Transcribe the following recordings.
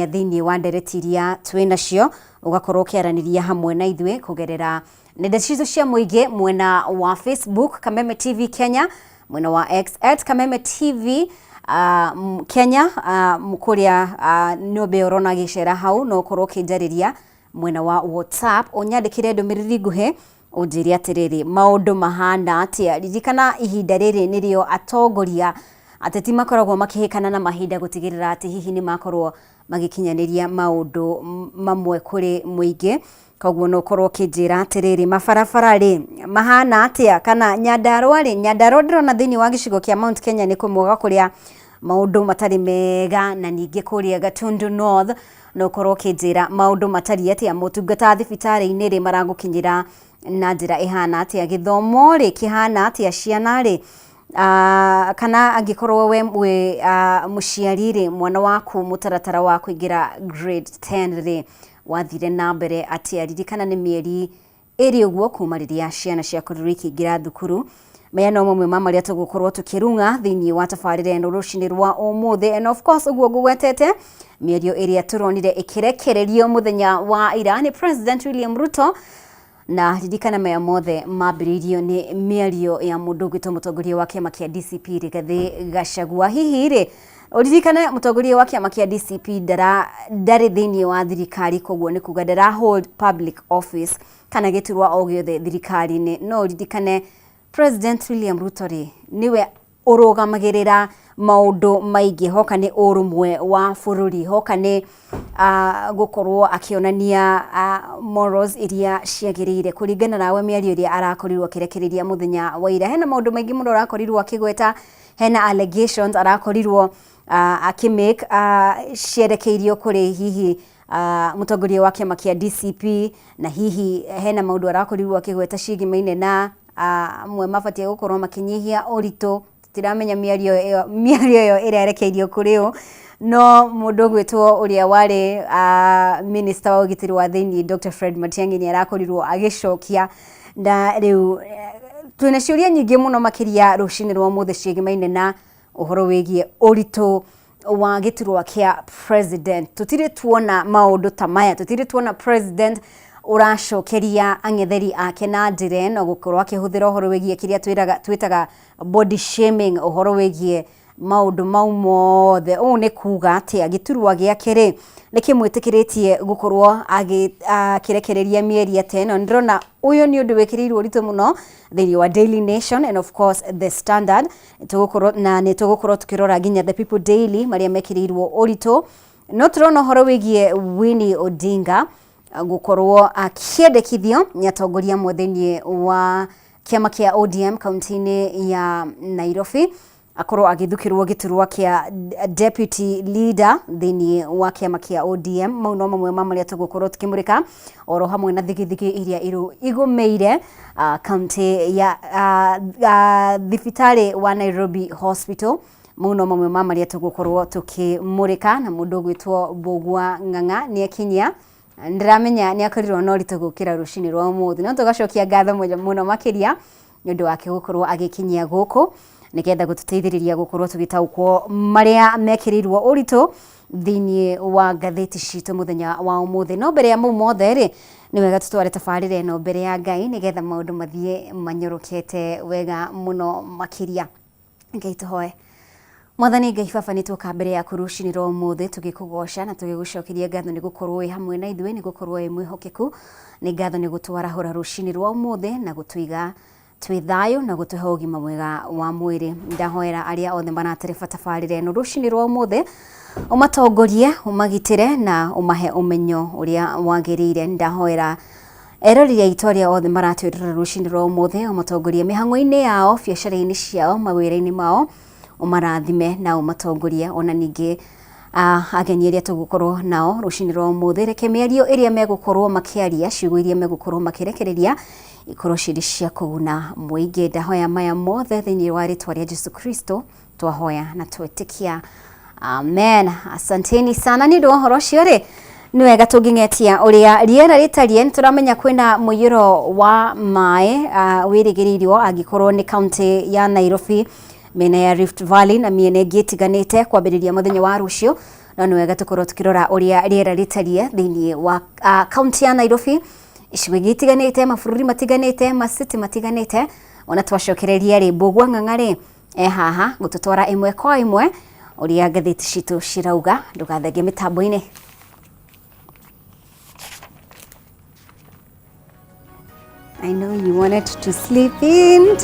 thiini wa ndereti iria twinacio ugakorwo ukiaraniria hamwe na ithuĩ kugerera nenda ciitũ cia muingi mwena wa Facebook Kameme TV Kenya, mwena wa X Kameme TV Kenya, mukuria nobe orona gicera hau no korwo kinjariria mwena wa WhatsApp unyandikire ndumiriri nguhe unjiri atiriri maundu mahana atia. Ririkana ihinda riri nirio atongoria ateti makoragwo makihikana na mahinda gutigirira ati hihi ni makorwo magikinyaniria maundu mamwe kuri muingi. Koguo no korwo kinjira atiriri mabarabara ri mahana atia kana Nyandarua ri Nyandarua ndirona thiini wa gicigo kia Mount Kenya ni kumwoga kuria maundu matari mega, na ningi kuria Gatundu North no korwo kinjira maundu matari atia. Motungata thibitari-ini ri maragukinyira na njira ihana atia, githomo ri kihana atia, ciana ri kana angikorwo we muciari ri mwana waku mutaratara wa kuingira grade 10 ri wathire na mbere atia. Ririkana ni mieri iri uguo kuma riria ciana ciaku rikiingira thukuru. Maya no mamwe ma maria tugukorwo tukirunga thiini wa tabarire eno rucini rwa umuthi, and of course uguo gugwetete mierio iria turonire ikirekererio muthenya wa ira ni President William Ruto. Na ririkana maya mothe mambiririo ni mierio ya mundu gwitwo mutongoria wa kiama kia DCP Rigathi Gachagua. Hihi ri uririkane mutongoria wa kiama kia DCP ndari thiini wa thirikari, koguo ni kuga ndara hold public office kana giturwa o giothe thirikari-ini. No uririkane President William Ruto ri niwe urugamagirira maundu maingi, hoka ni urumwe wa bururi, hoka ni gukorwo akionania morals iria ciagirire kuringana nawe miario iria arakorirwo akirekereria muthenya wa ira. Hena maundu maingi muno arakorirwo akigweta, hena allegations arakorirwo akimake cierekeirio kuri hihi mutongoria wa kiama kia DCP, na hihi hena maundu arakorirwo akigweta cigimaine na mwe mabatie gukorwo makinyihia uritu. Tiramenya miario iyo iria erekeirio kuri u, no mundu gwitwo uria wari minister wa ugitiri wa thiini Dr. Fred Matiang'i ni arakorirwo agicokia. Na riu twina ciuria nyingi muno makiria rucini rwa muthe cigimaine na uhoro wigie uritu wa giturwa kia president. Tutire tuona maundu ta maya, tutire tuona president uracokeria ang'etheri ake na njira no gukorwo akihuthira uhoro wigie kiria twitaga body shaming, uhoro wigie maundu mau mothe. U ni kuga atia giturwa giake ri nikimwitikiritie gukorwo akirekereria mieri ateno. Ndirona uyu ni undu wikiriirwo ritu muno thiini wa Daily Nation and of course The Standard. Tugukorwo na ni tugukorwo tukirora nginya The People Daily maria mekirirwo uritu. No turona uhoro wigie Winnie Odinga gukorwo akiendekithio ni atongoria mwathini wa kiama kia ODM kaunti-ini ya Nairobi, akorwo agithukirwo giturwa kia deputy leader thiini wa kiama kia ODM. Mau no mamwe ma maria tugukorwo tukimurika oro hamwe na thigithigi iria igumeire kaunti ya thibitari wa Nairobi Hospital. Mau no mamwe ma maria tugukorwo tukimurika, na mundu gwitwo Bogwa Ng'ang'a ni akinyia. Ndiramenya ni akorirwo no ritu gukira rucini rwa umuthi, no tugacokia ngatho muno makiria ni undu wake gukorwo agikinyia guku nigetha gututeithiriria gukorwo tugitaukwo maria mekirirwo uritu thiini wa ngatheti citu muthenya wa umuthi. No mbere ya mau mothe ri ni wega tutware tabarire no mbere ya Ngai nigetha maundu mathie manyorokete wega muno makiria. Ngai tuhoe. Mwathani Ngai baba ni tuka mbere ya kurucini rwa umuthi tugikugoca na tugigucokeria ngatho ni gukorwo wi hamwe na ithuĩ, ni gukorwo wi mwihokeku, ni ngatho ni gutwarahura rucini rwa umuthi na gutwiga twi thayu na gutuhe ugima mwega wa mwiri. Ndahoera aria othe maratereba tabarire no rucini rwa umuthi umatongorie, umagitire na umahe umenyo uria wagirire. Ndahoera erorire itoria othe maratwirira rucini rwa umuthi umatongorie mihang'o-ini yao, biacara-ini ciao, mawira-ini mao, umarathime na umatongorie. Ona ningi ageni iria tugukorwo nao rucini rwa umuthi, reke miario iria megukorwo makiaria, ciugo iria megukorwo makirekereria ikorwo ciri cia kuguna muingi. Ndahoya maya mothe thiini wa ritwa ria Jesu Kristo twahoya na twetikia, amen. Asanteni sana ni ndo horo ciore ni wega tunging'etia uria riera ritarie. Nituramenya kwina muyiro wa mai wirigiririo angikorwo ni county ya Nairobi, mena ya Rift Valley na miene ingĩ itiganĩte kwambĩrĩria mũthenya wa rũciũ. no nĩ wega tũkorwo tũkĩrora ũrĩa rĩera rĩtariĩ thĩinĩ wa kaunti ya Nairobi, icigo ingĩ itiganĩte, mabũrũri matiganĩte, macity matiganĩte. Ona twacokereria rĩ Mbũgua Ng'ang'a rĩ haha gũtũtwara ĩmwe kwa ĩmwe ũrĩa ngathĩti citũ cirauga. Ndũgathenge mĩtambo-inĩ. I know you wanted to sleep in.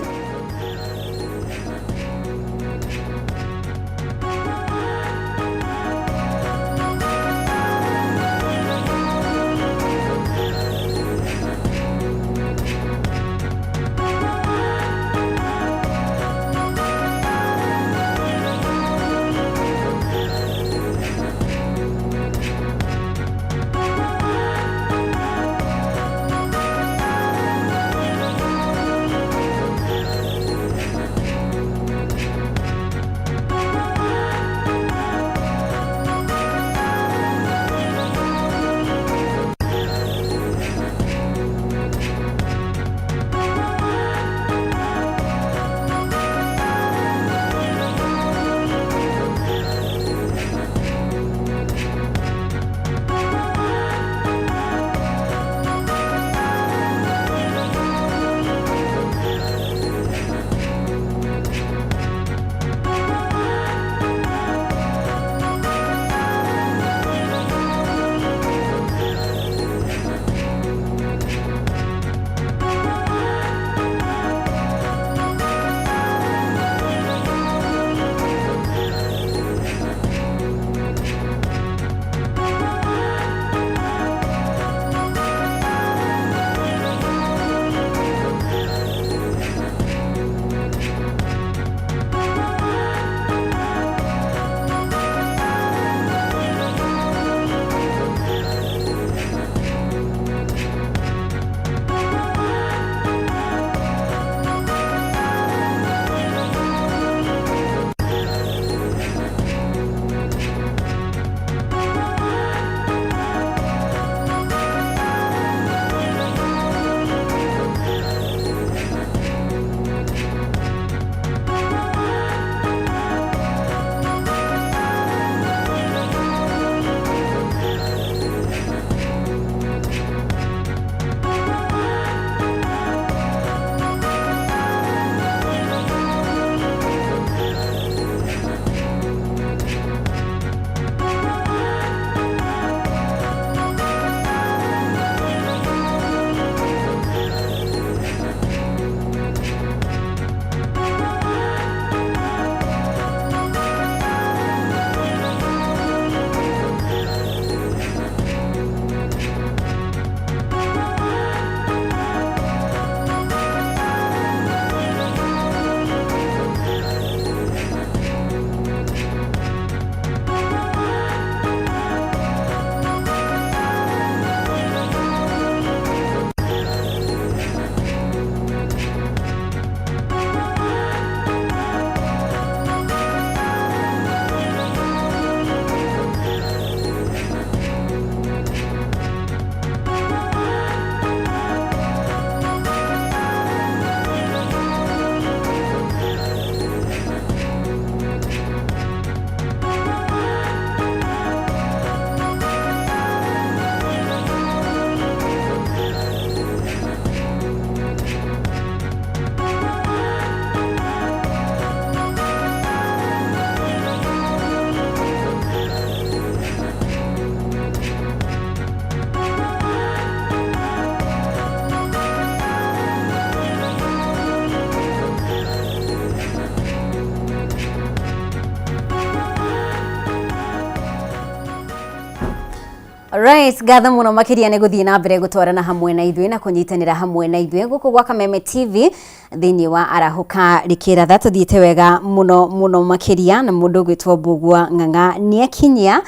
Right, gatha muno makiria ne guthii na mbere gutwarana hamwe na ithuĩ na kunyitanĩra hamwe na ithuĩ guku gwa Kameme TV thĩinĩ wa Arahuka Rikiratha. Tuthiĩte wega muno makiria na mũndũ gwĩtwo Mbũgua Ng'ang'a nĩakinyia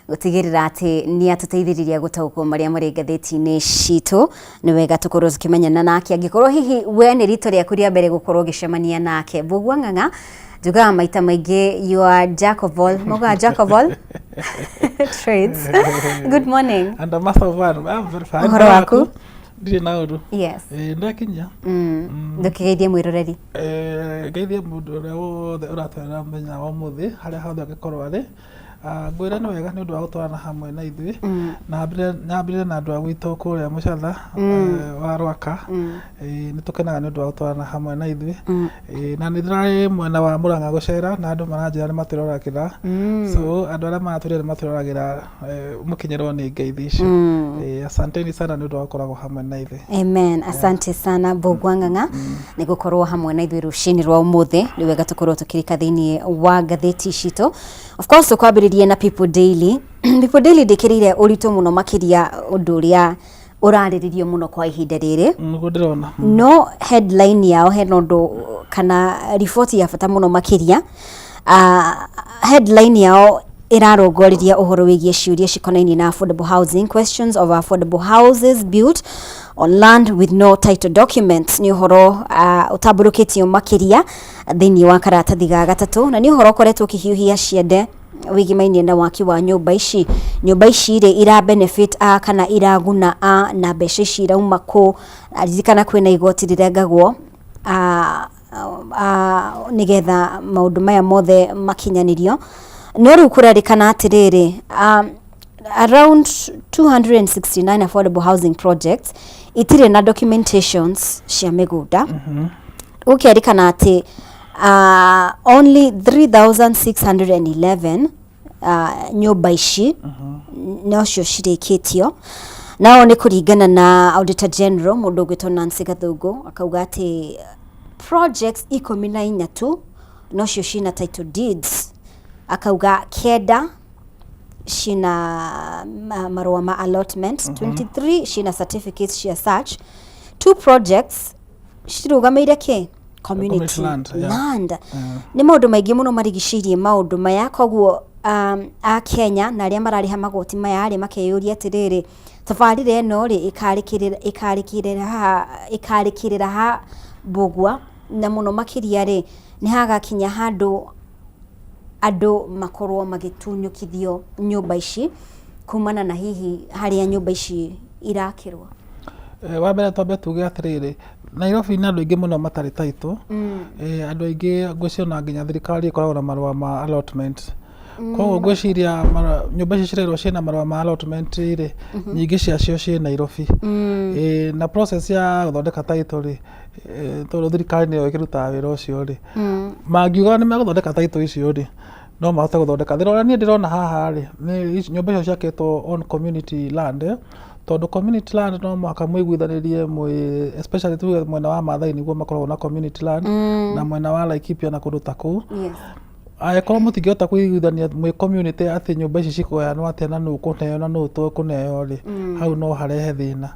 gutigirira ati ni atuteithiriria gutaũkwo maria marĩ ngathĩti-inĩ citũ. Nĩ wega tukorwo tukimenyana nake, angĩkorwo hihi we nĩ rito rĩaku rĩa mbere gukorwo gĩcemania nake. Mbũgua Ng'ang'a juga maita maingĩ you are jack of all, moga jack of all trades. Good morning. And the master of one. I'm very fine. Uhoro waku? Ndire na uru. Yes. Ndakinya. Ndukigeithie mwiroreri. Geithie mundu ũrĩa wothe ũratwara mũthenya wa ũmũthĩ harĩa hothe angĩkorwo arĩ. Ngwĩra nĩ wega nĩ ũndũ wa gũtwarana hamwe na ithuĩ nyambire na andũ a gwitũ kũrĩa Mũcatha wa Rwaka nĩ tũkenaga nĩ ũndũ wa gũtwarana hamwe na ithuĩ na nĩ ndĩrarĩ mwena wa Mũrang'a gũcera na andũ maranjĩra nĩ matwĩroragĩra so andũ arĩa maratwĩrire nĩ matwĩroragĩra mũkinyĩrwo nĩ ngeithi icio asanteni sana nĩ ũndũ wa gũkoragwo hamwe na ithuĩ. Amen. Asante sana Mbũgua Ng'ang'a nĩ gũkorwo hamwe na ithuĩ rũcinĩ rwa ũmũthĩ nĩ wega tũkorwo tũkĩrĩka thĩinĩ wa ngathĩti citũ. Of course tũkwambĩrĩria na People Daily. People Daily ndĩkĩrĩire ũritũ mũno makĩria ũndũ ũrĩa ũrarĩrĩrio mũno kwa ihinda rĩrĩ. No headline yao hena ũndũ kana riboti ya bata mũno makĩria. Headline yao ĩrarongoreria ũhoro wĩgiĩ ciũria cikonainie na affordable housing, questions of affordable houses built on land with no title documents. Nĩ ũhoro ũtambũrũkĩtio makĩria thĩinĩ wa karatathi ga gatatũ na nĩ ũhoro ũkoretwo ũkĩhiũhia ciende wĩgĩmainie na waki wa nyũmba ici rĩ ira benefit kana iraguna na mbeca ici irauma kũ. Aririkana kwĩna igoti rĩrengagwo nĩgetha maũndũ maya mothe makinyanĩrio. No rĩu kũrarĩkana atĩrĩrĩ around 269 affordable housing projects itirĩ na documentations cia mĩgũnda. Gũkĩarĩkana atĩ only 3,611 nyũmba ici nocio cirĩkĩtio. Nao nĩ kũringana na Auditor General mũndũ ũgwĩtwo Nancy Gathũngũ akauga atĩ projects 14 tu nocio cina title deeds. Akauga kenda cina marũa ma allotment, 23 cina certificates cia search, 2 projects cirũgamĩire kĩ community land. Nĩ maũndũ maingĩ mũno marigicĩirie maũndũ maya koguo a Kenya na arĩa mararĩha magoti maya arĩ makeyũria atĩrĩrĩ tabarĩra ĩno rĩ ikarĩkĩrĩra ha Mbũgua na mũno makĩria rĩ nĩ hagakinya handũ andũ makorwo magĩtunyũkithio nyũmba ici kumana na hihi harĩa nyũmba ici irakĩrwo. Wa mbere twambe tuge atĩrĩrĩ Nairobi na andũ aingĩ mũno matarĩ title. Andũ aingĩ ngwĩciona nginya thirikari ĩkoragwo na marũa ma allotment. Koguo ngwĩciria nyũmba ici cirerwo ciĩna marũa ma allotment rĩ nyingĩ ciacio ciĩ Nairobi. Na process ya gũthondeka title rĩ tondũ thirikari nĩyo ĩkĩrutaga wĩra ũcio rĩ mangiuga nĩ megũthondeka title icio rĩ no mahote gũthondeka. Niĩ ndĩrona haha rĩ nyũmba icio ciakĩtwo on community land tondũ community land no mũhaka mũiguithanĩrie especially tuge mwena wa Maathai nĩguo makoragwo na community land na mwena wa Laikipia na kũndũ ta kũu. Angĩkorwo mũtingĩhota kũiguithania mwĩ community atĩ nyũmba ici cikuoyanwo atĩa na nũ kũneo na nũ tũkũneo rĩ hau no harehe thĩna.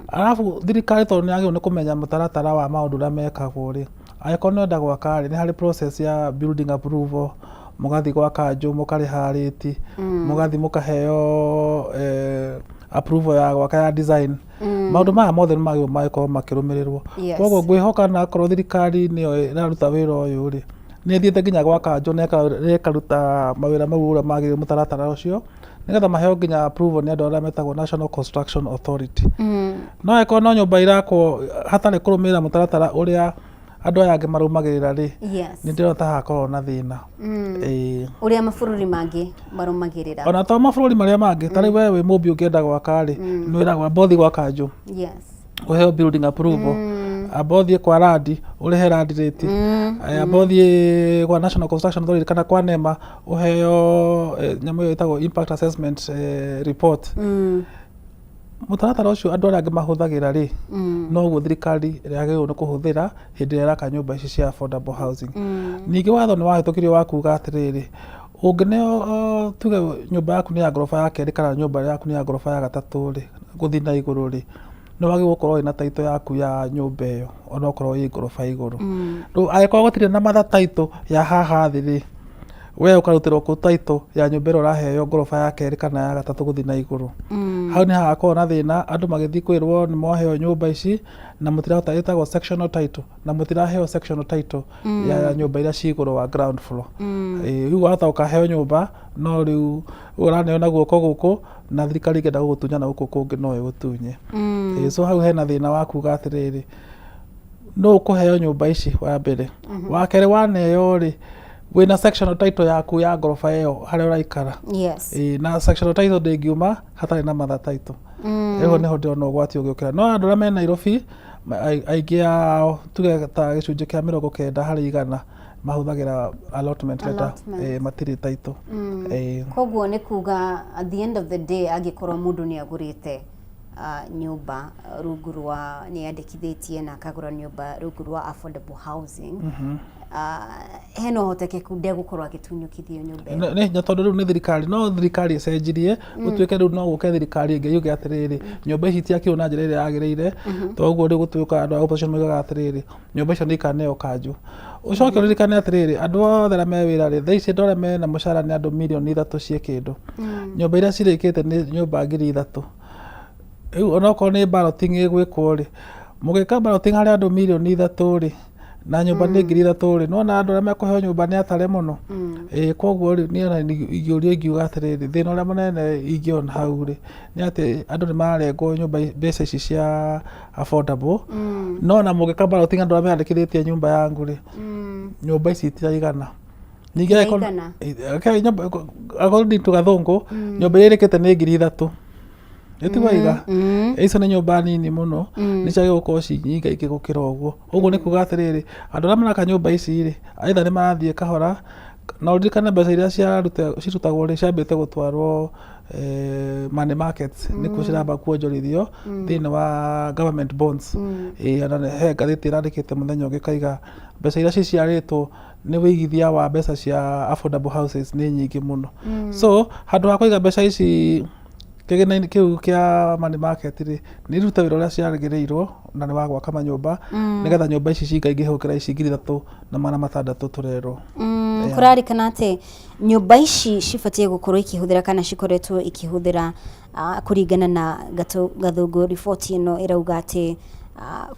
Arabu thirikari tondũ nĩyagĩrĩirwo nĩ kũmenya mũtaratara wa maũndũ ũrĩa mekagwo rĩ angĩkorwo nĩ ũrenda gwaka rĩ nĩ harĩ process ya building approval mũgathiĩ gwa kanjũ mũkarĩha rĩti mũgathiĩ mũkaheo approval ya gwaka ya design. Maũndũ maya mothe nĩ magĩrĩirwo makĩrũmĩrĩrwo. Koguo ngwĩhoka na korwo thirikari nĩyo ĩraruta wĩra ũyũ rĩ nĩ thiĩte nginya gwa kanjũ na ĩkaruta mawĩra mau ũrĩa magĩrĩire mũtaratara ũcio nĩgetha maheo nginya approval nĩ andũ arĩa metagwo National Construction Authority. No angĩkorwo no nyũmba irakwo hatarĩ kũrũmĩrĩra mũtaratara ũrĩa andũ aya angĩ marũmagĩrĩra rĩ nĩ ndĩrona ta hakorwo na thĩna. Ũrĩa mabũrũri mangĩ marũmagĩrĩra. Ona to mabũrũri marĩa mangĩ tarĩ we wĩ mũmbi ũngĩenda gwaka rĩ nĩ wĩragwo bothi gwa kanjũ ũheo building approval. Abothiĩ kwa radi ũrĩhe radi rate. Abothiĩ kwa National Construction Authority kana kwa NEMA ũheo nyamũ ĩyo ĩtagwo impact assessment report. Mũtaratara ũcio andũ arĩa angĩ mahũthagĩra rĩ noguo thirikari yagĩrĩirwo nĩ kũhũthĩra hĩndĩ ĩrĩa ĩraka nyũmba ici cia affordable housing. Ningĩ watho nĩ wahĩtũkirio wa kuuga atĩrĩrĩ ũngĩneo tuge nyũmba yaku nĩ ya ngoroba ya kerĩ kana nyũmba yaku nĩ ya ngoroba ya gatatũ rĩ gũthiĩ na igũrũ rĩ nĩ wagĩrĩirwo gũkorwo wĩna title yaku ya nyũmba ĩyo ona okorwo ĩ ngoroba igũrũ. Rĩu angĩkorwo gũtirĩ na matha title ya haha thĩ rĩ we ũkarutĩrwo kũ title ya nyũmba ĩrĩa ũraheo ngoroba ya kerĩ kana ya gatatũ gũthiĩ na igũrũ. Hau nĩ hagakorwo na thĩna andũ magĩthiĩ kwĩrwo nĩ moheo nyũmba ici na mũtirahota ĩtagwo sectional title na mũtiraheo sectional title ya nyũmba iria ciĩ igũrũ wa ground floor. Rĩu wahota ũkaheo nyũmba no rĩu ũraneo na guoko gũkũ na thirikari ĩngĩenda gũgũtunya na gũkũ kũngĩ no ĩgũtunye. So hau hena thĩna wa kuuga atĩrĩrĩ no ũkũheo nyũmba ici wa mbere. Wa kerĩ waneo rĩ wina sectional title yaku ya gorofa ĩyo harĩa ũraikara. Yes. Na sectional title ndĩngiuma hatarĩ na mother title. Ĩyo nĩho ndĩrona ũgwati ũgĩũkĩra. No andũ arĩa me Nairobi aingĩ ao tuge ta gĩcunjĩ kĩa 90 harĩ 100 mahũthagĩra allotment letter matirĩ title. Koguo nĩ kuga at the end of the day angĩkorwo mũndũ nĩ agũrĩte nyumba rungu rwa nĩ andĩkithĩtie na akagũra nyumba rungu rwa affordable housing, hena ũhotekeku ndegũkorwo agĩtunyũkithio nyumba ĩyo. Nĩ hinya tondũ rĩu nĩ thirikari, no thirikari ĩcenjirie gũtuĩke rĩu no gũke thirikari ĩngĩ yuge atĩrĩrĩ nyumba ici itiakĩrwo na njĩra ĩrĩa yagĩrĩire, toguo rĩu gũtuĩka andũ a opposition moigaga atĩrĩrĩ nyumba icio nĩikaneo kanjũ. Ũcoke ũririkane atĩrĩrĩ andũ othe arĩa me wĩra-rĩ thaa ici andũ arĩa mena mũcara nĩ andũ 3 million cia kĩndũ. Nyumba iria cirĩkĩte nĩ nyumba 3,000. Rĩu onokorwo nĩ balloting ĩgwĩkwo-rĩ, mũgĩka balloting harĩ andũ 3,000,000-rĩ na nyumba nĩ 3,000-rĩ, nona andũ arĩa mekũheo nyumba nĩ atare mũno. Koguo rĩ niĩ ingĩũrio ingiuga atĩrĩrĩ thĩna ũrĩa mũnene ingĩona hau-rĩ nĩ atĩ andũ nĩ marengwo nyumba mbeca ici cia affordable, no na mũgĩka balloting andũ arĩa meyandĩkithĩtie nyumba yangu-rĩ nyumba ici itiraigana. Ningĩ according to Gathũngũ nyumba iria irĩkĩte nĩ 3,000. Ĩtigwaiga icio nĩ nyumba nini mũno nĩ ciagĩrĩirwo gũkorwo ci nyingaingĩ gũkĩra ũguo. Ũguo nĩ kuga atĩrĩrĩ andũ arĩa maraka nyumba ici-rĩ either nĩ marathiĩ kahora, na ũririkane mbeca iria cirutagwo-rĩ ciambĩte gũtwarwo money markets nĩkuo ciramba kuonjorithio thĩinĩ wa government bonds. He ngathĩti ĩrandĩkĩte mũthenya ũngĩ kaiga mbeca iria ciciarĩtwo nĩ wĩigithia wa mbeca cia affordable houses nĩ nyingĩ mũno. So handũ ha kũiga mbeca ici kĩgĩna-inĩ kĩu kĩa money market-rĩ nĩ irute wĩra ũrĩa ciagĩrĩirwo na nĩ wa gwaka manyũmba nĩgetha nyũmba ici cingaingĩhe gũkĩra ici 3,600 tũrerwo. Kũrarĩkana atĩ nyũmba ici cibatiĩ gũkorwo ikĩhũthĩra kana cikoretwo ikĩhũthĩra kũringana na Gathũngũ report ĩno ĩrauga atĩ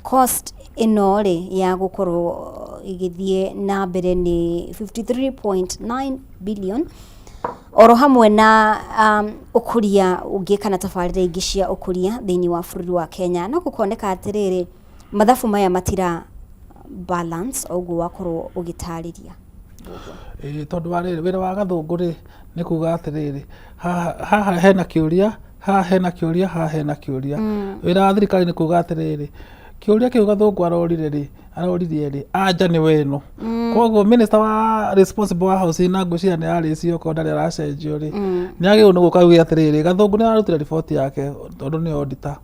cost ĩno-rĩ ya gũkorwo igĩthiĩ na mbere nĩ 53.9 billion. Oro hamwe na ũkũria ũngĩ kana tabarĩra ingĩ cia ũkũria thĩinĩ wa bũrũri wa Kenya, no gũkoneka atĩrĩrĩ mathabu maya matira balance ũguo wakorwo ũgĩtarĩria. Tondũ wa rĩrĩ wĩra wa Gathũngũ-rĩ nĩ kuga atĩrĩrĩ haha hena kĩũria, haha hena kĩũria, haha hena kĩũria. Wĩra wa thirikari nĩ kuga atĩrĩrĩ kĩũria kĩu Gathũngũ aroririe-rĩ anja nĩ weno. Koguo minister wa responsible wa housing na ngwĩciria nĩ arĩcio okorwo ndarĩ aracenjio-rĩ nĩ agĩrĩirwo nĩ gũka auge atĩrĩrĩ Gathũngũ nĩ ararutire report yake tondũ nĩ auditor,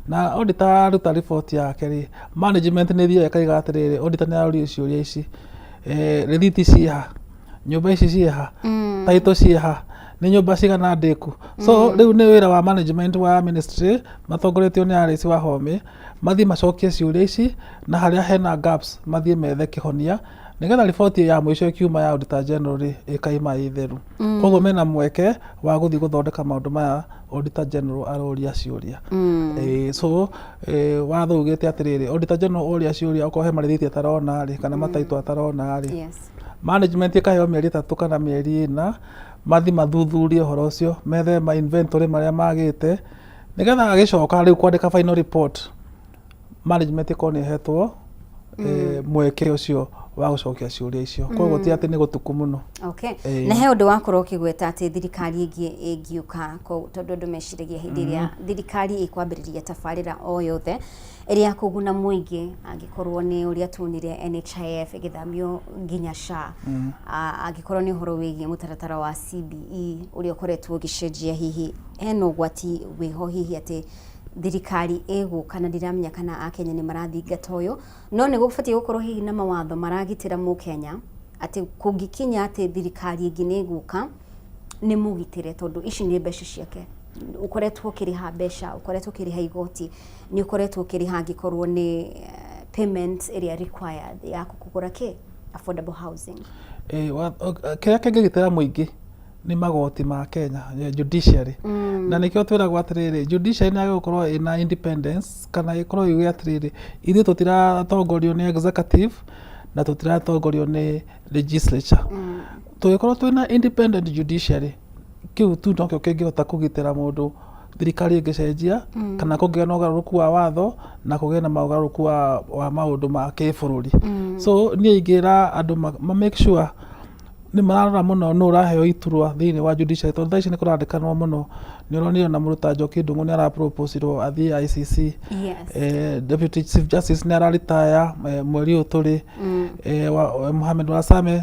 na auditor aruta report yake-rĩ management nĩ ĩthiaga ĩkaiga atĩrĩrĩ auditor nĩ aroririe ciũria ici, rĩthiti ciĩha, nyũmba ici ciĩha, title ciĩha, nĩ nyũmba cigana ndĩku. So rĩu nĩ wĩra wa management wa ministry matongoretio nĩ arĩci wa Home mathiĩ macokie ciũria ici na harĩa hena gaps mathiĩ methe kĩhonia nĩgetha report ya mũico ĩkiuma ya auditor general ĩkaima ĩ theru. Koguo mena mweke wa gũthiĩ gũthondeka maũndũ maya auditor general aroria ciũria. So watho ugĩte atĩrĩrĩ auditor general oria ciũria okorwo he marĩthiti atarona-rĩ kana mataitwo atarona-rĩ management ĩkaheo mĩeri 3 kana mĩeri 4 mathi mathuthurie ũhoro ũcio methe ma inventory marĩa magĩte nĩgetha agĩcoka rĩu kwandĩka final report management ĩkorwo nĩ ĩhetwo mweke ũcio wa gũcokia ciũria icio. Koguo ti atĩ nĩ gũtuku mũno. Na he ũndũ wakorwo ũkĩgweta atĩ thirikari ĩngĩũka tondũ andũ meciragia hĩndĩ ĩrĩa thirikari ĩkwambĩrĩria tabarĩra o yothe ĩrĩa kũguna mũingĩ angĩkorwo nĩ ũrĩa tuonire NHIF ĩgĩthamio nginya SHA, angĩkorwo nĩ ũhoro wĩgiĩ mũtaratara wa CBE ũrĩa ũkoretwo ũgĩcenjia, hihi hena ũgwati wĩho hihi atĩ thirikari ĩgũka na ndiramenya kana Akenya nĩ marathingata ũyũ, no nĩ gũbatiĩ gũkorwo hihi na mawatho maragitĩra Mũkenya atĩ kũngĩkinya atĩ thirikari ĩngĩ nĩ ĩgũka nĩ mũgitĩre tondũ ici nĩ mbeca ciake. Ũkoretwo ũkĩrĩha mbeca, ũkoretwo ũkĩrĩha igoti, nĩ ũkoretwo ũkĩrĩha angĩkorwo nĩ payment ĩrĩa required ya kũgũra affordable housing. Kĩrĩa kĩngĩgitĩra mũingĩ nĩ magoti ma Kenya, judiciary. Na nĩkĩo twĩragwo atĩrĩrĩ judiciary nĩ agĩgũkorwo ĩna independence kana ĩkorwo yuge atĩrĩrĩ ithuĩ tũtiratongorio nĩ executive na tũtiratongorio nĩ legislature. Tũgĩkorwo twĩna independent judiciary kĩu tu nokĩo kĩngĩhota kũgitĩra mũndũ thirikari ĩngĩcenjia kana kũgĩa na ũgarũrũku wa watho na kũgĩa na ũgarũrũku wa maũndũ ma kĩbũrũri. So niĩ ingĩra andũ ma make sure nĩ mararora mũno nũ ũraheo iturwa thĩinĩ wa judiciary tondũ thaa ici nĩ kũrandĩkanwo mũno nĩ ũronire na mũruta Njoki Ndung'u nĩ arapropose-irwo athiĩ ICC. Deputy Chief Justice nĩ araritaya mweri ũyũ tũrĩ. Mohamed Wasame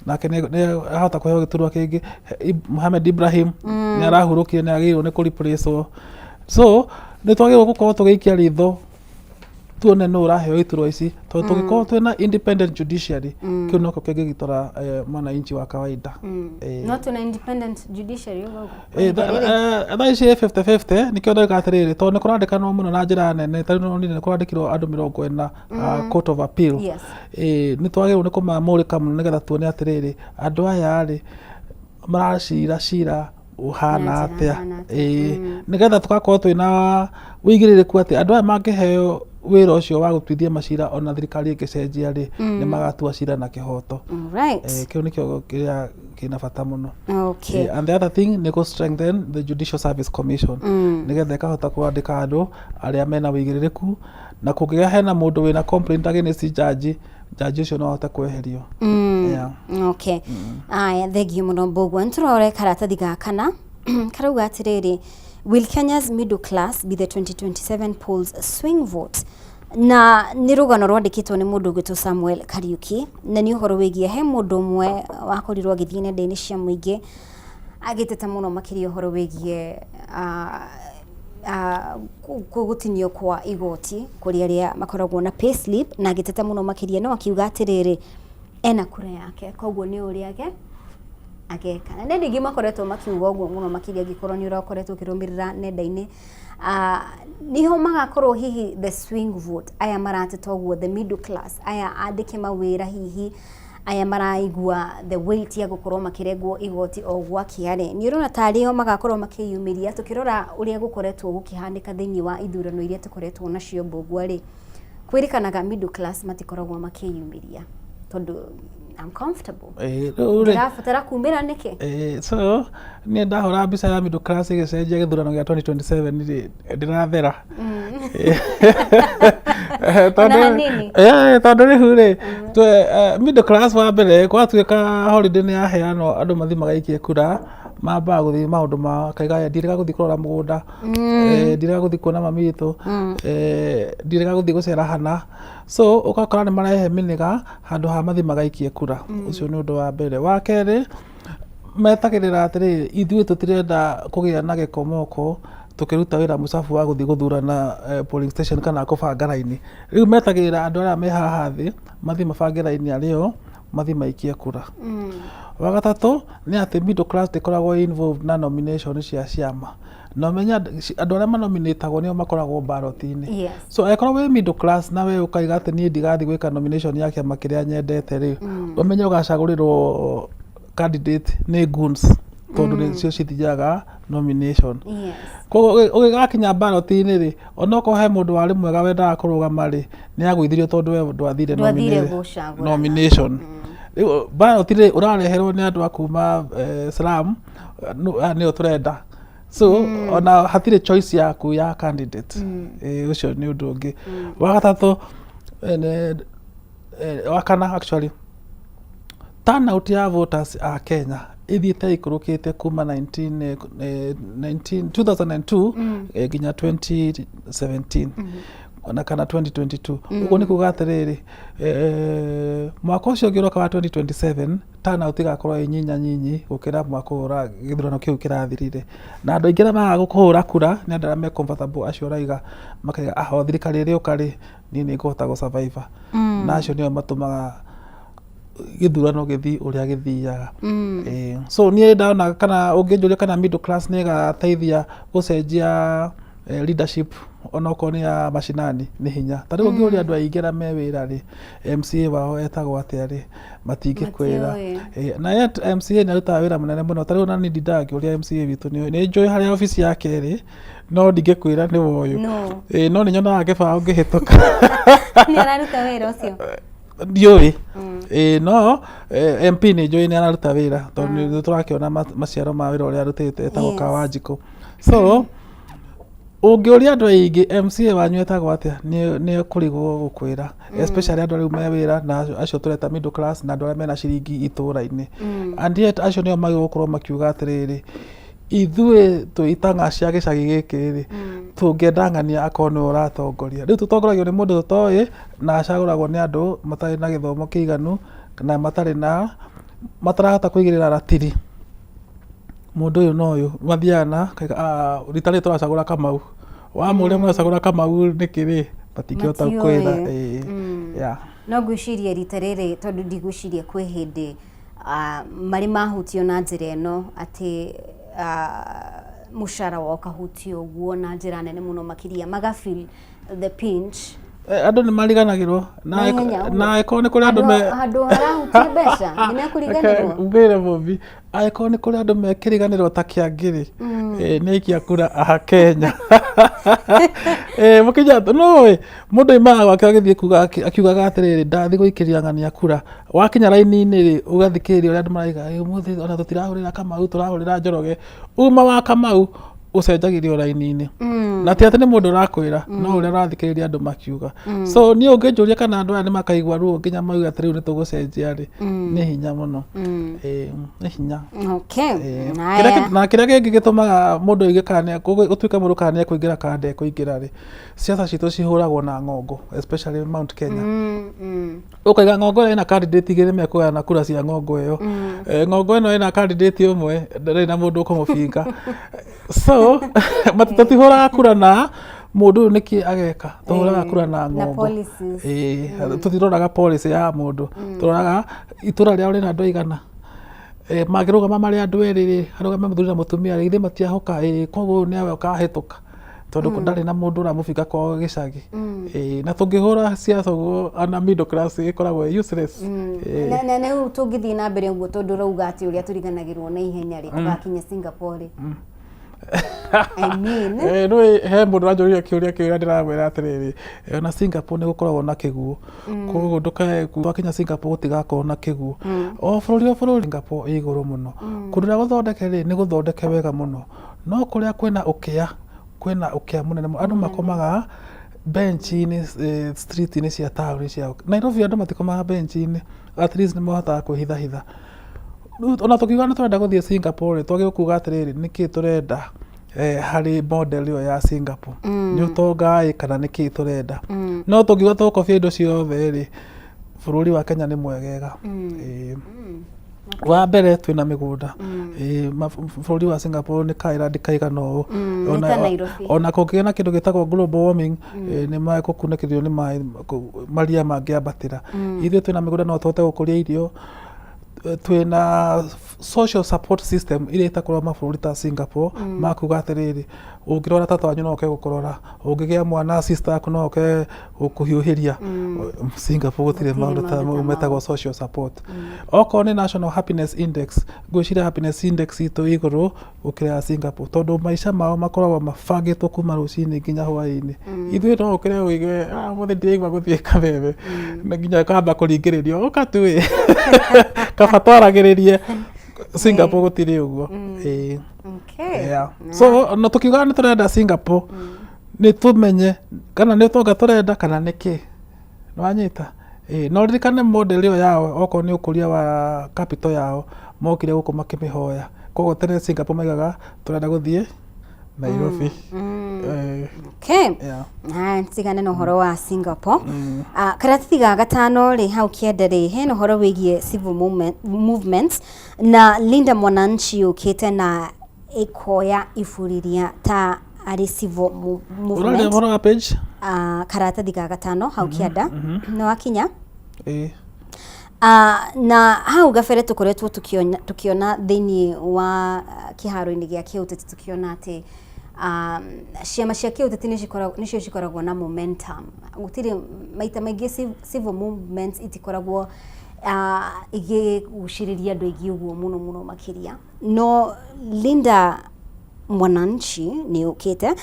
nake nĩ ahota kũheo gĩturwa kĩngĩ. Mohamed Ibrahim nĩ arahurũkire nĩ agĩrĩirwo nĩ kũ-replace-wo. So nĩ twagĩrĩirwo gũkorwo tũgĩikia ritho tuone nũ ũraheo iturwa ici tondũ tũngĩkorwo twĩna independent judiciary kĩu noko kĩngĩgitũra mwananchi wa kawaida. No tuna independent judiciary thaa ici 50-50 nĩkĩo ndoiga atĩrĩrĩ tondũ nĩ kũrandĩkanwo mũno na njĩra nene tarĩu nĩ kũrandĩkirwo andũ 40 Court of Appeal. Nĩ twagĩrĩirwo nĩ kũmamũrĩka mũno nĩgetha tuone atĩrĩrĩ andũ aya rĩ maracira cira ũhana atĩa nĩgetha tũgakorwo twĩna wĩigĩrĩrĩku atĩ andũ aya mangĩheo wĩra ũcio wa gũtuithia macira ona thirikari ĩngĩcenjia rĩ nĩ magatua cira na kĩhoto. Kĩu nĩkĩo kĩrĩa kĩna bata mũno. And the other thing nĩ strengthen the Judicial Service Commission nĩgetha ĩkahota kwandĩka andũ arĩa mena wĩigĩrĩrĩku na kũngĩgĩa hena mũndũ wĩna complaint against judge ũcio no ahote kweherio. Aya thengiũ mũno Mbũgua. Nĩtũrore karatathi gakana karauga atĩrĩrĩ, will Kenya's middle class be the 2027 polls swing vote? Na nĩ rũgano rwandĩkĩtwo nĩ mũndũ ũgwĩtwo Samuel Kariuki na nĩ ũhoro wĩgiĩ he mũndũ ũmwe wakorirwo agĩthiĩ nenda-inĩ cia mũingĩ agĩteta mũno makĩria ũhoro wĩgiĩ gũtinio kwa igoti kũrĩ arĩa makoragwo na payslip na agĩteta mũno makĩria no akiuga atĩrĩrĩ ena kura yake koguo nĩ ũrĩage ageka. Na nenda ingĩ makoretwo makiuga ũguo mũno makĩria angĩkorwo nĩ ũrakoretwo ũkĩrũmĩrĩra nenda-inĩ niho magakorwo hihi the swing vote aya marateta ũguo the middle class aya andĩke mawĩra hihi aya maraigua the weight ya gũkorwo makĩrengwo igoti o gwakĩarĩ nĩ ũrona tarĩo magakorwo makĩyumĩria tũkĩrora ũrĩa gũkoretwo gũkĩhanĩka thĩinĩ wa ithurano iria tũkoretwo nacio Mbũgua rĩ kwĩrĩkanaga middle class matikoragwo makĩyumĩria tondũ I'm comfortable. Ndĩrabatara kumĩra nĩkĩ? So niĩ ndahũra mbica ya middle class ĩgĩcenjia gĩthurano gĩa 2027 ndĩrathera. Tondũ rĩu rĩ middle class wa mbere gwatuĩka holiday nĩ yaheanwo andũ mathi magaikie kura mambaga gũthiĩ maũndũ ma kaigaya ndirega gũthiĩ kũrora mũgũnda ndirega gũthiĩ kuona mami witũ ndirega gũthiĩ gũcera hana so ũgakora nĩ marehe mĩnĩga handũ ha mathi magaikie kura. Ũcio nĩ ũndũ wa mbere. Wa kerĩ metagĩrĩra atĩrĩrĩ ithuĩ tũtirenda kũgĩa na gĩkomoko tũkĩruta wĩra mũcabu wa gũthiĩ gũthurana polling station kana kũbanga raini. Rĩu metagĩrĩra andũ arĩa me haha thĩ mathi mabange raini arĩo mathi maikie kura. Wa gatatũ nĩ atĩ middle class ndĩkoragwo involved na nomination cia ciama. No menya andũ arĩa manominatagwo nĩo makoragwo ballot-inĩ. So angĩkorwo wĩ middle class na we ũkaiga atĩ niĩ ndigathiĩ gwĩka nomination ya kĩama kĩrĩa nyendete rĩ ũmenye ũgacagũrĩrwo candidate nĩ goons tondũ nĩcio cithiaga nomination. Koguo ũgĩgakinya ballot-inĩ rĩ onokorwo he mũndũ warĩ mwega wendaga kũrũgama rĩ nĩ agũithirio tondũ we ndwathire nomination. Ballot rĩ ũrareherwo nĩ andũ a kuma Islam nĩo tũrenda. So ona hatirĩ choice yaku ya candidate. Ũcio nĩ ũndũ ũngĩ. Wa gatatũ wa kana actually turnout ya voters a Kenya ithiĩte ikũrũkĩte kuma 2002 nginya 2017 ona kana 2022. Ũguo nĩ kuuga atĩrĩrĩ mwaka ũcio ũngĩroka wa 2027 turnout ĩgakorwo nyinyi gũkĩra mwaka ũra gĩthurano kĩu kĩrathirire na andũ aingĩ magaga kũhũra kura nĩ andũ arĩa me comfortable acio ũraiga makaiga o thirikari ĩrĩ ũkarĩ niĩ nĩ ngũhota gũ-survive na acio nĩo matũmaga gĩthurano gĩthi ũrĩa gĩthiaga. So niĩ ndona kana ũngĩnjũria kana middle class nĩ ĩgateithia gũcenjia leadership onokorwo nĩ ya mashinani nĩ hinya. Ta rĩu ũngĩũria andũ aingĩ arĩa me wĩra rĩ MCA wao etagwo atĩa rĩ matingĩkwĩra. Na MCA nĩ arutaga wĩra mũnene mũno. Ta rĩu na niĩ ndingĩũria MCA witũ nĩ njũĩ harĩa obici yake ĩrĩ no ndingĩkwĩra nĩ woyũ. No nĩ nyonaga gĩbaũ ngĩhĩtũka. Nĩ araruta wĩra ũcio? Ndiũĩ. No MP nĩ njũĩ nĩ araruta wĩra tondũ nĩ tũrakĩona maciaro ma wĩra ũrĩa arutĩte etagwo Kawanjikũ. So Ũngĩũria andũ aingĩ MCA wanyu etagwo atĩa nĩ kũrigwo gũkwĩra, especially andũ arĩa me wĩra na acio tũreta middle class na andũ arĩa mena ciringi itũũra-inĩ. And yet acio nĩo magĩrĩirwo gũkorwo makiuga atĩrĩrĩ, ithuĩ twĩtanga cia gĩcagi gĩkĩ rĩ tũngĩendang'ania akorwo nĩwe ũratongoria. Rĩu tũtongoragio nĩ mũndũ tũtoĩ na acagũragwo nĩ andũ matarĩ na gĩthomo kĩiganu na matarahota kũigĩrĩra ratiri. Mũndũ ũyũ no ũyũ mathiaga na rita rĩrĩ tũracagũra Kamau, wamũũria mũracagũra Kamau nĩkĩ rĩ matingĩhota kwĩra. No ngwĩciria rita rĩrĩ tondũ ndigwĩciria kwĩ hĩndĩ marĩ mahutio na njĩra ĩno atĩ mũcara wao ũkahutio ũguo na njĩra nene mũno makĩria magafeel the pinch. Andũ nĩ mariganagĩrwo na akorwo nĩ kũrĩ andũ handũ harahutia mbeca nĩ mekũriganĩrwo. Mbĩre Bobi, akorwo nĩ kũrĩ andũ mekĩriganĩrwo ta Kĩangĩrĩ nĩ aikia kura a Kenya. Mũkenya no mũndũ aimaga gwake agĩthiĩ akiugaga atĩrĩrĩ ndathi gũikĩria ng'ania kura, wakinya raini-inĩ rĩ ũgathikĩrĩria ũrĩa andũ maraiga ũmũthĩ ona tũtirahũrĩra Kamau tũrahũrĩra Njoroge. Uma wa Kamau ũcenjagĩrio raini-inĩ na ti atĩ nĩ mũndũ ũrakwĩra no ũrĩa ũrathikĩrĩria andũ makiuga. So niĩ ũngĩnjũria kana andũ aya nĩ makaigua ruo nginya mauga atĩ rĩu nĩ tũgũcenjia rĩ nĩ hinya mũno. Nĩ hinya. Na kĩrĩa kĩngĩ gĩtũmaga mũndũ oige kana gũtuĩka mũndũ kana nĩekũingĩra kana ndekũingĩra rĩ, ciaca citũ cihũragwo na ng'ongo, especially Mount Kenya. Ũkaiga ng'ongo ĩyo ĩna candidate igĩrĩ mekũgayana kura cia ng'ongo ĩyo. Ng'ongo ĩno ĩna candidate ũmwe ndarĩ na mũndũ ũkũmũbinga. So matitihũraga kura na mũndũ ũyũ nĩkĩ ageka, tũhũraga kura na ng'ongo. Tũtiroraga policy ya mũndũ, tũroraga itũra rĩao rĩna andũ aigana. Mangĩrũgama marĩ andũ erĩ rĩ arũgame mũthuri na mũtumia rĩ ithe matiahoka koguo nĩwe ũkahĩtũka tondũ ndarĩ na mũndũ ũramũbinga kwao gĩcagi. Na tũngĩhũra ciaca ũguo ana middle class ĩkoragwo useless. Na rĩu tũngĩthiĩ na mbere ũguo tondũ ũrauga atĩ ũrĩa tũriganagĩrwo na ihenya rĩ ũgakinya Singapore rĩ. He mũndũ ũranjũria kĩũria kĩu ndĩramwĩra atĩrĩrĩ ona Singapore nĩ gũkoragwo na kĩguũ, koguo ndũkakinya Singapore gũtigakorwo na kĩguũ. O bũrũri Singapore ĩ igũrũ mũno, kũndũ ũrĩa gũthondeke rĩ nĩ gũthondeke wega mũno, no kũrĩa kwĩna ũkĩa mũnene mũno. Andũ makomaga bench-inĩ street-inĩ cia taũni ciao. Nairobi andũ matikomaga bench-inĩ, at least nĩ mahotaga kwĩhithahitha. Ona tũkiuga nĩ tũrenda gũthiĩ Singapore twagĩrĩirwo kuuga atĩrĩrĩ nĩkĩ tũrenda harĩ model ĩyo ya Singapore, nĩ ũtonga kana nĩkĩ tũrenda. No tũngiuga tũgũkobia indo ciothe rĩ bũrũri wa Kenya nĩ mwegega. Wa mbere twĩna mĩgũnda, bũrũri wa Singapore nĩ kaĩra ndikaigana ũũ. Ona kũngĩgĩa na kĩndũ gĩtagwo global warming nĩ megũkunĩkĩrio nĩ maĩ maria mangĩambatĩra. Ithuĩ twĩna mĩgũnda no tũhote gũkũria irio, twĩna social support system iria itakorwo mabũrũri ta Singapore makuga atĩrĩrĩ ũngĩrwara tata wanyu no oke gũkũrora, ũngĩgĩa mwana sister yaku no oke gũkũhiũhĩria. Singapore gũtirĩ maũndũ ta mau metagwo social support. Okorwo nĩ national happiness index, ngwĩciria happiness index itũ igũrũ gũkĩra ya Singapore tondũ maica mao makoragwo mabangĩtwo kuma rũcinĩ nginya hwaĩ-inĩ. Ithuĩ no ũkĩre ũige mũthĩ ndĩraigua gũthiĩ Kameme na nginya kamba kũringĩrĩrio ũka tu kaba twaragĩrĩrie. Singapore gũtirĩ ũguo. So no tũkiuga nĩ tũrenda Singapore nĩ tũmenye kana nĩ ũtonga tũrenda kana nĩkĩ, nĩwanyita. No ririkane model ĩyo yao okorwo nĩ ũkũria wa capital yao mokire gũkũ makĩmĩhoya, koguo tene Singapore maigaga tũrenda gũthiĩ Nairobi. Tigane na ũhoro wa Singapore. Karatathi ga gatano rĩ hau kĩenda rĩ hena ũhoro wĩgiĩ civil movements na Linda Mwananchi ũkĩte na ĩkoya iburiria ta arĩ civil movement. Ũrarĩa ũhoro wa page? Karatathi ga gatano hau kĩenda nĩ wakinya? Na hau gabere tũkoretwo tukiona thĩinĩ wa kĩharo-inĩ gĩa kĩũteti tukiona atĩ ciama cia kĩũteti nĩcio cikoragwo na momentum. Gũtirĩ maita maingĩ civil movements itikoragwo igĩgucĩrĩria andũ aingĩ ũguo mũno makĩria. No Linda Mwananchi nĩ ũkĩte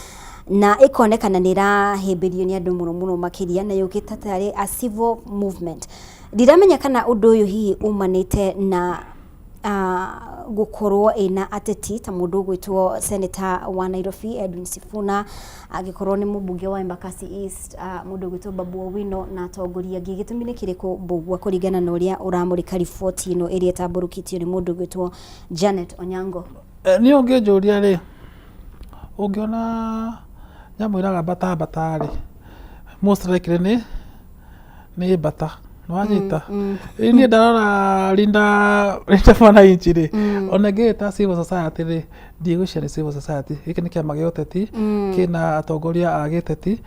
na ĩkonekana nĩ ĩrahĩmbĩrio nĩ andũ mũno makĩria na yũkĩte tarĩ a civil movement. Ndiramenya kana ũndũ ũyũ hihi umanĩte na gukorwo ina ateti ta mundu gwitwo senator wa Nairobi Edwin Sifuna, agikorwo ni mubunge wa Embakasi East mundu gwitwo Babu Owino na atongoria angĩ. Gĩtũmi nĩ kĩrĩkũ mbugua kũringana na ũrĩa ũramũrĩka riboti ĩno ĩrĩa ĩtambũrũkĩtio nĩ mundu gwitwo Janet Onyango? Ni ũngĩnjũria rĩ, ũngĩona nyamwĩraga mbata rĩ, most likely nĩ mbata nwanyita. Niĩ ndarora Linda Mwananchi rĩ, ona ngĩta civil society rĩ, ndigwĩciria nĩ civil society. Gĩkĩ nĩ kĩama gĩa ũteti kĩna atongoria a gĩteti,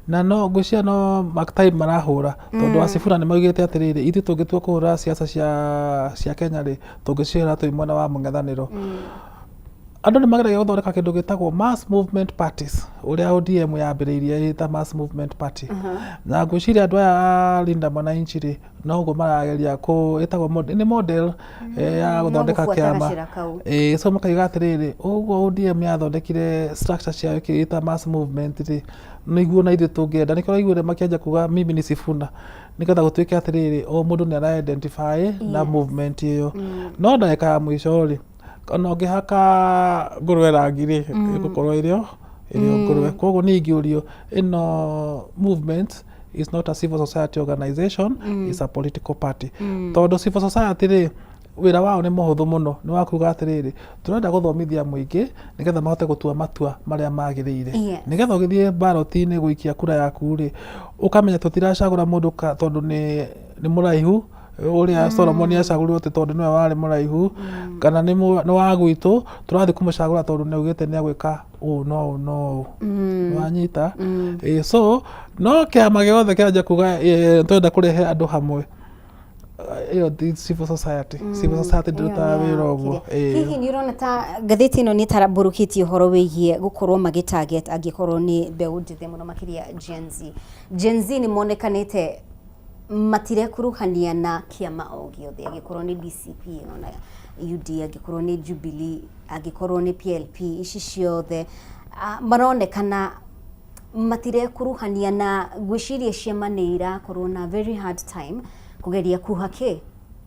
na no ngwĩciria no mark time marahũra, tondũ Asifuna nĩ maugĩte atĩrĩrĩ, ithuĩ tũngĩtua kũhũra siasa cia Kenya rĩ, tũngĩcihũra twĩ mwena wa mũng'ethanĩro. Andũ nĩ mageragia gũthondeka kĩndũ gĩtagwo mass movement parties, ũrĩa ODM yambĩrĩirie ĩta mass movement party. Na ngwĩciria andũ aya a Linda Mwananchi rĩ, no ũguo marageria ĩtagwo nĩ model ya gũthondeka kĩama. So makaiga atĩrĩrĩ, ũguo ODM yathondekire structure ciao ĩta mass movement rĩ, nĩguo na ithuĩ tũngĩenda. Nĩkĩo waiguire makĩanjia kuga mimi ni Sifuna, nĩgetha gũtuĩke atĩrĩrĩ, o mũndũ nĩ ara-identify na movement ĩyo. No ndagĩka ya mũico rĩ, ona ũngĩhaka ngũrwe rangi rĩ, ĩgũkorwo ĩrĩo ngũrwe. Koguo nĩ ingĩũrio, ĩno movement is not a civil society organization, it's a political party. Tondũ civil society rĩ, wĩra wao nĩ mũhũthũ mũno, nĩ wa kuga atĩrĩrĩ, tũrenda gũthomithia mũingĩ nĩgetha mahote gũtua matua marĩa magĩrĩire. Nĩgetha ũgĩthiĩ ballot-inĩ gũikia kura yaku rĩ, ũkamenya tũtiracagũra mũndũ tondũ nĩ mũraihu, ũrĩa Solomon acagũrirwo tondũ nĩwe warĩ mũraihu, kana nĩ wa gwitũ, tũrathiĩ kũmũcagũra tondũ nĩ augĩte nĩ agwĩka ũũ no wanyita. So no kĩama gĩothe kĩanjia kuga tũrenda kũrehe andũ hamwe, ĩyo ti civil society. Civil society ndĩrutaga wĩra ũguo. Hihi nĩ ũrona ta ngathĩti ĩno nĩ ĩtambũrũkĩtie ũhoro wĩgiĩ gũkorwo magĩ-target angĩkorwo nĩ mbeũ njĩthĩ mũno makĩria Gen Z. Gen Z nĩ monekanĩte matirekuruhania na kĩama o gĩothe, angĩkorwo nĩ DCP ona UD, angĩkorwo nĩ Jubilee, angĩkorwo nĩ PLP, ici ciothe maronekana matirekuruhania, na ngwĩciria ciama nĩ irakorwo na very hard time kugeria kuhake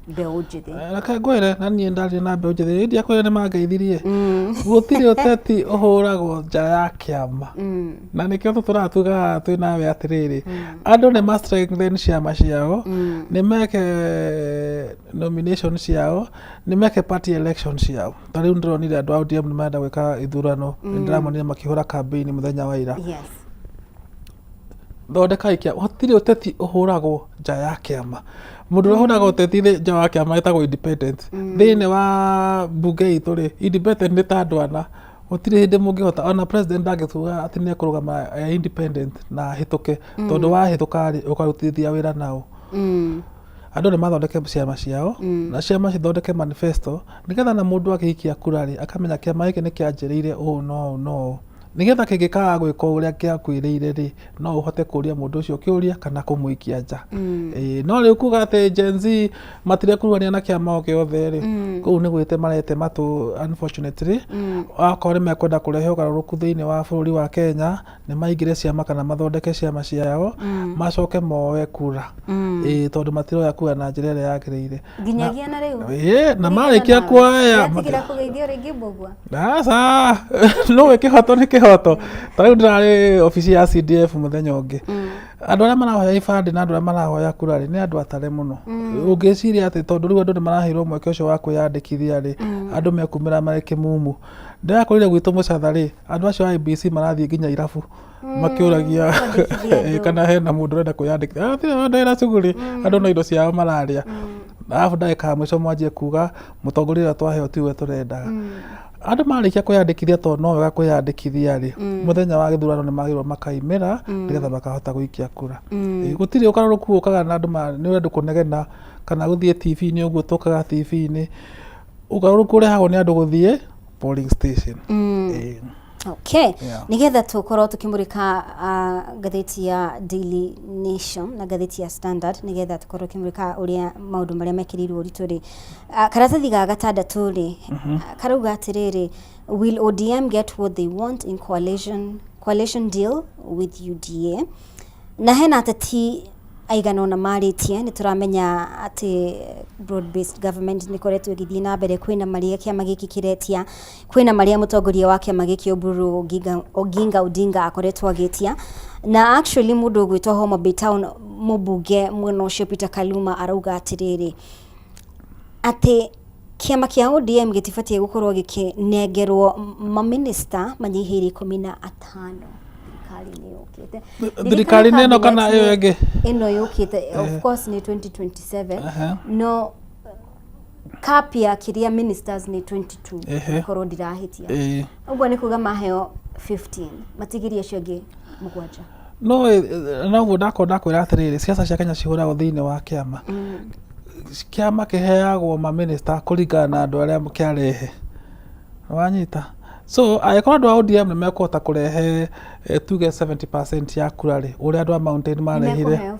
mbeũ njĩthĩ. Reke ngwĩre, na niĩ ndarĩ na mbeũ njĩthĩ, ndiakwĩra nĩ mangeithirie. Gũtirĩ ũteti ũhũragwo nja ya kĩama, na nĩkĩo tũratugaga twĩ nawe atĩrĩrĩ, andũ nĩ ma-strengthen ciama ciao, nĩ meke nomination ciao, nĩ meke party election ciao. Ta rĩu ndĩronire andũ a ODM nĩ marenda gwĩka ithurano, nĩ ndĩramonire makĩhũra campaign mũthenya wa ira. Thondeka ikia, gũtirĩ ũteti ũhũragwo nja ya kĩama. Mũndũ ũrĩa ũhũraga ũteti nja wa kĩama ĩtagwo independent. Thĩinĩ wa mbunge itũ rĩ, independent nĩ ta andũ ana. Gũtirĩ hĩndĩ mũngĩhota, ona president ndangĩtuga atĩ nĩ ekũrũgama independent na hĩtũke, tondũ wahĩtũka rĩ, ũkarutithia wĩra nao. Andũ nĩ mathondeke ciama ciao, na ciama cithondeke manifesto, nĩgetha na mũndũ akĩhikia kura rĩ, akamenya kĩama gĩkĩ nĩ kĩanjĩrĩire ũũ no. Nĩgetha kĩngĩkaga gwĩka ũrĩa kĩakwĩrĩire rĩ, no ũhote kũria mũndũ ũcio kĩũria kana kũmũikia nja. No rĩu kuga atĩ Gen Z matirekuruhania na kĩama o gĩothe rĩ, kũu nĩ gwĩte marete matũ unfortunately. Akorwo nĩ mekwenda kũrehe ũgarũrũku thĩinĩ wa bũrũri wa Kenya, nĩ maingĩre ciama kana mathondeke ciama ciao, macoke moe kura. Tondũ matiroya kura na njĩra ĩrĩa yagĩrĩire. Nginyagia na rĩu. Na marĩkia kuoya. Tigira kũgeithio rĩngĩ mbũgua. Aca, no wĩkĩhoto nĩ kĩhoto. Ta rĩu ndĩrarĩ obici ya CDF mũthenya ũngĩ. Andũ arĩa marahoya ibandĩ na andũ arĩa marahoya kura rĩ, nĩ andũ atare mũno. Ũngĩciria atĩ tondũ rĩu andũ nĩ maraheirwo mweke ũcio wa kwĩyandĩkithia rĩ, andũ mekumĩra marĩ kĩmumu. Ndĩrakorire gwitũ Mũcatha rĩ, andũ acio a IBC marathiĩ nginya irabu makĩũragia kana hena mũndũ ũrenda kwĩyandĩkithia. Ndĩra cuguri, andũ no indo ciao mararĩa. Arabu ndagĩka mũico mwanjie kuga mũtongoria ũrĩa twaheo tiwe tũrendaga. Andũ marĩkia kwĩyandĩkithia tondũ no wega kwĩyandĩkithia rĩ, mũthenya wa gĩthurano nĩ magĩrĩirwo makaimĩra nĩgetha makahota gũikia kura. Gũtirĩ ũgarũrũku ũkaga na andũ nĩ ũrenda kũnegena kana gũthiĩ TV-inĩ ũguo tũkaga TV-inĩ. Ũgarũrũku ũrehagwo nĩ andũ gũthiĩ polling station. Okay. Nigetha tukorwo tukimurika ngathĩti ya Daily Nation na ngathĩti ya Standard, nigetha tukorwo tukimurika ũrĩa maũndũ marĩa mekĩrirwo ũritũ rĩ, karatathi ga gatandatũ rĩ, karauga atĩrĩrĩ, will ODM get what they want in coalition deal with UDA? Na hena ateti aigana ona maritie ni turamenya ati broad based government ni koretwo githii na mbere kwina maria kiama giki kiretia kwina maria mutongoria wa kiama giki Oburu Oginga Odinga akoretwo agitia na actually mundu gwitwo Homa Bay Town mubunge mwena ucio Peter Kaluma arauga atiriri ati kiama kia ODM gitifatie gukorwo gikinengerwo maminister manyihiri 15 thirikari neno kana iyo enge ino yukite of course ni 2027 no cap ya kiria ministers ni 22 korwo ndirahitia uguo ni kuga maheo 15 matigiria ciongi mugwanja no ndakona kwira atiriri siasa cia Kenya cihuragwo thiini wa kiama kiama kiheagwo ma minister kuringana na andu aria mukiarehe wanyita so aikora andu a ODM nimekota kurehe tuge 70% ya kurari uria andu a mountain marehire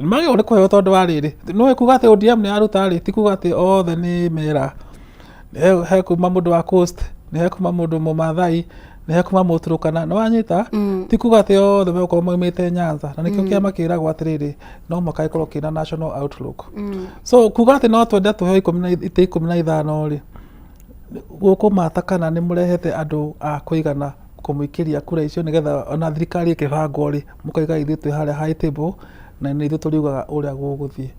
mage uri kuheo tondu wa riri no ikuga ati ODM ni aruta ri ti kuga ati othe ni mera he kuma mundu wa coast ni he kuma mundu mumathai ni he kuma muturukana no wanyita ti kuga ati othe meko moimite Nyanza na nikio kiama kiragwo atiriri no makaikorwo kina national outlook so kuga ati no twende tuheo 15 ri guko matakana ni murehete andu a kuigana kumuikiria kura icio nigetha ona thirikari ikibangwo ri mukaiga ithu twi haria high table na ni ithu turiugaga uria guguthie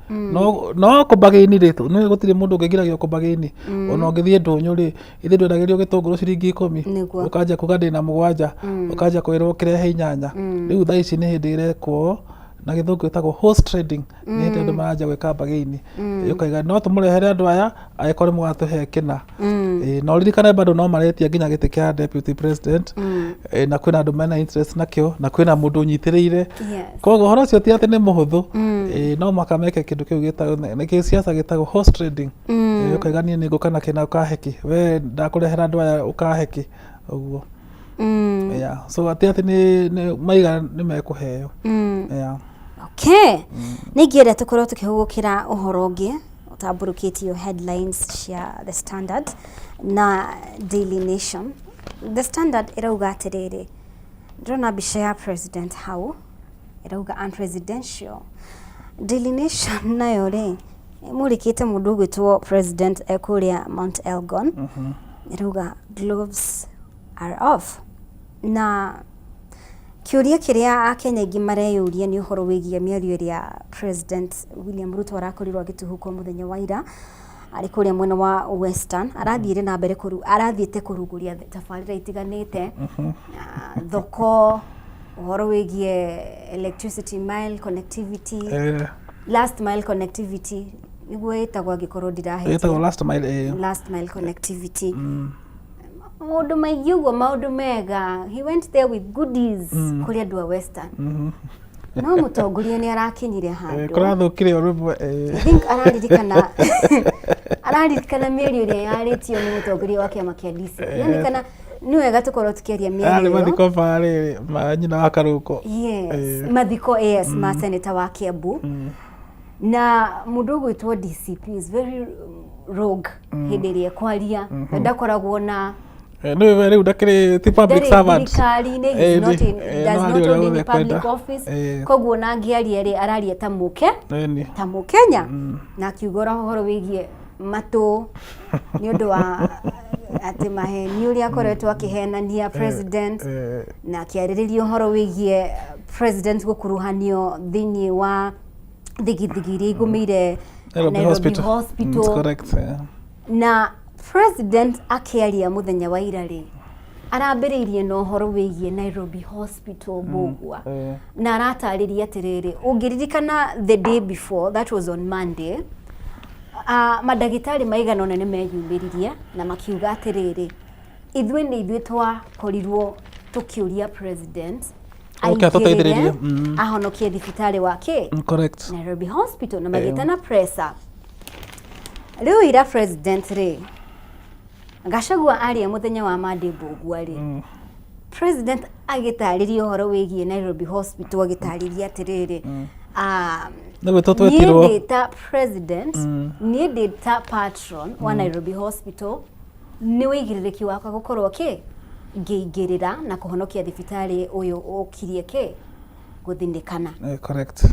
no kubagini ri no gutire mundu ungigiragio kubagini ona ungithie ndunyu ri ithu ndwendagirio gitunguru ciringi 10 ukaja kuga ndina 7 ukaja kwirwo kirehe 8 riu thaa ici ni hindi irekwo na githungu itagwo horse trading ni hindi andu maranja gwika bagini ukaiga no tumurehere andu aya aikore mwatuhe kina no ririkane bado no maretia nginya giti kia deputy president na kwina andu mena interest nakio na kwina mundu unyitiriire koguo horo cio ti ati ni muhuthu no makameke kindu kiu gitagwo ni siasa gitagwo horse trading ukaiga ni ngukana kina ukaheki we ndakurehera andu aya ukaheki uguo so ati ni maiga ni mekuheo okay nigiere tukorwo tukihugukira uhoro ungi utamburukitio headlines cia The Standard na Daily Nation. The Standard irauga atiriri ndrona mbica ya president hau irauga unpresidential. Daily Nation nayo ri murikite mundu gwitwo president ekuria Mount Elgon irauga gloves are off na kiuria kiria Akenya ingi mareyuria ni uhoro wigie miario ya President William Ruto arakorirwo agituhukwo muthenya wa ira ari kuria mwena wa Western arathiire na mbere arathiite kuruguria tabarira itiganite thoko uhoro wigie electricity mile connectivity last mile connectivity niguo itagwa gikorwo ndirahe itagwo last mile connectivity Maudu maiguo maudu mega he went there with goodies kuri andu a Western no mutongoria ni arakinyire handu kurathukire urumwe I think araririkana mieri uria yaritio ni mutongoria wa kiama kia DC yani kana ni wega tukorwo tukiaria mieri iyo mathiko bari nyina wa Karuko mathiko ma senator wa Kiambu na mundu gwitwo DCP is very rogue hindi iria kwaria ndakoragwo na no very udakire ti public servant does not hold any public office koguo na ngiaria ri araria ta Mukenya na kiugora horo wigie matu ni undu wa ati maheni uria akoretwo akihenania president na kiariririo horo wigie president gukuruhanio thini wa thigithigiri igumire Nairobi hospital correct na president akiaria muthenya wa ira ri arambiriirie no horo wigie Nairobi hospital bugwa na aratariria atiriri ungiririkana the day before that was on Monday madagitari maigana ona ni meyumiririe na makiuga atiriri ithuĩ twakorirwo tukiuria president ahonokie thibitari wake correct Nairobi hospital na magitana pressure riu ira president ri Gachagua aria muthenya wa Monday bugwa ri president agitariria horo wigie Nairobi hospital agitariria atiriri twetĩrwo ni data president ni data patron wa Nairobi hospital ni wigirĩrĩki wakwa gukorwo ngĩingĩrĩra na kuhonokia thibitari uyu ukirie guthindikana correct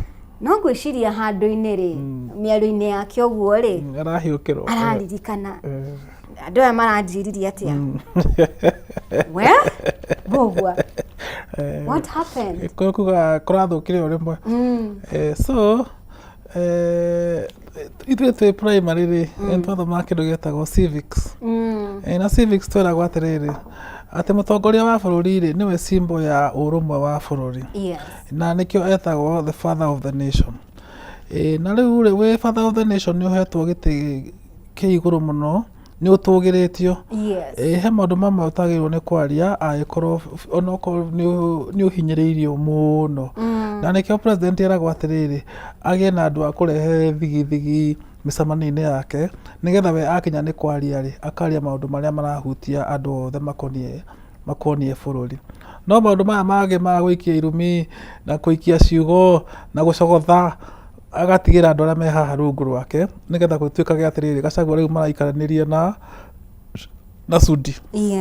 no ngwiciria handu-ini ri miario-ini yake uguo ri arahiukirwo araririkana andu aya maranjiririe atia bogwa what happened kuga kurathukire rimwe so ithuĩ twĩ primary rĩ nĩtwathoma kĩndũ gĩtagwo civics na civics twĩragwo atĩrĩrĩ atĩ mũtongoria wa bũrũri rĩ nĩwe symbol ya ũrũmwe wa bũrũri na nĩkĩo etagwo the father of the nation na rĩu rĩ wĩ father of the nation nĩ ũhetwo gĩtĩ kĩ igũrũ mũno nĩ ũtũgĩrĩtio he maũndũ mamwe ũtagĩrĩirwo nĩ kwaria angĩkorwo onokorwo nĩ ũhinyĩrĩirio mũno na nĩkĩo president eragwo atĩrĩrĩ agĩe na andũ a kũrehe thigithigi mĩcemanio-inĩ yake nĩgetha we akinya nĩ kwaria rĩ akaria maũndũ marĩa marahutia andũ othe makoniĩ bũrũri no maũndũ maya mangĩ ma gũikia irumi na gũikia ciugo na gũcogotha agatigĩra andũ arĩa me haha rungu rwake nĩgetha gũtuĩkage atĩrĩrĩ Gachagua rĩu maraikanĩria na Sudi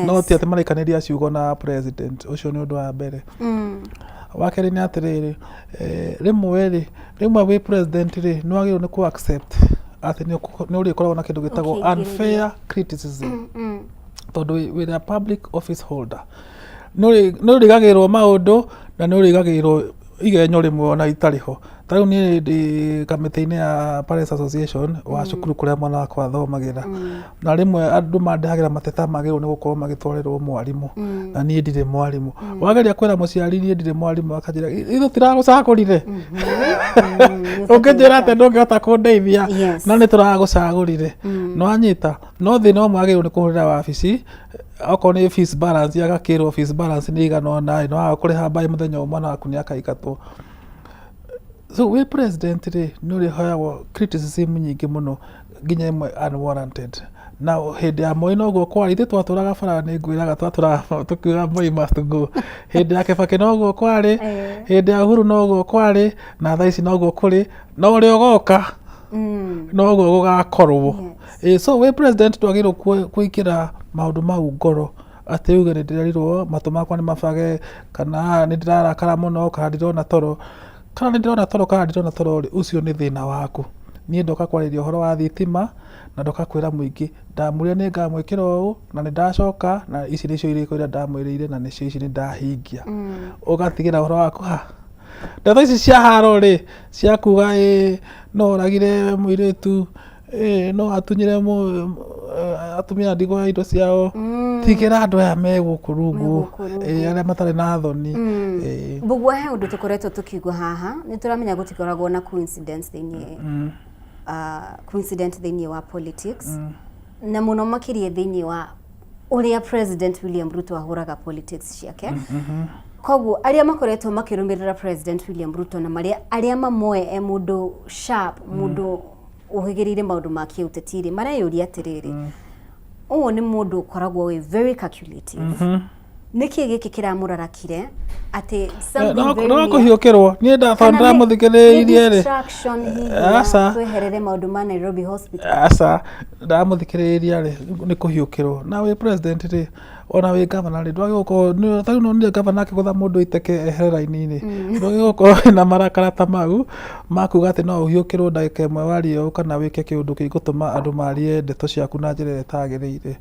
no ti atĩ maraikanĩria ciugo na president ũcio nĩ ũndũ wa mbere wa kerĩ nĩ atĩrĩrĩ rĩmwe wĩ president rĩ nĩ wagĩrĩirwo nĩ ku accept atĩ nĩ ũrĩkoragwo na kĩndũ gĩtagwo unfair criticism tondũ wĩra public office holder nĩ ũrĩgagĩrwo maũndũ na nĩ ũrĩgagĩrwo igenyo rĩmwe ona itarĩ ho ta rĩu niĩ ndĩ kamĩtĩ-inĩ ya Parents Association wa cukuru kũrĩa mwana wakwa athomagĩra na rĩmwe andũ mandehagĩra mateta magĩrĩirwo nĩ gũkorwo magĩtwarĩrwo mwarimũ na niĩ ndirĩ mwarimũ wageria kwĩra mũciari niĩ ndirĩ mwarimũ akanjĩra ithuĩ tũtiragũcagũrire ũkĩnjĩra atĩ ndũngĩhota kũndeithia no nĩ tũragũcagũrire no anyita no thĩna ũmwe agĩrĩirwo nĩ kũhũrĩra wabici okorwo nĩ fees balance agakĩrwo fees balance nĩ igana ũna no waga kũrĩha mbaĩ mũthenya ũmwe mwana waku nĩ akaingatwo so wĩ president rĩ nĩ ũrĩhoyagwo criticism nyingĩ mũno nginya imwe unwarranted na hĩndĩ ya Moi noguo kwarĩ ithuĩ twatũraga bara nĩ ngwĩraga twatũraga tũkiuga Moi must go hĩndĩ ya Kibaki noguo kwarĩ hĩndĩ ya Uhuru noguo kwarĩ na thaa ici noguo kũrĩ no ũrĩa ũgoka noguo gũgakorwo so wĩ president twagĩrĩirwo kwĩkĩra maũndũ mau ngoro atĩ uge nĩ ndĩrerirwo matũ makwa nĩ mabage kana nĩ ndĩrarakara mũno kana ndirona toro kana ndirona toro ũcio nĩ thĩna waku niĩ ndoka kwarĩria ũhoro wa thitima na ndoka kwĩra mũingĩ ndamwĩrire nĩ ngamwĩkĩra ũũ na nĩ ndacoka na ici nĩcio irĩko iria ndamwĩrĩire na nĩcio ici nĩ ndahingia ũgatigĩra ũhoro waku ndeto ici cia haro rĩ cia kuga no oragire mũirĩtu no atunyire atumia ndigwa indo ciao tigĩra andũ aya me gũkũ rungu arĩa matarĩ na thoni Bugwa he ũndũ tũkoretwo tũkiuga haha nĩ tũramenya gũtikoragwo na coincidence thĩinĩ wa politics na mũno makĩria thĩinĩ wa ũrĩa President William Ruto ahũraga politics ciake koguo arĩa makoretwo makĩrũmĩrĩra President William Ruto na arĩa mamoe mũndũ sharp mũndũ ũhĩgĩrĩire maũndũ ma kĩũteti-rĩ mareyũria atĩrĩrĩ ũũ nĩ mũndũ ũkoragwo very calculative nĩkĩ gĩkĩ kĩramũrarakire atĩ no kũhiũkĩrwo niĩ ndamũthikĩrĩirie rĩ tweherere maũndũ ma Nairobi Hospital ndamũthikĩrĩirie rĩ nĩ kũhiũkĩrwo na wĩ president rĩ ona wĩ governor rĩ ndwagĩrĩirwo ta rĩu no nĩ governor akĩgũtha mũndũ iteke ehere raini-inĩ ndwagĩrĩirwo gũkorwo na marakara ta mau makuga atĩ no ũhiũkĩrwo ndagĩka ĩmwe waria ũũ kana wĩke kĩũndũ gĩgũtũma andũ marie ndeto ciaku na njĩra ĩrĩa ĩtagĩrĩire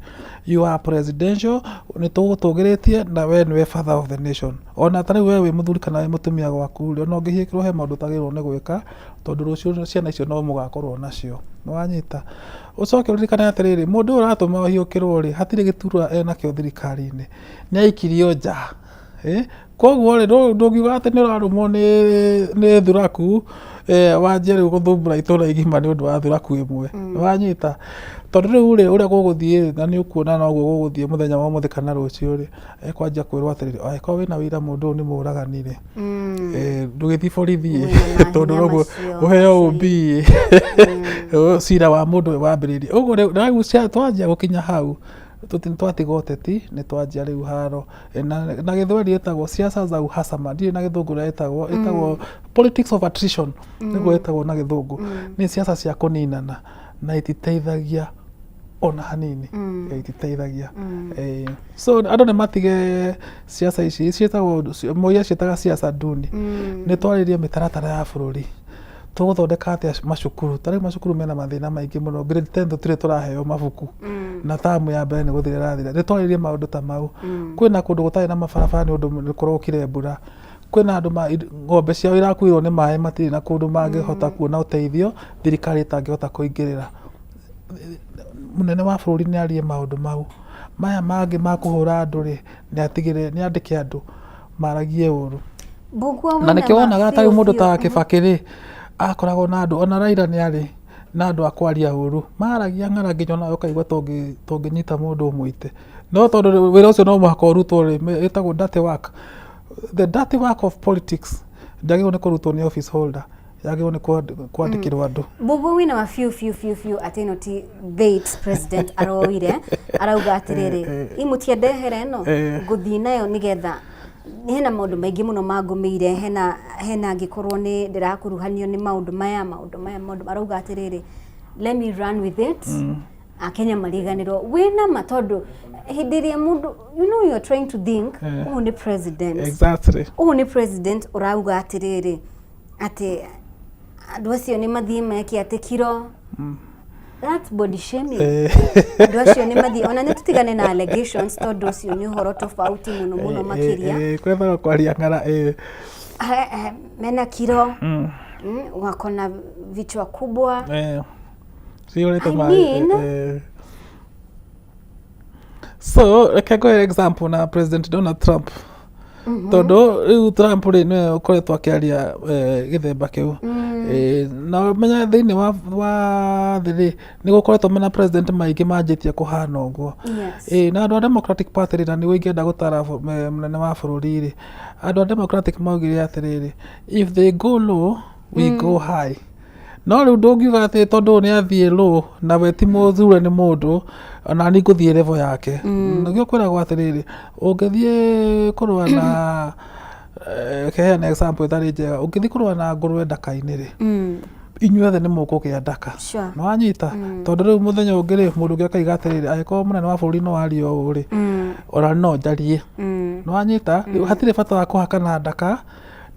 you are presidential nĩ tũgũtũgĩrĩtie na we nĩwe father of the nation ona ta rĩu we wĩ mũthuri kana wĩ mũtumia gwaku rĩ ona ũngĩhiũkĩrwo he maũndũ ũtagĩrĩirwo nĩ gwĩka tondũ rũciũ ciana icio no mũgakorwo nacio nĩ wanyita ũcoke ũririkane atĩrĩrĩ mũndũ ũyũ ũratũma ũhiũkĩrwo rĩ hatirĩ gĩturwa enakĩo thirikari-inĩ nĩ aikirio nja koguo rĩ ndũngiuga atĩ nĩ ũrarũmwo nĩ thuraku wanjie rĩu gũthumbũra itũũra igima nĩ ũndũ wa thuraku ĩmwe nĩ wanyita tondũ rĩu rĩ ũrĩa gũgũthiĩ na nĩ ũkuona noguo gũgũthiĩ mũthenya wa mũthĩ kana rũciũ rĩ ekwanjia kwĩrwo atĩrĩrĩ angĩkorwo wĩna wĩira mũndũ ũyũ nĩ mũũragani rĩ ndũgĩthiĩ borithi tondũ noguo ũheo ũmbi cira wa mũndũ wambĩrĩrie ũguo rĩu twanjia gũkinya hau twatiga ũteti nĩ twanjia rĩu haro na gĩthweri ĩtagwo siasa za uhasama ndirĩ na gĩthũngũ ũrĩa ĩtagwo politics of attrition nĩguo ĩtagwo na gĩthũngũ nĩ siasa cia kũninana na ititeithagia ona hanini ititeithagia so andũ nĩ matige siasa ici ciĩtagwo Moi aciĩtaga siasa duni nĩ twarĩrie mĩtaratara ya bũrũri tuguthondeka atia macukuru tari macukuru mena mathina maingi muno grade 10 tutire turaheo mabuku na tamu ya mbere ni guthirira thira ni twaririe maundu ta mau kwina kundu gutari na mabarabara ni undu ni kurokire mbura kwina andu ng'ombe ciao irakuirwo ni maĩ matiri na kundu mangihota kuona uteithio thirikari itangihota kuingirira munene wa bururi ni arie maundu mau maya mangi ma kuhura andu ri ni atigire ni andike andu maragie uru na nä kä wonaga tarä må ndå ta Kibaki rä akoragwo na andå ona Raila nä arä na andå akwaria å ru maragia ng'ara nginya ona ũkaigua tångä nyita må ndå å mwä ite no tondå wä ra å cio no må haka å rutwo rä ä tagwo dirty work the dirty work of politics ndagä nä kå rutwo nä office holder yagä nä kwandä kä rwo andå Bobo wina wa fiu atä no ti bait president aroire arauga atä rä rä imutiendehere no ngũthiĩ nayo nä getha hena maundu maingi muno magumire hena ngikorwo ni ndirakuruhanio ni maundu maya arauga atiriri let me run with it akenya mariganirwo wina matondu hindiria mundu you know you are trying to think who ni president exactly who ni president urauga atiriri ati andu acio ni mathii meki ati kiro that's body shaming andu acio ni mathii ona ni tutigane na allegations tondu acio ni horo tofauti muno makiria kwethaga kwaria ng'ara mena kiro wako na vichwa kubwa sio leta so reke ngoe example na President Donald Trump tondu riu Trump ri ni ukoretwo akiaria githemba kiu na menya thiini wa thiri ni gukoretwo mena president maingi manjitie kuhana uguo na andu a Democratic Party ri na ni wingienda gutara munene wa bururi ri andu a Democratic maugire atiriri if they go low we go high no riu ndungiuga ati tondu ni athie low na we ti muthure ni mundu ona ni nguthie level yake nigio kwiragwo atiriri ungithie kurwa na keheana example thari njega ungithie kurwa na ngurwe ndaka-ini ri inyuothe ni mukugia ndaka no wanyita tondu riu muthenya ungiri mundu ungi akaiga atiriri agiko munene wa bururi no ario uri ora no njarie no wanyita hatire bata wa kuhakana ndaka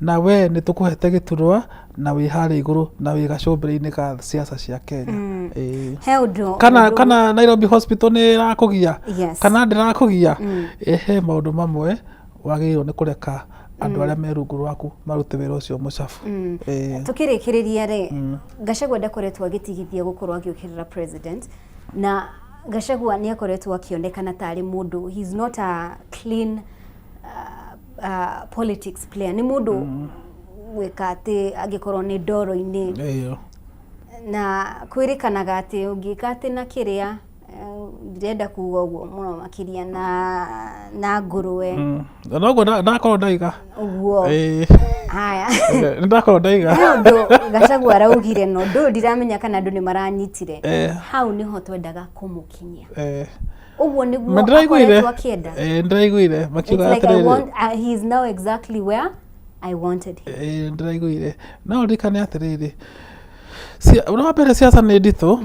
na we ni tukuhete giturwa na wi hari iguru na wi gacumbiri-ini ka siasa cia Kenya kana Nairobi hospital ni rakugia kana ndirakugia he maundu mamwe wagirwo ni kureka andu aria me rungu rwaku marute wira ucio mucafu tukirikiriria ri Gachagua ndakoretwo agitigithia gukorwo agiukirira president na Gachagua ni akoretwo akionekana tari mundu he's not a clean politics player ni mundu wikate agikorwo ni ndoro-ini na kwirikanaga ati ungika ati na kiria ndirenda kuuga uguo muno makiria na ngurwe noguo ndakorwo ndaiga uguo haya ndakorwo ndaiga ndu Gachagua araugire no ndu ndiramenya kana ndu ni maranyitire hau niho twendaga kumukinyia uguo niguo akoretwo akienda ndiraiguire makiuga atiriri he is now exactly where I wanted him ndiraiguire no ndikane atiriri una mbere siasa ni ndito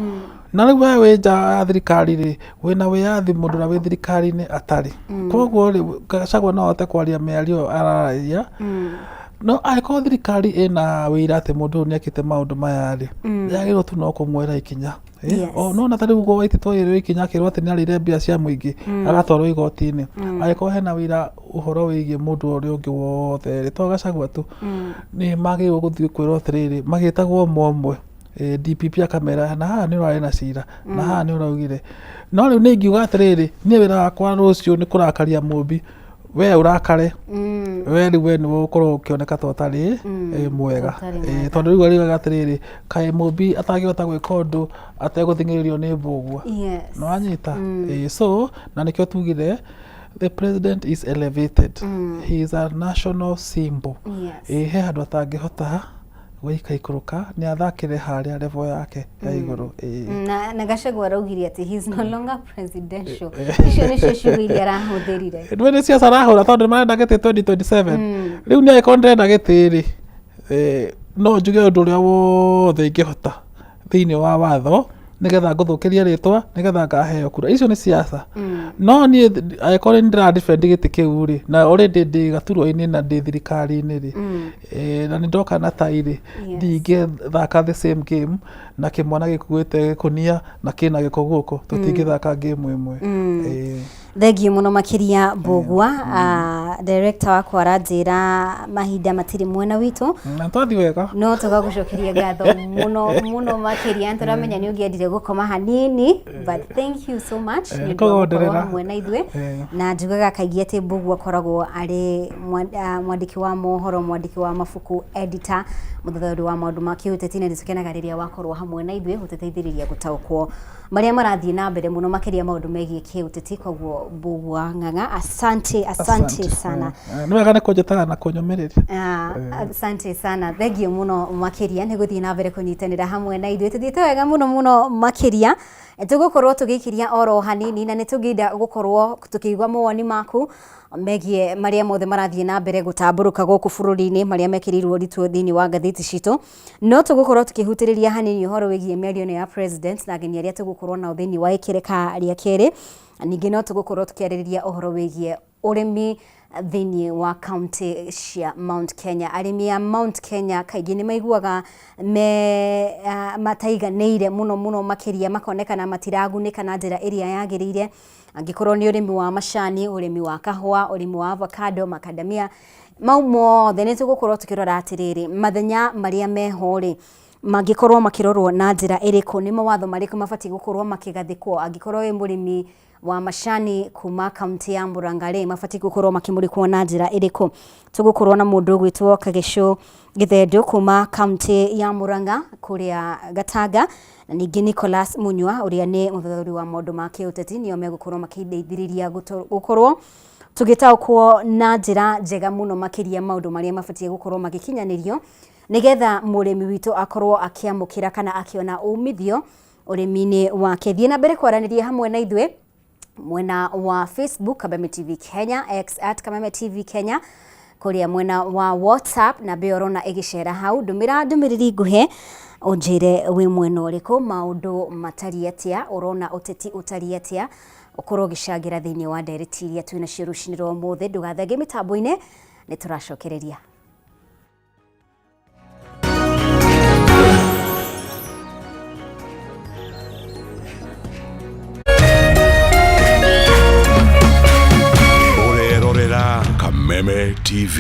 na riu we wi nja ya thirikari ri wina wiyathi mundu na wi thirikari-ini atari koguo ri Gachagua no ahote kwaria miario araria no aiko thirikari ina wira ati mundu ni akite maundu maya ri yagirwo tu no kumwera ikinya no na tari ugo waititwo iri ikinya akirwo ati ni arire mbia cia muingi agatwarwo igoti-ini aiko hena wira uhoro wigie mundu uri ungi wothe ri to Gachagua tu ni magirwo guthii kwirwo atiriri magitagwo momwe DPP akamera na haha ni urari na cira na haha ni uraugire no riu ni ngiuga atiriri ni wira wakwa rucio ni kurakaria mumbi we urakare we riu we ni ukorwo ukioneka to tari mwega tondu riu ari atiriri kai mumbi atagihota gwika undu ateguthingirio ni mbugua no anyita so na nikio tugire the president is elevated he is a national symbol he andu atangihota wika ikuruka ni athakire haria level yake ya iguru na Gachagua araugire ati he is no longer presidential icio ni cio iria arahuthirire ndwe siasa arahura tondu marenda gete 2027 riu ni aiko ndenda gete no njuge undu uria wothe ingihota thiini wa watho nigetha nguthukiria ritwa nigetha ngaheo kura icio ni siasa no ni aikore ndira defend giti kiu ri na already ndi gaturwa-ini na ndi thirikari-ini ri na ni ndoka na tairi ndinge thaka the same game na kimwana gikuite kunia na kina giko guko tutingithaka game imwe Thengiũ mũno makĩria Mbũgua director wakwa aranjĩra mahinda matirĩ mwena witũ na twathi wega no tũgagũcokeria ngatho mũno makĩria nĩtũramenya nĩ ũngĩendire gũkoma hanini but thank you so much nĩ ũndũ hamwe na ithuĩ na njugaga kaingĩ atĩ Mbũgua akoragwo arĩ mwandĩki wa mohoro mwandĩki wa mabuku editor mũthathaũri wa maũndũ ma kĩũteti na nĩtũkenaga rĩrĩa wakorwo hamwe na ithuĩ gũtũteithĩrĩria gũtaũkwo marĩa marathiĩ na mbere mũno makĩria maũndũ megiĩ kĩũteti koguo Mbũgua Ng'ang'a asante sana nĩ wega nĩ kũnjĩtaga na kũnyũmĩrĩria asante sana thengiũ mũno makĩria nĩ gũthiĩ na mbere kũnyitanĩra hamwe na ithuĩ tũthiĩte wega mũno makĩria tũgũkorwo tũgĩkiria oro hanini na nĩ tũngĩenda gũkorwo tũkĩigua mawoni maku megiĩ marĩa mothe marathiĩ na mbere gũtambũrũka gũkũ bũrũri-inĩ marĩa mekĩrĩirwo ritũ thĩinĩ wa ngathĩti citũ no tũgũkorwo tũkĩhutĩrĩria hanini ũhoro wĩgiĩ mĩario ya president na ageni arĩa tũgũkorwo nao thĩinĩ wa ikereka rĩa kerĩ ningĩ no tũgũkorwo tũkĩarĩrĩria ũhoro wĩgiĩ ũrĩmi thĩinĩ wa kaunti cia Mount Kenya arĩmi a Mount Kenya kaingĩ nĩ maiguaga mataiganĩire mũno makĩria makonekana matiragunĩka na njĩra ĩrĩa yagĩrĩire angĩkorwo nĩ ũrĩmi wa macani ũrĩmi wa kahũa ũrĩmi wa avocado macadamia mau mothe nĩ tũgũkorwo tũkĩrora atĩrĩrĩ mathenya marĩa meho-rĩ mangĩkorwo makĩrorwo na njĩra ĩrĩkũ nĩ mawatho marĩkũ mabatiĩ gũkorwo makĩgathĩkwo angĩkorwo wĩ mũrĩmi wa macani kuma kaunti ya Murang'a mabatiĩ gũkorwo makĩmũrĩkwo na njĩra ĩrĩkũ tũgũkorwo na mũndũ ũgwĩtwo Kagĩcũ Gĩthendũ kuma kaunti ya Murang'a kũrĩa Gatanga na ningĩ Nicholas Munywa ũrĩa nĩ mũthathaũri wa maũndũ ma kĩũteti nĩo megũkorwo makĩndeithĩrĩria gũkorwo tũgĩtaũkwo na njĩra njega mũno makĩria maũndũ marĩa mabatiĩ gũkorwo magĩkinyanĩrio nigetha mũrĩmi witũ akorwo akĩamũkĩra kana akĩona umithio ũrĩmi-inĩ wake thiĩ na mbere kwaranĩria hamwe na ithuĩ mwena wa Facebook Kameme TV Kenya X @Kameme Kenya kuria mwena wa WhatsApp na beorona igicera hau ndumira ndumĩrĩri nguhe unjire wi mwena ũrĩkũ maũndũ matari atia urona ũteti utari atia ukorwo gĩcangira thĩinĩ wa ndereti iria twĩna cio rũcinĩ rwa ũmũthĩ ndũgathenge mĩtambo-inĩ nĩ tũracokereria Kameme TV.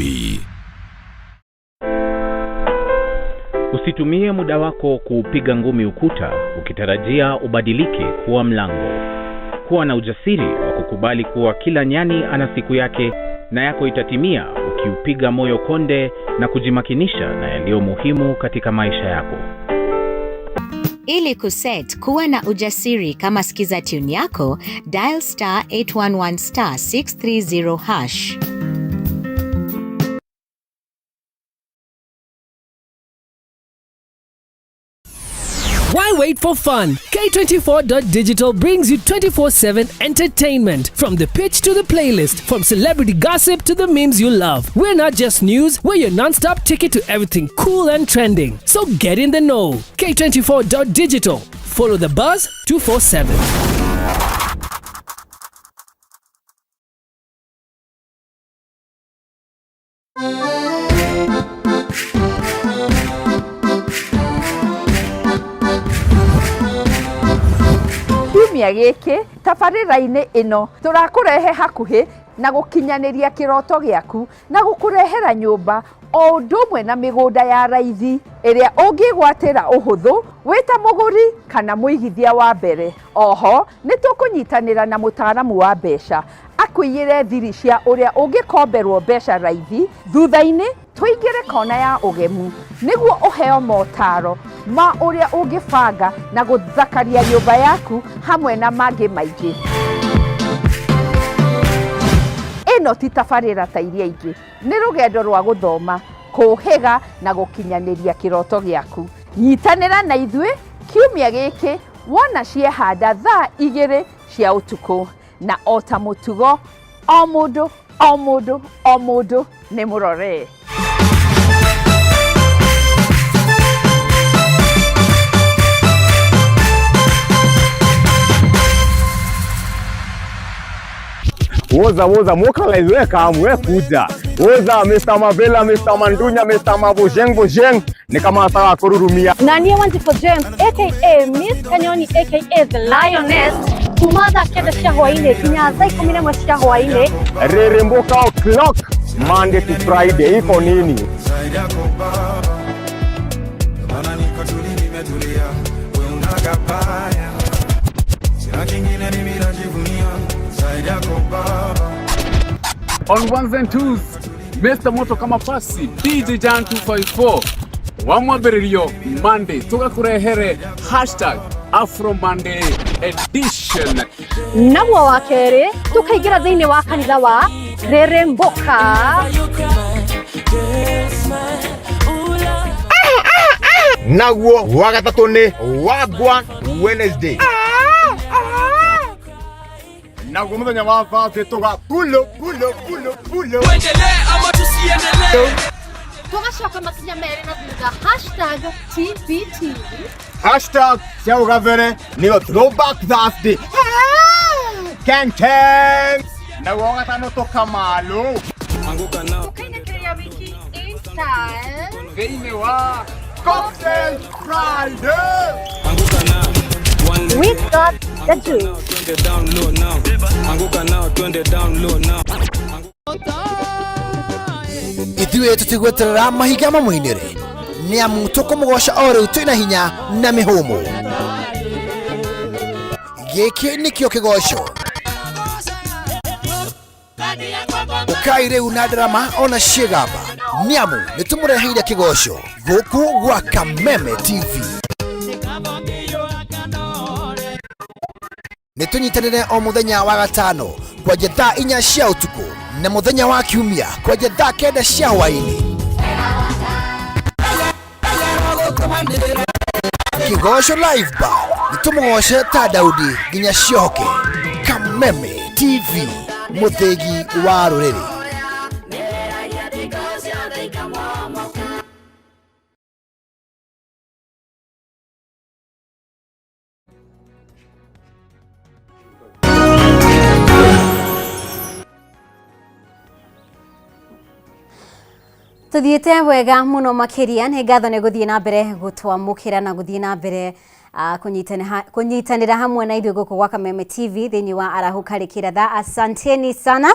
Usitumie muda wako kupiga ngumi ukuta ukitarajia ubadilike kuwa mlango. Kuwa na ujasiri wa kukubali kuwa kila nyani ana siku yake na yako itatimia ukiupiga moyo konde na kujimakinisha na yaliyo muhimu katika maisha yako. Ili kuset kuwa na ujasiri kama sikiza tune yako, dial *811*630#. Why wait for fun? K24.digital brings you 24/7 entertainment. From the pitch to the playlist, from celebrity gossip to the memes you love. We're not just news, we're your non-stop ticket to everything cool and trending. So get in the know. K24.digital. Follow the buzz 247. Kiumia gĩkĩ tabarĩra-inĩ ĩno tũrakũrehe hakuhĩ na gũkinyanĩria kĩroto gĩaku na gũkũrehera nyũmba o ũndũ ũmwe na mĩgũnda ya raithi ĩrĩa ũngĩgwatĩra ũhũthũ wĩ ta mũgũri kana mũigithia wa mbere. Oho nĩ tũkũnyitanĩra na mũtaaramu wa mbeca akũiyĩre thiri cia ũrĩa ũngĩkomberwo mbeca raithi thutha-inĩ tũingĩre kona ya ũgemu nĩguo ũheo motaro ma ũrĩa ũngĩbanga na gũthakaria nyũmba yaku hamwe na mangĩ maingĩ. Ĩno ti tabarĩra ta iria ingĩ, nĩ rũgendo rwa gũthoma, kũhĩga na gũkinyanĩria kĩroto gĩaku. Nyitanĩra na ithuĩ kiumia gĩkĩ wona ciehanda thaa 2 cia ũtukũ na o ta mũtugo o mũndũ nĩ mũrore. woza mokalize kamwe kuja woza Mr. Mavela, Mr. Mandunya, Mr. Mabojeng ni kama nataka kururumia. Na niye Wanjiko James aka Miss Kanyoni aka the Lioness kumada keda shahwaine kinyaza ikumine mwa shahwaine Reremboka o'clock Monday to Friday iko nini? On ones and twos, Mr. Moto kama pasi, DJ Jan 254. Wamwabererio Monday, tuka kurehere #Afro Monday edition. Namwa wakere, tukaigira dhini wakanitha wa Reremboka. Naguo wagatatu ni wagwa Wednesday. Naguo muthenya wa Thursday tuga pulo. Tuendelee ama tusiendelee? Tugashoka makinya mere na thutha #TBT. #Siaugavere niyo throwback Thursday. Kang. Naguo wagatano toka malo. Anguka nao. Tukainekea wiki in style. Veine wa Cocktail Friday. Anguka nao. We got the juice. Twende down low now. Anguka nao, twende down low now. Ithuĩ tũtigweterera mahiga mamũinĩre nĩamu tũkũmũgoca o rĩu twĩna hinya na mĩhũmũ. Gĩkĩ nĩkĩo kĩgoco ũkai rĩu na ndarama ona ciĩgamba nĩamu nĩtũmũreheire kĩgoco gũkũ gwa Kameme TV. Nĩtũnyitanĩre o mũthenya wa gatano kwanja thaa 4 cia ũtukũ na mũthenya wa kiumia kwanja thaa 9 cia hwaĩ-inĩ. Kĩgoco live bar nĩtũmũgoce ta Daudi nginya ciohoke. Kameme TV mũthĩgi wa rũrĩrĩ. Tuthiete wega muno makiria ni ngatho ni guthie na mbere gutwamukira na guthie na mbere kunyitanira hamwe na ithuĩ gũkũ gwa Kameme TV thĩinĩ wa Arahuka Rikiratha. Asanteni sana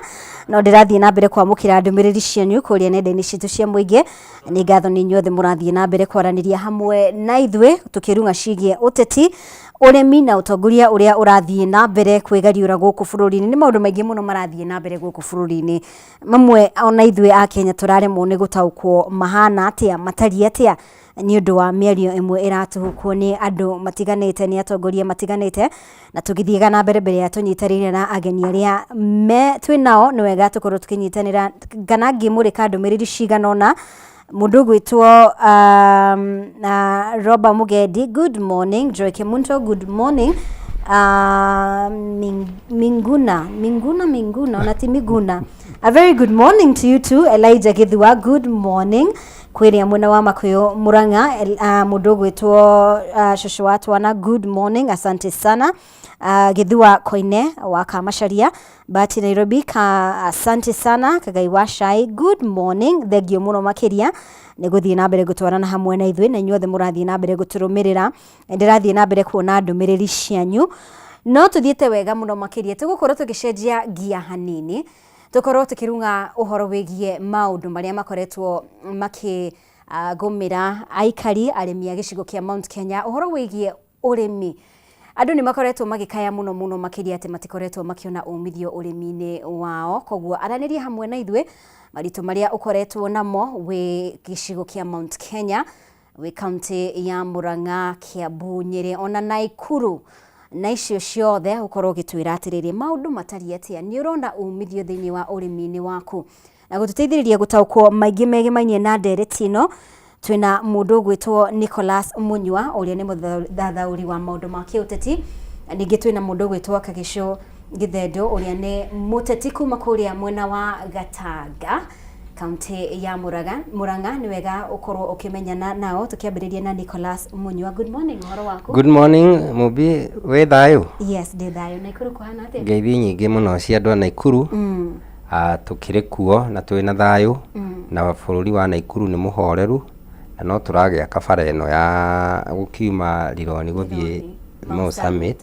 no ndĩrathiĩ na mbere kwamũkĩra ndũmĩrĩri cianyu kũrĩa nenda-inĩ citũ cia mũingĩ. Nĩ ngatho nĩ inyuothe mũrathiĩ na mbere kwaranĩria hamwe na ithuĩ tukĩrunga ciĩgiĩ ũteti, ũrĩmi na ũtongoria ũrĩa ũrathiĩ na mbere kwĩgariũra gũkũ bũrũri-inĩ. Nĩ maũndũ maingĩ mũno marathiĩ na mbere gũkũ bũrũri-inĩ, mamwe ona ithuĩ a Kenya tũraremwo nĩ gũtaũkwo mahana atĩa matariĩ atĩa nĩ ũndũ wa mĩario ĩmwe ĩratuhukwo nĩ andũ matiganĩte, nĩ atongoria matiganĩte, na tũgĩthiĩga na mbere ya tũnyitanĩire na ageni arĩa twĩnao nĩ wega tũkorwo tũkĩnyitanĩra kana ngĩmũrĩka ndũmĩrĩri cigana ũna. Mũndũ gwĩtwo Roba Mugendi, good morning. Joy Kemunto, good morning. Minguna ona ti Miguna, a very good morning to you too. Elijah Githua, good morning. Kwĩrĩa mwena wa Makuyu Murang'a, mũndũ gwĩtwo Shosho wa Twana, good morning, asante sana. Githua Koine wa Kamacharia, Bati Nairobi, asante sana. Kagai wa Shai, good morning. Thengio mũno makĩria nĩ gũthiĩ na mbere gũtwarana hamwe na ithuĩ na inyuothe mũrathiĩ na mbere gũtũrũmĩrĩra. Ndĩrathiĩ na mbere kuona ndũmĩrĩri cianyu, no tũthiĩte wega mũno makĩria tũgũkorwo tũgĩcenjia gia hanini, tukorwo tukirunga uhoro wigie maundu maria makoretwo makigumira aikari arimi a gicigo kia Mount Kenya. Uhoro wigie urimi, andu ni makoretwo magikaya muno makiria ati matikoretwo makiona umithio urimi-ini wao. Koguo araniria hamwe na ithuĩ maritu maria ukoretwo namo wi gicigo kia Mount Kenya, wi county ya Murang'a, Kiambu, Nyeri ona Naikuru, na icio ciothe ukorwo gitwira atiriri maundu matari atia ni urona umithio thiini wa urimi-ini waku, na gututeithiriria gutaukwo maingi megimainie na ndereti ino. Twina mundu gwitwo Nicholas Munywa uria ni muthathauri wa maundu ma kiuteti. Ningi twina mundu gwitwo Kagisho Githendo uria ni muteti kuma kuria mwena wa Gatanga. kaunti ya Murang'a ni wega ukorwo ukimenyana nao tukiambiriria na Nicholas Munywa. Good morning, horo wako? Good morning Mubi, we thayo? Yes, de thayo. Naikuru kuhana atia? Ngeithi nyingi muno cia andu a Naikuru tukiri kuo na twina thayo na bururi wa Naikuru ni muhoreru na no turagia kabara eno ya gukiuma Rironi guthie Mau Summit.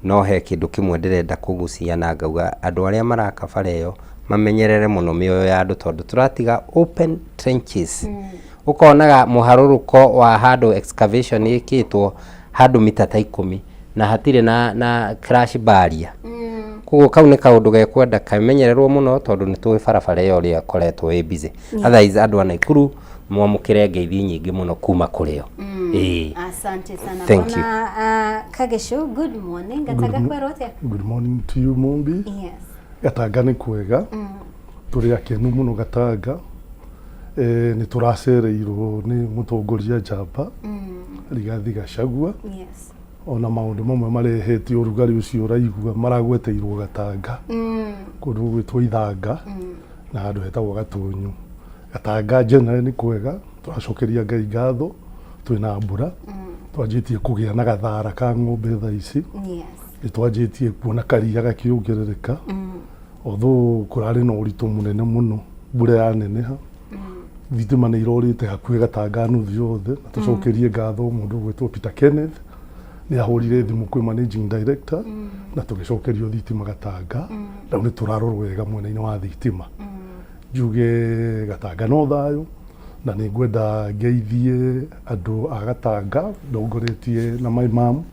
No he kindu kimwe ndirenda kugucia na ngauga andu aria marakabara iyo mamenyerere muno mioyo ya andu tondu turatiga open trenches. Ukonaga muharuruko wa handu excavation ikitwo handu mita ta 10 na hatire na crash barrier. Kugo kau ni kaundu gekwenda kamenyererwo muno tondu ni tuwi barabara iyo ria koretwo i busy. Otherwise andu a Naikuru mwamukire ngeithi nyingi muno kuma kureo. Asante sana. Bwana Kagesho, good morning. Gataga kwerote? Good morning to you Mumbi. Yes. Gataga ni kwega. Turi akenu muno Gataga. Ni turacereirwo ni mutongoria Jamba. Rigathi Gachagua. Yes. Ona maundu mamwe marehete urugari ucio raigua maragweteirwo Gataga. Kundu gwitwo Ithanga na handu hetagwo Gatunyu. Gataga generally ni kwega. Turacokeria Ngai ngatho. Twina mbura. Twanjitie kugia na gathara ka ng'ombe tha ici. Yes. Nitwanjitie kuona karia gakiongerereka. Although kurari no uritu munene muno mbura ya neneha. Thitima ni irorite hakuhe Gataga nuthu yothe. Tucokerie ngatho mundu gwitwo Peter Kenneth ni ahurire thimu kwi managing director na tugicokerio thitima Gataga. Na ni turarorwo wega mwena-ini wa thitima. Njuge Gataga no thayo na ni ngwenda ngeithie andu a Gataga ndongoretie na my mom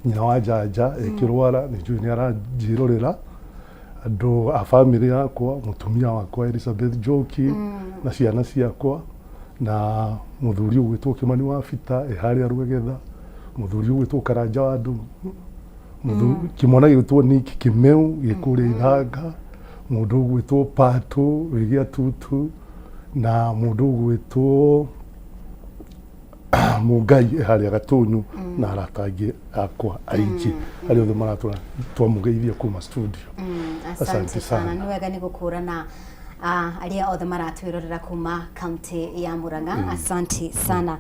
nyina wa Jaja ekirwara ni njui ni aranjirorera andu a family yakwa mutumia wakwa Elizabeth Joki na ciana ciakwa na muthuri ugwitwo Kimani wa Fita ehari arwegetha muthuri ugwitwo Karanja wa andu kimona gitwo Nick Kimeu gikuri Ithanga mundu ugwitwo Pato wigia Tutu na mundu gwitwo Mugai ehari Gatunyu na aratangi akwa aiki ari othe maratura twamugeithia kuma studio. Asante sana. Ni wega ni gukura na aria othe maratwirorera kuma county ya Murang'a. Asante sana.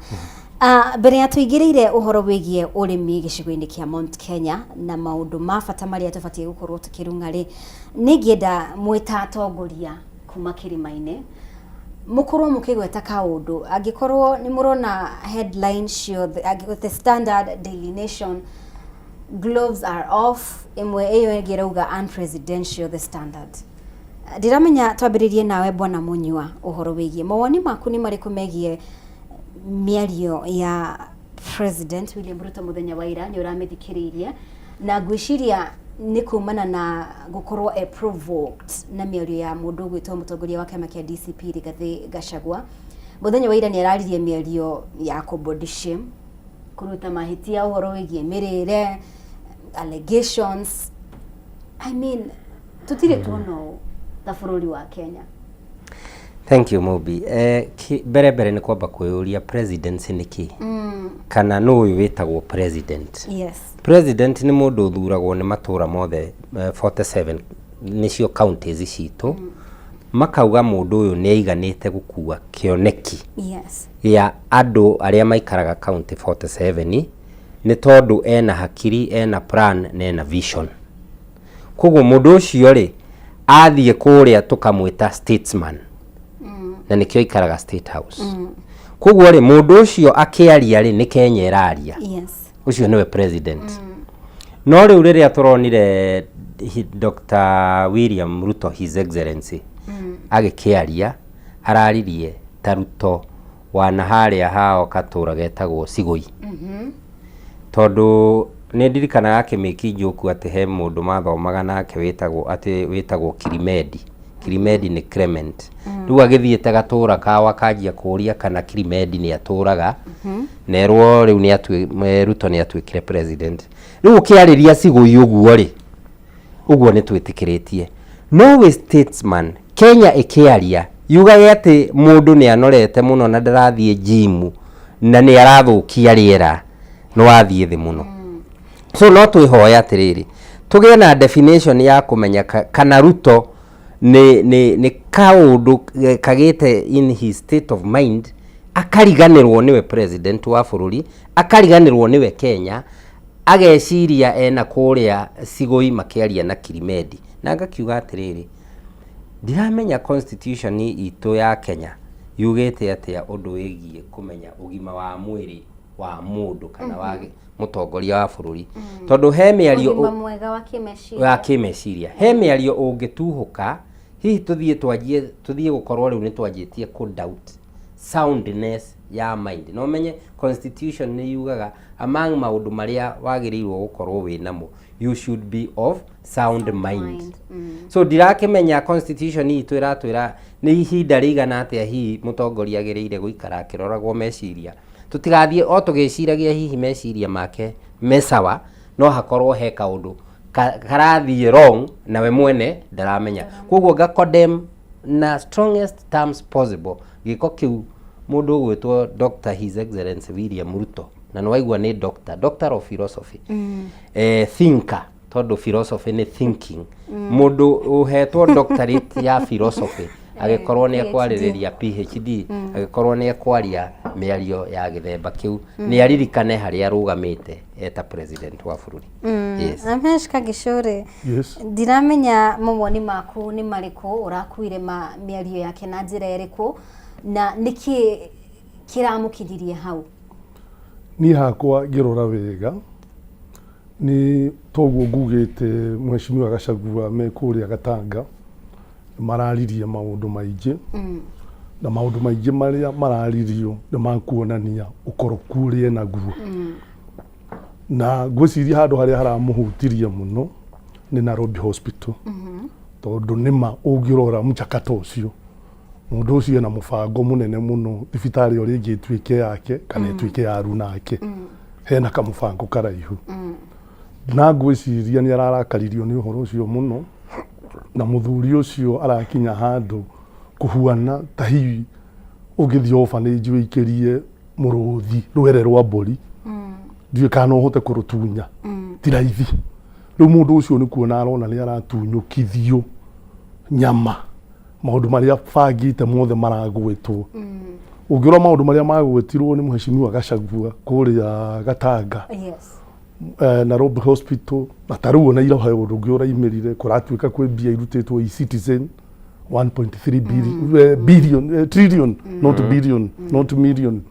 Mbere ya tuigiriire uhoro wigie urimi gicigo-ini kia Mount Kenya na maundu ma bata maria tubatie gukorwo tukirunga ri ni ngienda mwita atongoria kuma kirima-ini mukorwo mukigweta kaundu angikorwo ni murona headline show the Standard, Daily Nation, gloves are off, imwe iyo ngirauga unpresidential the Standard. Ndiramenya twambiririe nawe Bwana Munywa uhoro wigie mawoni maku ni mariku megie miario ya President William Ruto muthenya wa ira ni uramithikiriria na gwiciria ni kumana na gukorwo provoked na miario ya mundu gwitwo mutongoria wa kama kia DCP Rigathi Gachagua. Muthenya wa ira ni araririe miario ya body shame, kuruta mahitia uhoro wigie mirire, allegations. I mean tutire tuono ta bururi wa Kenya. Thank you Mobi. Bere ni kwamba kuyuria president niki kana no uyu witagwo president. Yes. President ni mundu thuragwo ni matura mothe 47 nicio counties citu makauga mundu uyu ni aiganite gukua kioneki. Yes. Ya andu aria maikaraga county 47 ni tondu ena hakiri, ena plan na ena vision. Kugo mundu ucio ri athie kuria tukamwita statesman na nikio ikaraga State House. Kugo ri mundu ucio akiaria ri ni Kenya iraria. Yes. Ucio niwe president. No riu riria turonire Dr. William Ruto, His Excellency, agikiaria araririe taruto wana haria hao katura getagwo Sigoi. Tondu ni ndirikanaga akimiki njoku ati he mundu mathomaga nake witagwo Kirimedi ni Clement. Riu agithiete gatura kawa kajia kuria kana Kirimedi ni aturaga. Nerwo riu ni Ruto ni atwikire president. Riu kiariria Sigoi uguo ri uguo ni twitikiritie. No we statesman Kenya ikiaria yuga ati mundu ni anorete muno na ndarathie gym na ni arathukia riera no athie thi muno. So no twihoya atiriri tugie na definition ya kumenya kana Ruto ni kaundu kagite in his state of mind, akariganirwo niwe president wa bururi, akariganirwo niwe Kenya, ageciria ena kuria Sigoi makiaria na Kirimedi, na ngakiuga atiriri ndiramenya constitution itu ya Kenya yugete atia undu wigie kumenya ugima wa mwiri wa mundu kana wa mutongoria wa bururi, tondu he miario ugima mwega wa kimeciria he miario ungituhuka hihi tuthie gukorwo riu ni twanjitie ku doubt soundness ya mind. No menye constitution ni yugaga among maundu maria wagirirwo gukorwo wi namo, you should be of sound mind. So ndirakimenya constitution itu iratwira ni ihinda rigana atia hihi mutongoria agereire guikara akiroragwo meciria, tutigathie o tugiciragia hihi meciria make mesawa, no hakorwo he kaundu karathie wrong na we mwene ndaramenya. Koguo ga condemn na strongest terms possible giko kiu mundu gwitwo Dr. His Excellency William Ruto, na nwaigua ni doctor of philosophy, thinker, tondu philosophy ni thinking, mundu uhetwo doctorate ya philosophy agikorwo ni akwariria PhD, agikorwo ni akwaria miario ya githemba kiu, ni aririkane hari arugamite eta president wa bururi. Yes. Ameshika Gichure. Yes. Ndiramenya mawoni maku ni mariko urakuire miario yake na njira iriku, na niki kiramukithirie hau? Ni hakwa ngirora wega ni toguo ngugite Mheshimiwa Gachagua me kuria Gatanga mararirie maundu maingi, na maundu maingi maria mararirio ni makuonania ukoroku rie naguo, na gwiciria handu haria haramuhutirie muno ni Nairobi Hospital, tondu nima ungirora mchakato ucio mundu ucio na mubango munene muno thibitari uri ngitwike yake kana itwike ya runake, hena kamubango karaihu, na gwiciria ni ararakaririo ni uhoro ucio muno, na muthuri ucio arakinya handu kuhuana tahiwi ugithii orphanage wikirie muruthi rwere rwa mburi, ndiye kana uhote kurutunya ti raithi. Riu mundu ucio ni kuona arona ni aratunyukithio nyama, maundu maria bangite mothe maragwitwo. Ungirwa maundu maria magwetirwo ni Mheshimiwa Gachagua kuria Gatanga, yes, Nairobi Hospital, na taruo na ira hayo ndugira imerire kuratuika kwe bia irutitwo e-citizen 1.3 billion trillion, not billion, not million.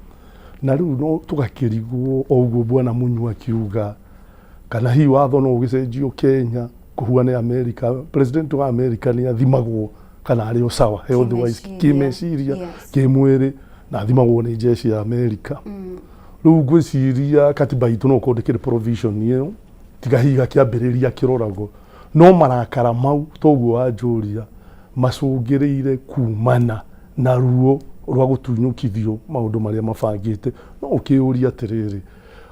Na riu no tugakirigwo oguo bwana Munyu akiuga kana hi watho no ugicenjio Kenya kuhuana America, president wa America ni athimagwo kana ari sawa otherwise kimeciria kimwiri na athimagwo ni jeshi ya America. Riu gwiciria katiba itu no kondekire provision iyo tigahiga kiambiriria kiroragwo, no marakara mau toguo anjuria macungiriire kumana na ruo rwa gutunyukithio maundu maria mabangite. No ukiuria atiriri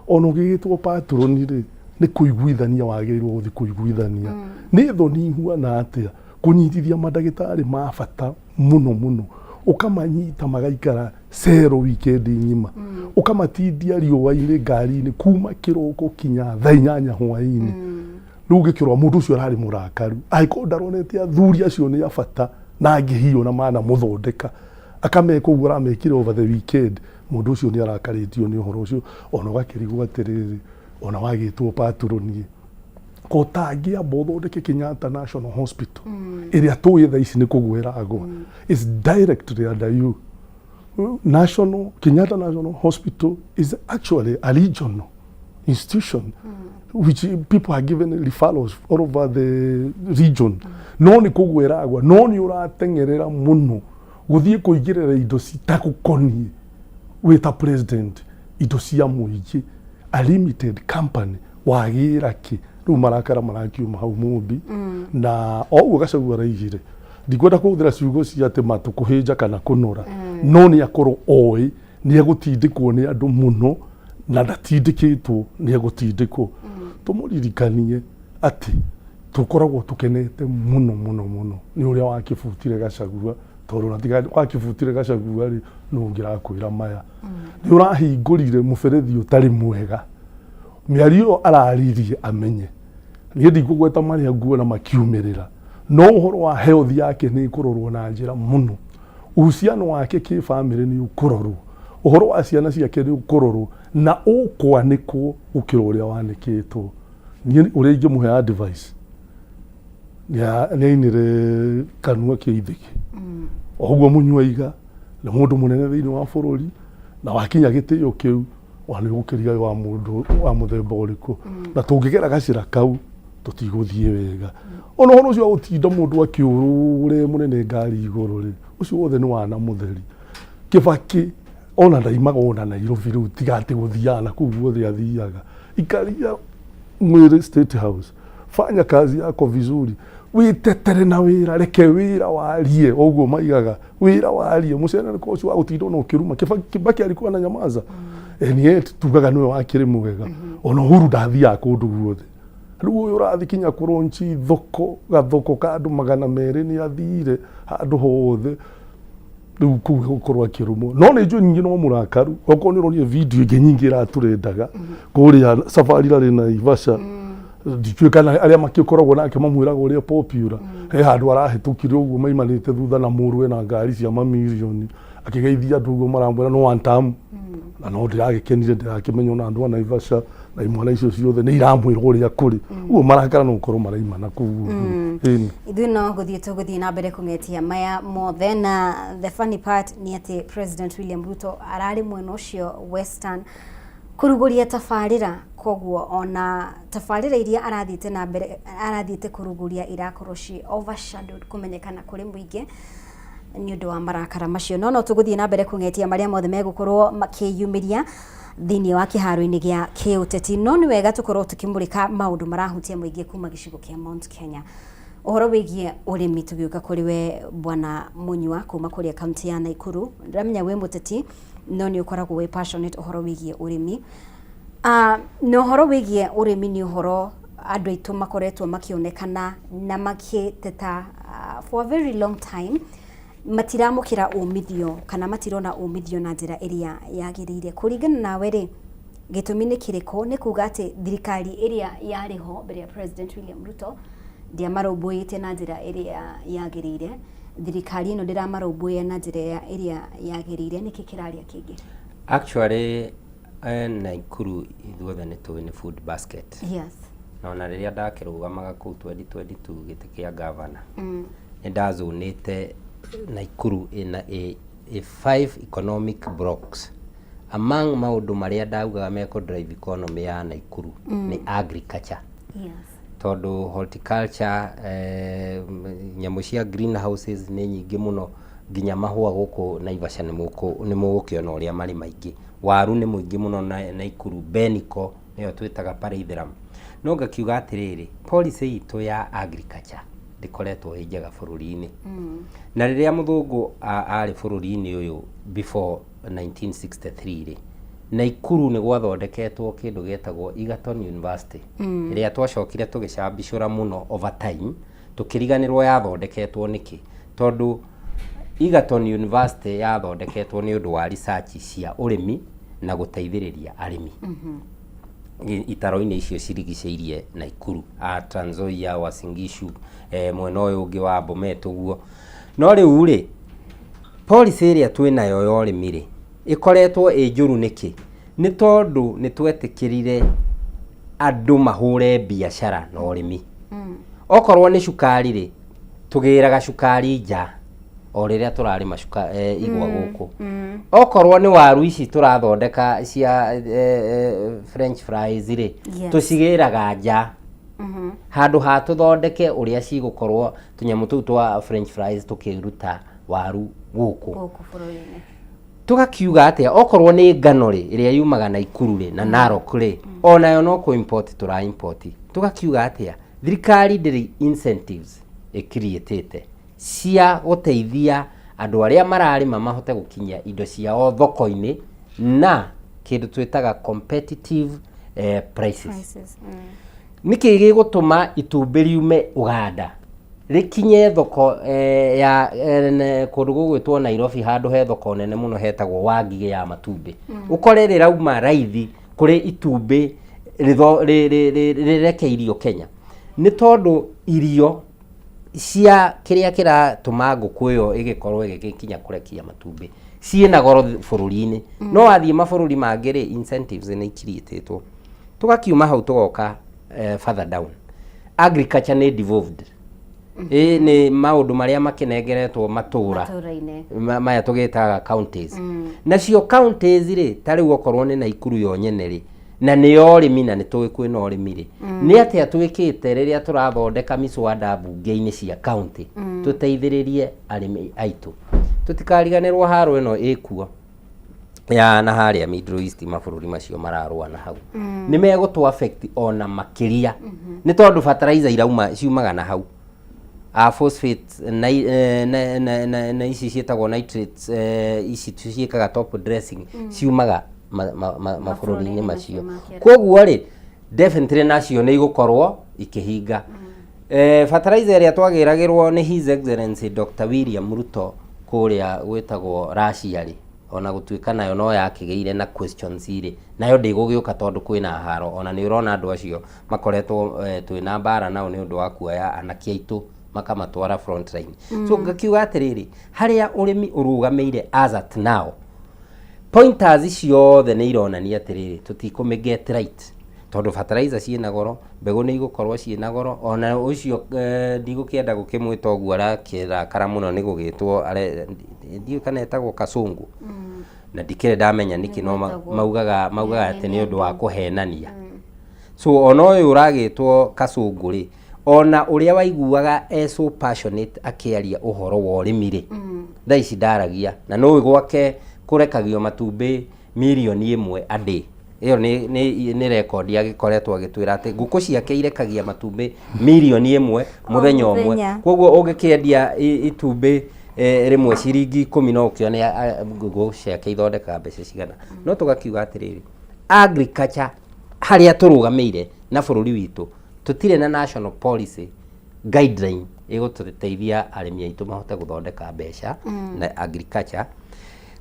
ono gigitwo patron ri ni kuiguithania wagirirwo guthi kuiguithania ni thoni huana atia kunyitithia madagitari ma bata muno muno, ukamanyita magaikara zero weekend nyima, ukamatindia riũa-inĩ ngari-inĩ kuma kiroko kinya thaa 8 hwaĩ-inĩ. Riu ngikirwa mundu ucio arari murakaru aiko ndaronete athuri acio ni abata na ngihio na mana muthondeka akameka uguo aramekire over the weekend. Mundu ucio ni arakaritio ni uhoro ucio, ona gakirigwo atiriri ona wagitwo patroni kotangia bothondeke Kenyatta National Hospital iria tuye thaa ici ni kugwiragwo is directly under you. National Kenyatta National Hospital is actually a regional institution which people are given referrals all over the region. No ni kugwiragwa, no ni uratengerera muno guthie kuigirira indo citakukoni wita president, indo cia muingi a limited company wagira ki riu marakara marakiuma hau mumbi na oguo Gachagua raigire ndikwenda kuthira ciugo cia ati matukuhinja kana kunora, no ni akorwo oi ni egutindikwo ni andu muno na ndatindikitwo ni egutindikwo. Tumuririkanie ati tukoragwo tukenete muno muno muno ni uria wakibutire Gachagua, tondu na tiga wakibutire Gachagua ri no ngirakwira maya ni urahingurire muberethi utari mwega. Miario araririe amenye ni ndikugweta maria nguona makiumirira, no uhoro wa health yake ni kurorwo na njira muno uhusiano wake ki family ni ukurorwo uhoro wa ciana ciake ni ukurorwo na ukwaniko ukiroria wanikitwo ni uria ingimuhe advice ya neinire kanua kiithiki ogwo munyuaiga na mundu munene thiini wa bururi na wakinya gitio kiu wani gukiria wa mundu wa muthemba uriku na tungigera gacira kau tutiguthie wega ono hono cio utinda mundu akiurure munene ngari iguru ri ucio wothe ni wana mutheri Kibaki ona ndaimaga ona Nairobi riu tigati guthiana kuu guothe athiaga ikaria mwire State House fanya kazi yako vizuri witetere na wira reke wira warie ogwo maigaga wira warie mucene ni kocu wa utinda no kiruma Kibaki alikuwa na nyamaza ni tugaga niwe wakiri mwega ona huru ndathia kundu guothe riu uyu rathi kinya kuronchi thoko ka andu 200 ni athire handu hothe riu kugukorwa kirumo no ni njui nyingi no murakaru oko ni ronie video ingi nyingi raturendaga kuria safari rari na Ivasha ndituikana aria makikoragwo nake mamwiraga uria popular he handu arahitukire uguo maimanite thutha na murwe na ngari cia mamilioni akigeithia andu uguo marambwira no one time na no ndiragikenire ndirakimenya na andu ana Ivasha na imwana icio ciothe ni iramwira uria kuri uguo marakara no korwo maraimana kuu ithu no guthii na mbere kungetia maya mothe na the funny part ni ati President William Ruto arari mwena ucio Western kuruguria tafarira koguo ona tafarira iria arathite na mbere arathite kuruguria irakorwo ci overshadowed kumenyekana kuri muingi ni undu wa marakara macio no tuguthii na mbere kungetia maria mothe megukorwo makiyumiria thini wa kiharo-ini gia kiuteti no ni wega tukorwo tukimurika maundu marahutia muingi kuma gicigo kia Mount Kenya uhoro wigie urimi tugiuka kuri we bwana Munywa kuma kuri kaunti ya Naikuru ndamenya we muteti no ni ukoragwo we passionate uhoro wigie urimi no uhoro wigie urimi ni uhoro andu aitu makoretwo makionekana na makiteta for a very long time matiramukira umithio kana matirona umithio na njira iria yagirire kuringana nawe ri gitumi ni kiriko ni kuga ati thirikari iria yariho mbere ya President William Ruto dia maraubuite na njira iria yagirire thirikari ino ndira maraubuye na njira iria yagirire ni kikiraria kingi actually Naikuru ithuothe ni tuwi ni food basket yes na riria ndakirugamaga ku 2022 giti kia governor ni ndazunite Naikuru in a 5 economic blocks among maundu maria ndaugaga meko drive economy ya Naikuru ni agriculture yes tondu horticulture nyamu cia greenhouses ni nyingi muno nginya mahua guku Naivasha ni mugukiona uria mari maingi waru ni muingi muno Naikuru Beniko niyo twitaga Parliamentary no ngakiuga atiriri policy itu ya agriculture ndikoretwo ijega bururi-ini na riria muthungu ari bururi-ini uyu before 1963 ri Naikuru ni gwathondeketwo kindu getagwo Egerton University iria twacokire tugicambicura muno over time tukiriganirwo yathondeketwo niki tondu Egerton University yathondeketwo ni undu wa research cia urimi na guteithiriria arimi itaro-ini icio cirigiceirie Naikuru Trans Nzoia Uasin Gishu mwena uyu ungi wa Bomet uguo no riu ri policy iria twinayo ya urimi ri ikoretwo njuru niki ni tondu ni twetikirire andu mahure biashara na urimi okorwo ni cukari ri tugiraga cukari nja o riria turari macuka igwa guku okorwo ni waru ici turathondeka cia French fries ri tucigiraga nja handu ha tuthondeke uria cigukorwo tunyamu tu twa French fries tukiruta waru guku bururi-ini tugakiuga atia okorwo ni ngano ri iria yumaga Naikuru ri na Narok ri onayo no ku import tura import tugakiuga atia thirikari ndiri incentives icreatete cia guteithia andu aria mararima mahote gukinya indo ciao thoko-ini na kindu twitaga competitive prices niki gigutuma itumbi riume Uganda rikinye thoko ya kundu gugwitwo Nairobi handu he thoko nene muno hetagwo Wangige ya matumbi ukore rirauma raithi kuri itumbi rirekeirio Kenya ni tondu irio cia kiria kiratuma ngũkũ ĩyo ĩgĩkorwo ĩgĩkinya kũrekia matumbĩ ciĩna goro bũrũri-inĩ no athiĩ mabũrũri mangĩ rĩ incentives nĩ ikiriĩtĩtwo tugakiuma hau tugoka further down agriculture nĩ devolved nĩ maũndũ marĩa makenengeretwo matũra maya tũgĩtaga counties nacio counties rĩ ta rĩu okorwo nĩ Naikuru yo nyene rĩ na nĩ ũrĩmi na nĩ tũĩ kwĩna ũrĩmi rĩ nĩ atĩa twĩkĩte rĩrĩa tũrathondeka miswanda mbunge-inĩ cia county tũteithĩrĩrie arĩmi aitũ tutikariganĩrwo haro ĩno ĩkuo ya na harĩa Middle East mabũrũri macio mararũa na hau nĩ megũtũ affect ona makĩria nĩ tondũ fertilizer irauma ciumaga na hau phosphate na ici ciĩtagwo nitrates ici ciĩkaga top dressing ciumaga mabũrũri-inĩ macio koguo rĩ definitely nacio nĩ igũkorwo ikĩhinga fertilizer ĩrĩa twagĩragĩrwo nĩ His Excellency Dr. William Ruto kũrĩa gwĩtagwo Russia rĩ ona gũtuĩka nayo no yakĩgĩire na questions irĩ nayo ndĩgũgĩũka tondũ kwĩna haro ona nĩ ũrona andũ acio makoretwo twĩna mbara nao nĩ ũndũ wa kuoya anake aitũ makamatwara front line so ngakiuga atĩrĩrĩ harĩa ũrĩmi ũrũgamĩire as at now pointers ciothe nĩ ironania atĩrĩrĩ tũtikũmĩget right tondũ fertilizer ciĩna goro mbegũ nĩ igũkorwo ciĩna goro ona ũcio ndigũkĩenda gũkĩmwĩta ũguo arakĩrakara mũno nĩ gũgĩtwo ndiũ kana etagwo Kasũngũ na ndikĩrĩ ndamenya nĩkĩ no maugaga atĩ nĩ ũndũ wa kũhenania so ona ũyũ ũragĩtwo Kasũngũ rĩ ona ũrĩa waiguaga so passionate akĩaria ũhoro wa ũrĩmi rĩ thaa ici ndaragia na no gwake kũrekagio matumbĩ milioni 1 a day iyo ni record yagikoretwo agitwira ati nguku ciake irekagia matumbĩ milioni 1 muthenya umwe koguo ũngĩkĩendia itumbĩ rimwe ciringi 10 no ũkĩone nguku ciake ithondeka mbeca cigana no tugakiuga atiriri agriculture harĩa tũrũgamĩire na bũrũri witũ tutire na national policy guideline ĩgũtũteithia arĩmi aitũ mahote gũthondeka mbeca na agriculture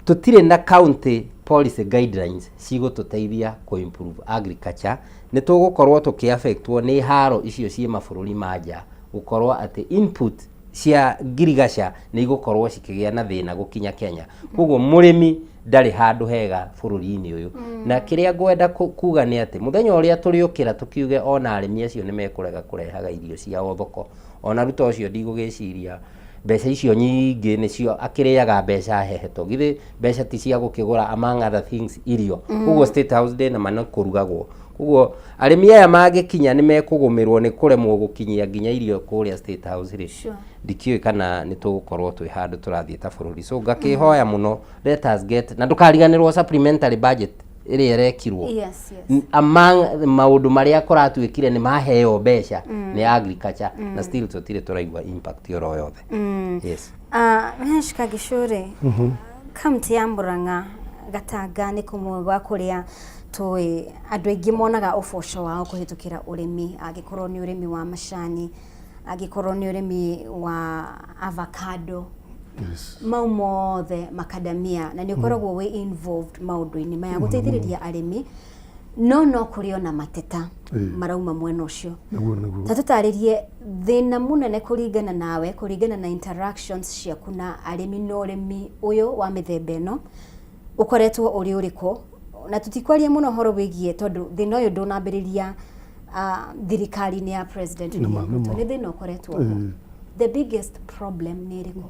tutire na county policy guidelines cigũtũteithia ku improve agriculture nĩ tũgũkorwo tũkĩaffectwo nĩ haro icio ciĩ mabũrũri manja gũkorwo atĩ input cia ngirigaca nĩ igũkorwo cikĩgĩa na thĩna gũkinya Kenya koguo mũrĩmi ndarĩ handũ hega bũrũri-inĩ ũyũ na kĩrĩa ngwenda kuga nĩ atĩ mũthenya ũrĩa tũrĩũkĩra tukiuge ona arĩmi acio nĩ mekũrega kũrehaga irio ciao thoko ona Ruto ũcio ndigũgĩciria mbeca icio nyingĩ nĩcio akĩrĩaga mbeca heheto githĩ mbeca ti cia gũkĩgũra among other things irio koguo State House ndĩ na mana kũrugagwo koguo arĩmi aya mangĩkinya nĩ mekũgũmĩrwo nĩ kũremwo gũkinyia nginya irio kũrĩa State House rĩ ndikĩũĩ kana nĩ tũgũkorwo twĩ handũ tũrathiĩ ta bũrũri so ngakĩhoya mũno let us get na ndũkariganĩrwo supplementary budget ĩrĩa ĩrekirwo among maũndũ marĩa kũratuĩkire nĩ maheo mbeca nĩ agriculture na still tũtirĩ tũraigua impact oro yothe yes Mheshika Gicũrĩ kaunti ya Murang'a Gatanga nĩ kũmwe gwa kũrĩa tũĩ andũ aingĩ monaga ũboco wao kũhĩtũkĩra ũrĩmi angĩkorwo nĩ ũrĩmi wa macani angĩkorwo nĩ ũrĩmi wa avocado mau mothe macadamia na nĩ ũkoragwo we involved maũndũ-inĩ maya gũteithĩrĩria arĩmi no kũrĩ ona mateta marauma mwena ũcio ta tũtarĩrie thĩna mũnene kũringana nawe kũringana na interactions ciaku na arĩmi na ũrĩmi ũyũ wa mĩthemba ĩno ũkoretwo ũrĩ ũrĩkũ na tutikwaria mũno horo wĩgiĩ tondũ thĩna ũyũ ndũnambĩrĩria thirikari-inĩ ya president nĩ thĩna ũkoretwo the biggest problem nĩ ĩrĩkũ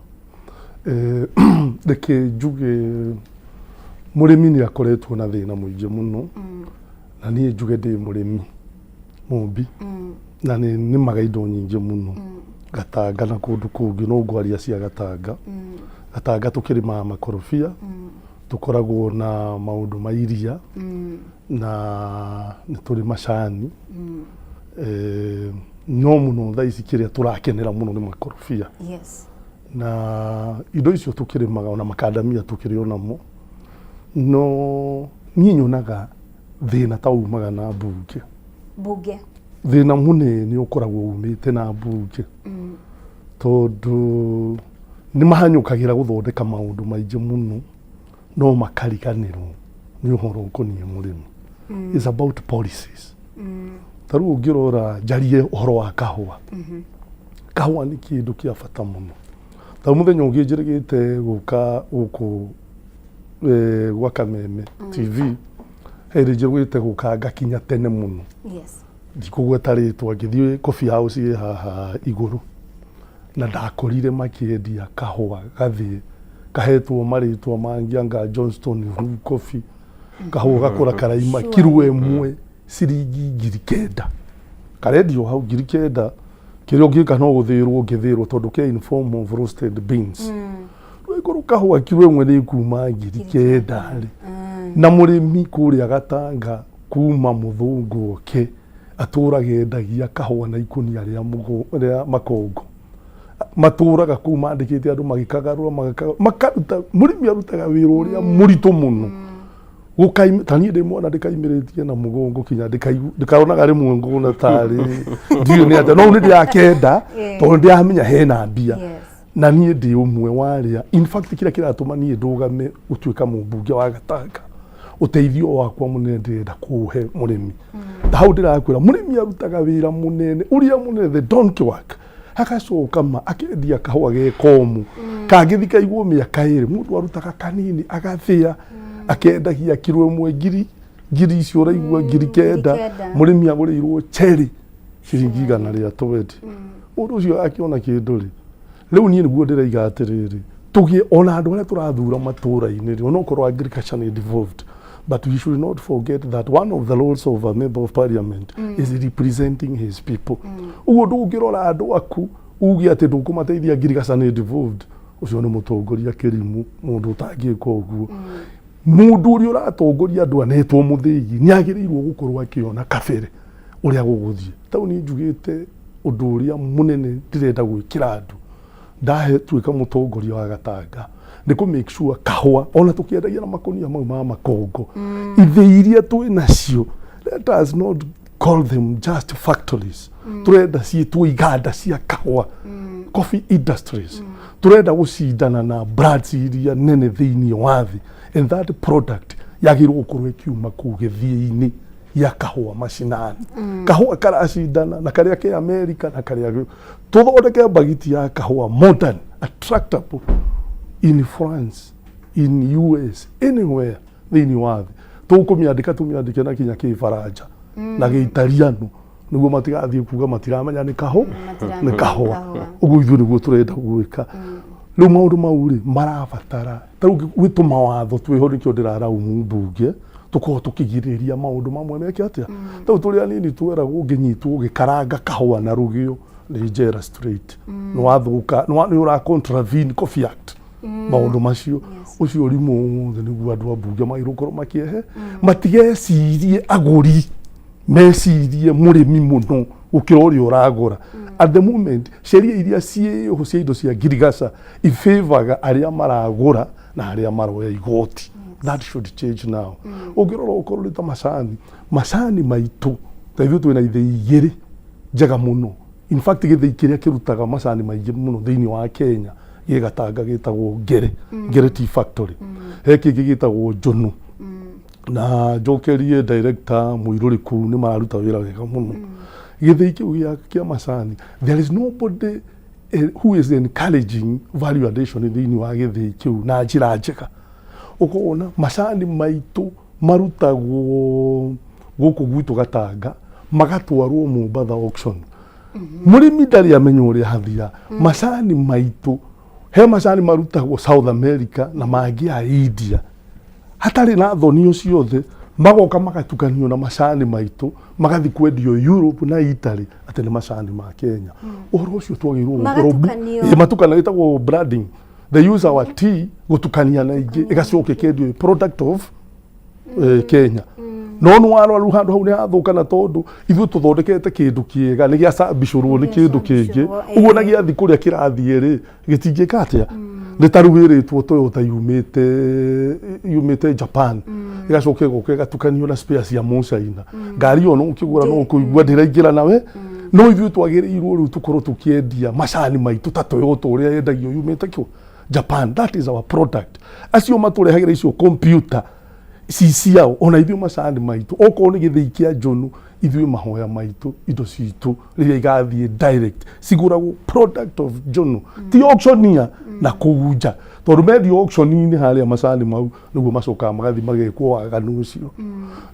reke njuge mũrĩmi nĩ akoretwo na thĩna mũingĩ mũno na niĩ njuge ndĩ mũrĩmi mũmbi na nĩ maga indo nyingĩ mũno Gatanga na kũndũ kũngĩ no ngwaria cia Gatanga tũkĩrĩmaga makorobia tukoragwo na maũndũ ma iria na nĩ tũrĩ macani no mũno thaa ici kĩrĩa tũrakenera mũno nĩ makorobia na indo icio tukĩrĩmaga ona makadamia tukĩrĩ onamo no niĩ nyonaga thĩna ta umaga na mbunge thĩna mũnene ũkoragwo umĩte na mbunge tondũ nĩ mahanyũkagĩra gũthondeka maũndũ maingĩ mũno no makariganĩrwo nĩ ũhoro ũkoniĩ mũrĩmi is about policies tarĩu ũngĩrora njarie ũhoro wa kahũa kahua nĩ kĩndũ kĩa bata mũno. Ta mũthenya ũngĩ njĩrĩgĩte gũka gũkũ gwa Kameme TV, hĩndĩ njĩrĩgĩte gũka ngakinya tene mũno. Yes. Ndikũgweta rĩtwa, ngĩthiĩ coffee house ĩ haha igũrũ, na ndakorire makĩendia kahua gathĩe kahetwo marĩtwa mangĩ anga Johnston coffee, kahua gakũra karaima kiro 1 ciringi 9,000 karendio hau 9,000. Kĩrĩa ũngĩka no gũthĩrwo tondũ kĩa in form of roasted beans. Rwĩkũrũ kahua kiro 1 nĩ kuma 9,000 na mũrĩmi kũrĩa Gatanga kuma mũthũngũ oke atũraga endagia kahua na ikũnia rĩa makongo, matũraga kũu mandĩkĩte andũ magĩkagarũra makaruta, mũrĩmi arutaga wĩra ũrĩa mũritũ mũno. Tani ndĩmona ndĩkaimĩrĩtie na mũgongo kinya ndĩkaronaga rĩmwe ngona tarĩ ndiyo nĩ atĩa, no nĩ ndĩrakenda tondũ ndĩramenya hena mbia, na niĩ ndĩ ũmwe warĩa. In fact kĩrĩa kĩratũma niĩ ndũgame gũtuĩka mũmbunge wa Gatanga, ũteithio wakwa mũnene ndĩrenda kũhe mũrĩmi. Hau ndĩrakwĩra mũrĩmi arutaga wĩra mũnene ũrĩa mũnene, the donkey work, agacoka akendia kahua gekomu kangĩthi kaigwo mĩaka 2, mũndũ arutaga kanini agathĩa akendagia kiro 1 ngiri icio ũraigua 9,000, mũrĩmi agũrĩirwo cherry ciringi 100 rĩa twendi. Mũndũ ũcio akiona kĩndũ rĩ, rĩu niĩ nĩguo ndĩraiga atĩrĩrĩ, tũgĩe ona andũ arĩa tũrathura matũra-inĩ onokorwo agriculture nĩ devolved, but we should not forget that one of the roles of a member of parliament is representing his people. Uguo ndũngĩrora andũ aku uge atĩ ndũkũmateithia agriculture nĩ devolved, ũcio nĩ mũtongoria kĩrimũ, mũndũ ũtangĩka ũguo. Mũndũ ũrĩa ũratongoria andũ anetwo mũthĩgi nĩ agĩrĩirwo gũkorwo akĩona kabere ũrĩa gũgũthiĩ. Tau nĩ njugĩte ũndũ ũrĩa mũnene ndĩrenda gwĩkĩra andũ ndatuĩka mũtongoria wa Gatanga, nĩ kũ make sure kahua ona tũkĩendagia na makũnia mau ma makongo, ithĩ iria twĩ nacio, let us not call them just factories. Turenda ciĩtwo iganda cia kahua, coffee industries. Turenda gũcindana na brands iria nene thĩinĩ wa thĩ, and that product yagĩrĩirwo gũkorwo ĩkiuma kũu gĩthĩi-inĩ ya kahua macinani. Kahua karacindana na karĩa ke America na karĩa tũthondeke bagiti ya kahua modern, attractable in France, in US, anywhere thĩinĩ wa thĩ. Tũkũmĩandĩke na kinya kĩbaranja na gĩitariano nĩguo matigathiĩ kuga matiramenya nĩ kahua. Ũguo ithuĩ nĩguo tũrenda gwĩka. Rĩu maũndũ mau rĩ marabatara tarĩu gwĩtũ mawatho twĩho nĩkĩo ndĩrarau mbunge tũkorwo tũkĩgirĩrĩria maũndũ mamwe meke atĩa. Tau tũrĩ anini tweragwo ũngĩnyitwo ũgĩkaranga kahua na rũgĩo nĩ njera straight, nĩ wathũka nĩ ũra contravene Coffee Act. Maũndũ macio ũcio ũrimũ wothe nĩguo andũ a mbunge magĩrĩirwo makĩehe, matigecirie agũri, mecirie mũrĩmi mũno gũkĩra ũrĩa ũragũra. At the moment sheria iria ciĩho cia indo cia ngirigaca ifavoraga arĩa maragũra na arĩa maroya igoti. That should change now. Ũngĩrora ũkorwo ta macani maitũ ta ithuĩ twĩna ithĩi 2 njega mũno. In fact gĩthĩi kĩrĩa kĩrutaga macani maingĩ mũno thĩinĩ wa Kenya gĩ Gatanga gĩtagwo Ngere Tea Factory. He kĩngĩ gĩtagwo Njũnũ na njokerie director Mũirũrĩku nĩ mararuta wĩra wega mũno. Gĩthĩi kĩu kĩa macani, there is nobody who is encouraging value addition thĩinĩ wa gĩthĩi kĩu na njĩra njega. Ũkona macani maitũ marutagwo gũkũ gwitũ Gatanga magatwarwo Mombasa auction. Mũrĩmi ndarĩ amenya ũrĩa hathia. Macani maitũ he macani marutagwo South America na mangĩ ya India, hatarĩ na thoni ũcio othe magoka magatukanio na macani maitũ magathi kwendio Europe na Italy atĩ nĩ macani ma Kenya. Ũhoro ũcio twagĩrĩirwo gũkorwo matukana gĩtagwo branding. They use our tea gũtukania na ingĩ ĩgacoka ĩkendio product of Kenya. No nĩ warora handũ hau nĩ hathũka na tondũ ithuĩ tũthondekete kĩndũ kĩega nĩ gĩacambicũrwo nĩ kĩndũ kĩngĩ, ũguo na gĩathi kũrĩa kĩrathiĩ rĩ gĩtingĩka atĩa. Nĩ ta rĩu wĩrĩtwo Toyota yumĩte Japan ĩgacoka ĩgoka ĩgatukanio na spare cia Mũcaina. Ngari ono ũkĩgũra no ũkũigua ndĩraingĩra nawe. No ithuĩ twagĩrĩirwo rĩu tũkorwo tũkĩendia macani maitũ ta Toyota ũrĩa yendagio yumĩte Japan. That is our product. Acio matũrehagĩra icio computer ciao ona ithuĩ macani maitũ okorwo nĩ gĩthĩi kĩa Njũnũ ithuĩ mahoya maitũ indo citũ rĩrĩa igathiĩ direct cigũragwo product of journal ti auctioneer na kũunja tondũ mendio auction-inĩ harĩa macani mau nĩguo macokaga magathi magekwo waganu ũcio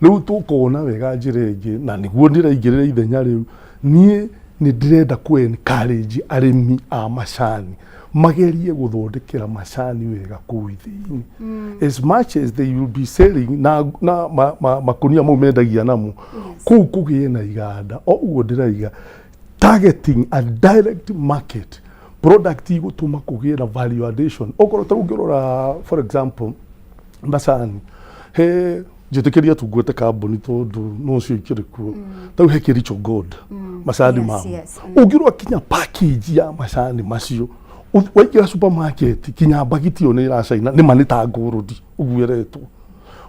rĩu tũkona wega njĩra ĩngĩ na nĩguo ndĩraingĩrĩra ithenya rĩu niĩ nĩ ndĩrenda encourage arĩmi a macani magerie gũthondekera macani wega kũu thĩinĩ as much as they will be selling na makonia mau mendagia namo kũu kũgĩe na iganda o ũguo ndĩraiga targeting a direct market product igũtũma kũgĩe na value addition okorwo ta ũngĩrora for example macani he njĩtĩkĩria tungwete kambuni tondũ no cio ikĩrĩ kuo tau he Kericho Gold macani mao ũngĩrora kinya package ya macani macio waingĩra supermarket kinya bagiti ĩyo nĩ ĩracaina nĩ manĩta ngũrũdi ũguo ĩretwo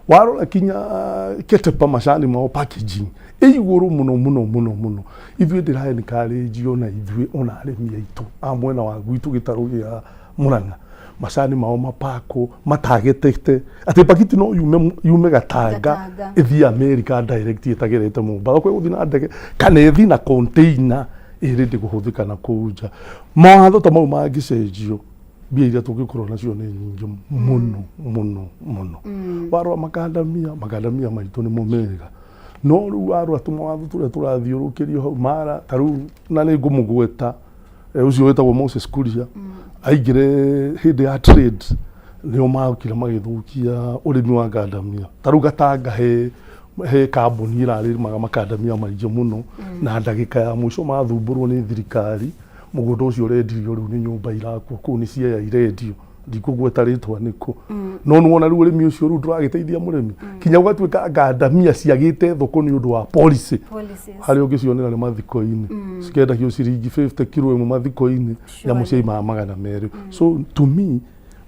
warora kinya Ketepa macani mao packaging igũrũ mũno ithuĩ ndĩra encourage ona ithuĩ ona arĩmi aitũ a mwena wa gwitũ gĩtarũ gĩa Mũrang'a macani mao mapako matagetete atĩ bagiti no yume Gatanga ĩthiĩ America direct ĩtagerete Mombatha kwa gũthiĩ na ndege kana ĩthiĩ na container ĩrĩndĩ kũhũthĩka na kũu nja mawatho ta mau mangĩcenjio mbia iria tũngĩkorwo nacio nĩ nyingĩ mũno warora makandamia maitũ nĩ mũmega no rĩu warora tũmawatho tũrĩa tũrathiũrũkĩrio hau mara ta rĩu na nĩ ngũmũgweta ũcio wĩtagwo Moses Kuria aingĩre hĩndĩ ya trade nĩo maokire magĩthũkia ũrĩmi wa ngandamia ta rĩu Gatanga he kambuni ĩrarĩmaga makandamia maingĩ mũno na ndagĩka ya mũico mathumbũrwo nĩ thirikari mũgũnda ũcio ũrendirio rĩu nĩ nyũmba irakwo kũu nĩ ciaya irendio ndikũgweta rĩtwa nĩkũ no nĩwona rĩu ũrĩmi ũcio rĩu ndũragĩteithia mũrĩmi kinya ũgatuĩka ngandamia ciagĩte thoko nĩ ũndũ wa policy harĩa ũngĩcionera nĩ mathiko-inĩ cikendagio ciringi 50 kilo ĩmwe mathiko-inĩ nyamũ ciaimaga 200 so to me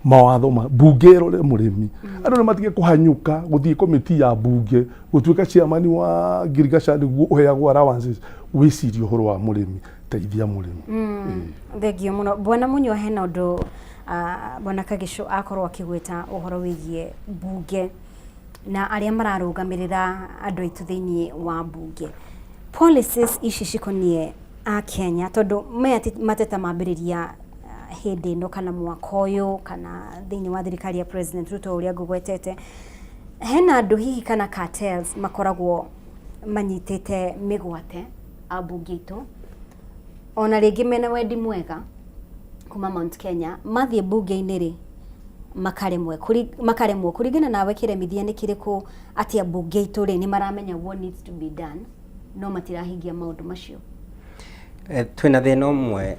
mawatho bunge ĩrore mũrĩmi andũ nĩ matige kũhanyũka gũthiĩ komiti ya bunge gũtuĩka chairman wa ngirigaca nĩguo ũheagwo allowances wĩcirie ũhoro wa mũrĩmi teithia mũrĩmi thengio mũno bwana Munywa hena ũndũ bwana Kagisho akorwo akĩgweta ũhoro wĩgiĩ bunge na arĩa mararũgamĩrĩra andũ aitũ thĩinĩ wa bunge policies ici cikonie a Kenya tondũ mateta mambĩrĩria hĩndĩ ĩno kana mwaka ũyũ kana thĩinĩ wa thirikari ya President Ruto ũrĩa ngũgwetete hena andũ hihi kana cartels makoragwo manyitĩte mĩgwate a bunge itũ ona rĩngĩ mena wendi mwega kuma Mount Kenya mathiĩ bunge-inĩ rĩ makaremwo kũringana nawe kĩremithia nĩ kĩrĩkũ atĩ bunge itũ rĩ nĩ maramenya what needs to be done no matirahingia maũndũ macio twĩna thĩna ũmwe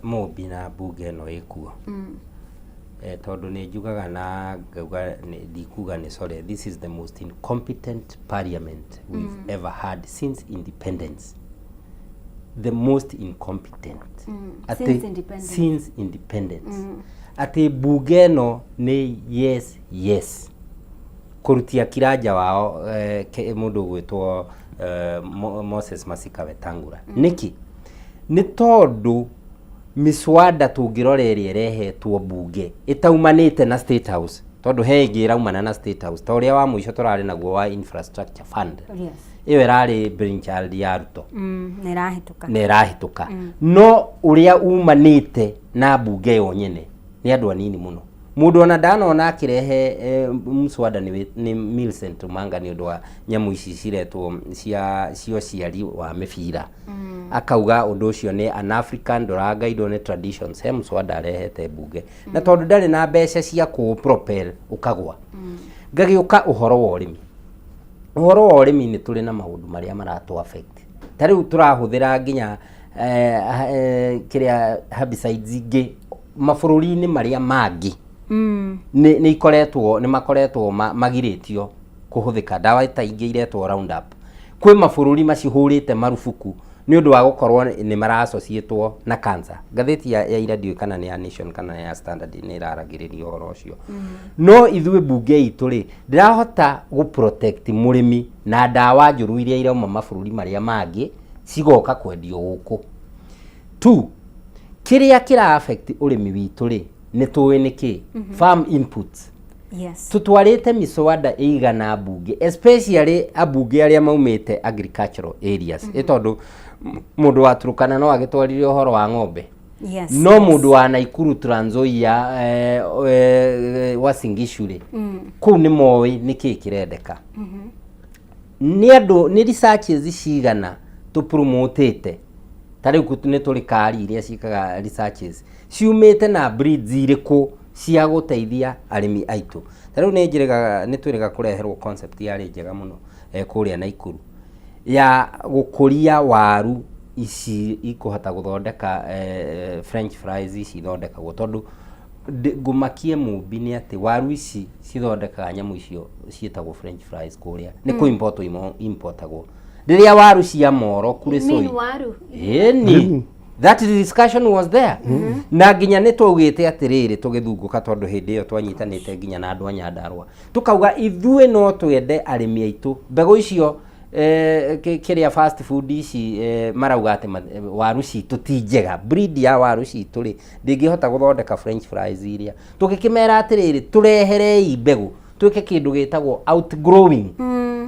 mũmbi na bunge ĩno ĩkuo tondũ nĩ njugaga na ngauga ndikuga nĩ sorry this is the most incompetent parliament we've ever had since independence the most incompetent since independence ati bunge ĩno nĩ yes kurutia kiranja wao mũndũ gwĩtwo Moses Masika Wetangula niki nĩ tondũ miswada tũngĩroreria ĩrehetwo bunge ĩtaumanĩte na State House tondũ he ĩngĩ ĩraumana na State House ta ũrĩa wa mũico tũrarĩ naguo wa infrastructure fund ĩyo ĩrarĩ brainchild ya Ruto nĩ ĩrahĩtũka no ũrĩa umanĩte na bunge yo nyene nĩ andũ anini mũno mũndũ ona ndanona akĩrehe mswada nĩ Millicent Omanga nĩ ũndũ wa nyamũ ici ciretwo cio ciari wa mĩbira akauga ũndũ ũcio nĩ an African ndũrangaidwo nĩ traditions he mswada arehete bunge na tondũ ndarĩ na mbeca cia propel ukagwa ngagĩũka ũhoro wa ũrĩmi nĩ tũrĩ na maũndũ marĩa maratũ affect ta rĩu tũrahũthĩra nginya kĩrĩa herbicides ingĩ mabũrũri-inĩ marĩa mangĩ nĩ makoretwo magirĩtio kũhũthĩka ndawa ta ingĩ iretwo Roundup kwĩ mabũrũri macihũrĩte marufuku nĩ ũndũ wa gũkorwo nĩ marasociatwo na cancer ngathĩti ya iradio kana nĩ ya Nation kana ya Standard nĩ ĩraragĩrĩria ũhoro ũcio no ithuĩ bunge itũ rĩ ndĩrahota gũprotect mũrĩmi na ndawa njũru iria irauma mabũrũri marĩa mangĩ cigoka kwendio gũkũ tu kĩrĩa kĩra affect ũrĩmi witũ rĩ nĩ tũĩ nĩkĩ farm inputs Yes. Tutwarite miswada igana bunge, especially abunge aria maumite agricultural areas. Tondu mundu wa Turkana no agitwarire uhoro wa ng'ombe. Yes. No mundu wa Naikuru, Trans Nzoia, Uasin Gishu kuu ni moĩ niki kirendeka. Ni andu ni researches cigana tu promotete. Tari ku ni turi kari iria cikaga researches ciumite na breeds iriku cia guteithia arimi aitu. Tariu ni njirega ni twirega kureherwo concept ya njega muno kuria Naikuru ya gukuria waru ici ikuhota guthondeka French fries ici thondekagwo tondu ngumakie mumbi ni ati waru ici cithondekaga nyamu icio cietagwo French fries kuria ni ku importagwo riria waru cia moro kuri soi ni that discussion was there. Na nginya ni twugite atiriri tugithunguka tondu hindi iyo twanyitanite nginya na andu a Nyandarua tukauga ithue no twende arimi aitu mbego icio kiria fast food ici marauga ati waru citu ti njega, breed ya waru citu ri ndingihota guthondeka French fries iria tugikimera atiriri tureherei mbegu twike kindu gitagwo outgrowing.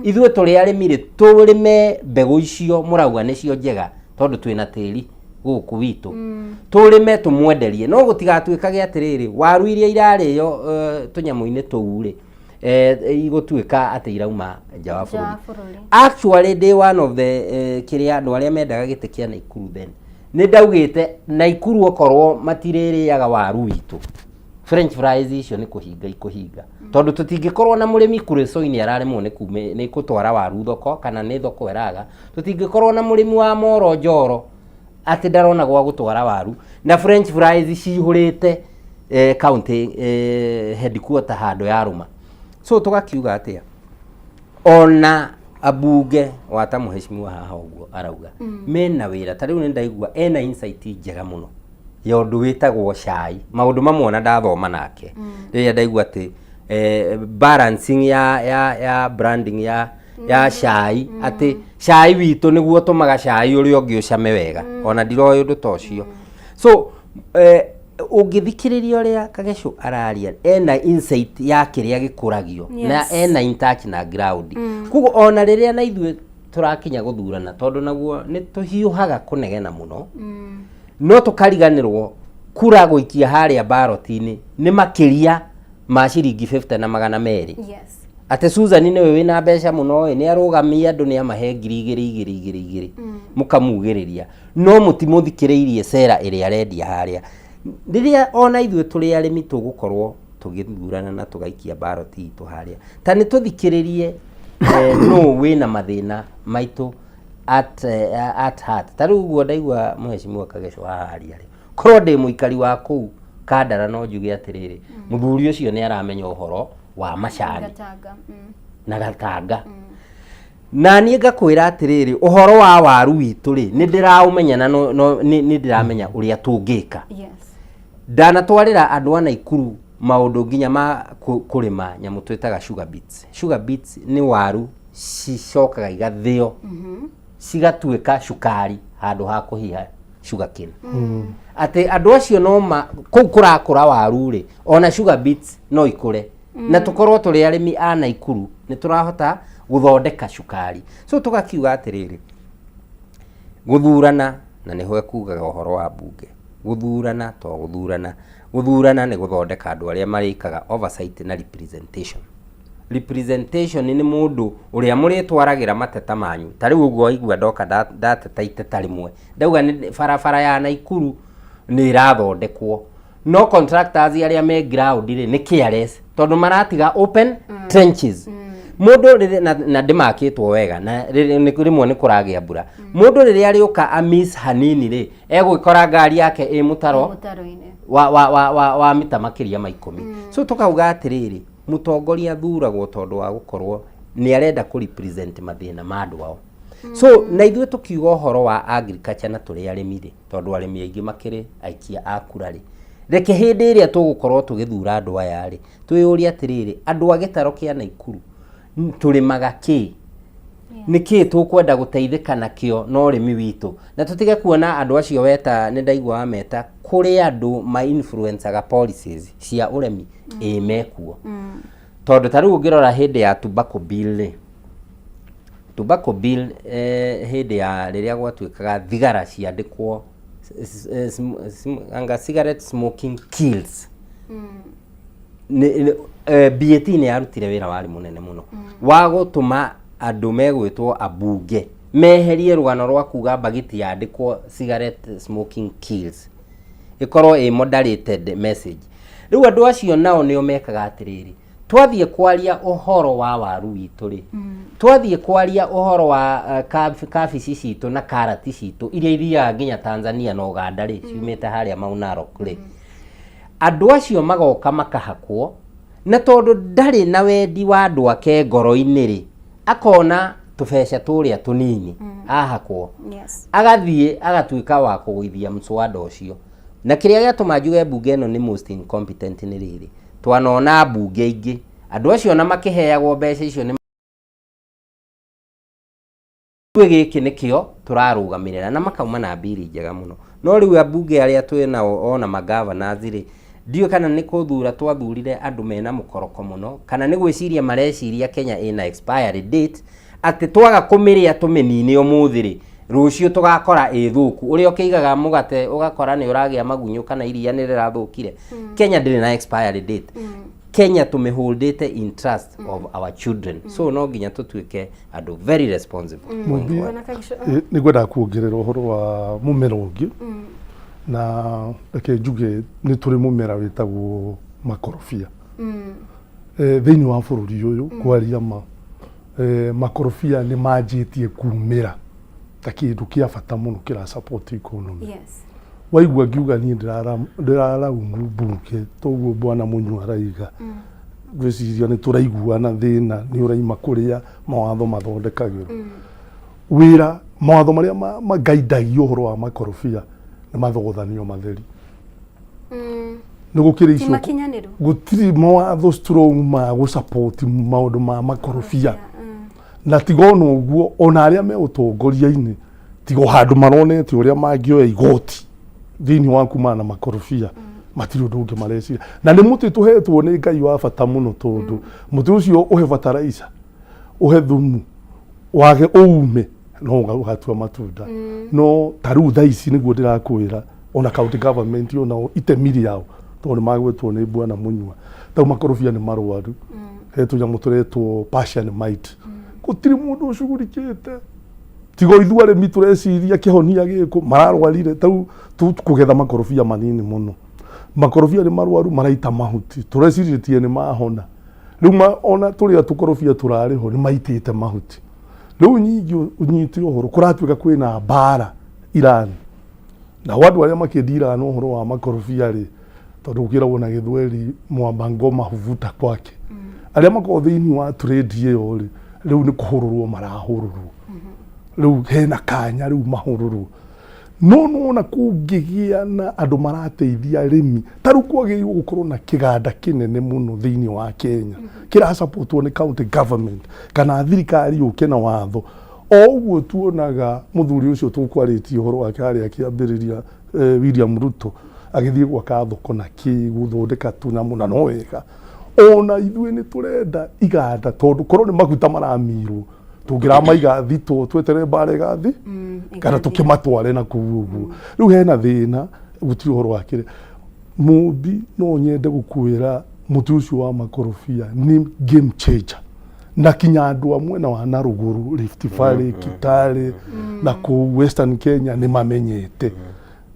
Ithue turi arimi ri turime mbegu icio murauga nicio njega tondu twina tiri guku witu turime tumwenderie no gutigatuikage atiriri waru iria irario tunyamu-ini tuure igutwika ati irauma nja wa bururi. Actually day one of the kiria andu aria mendaga gite kia Naikuru then ni ndaugite Naikuru okorwo matiririaga waru witu French fries icio ni kuhinga tondu tutingikorwo na murimi kure soini araremwo ni kutwara waru thoko kana ni thoko eraga tutingikorwo na murimi wa Moro Njoro ati ndarona gwa gutwara waru na French fries cihurite county headquarter hando ya Ruma. So tugakiuga atia ona abunge wata muheshimiwa haha uguo arauga mena wira tariu ni ndaigua ena insight njega muno ya undu witagwo cai maundu mamwe ona ndathoma nake riria ndaigua ati balancing ya branding ya cai ati cai witu niguo tumaga cai uri ongi ucame wega ona ndiroyo undu tocio. So ugithikiriria uria Kagesho araria ena insight ya kiria gikuragio na ena intouch na ground. Kugo ona riria na ithue turakinya guthurana tondu naguo ni tuhiuhaga kunegena muno no tukariganirwo kura guikia haria ballot-ini ni makiria ma ciringi 50 na magana meri. Ate Susan niwe wina mbeca muno ni arugamia andu ni amahe igiri mukamugiriria no mutimuthikiriirie cera iria arendia haria riria ona ithue turi arimi tugukorwo tugithurana na tugaikia ballot itu haria ta ni tuthikiririe no wina mathina maitu at heart tariu guo ndaigua muheshimiwa Kagesho haria korwo ndi muikari wa kuu Kandara no njuge atiriri muthuri ucio ni aramenya uhoro wa macani na gatanga na nie ngakwira atiriri uhoro wa waru witu ri ni ndiraumenya na ni ndiramenya uria tungika. Dana twarira andu a Naikuru maundu nginya ma kurima nyamu twitaga sugar beets. Sugar beets ni waru cicokaga igathio cigatuika cukari handu ha kuhiha sugarcane. Ati andu acio no kurakura waru ri ona sugar beets no ikure na tukorwo turi arimi a Naikuru ni turahota guthondeka cukari. So tugakiuga atiriri guthurana na niho kugaga uhoro wa bunge guthurana ni guthondeka andu aria marikaga oversight na representation ni mundu uria muritwaragira mateta manyu tariu uguo igua ndoka ndateta iteta rimwe ndauga ni barabara ya Naikuru ni irathondekwo no contractors aria me ground ri ni careless tondu maratiga open trenches mundu na ndimakitwo wega na rimwe ni kuragia mbura mundu riria ariuka amis hanini ri egwikora ngari yake i mutaro-ini wa mita makiria ma 10. So tukauga atiriri mutongoria thuragwo tondu wa gukorwo ni arenda ku represent mathina ma andu ao. So na ithue tukiuga uhoro wa agriculture na turi arimi ri tondu arimi aingi makiri aikia akura ri reke hindi iria tugukorwo tugithura andu aya ri twiyuria atiriri andu a gitaro kia Naikuru turimaga ki niki tukwenda guteithika nakio no rimi witu na tutige kuona andu acio weta ni ndaigwa meta kuri andu ma influencer policies cia uremi mekuo tondu taru ngirora hindi ya tobacco bill hindi ya riria gwatuikaga thigara ciandikwo anga cigarette smoking kills BAT ni yarutire wira wari munene muno wa gutuma andu megwitwo abunge meherie rugano rwa kuga bagiti yandikwo cigarette smoking kills ikorwo moderated message riu andu acio nao nio mekaga atiriri twathie kwaria uhoro wa waru witu ri twathie kwaria uhoro wa kabici citu na karati citu iria nginya Tanzania na Uganda ri ciumite haria maunaro ri andu acio magoka makahakwo na tondu ndari na wendi wa andu ake ngoro-ini ri akona tubesha turia tunini ahakwo agathie agatuika wa kugwithia mswada ucio na kiria giatuma njuge bunge no ni most incompetent ni riri twanona bunge ingi andu acio na makiheagwo mbeca icio ni twigiki nikio turarugamirira na makauma na mbiri njega muno no riu abunge aria twina ona magavana thiri ndio kana ni kuthura twathurire andu mena mukoroko muno kana ni gwiciria mareciria Kenya ina expiry date ati twaga kumiria tumenine umuthiri rucio tugakora ithuku uria ukiigaga mugate ugakora ni uragia magunyu kana iria ni rirathukire Kenya ndiri na expiry date Kenya tumeholdete in trust of our children so no nginya tutuike andu very responsible ni gwenda kuongerera uhoro wa mumera ungi na reke njuge ni turi mumera witagwo makorofia thiini wa bururi uyu kwaria makorofia ni manjitie kumira ta kindu kia bata muno kira support economy waigua ngiuga ni ndiraraumu bunge toguo bwana Munywa araiga gwiciria ni turaiguana thina ni uraima kuria mawatho mathondekagirwo wira mawatho maria magaidagio horo wa makorofia ni mathogothanio matheri ni gukira icio gutiri mawatho strong ma go support maundu ma makorofia na tigono uguo ona aria me utongoria-ini tigo handu maronete uria mangioya igoti thini wa kuma na makorofia matiri ndungi mareciria na ni muti tuhetwo ni Ngai wa bata muno tondu muti ucio uhe fertilizer uhe thumu wage uume no ugatua matunda no taru thaici niguo ndirakwira ona county government ona itemiri yao tondu magwetwo ni bwana Munywa tau makorofia ni marwaru hetu nyamu turetwo passion might gutiri mundu ucugurikite tigo ithua remi tureciria kihonia giko mararwarire tau kugetha makorofia manini muno makorofia ni marwaru maraita mahuti tureciritie ni mahona riu ona turia tukorofia turariho ni maitite mahuti riu nyingi unyiti uhoro kuratuika kwina bara Iran na watu aria makidira no uhoro wa makorofia ri tondu ukiragwo na githweri mwambangoma huvuta kwake aria mako thiini wa trade iyo ri riu ni kuhururwo marahururwo riu hena kanya riu mahururwo no na kungigia na andu marateithia arimi taru kwagiriwo gukorwo na kiganda kinene muno thiini wa Kenya kira supportwo ni county government kana thirikari yuke na watho oguo tuonaga muthuri ucio tukwaritie uhoro wake aria akiambiriria William Ruto agithie gwaka thoko na guthondeka tunyamu na no wega ona ithuĩ nĩ turenda iganda tondu korwo nĩ maguta maramirwo tungĩramaiga thito twetere mbare gathi kana tukimatware na kuu uguo riu hena thina gutiri uhoro wakire mumbi no nyende gukwira mutu ucio wa makorofia ni game changer na kinya andu amwe na wana ruguru Rift Valley Kitale na ku Western Kenya ni mamenyete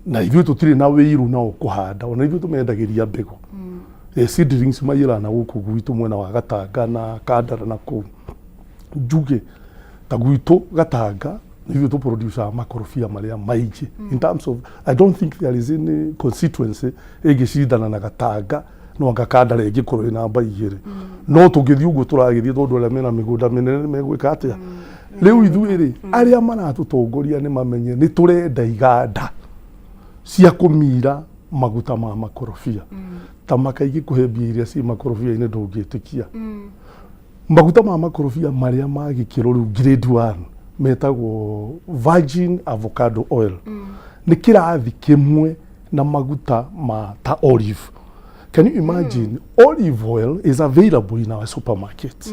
na ithuĩ tutiri na wiru na ukuhanda ona ithuĩ tumendagiria mbegu seedlings mayira na guku gwitu mwena wa Gatanga na Kandara na ku njuge ta gwitu Gatanga nithuĩ tu producer makorofia maria maiji in terms of I don't think there is any constituency igicindana na Gatanga no Kandara igikorwo ina mbaigire no tungithii uguo turagithii tondu aria mena migunda minene megwika atia riu ithuĩ ri aria maratutongoria ni mamenye ni turenda iganda cia kumira maguta ma makorofia ta makaigi kuhembia iria ci makorofia ine ndungitikia maguta ma makorobia maria ma gikiro riu grade 1 metagwo virgin avocado oil ni kirathi kimwe na maguta ma ta olive. Can you imagine? Olive oil is available in our supermarkets,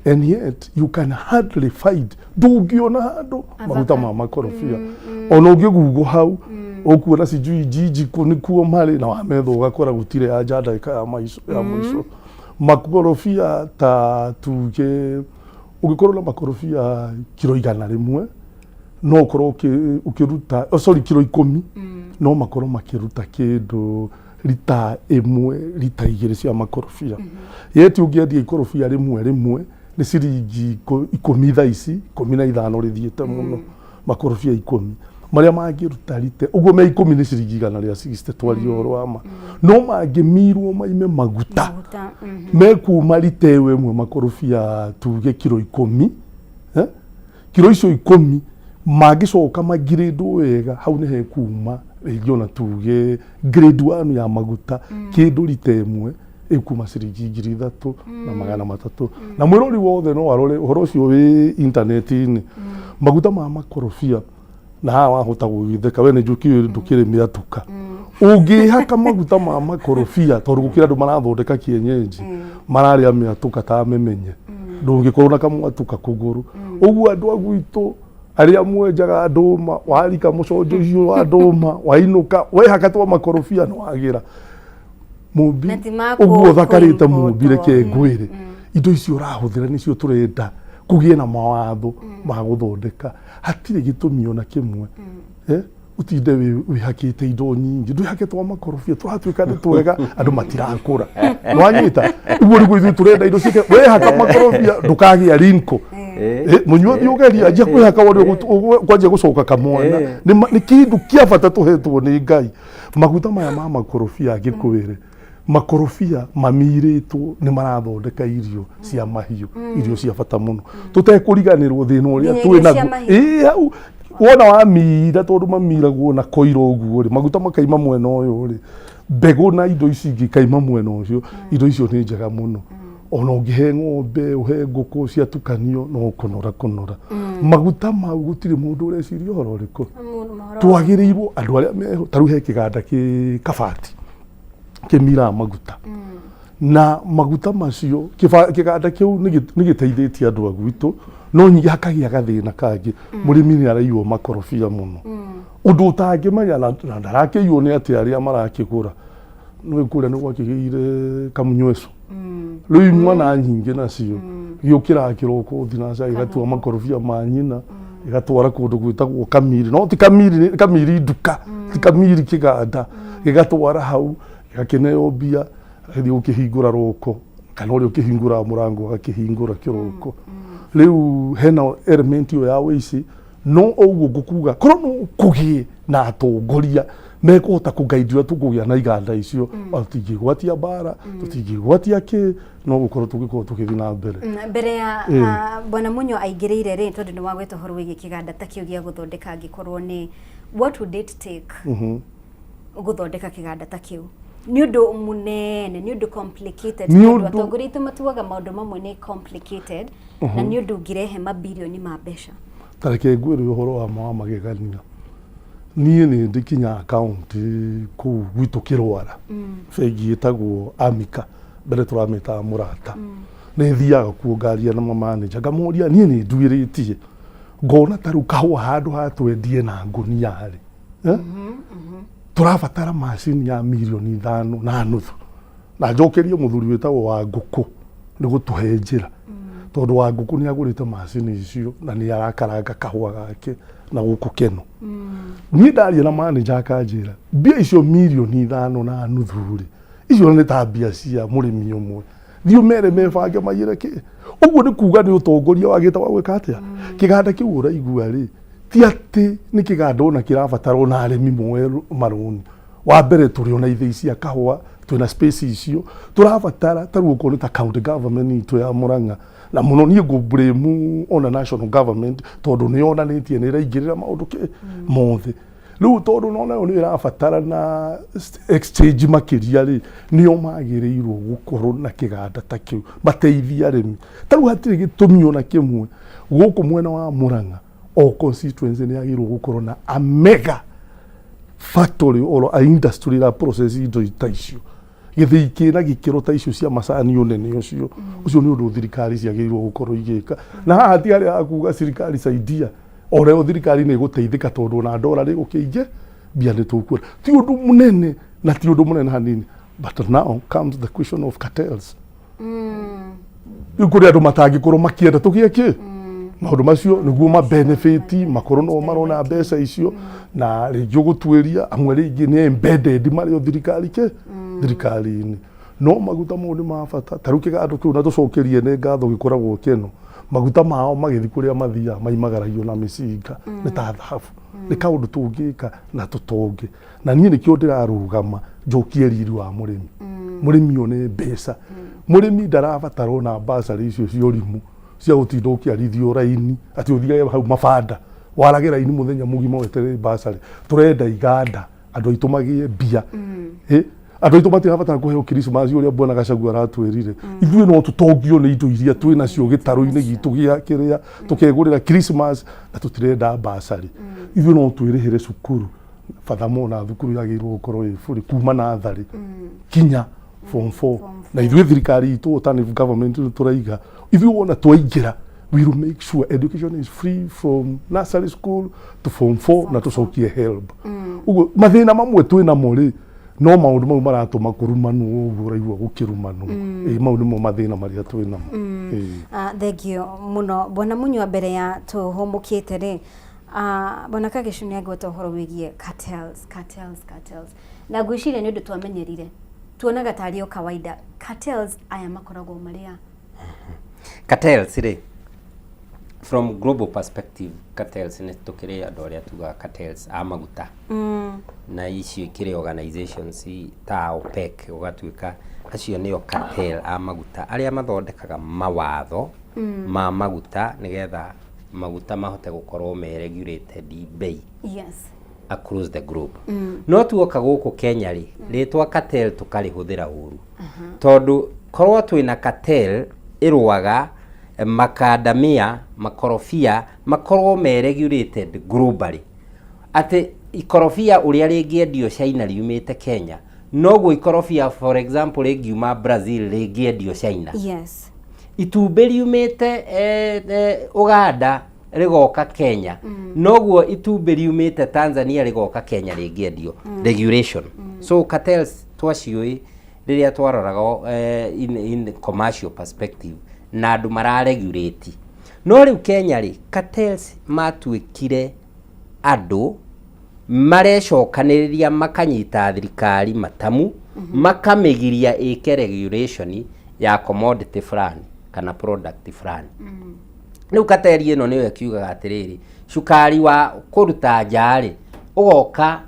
and yet you can hardly find ndungiona handu maguta ma makorobia. Ona ungigugo hau okuona sijui jiji kunikuo mali na wametho ugakora gutire anja ndagika ya mwisho. Makorobia ta tuge ugikorwo na makorobia kilo 100 no korwo ukiruta kilo 10 no makorwo makiruta kindu lita 1 lita 2 cia makorobia. Yeti ungiendia ikorobia rimwe ni ciringi 10 thaa ici 15 rithiete muno makorobia 10 maria mangiruta lite uguo me 10 ni ciringi 160 twario rwama no mangimirwo maime maguta me kuma lite imwe makorobia tuge kilo 10 kilo icio 10 magicoka magirĩndwo wega hau ni he kuma regiona tuge grade 1 ya maguta kindu lita 1 ikuma ciringi 3,000 na 300 na mwirori wothe no arore uhoro ucio wi internet-ini maguta ma makorobia na hawa hota gugitheka we ne njuki ndukire miatuka ungihaka maguta ma makorobia tondu gukira andu marathondeka kienyeji mararia miatuka ta memenye ndungikorwo na kamwatuka kuguru uguo andu agwitu aria mwenjaga nduma warika muconjo ucio wa nduma wainuka wehaka twa makorobia no wagira mumbi uguo thakarite mumbi reke ngwire indo icio urahuthira nicio turenda kugie na mawatho ma guthondeka hatire gitumi ona kimwe utinde wihakite indo nyingi ndwihake twa makorobia twatuika ni twega andu matirakura nwanyita uguo rigo ithu turenda indo cike wehaka makorobia ndukagia rinko munyuthi ugeria ajia kwihaka wori kwanje gucoka kamwana ni kindu kia bata tuhetwo ni Ngai maguta maya ma makorobia agikwire makorobia mamiritwo ni marathondeka irio cia mahiu irio cia bata muno tutekuriganirwo thina uria twinaguo hau wona wamira tondu mamiragwo na koiro uguo ri maguta makaima mwena uyu ri mbegu na indo ici ingi kaima mwena ucio indo icio ni njega muno ona ungihe ng'ombe uhe nguku cia tukanio no kunora maguta mau gutire mundu ureciria horo riku twagirirwo andu aria meho taru he kiganda ki kabati kimira maguta na maguta macio kiganda kiu ni giteithitie andu agwitu no nyingi hakagia gathina kangi murimi ni araiywo makorobia muno undu utangimanya na ndarakiiywo ni ati aria marakigura no ikure ni gwakigire kamunyweso riu mwana nyingi nacio giukira kiroko thinaca igatua makorobia ma nyina igatwara kundu gwitagwo kamiri no ti kamiri nduka ti kamiri kiganda igatwara hau igakeneo bia ri ukihingura roko kana uri ukihingura murango akihingura kiroko riu hena element yo ya wici no uguo gukuga korwo no kugie na atongoria mekuhota kugaidira tukugia na iganda icio tutingigwatia bara tutingigwatia ki no gukorwo tugikorwo tugithi na mbere ya bwana Munyo aingirire ri tondu ni wagweta horo wigi kiganda ta kiu gia guthondeka gikorwo ni what would it take guthondeka kiganda ta kiu ni undu munene ni undu complicated ni undu atongoria matuaga maundu mamwe ni complicated na ni undu ngirehe mabilioni ma mbeca tareke ngwire uhoro wa magegania niĩ nĩ ndikinya account ku gwitu kirwara bengi itagwo Amika mbere turamita murata nĩ thiaga kuo ngaria na manager ngamuria niĩ nĩ nduĩrĩtie ngona taru kahua handu hatwendie na ngunia rĩ turabatara machine ya milioni 5.5 na njokerie muthuri wetagwo wa nguku nĩ gutuhe njĩra tondu wa nguku nĩ agurite machine icio na nĩ arakaranga kahua gake na guku keno ni ndaria na manager akanjira mbia icio milioni 5.5 ri icio nĩ ta mbia cia murimi umwe thiu mere mebange mayire ki uguo ni kuga ni utongoria wagita wa gwika atia kiganda kiu uraigua ri ti ati ni kiganda ona kirabatara na arimi mweru maruni wa mbere turi ona ithe cia kahua twina space icio turabatara taruo ko ni ta county government itu ya Murang'a na muno ni go blame ona national government tondu ni onanitie ni raingirira maundu ke mothe riu tondu nona yo ni irabatara na exchange makiria ri nio magirirwo gukorwo na kiganda ta kiu mateithia arimi taru hatiri gitumi ona kimwe guku mwena wa Murang'a o constituency ni agirwo gukorwo na a mega factory or a industry la process indo itaicio githiki na gikiro ta icio cia macani unene ucio ni undu thirikari ciagirwo gukorwo igika na hati ari akuga thirikari saidia oreo thirikari ni guteithika tondu na dola ri gukiinge bia ni tukura ti undu munene na ti undu munene hanini but now comes the question of cartels ikuri andu matangikorwo makienda tugieke maundu macio niguo ma benefit makoro no marona mbeca icio na ringi gutweria amwe ringi ni embedded mario thirikari ke thirikari-ini no maguta moni mabata tarukiga andu kiu na tucokerie ne ngatho gikoragwo keno maguta mao magithi kuria mathia maimagaragio na micinga ni ta thahabu ni kaundu tungika na tutonge na nie nikio ndirarugama njokie riri wa murimi murimi one mbeca murimi ndarabatara na basari icio ciorimu cia gutinda ukiarithio raini ati uthiage hau mabanda waragira raini muthenya mugima wetere basari turenda iganda andu aitu magie bia andu aitu matirabatara kuheo Christmas uria Bwana Gachagua aratwirire ithuĩ no tutongio ni indo iria twĩ nacio gĩtaro-inĩ gitu gĩa kĩrĩa tukegũrĩra Christmas na tutirenda basari ithuĩ no twĩrĩhĩre cukuru fathamona thukuru yagĩrĩirwo gũkorwo ĩ bũrĩ kuma natharĩ kinya form 4 na ithuĩ thirikari itũ alternative government turaiga ithuĩ wona twaingĩra we will make sure education is free from nursery school to form 4 na tucokie help uguo mathĩna mamwe twĩ namo rĩ no maundu mau maratuma kurumanu uguo raigua gukirumanu maundu mo mathina maria twĩ namo thank you muno Bwana Munywa mbere ya tuhumukite ri Bwana Kagishu ni agweta uhoro wigie cartels na gwiciria ni undu twamenyerire tuonaga tario kawaida cartels aya makoragwo maria cartels ri from global perspective cartels ni tukire andu aria tuga cartels a maguta na icio ikire organizations ta OPEC ugatuika acio nio cartel a maguta aria mathondekaga mawatho ma maguta nigetha maguta mahote gukorwo me regulated bei across the globe no tuoka guku Kenya ri ritwa cartel tukarihũthĩra uru tondu korwo twina cartel irwaga macadamia makorofia makorwo me regulated globally ati ikorofia uria ringiendio China riumite Kenya noguo ikorofia for example ringiuma Brazil ringiendio China itumbe riumite Uganda rigoka Kenya noguo itumbe riumite Tanzania rigoka Kenya ringiendio regulation so cartels twacioi riria twaroraga in commercial perspective na andu mararegulate no riu Kenya ri cartels matuikire andu marecokaniriria makanyita thirikari matamu makamigiria ike regulation ya commodity fulani kana product fulani riu cartel ino niyo yakiugaga atiriri cukari wa kuruta njari ugoka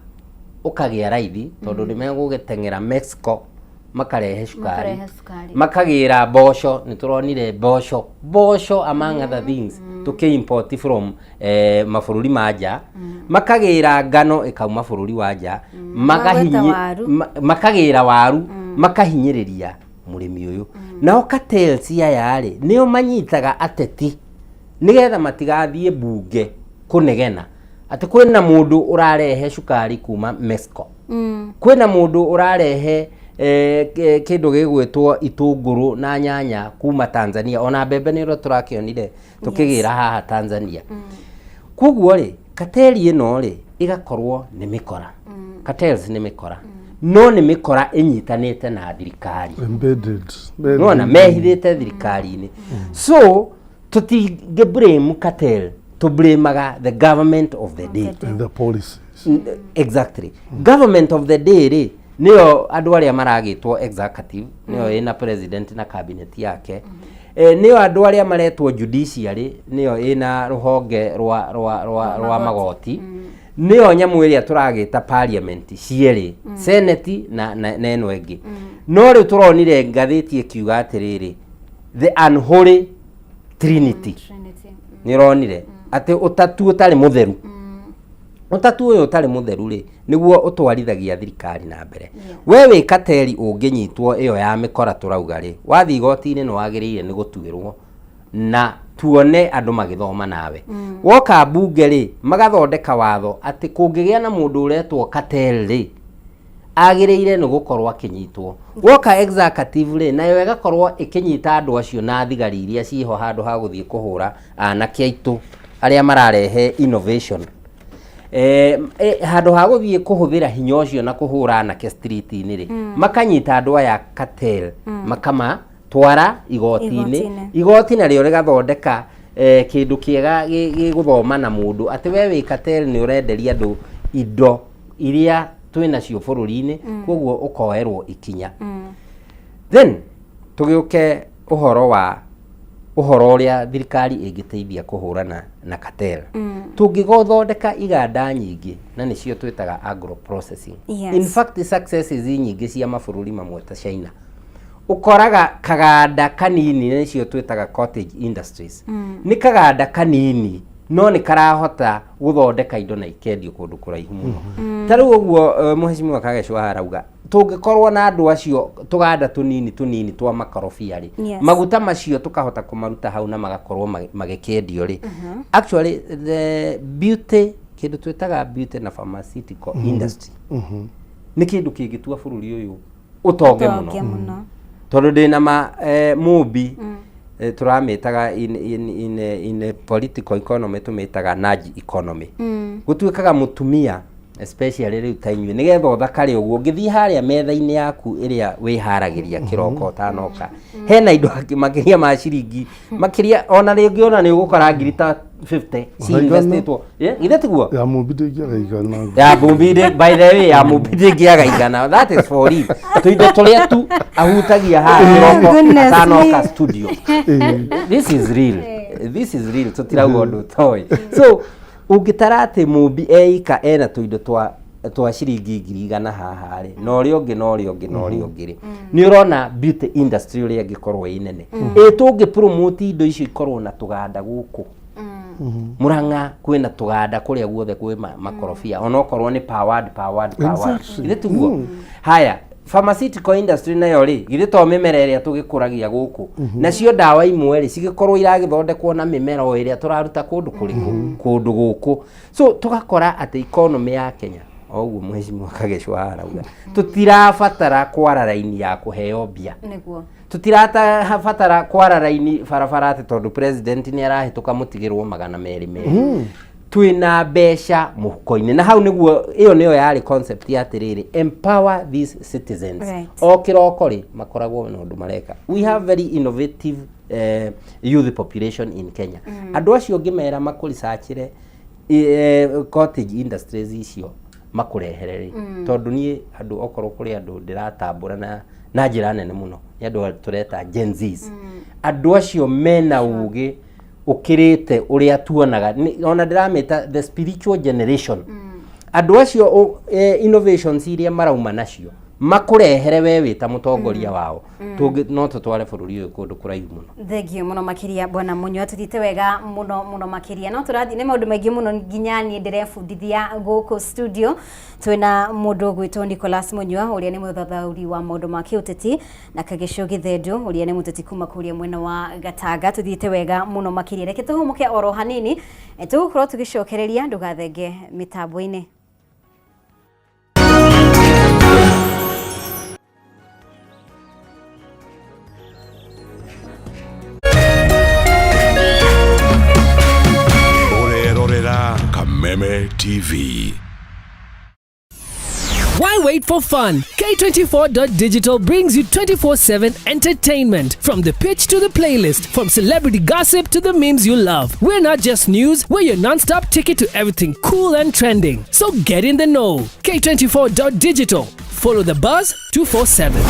ukagia raithi tondu nimegugitengera Mexico makarehe cukari makagira mboco nituronire mboco among other things tuki import from mabũrũri manja makagira ngano ikauma bũrũri wa nja makagira waru makahinyĩrĩria mũrĩmi ũyũ nao cartels aya rĩ nĩo manyitaga ateti nigetha matigathiĩ bunge kunegena ati kwĩna mũndũ ũrarehe cukari kuma Mexico kwĩna mũndũ ũrarehe kindu gigwitwo itunguru na nyanya kuma Tanzania ona mbembe niro turakionire tukigira haha Tanzania kuguo ri cartel ino ri igakorwo ni mikora cartels ni mikora no ni mikora inyitanite na thirikari embedded no mehithite thirikari-ini so tutinge blame cartel to blame the government of the day and the policies exactly government of the day ri niyo andu aria maragitwo executive niyo ina president na cabinet yake niyo andu aria maretwo judiciary niyo ina ruhonge rwa magoti niyo nyamu iria turagita parliament cieri senate na eno engi no ri turonire ngatheti ikiuga atiriri the unholy trinity nironire ati utatu utari mutheru utatu uyu utari mutheru ri niguo utwarithagia thirikari na mbere. We wi kateri unginyitwo iyo ya mikora turauga ri wathi igoti-ini no wagiriire ni gutuirwo na tuone andu magithoma nawe. Woka bunge ri magathondeka watho ati kungigia na mundu uretwo kateri ri agiriire ni gukorwo akinyitwo. Woka executive ri nayo igakorwo ikinyita andu acio na thigari iria ciho handu ha guthie kuhura anake aitu aria mararehe innovation. Handu ha guthie kuhuthira hinya ucio na kuhura anake street-ini ri makanyita andu aya cartel makama twara igoti-ini. Igoti nario rigathondeka kindu kiega giguthoma na mundu ati we wi cartel ni urenderia andu indo iria twina cio bururi-ini koguo ukoerwo ikinya. Then tugiuke uhoro uria thirikari ingiteithia kuhurana na cartel. Tungigothondeka iganda nyingi na nicio twitaga agro processing. In fact successes nyingi cia mabururi mamwe ta China ukoraga kaganda kanini nicio twitaga cottage industries. Ni kaganda kanini no ni karahota guthondeka indo na ikendio kundu kuraihu muno. Tariu uguo muheshimiwa Kageshwa arauga tungikorwo na andu acio tuganda tunini twa makorofia ri maguta macio tukahota kumaruta hau na magakorwo magikendio ri. Actually the beauty kindu twitaga beauty na pharmaceutical industry ni kindu kingitua bururi uyu utonge muno tondu ndina mubi turamitaga in political economy tumitaga nudge economy. Gutuikaga mutumia especially riu tainywe nigetha uthakare uguo ngithii haria metha-ini yaku iria wiharagiria kiroko tanoka hena indo makiria ma ciringi makiria ona ringi ona ni ugukora ngiri ta 50 si investetwo ithe tiguo ya mubide giaga igana ya mubide by the way ya mubide giaga igana that is for you tuindo turia tu ahutagia ha kiroko tanoka studio. This is real tutirauga undu toy. So ungitarate mubi eika ena tuindo twa ciringi ngiri igana haha ri no ri ongi ri ni urona beauty industry uri angikorwo inene tungi promote indo icio ikorwo na tuganda guku Murang'a kwina tuganda kuria guothe kwi makorofia onokorwo ni powered ile tuguo. Haya pharmaceutical industry nayo ri githe to mimera iria tugikuragia guku nacio dawa imwe ri cigikorwo iragithondekwo na mimera o iria turaruta kundu kuriku kundu guku. So tugakora ati economy ya Kenya oguo muheshimiwa Kageshwa arauga tutirabatara kwara raini ya kuheo bia niguo tutirabatara kwara raini barabara ati tondu president ni arahituka mutigirwo 200 twina besha muhuko-ini na hau niguo iyo niyo yari concept ya tiriri empower these citizens o kiroko ri makoragwo na undu mareka. We have very innovative youth population in Kenya. Andu acio ngimera makuresearchire cottage industries icio makureherere tondu ni andu okorwo kuri andu ndiratambura na njira nene muno ni andu tureta Gen Zs. Andu acio mena ugi ukirite uria tuonaga ona ndirameta the spiritual generation. Andu acio innovations iria marauma nacio makurehere we wita mutongoria wao no tutware bururi uyu kundu kuraihu muno. Thengio muno makiria bwana Munyo tutite wega muno makiria no turathi ni maundu maingi muno nginya ni ndirebundithia guku studio. Twina mundu gwitwo Nicholas Munyo uria ni muthathauri wa maundu ma kiuteti na Kageshwa Githendu uria ni muteti kuma kuria mwena wa Gatanga. Tuthite wega muno makiria reke tuhumuke oro hanini tugukorwo tugicokereria ndugathenge mitambo-ini. Kameme TV. Why wait for fun? K24.digital brings you 24/7 entertainment. From the pitch to the playlist, from celebrity gossip to the memes you love. We're not just news, we're your non-stop ticket to everything cool and trending. So get in the know. K24.digital. Follow the buzz 247.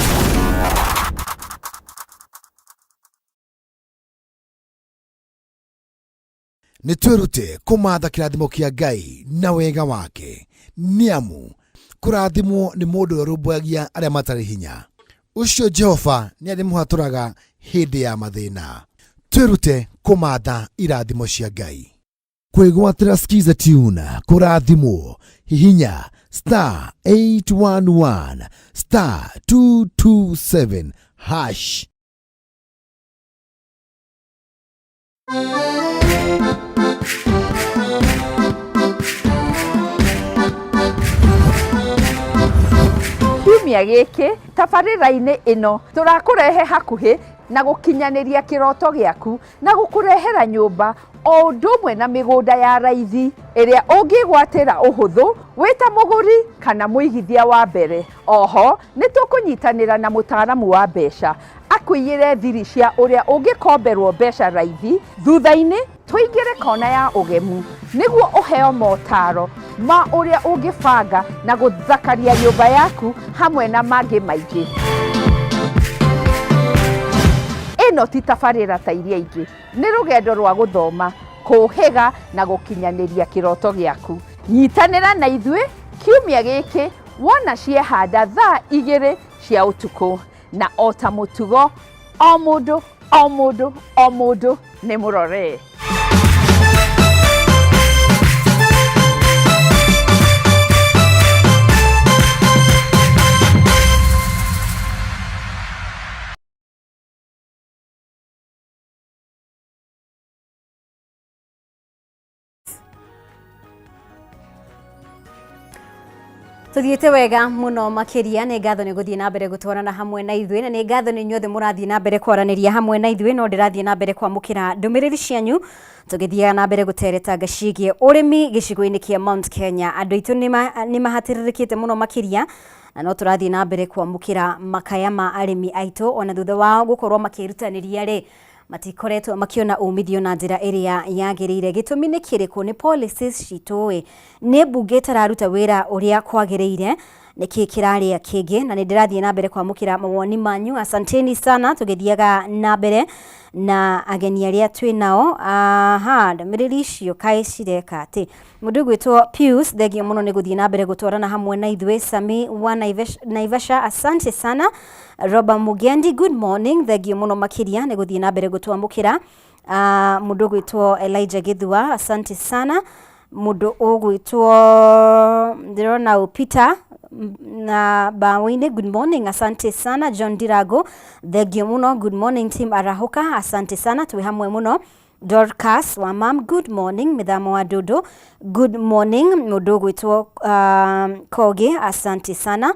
Nitwerute kumatha kirathimo kia Ngai na wega wake niamu kurathimwo ni mundu urumbagia aria matari hinya ucio Jehova ni ari muhaturaga hindi ya mathina. Twerute kumatha irathimo cia Ngai. kwĩgwatĩra skiza tune kũrathimwo hihinya star 811 star 227 hash. Kiumia gĩkĩ tabarĩra-inĩ ĩno tũrakũrehe hakuhĩ na gũkinyanĩria kĩroto gĩaku na gũkũrehera nyũmba o ũndũ ũmwe na mĩgũnda ya raithi ĩrĩa ũngĩgwatĩra ũhũthũ wĩta mũgũri kana mũigithia wa mbere. Oho nĩ tũkũnyitanĩra na mũtaaramu wa mbeca akũiyĩre thiri cia ũrĩa ũngĩkomberwo mbeca raithi, thutha-inĩ tũingĩre kona ya ũgemu nĩguo ũheo motaro ma ũrĩa ũngĩbanga na gũthakaria nyũmba yaku hamwe na mangĩ maingĩ. Ĩno ti tabarĩra ta iria ingĩ, nĩ rũgendo rwa gũthoma, kũũhĩga na gũkinyanĩria kĩroto gĩaku. Nyitanĩra na ithuĩ kiumia gĩkĩ wona ciehanda thaa 2 cia ũtukũ, na o ta mũtugo o mũndũ nĩ mũrore. Tuthiĩte wega muno makiria, nĩ ngatho nĩ gũthiĩ na mbere gũtwarana hamwe na ithuĩ, na nĩ ngatho nĩ inyuothe mũrathiĩ na mbere kwaranĩria hamwe na ithuĩ, no ndĩrathiĩ na mbere kwamũkĩra ndũmĩrĩri cianyu tũgĩthiaga na mbere gũtereta ciĩgiĩ ũrĩmi gĩcigo-inĩ kĩa Mount Kenya. Andũ aitũ nĩ mahatĩrĩrĩkĩte mũno makiria, na no tũrathiĩ na mbere kwamũkĩra makaya ma arĩmi aitũ, ona thutha wao gũkorwo makĩrutanĩria rĩ matikoretwo makiona umithio na njĩra ĩrĩa yagĩrĩire. Gĩtũmi nĩ kĩrĩkũ? Nĩ policies citũ, nĩ mbunge ĩtararuta wĩra ũrĩa kwagĩrĩire, nĩkĩ kĩrarĩa kĩngĩ? Na nĩ ndĩrathiĩ na mbere kwamũkĩra mawoni manyu. Asanteni sana, tũgĩthiaga na mbere na ageni arĩa twĩ nao. Ndũmĩrĩri icio kaĩ cireka atĩ? Mũndũ gwĩtwo Pius, thengio mũno nĩ gũthiĩ na mbere gũtwarana hamwe na ithuĩ. Sami wa Naivasha, asante sana. Roba Mugendi, good morning, thengio mũno makiria nĩ gũthiĩ na mbere gũtwamũkĩra. Mũndũ gwĩtwo Elijah Githua, asante sana. Mũndũ ũgwĩtwo ndĩrona Peter na Bawine, good morning, asante sana. John Dirago, thengio mũno, good morning team Arahuka, asante sana, twĩ hamwe mũno. Dorcas wa mam, good morning. Mithamo wa Dodo, good morning. Mũndũ gwĩtwo Kogi, asante sana.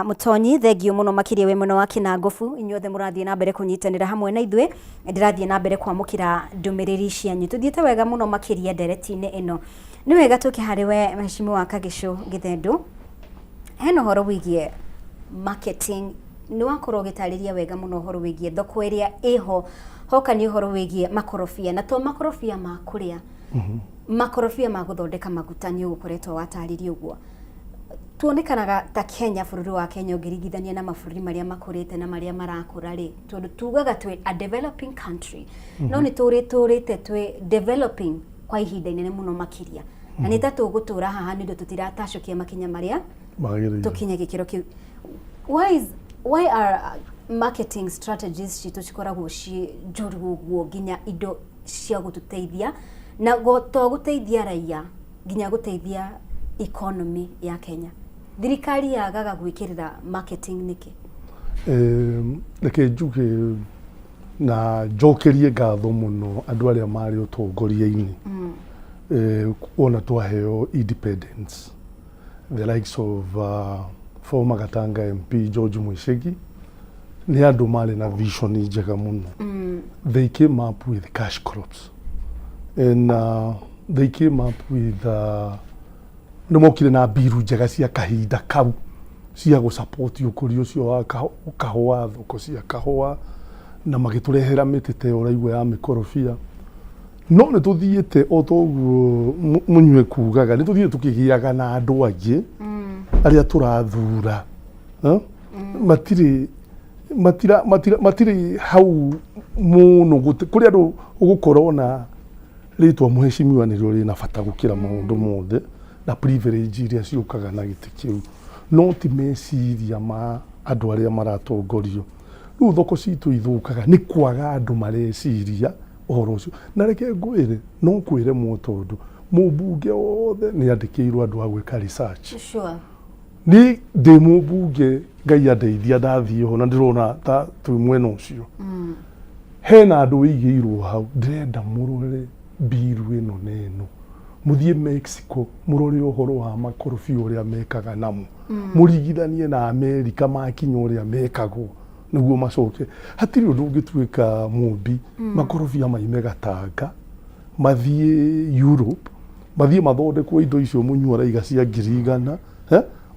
Mutonyi, thengio mũno makiria we mũno wa Kinangofu, inyuothe mũrathiĩ na mbere kũnyitanĩra hamwe na ithuĩ. Ndĩrathiĩ na mbere kwamũkĩra ndũmĩrĩri cianyu. Tuthiĩte wega mũno makiria ndereti-inĩ ĩno. Nĩ wega tũke harĩ we Mheshimiwa Kagishu Githendu. Hena ũhoro wĩgiĩ marketing, nĩ wakorwo ũgĩtarĩria wega mũno ũhoro wĩgiĩ thoko ĩrĩa ĩho, hoka nĩ ũhoro wĩgiĩ makorobia, na to makorobia ma kũrĩa, makorobia ma gũthondeka maguta nĩ ũgũkoretwo watarĩria ũguo. Tuonekanaga ta Kenya, bũrũri wa Kenya ũngĩringithania na mabũrũri marĩa makũrĩte na marĩa marakũra rĩ, tondũ tugaga twĩ a developing country, no nĩ tũrĩte twĩ developing kwa ihinda inene mũno makiria, na nĩ ta tũgũtũra haha nĩ ũndũ tũtiratacũkia makinya marĩa tũkinye gĩkĩro kĩu. Why are marketing strategies citũ cikoragwo ci njũru ũguo nginya indo cia gũtũteithia na to gũteithia raia nginya gũteithia economy ya Kenya? Thirikari yagaga gwĩkĩrĩra marketing nĩkĩ? Reke njuge na njokerie ngatho mũno andũ arĩa marĩ ũtongoria-inĩ ona twaheo independence, the likes of former Gatanga MP George Mwicegi, nĩ andũ marĩ na vision njega mũno. They came up with cash crops and they came up with nĩ mokire na mbiru njega cia kahinda kau cia gũsupport ũkũria ũcio wa kahũa, thoko cia kahũa, na magĩtũrehera mĩtĩ ta ũraigua ya mĩkorobia. No nĩ tũthiĩte o toguo mũnyue kugaga, nĩ tũthiĩte tũkĩgĩaga na andũ aingĩ arĩa tũrathura matirĩ hau mũno kũrĩ andũ ũgũkorwo na rĩtwa mũheshimiwa nĩrĩo rĩna bata gũkĩra maũndũ mothe na privilege iria ciũkaga na gĩtĩ kĩu, no ti meciria ma andũ arĩa maratongorio. Rĩu thoko citũ ithũkaga nĩ kwaga andũ mareciria ohoro ucio na reke ngwire no kwire mo tondu mubunge othe ni andikirwo andu a gwika research sure ni ndi mubunge ngai andeithia ndathie ho na ndirona ta tu mwena ucio hena andu igirwo hau ndirenda murore biru ino neno muthie Mexico murore ohoro wa makorofi uria mekaga namo murigithanie na America makinya uria mekagwo niguo macoke hatiri undu ungituika mumbi makorofia maime gatanga mathie Europe mathie mathondekwo indo icio munyuara igacia ngirigana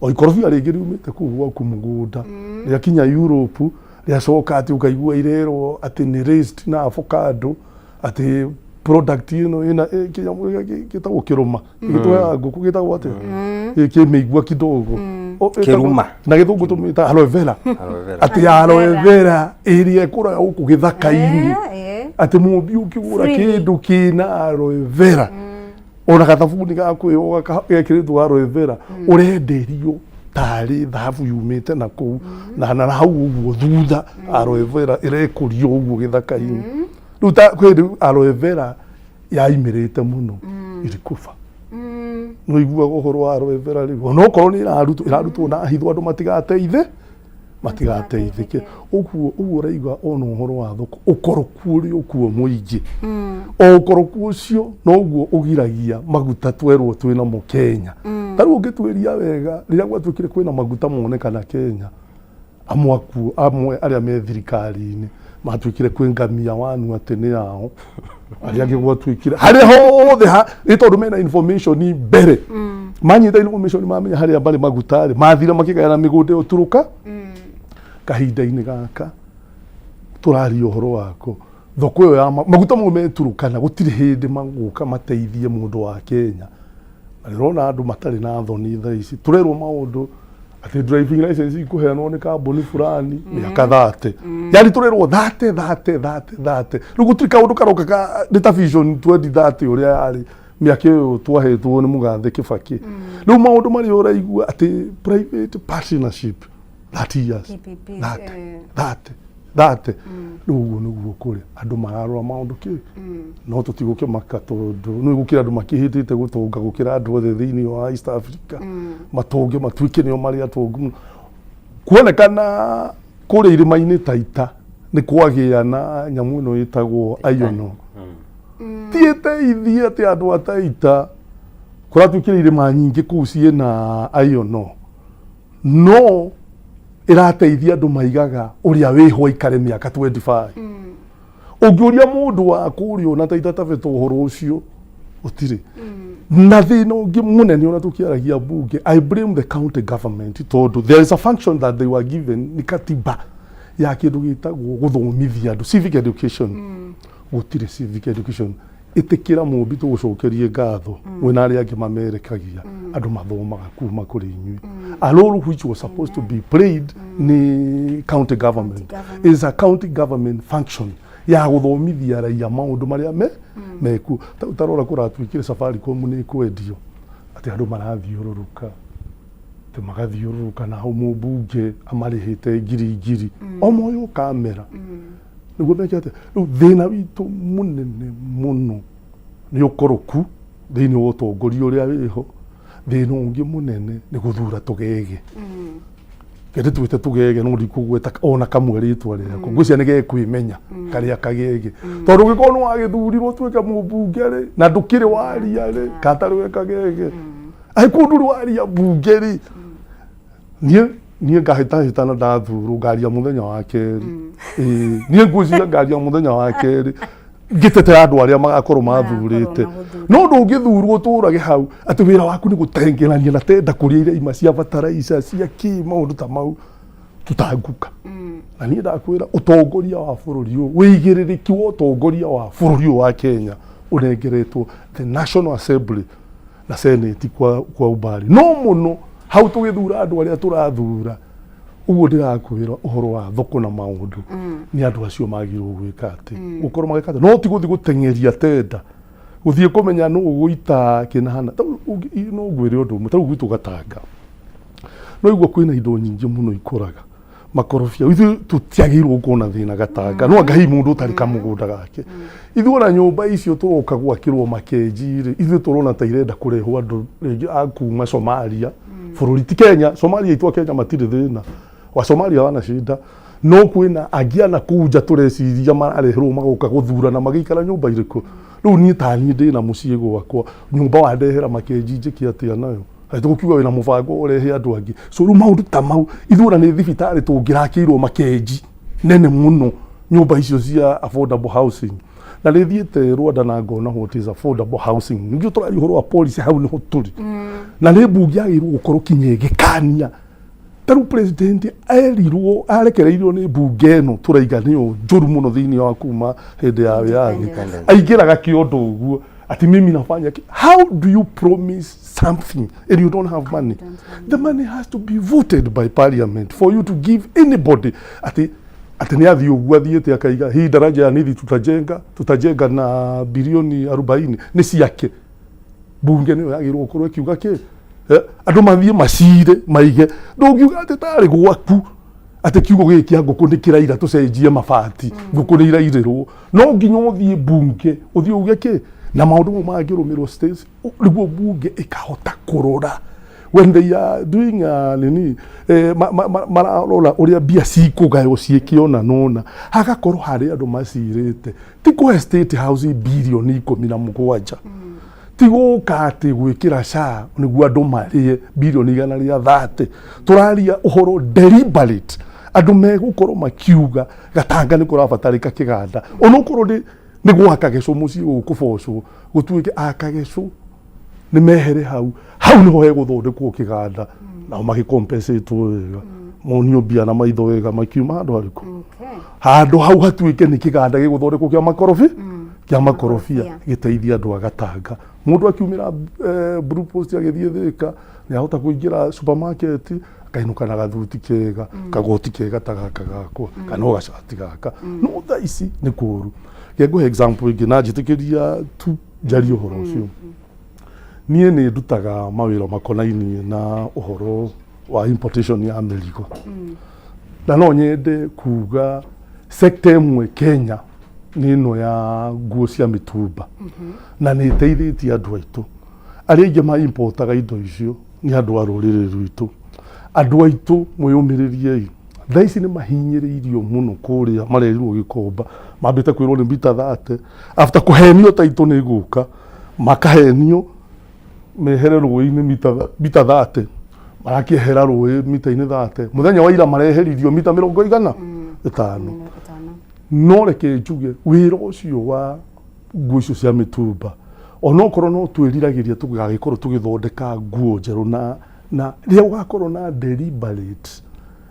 o ikorofia ringi riumite kuu gwaku mugunda riakinya Europe riacoka ati ukaigua irero ati ni raised na avocado ati product ino ina kinyamu gitagwo kiruma gitwa nguku gitagwo ati kimeigua kidogo kiruma na githungu tumita aloe vera ati aloe vera iria kura guku githaka-ini ati mumbi ukigura kindu kina aloe vera ona gathabuni gakwiyo gakiritwo aloe vera urenderio tari thabu yumite na kuu na hau uguo thutha aloe vera irekurio uguo githaka-ini ruta kwedu aloe vera yaimirite muno irikufa no igua ohoro wa aloe vera ri no korwo ni irarutwo na hitho andu matigateithike uguo raigwa ono ohoro wa thoko ukoroku uri ukuo muingi ukoroku ucio no uguo ugiragia maguta twerwo twina mu Kenya taru ungitweria wega riria gwatwikire kwina maguta monekana Kenya amwe aria me thirikari-ini matwikire kwengamia wanu atene yao aria gwatwikire hari hothe ni tondu mena information ni mbere manyita information mamenya hari ambali magutari mathira makigayana migunda uturuka kahinda-ini gaka turari ohoro wako thoko yo ya maguta mo meturukana gutiri hindi maguka mateithie mundu wa Kenya arona andu matari na thoni tha ici turerwo maundu ati driving license ikuheanwo ni kambuni fulani miaka 30 yani turerwo 30 riu gutiri kaundu karoka ka data vision 2030 uria yari miaka yo twahetwo ni mugathe Kibaki riu maundu mari uraigua ati private partnership 30 years that nuguo niguo kuri andu mararwa maundu ki no tutiguke makatondu no igukira andu makihitite gutunga gukira andu othe thiini wa East Africa matonge matwike nio mari atongu kuonekana kuri irima-ini Taita ni kwagia na nyamu ino itagwo ayono tiete ithie ati andu a Taita kuratwikire irima nyingi kucie na ayono no irateithia andu maigaga uria wiho ikare miaka 25 ungiuria mundu wa kurio na Taita Taveta uhoro ucio utiri na thina ungi munene ona tukiaragia bunge I blame the county government tondu there is a function that they were given ni katiba ya kindu gitagwo guthomithia andu civic education gutire civic education itikira mumbi tugucokerie ngatho wena aria angi mamerekagia andu mathomaga kuma kuri inyui a role which was supposed to be played ni county government is a county government function ya guthomithia raia maundu maria meku tarora kuratwikire safari komune kwendio ati andu marathiururuka te magathiururuka na hau mubunge amarihite ngiri o moyo kamera niguo mekete riu thina witu munene muno ni ukoroku thiini wa utongoria uria wiho thina ungi munene ni guthura tugege kende twite tugege no ndikugweta ona kamwe ritwa riako ngwicia nige kwimenya karia kagege tondu giko no agithurirwo twika mubunge ri na ndukiri waria ri katari wekagege ai kundu waria bunge ri nie ngahitahitana ndathuru ngaria muthenya wa keri nie ngwicia ngaria muthenya wa keri ngitete andu aria magakorwo mathurite no ndungithurwo turage hau ati wira waku ni gutengerania na tenda kuria iria ima cia bataraica cia ki maundu ta mau tutanguka na nie ndakwira utongoria wa bururi uyu wigiririki wa utongoria wa bururi wa Kenya unengeretwo the National Assembly na Senate kwa ubari no muno hau tugithura andu aria turathura uguo ndirakwira uhoro wa thoko na maundu ni andu acio magirwo gwika ati ukorwo magika no ti guthi gutengeria tenda guthie kumenya no uguita kinahana no gwire undu mutaru gwitu gatanga no iguo kwina indo nyingi muno ikuraga makorobia ithu tutiagirwo kuona thina gatanga no Ngai mundu utari kamugunda gake ithu ona nyumba icio turoka gwakirwo makenji ri ithu turona ta irenda kurehwo andu ringi akuma Somalia bururi ti Kenya Somalia itwa Kenya matire thina wa Somalia wana shida no kwina agiana kuja tureciria marareherwo magoka guthurana magikara nyumba iriku riu ni tani ndina mucie gwakwa nyumba wandehera makenji njiki atia nayo tukiuga wina mubango urehe andu angi so ru maundu ta mau ithura ni thibitari tungirakirwo makenji nene muno nyumba icio cia affordable housing na rithiete Rwanda na ngona what is affordable housing ngi turari horo wa policy hau ni hoturi na ni bungi agirwo gukorwo kinyegekania taru president erirwo arekereirio ni bunge no turaiganio njuru muno thiini wa kuma hindi ya wiathi aingiraga kiondo uguo ati mimi nafanya how do you promise something and you don't have money? The money has to be voted by parliament for you to give anybody ati ni athi uguo athiete akaiga hii daraja ya nithi tutajenga na bilioni 40 ni ciake bunge ni yagirwo gukorwo kiuga ki andu mathie macire maige ndungiuga ati tari gwaku ati kiugo giki nguku ni kiraira tucenjie mabati nguku ni irairerwo no nginya uthie bunge uthie uge ki na maundu mangirumirwo states niguo bunge ikahota kurora when they are doing mararora uria bia cikugayo ciikiona nona hagakorwo hari andu macirite ti ku state house bilioni 17 tiguka ati gwikira sha niguo andu marie bilioni 130 turaria uhoro deliberate andu megukorwo makiuga gatanga ni kurabatarika kiganda onokorwo ni gwaka geco muci gukubocwo gutuike akageco ni mehere hau niho heguthondekwo kiganda na magicompensate wega monio bia na maitho wega makiuma handu hariku handu hau hatuike ni kiganda giguthondekwo kia makorofia giteithia andu agatanga mundu akiumira blue post agithie thika ni ahota kuingira supermarket akainuka na gathuti kega kagoti kega tagaka gakwa kana gacati gaka no thaici ni kuru Gego example ingi na njitikiria tu njari uhoro ucio nie ni ndutaga mawira makonaini na uhoro wa importation ya America na no nyende kuga sector imwe Kenya nino ya nguo cia mitumba na ni teithitie andu aitu aria ingi ma importaga indo icio ni andu a ruriri rwitu andu aitu mwiyumiririe thaici ni mahinyiriirio muno kuria marerirwo gikomba mambite kwirwo ni mita 30 after kuhenio taito ni guka makahenio mehere rũĩ-inĩ mita 30 marakĩehera rũĩ mita-inĩ 30 muthenya wa ira mareheririo mita 5 no reke njuge wĩra ũcio wa nguo icio cia mitumba onokorwo no twĩriragĩria tũgagĩkorwo tũgĩthondeka nguo njerũ na rĩrĩa ũgakorwo na deliberate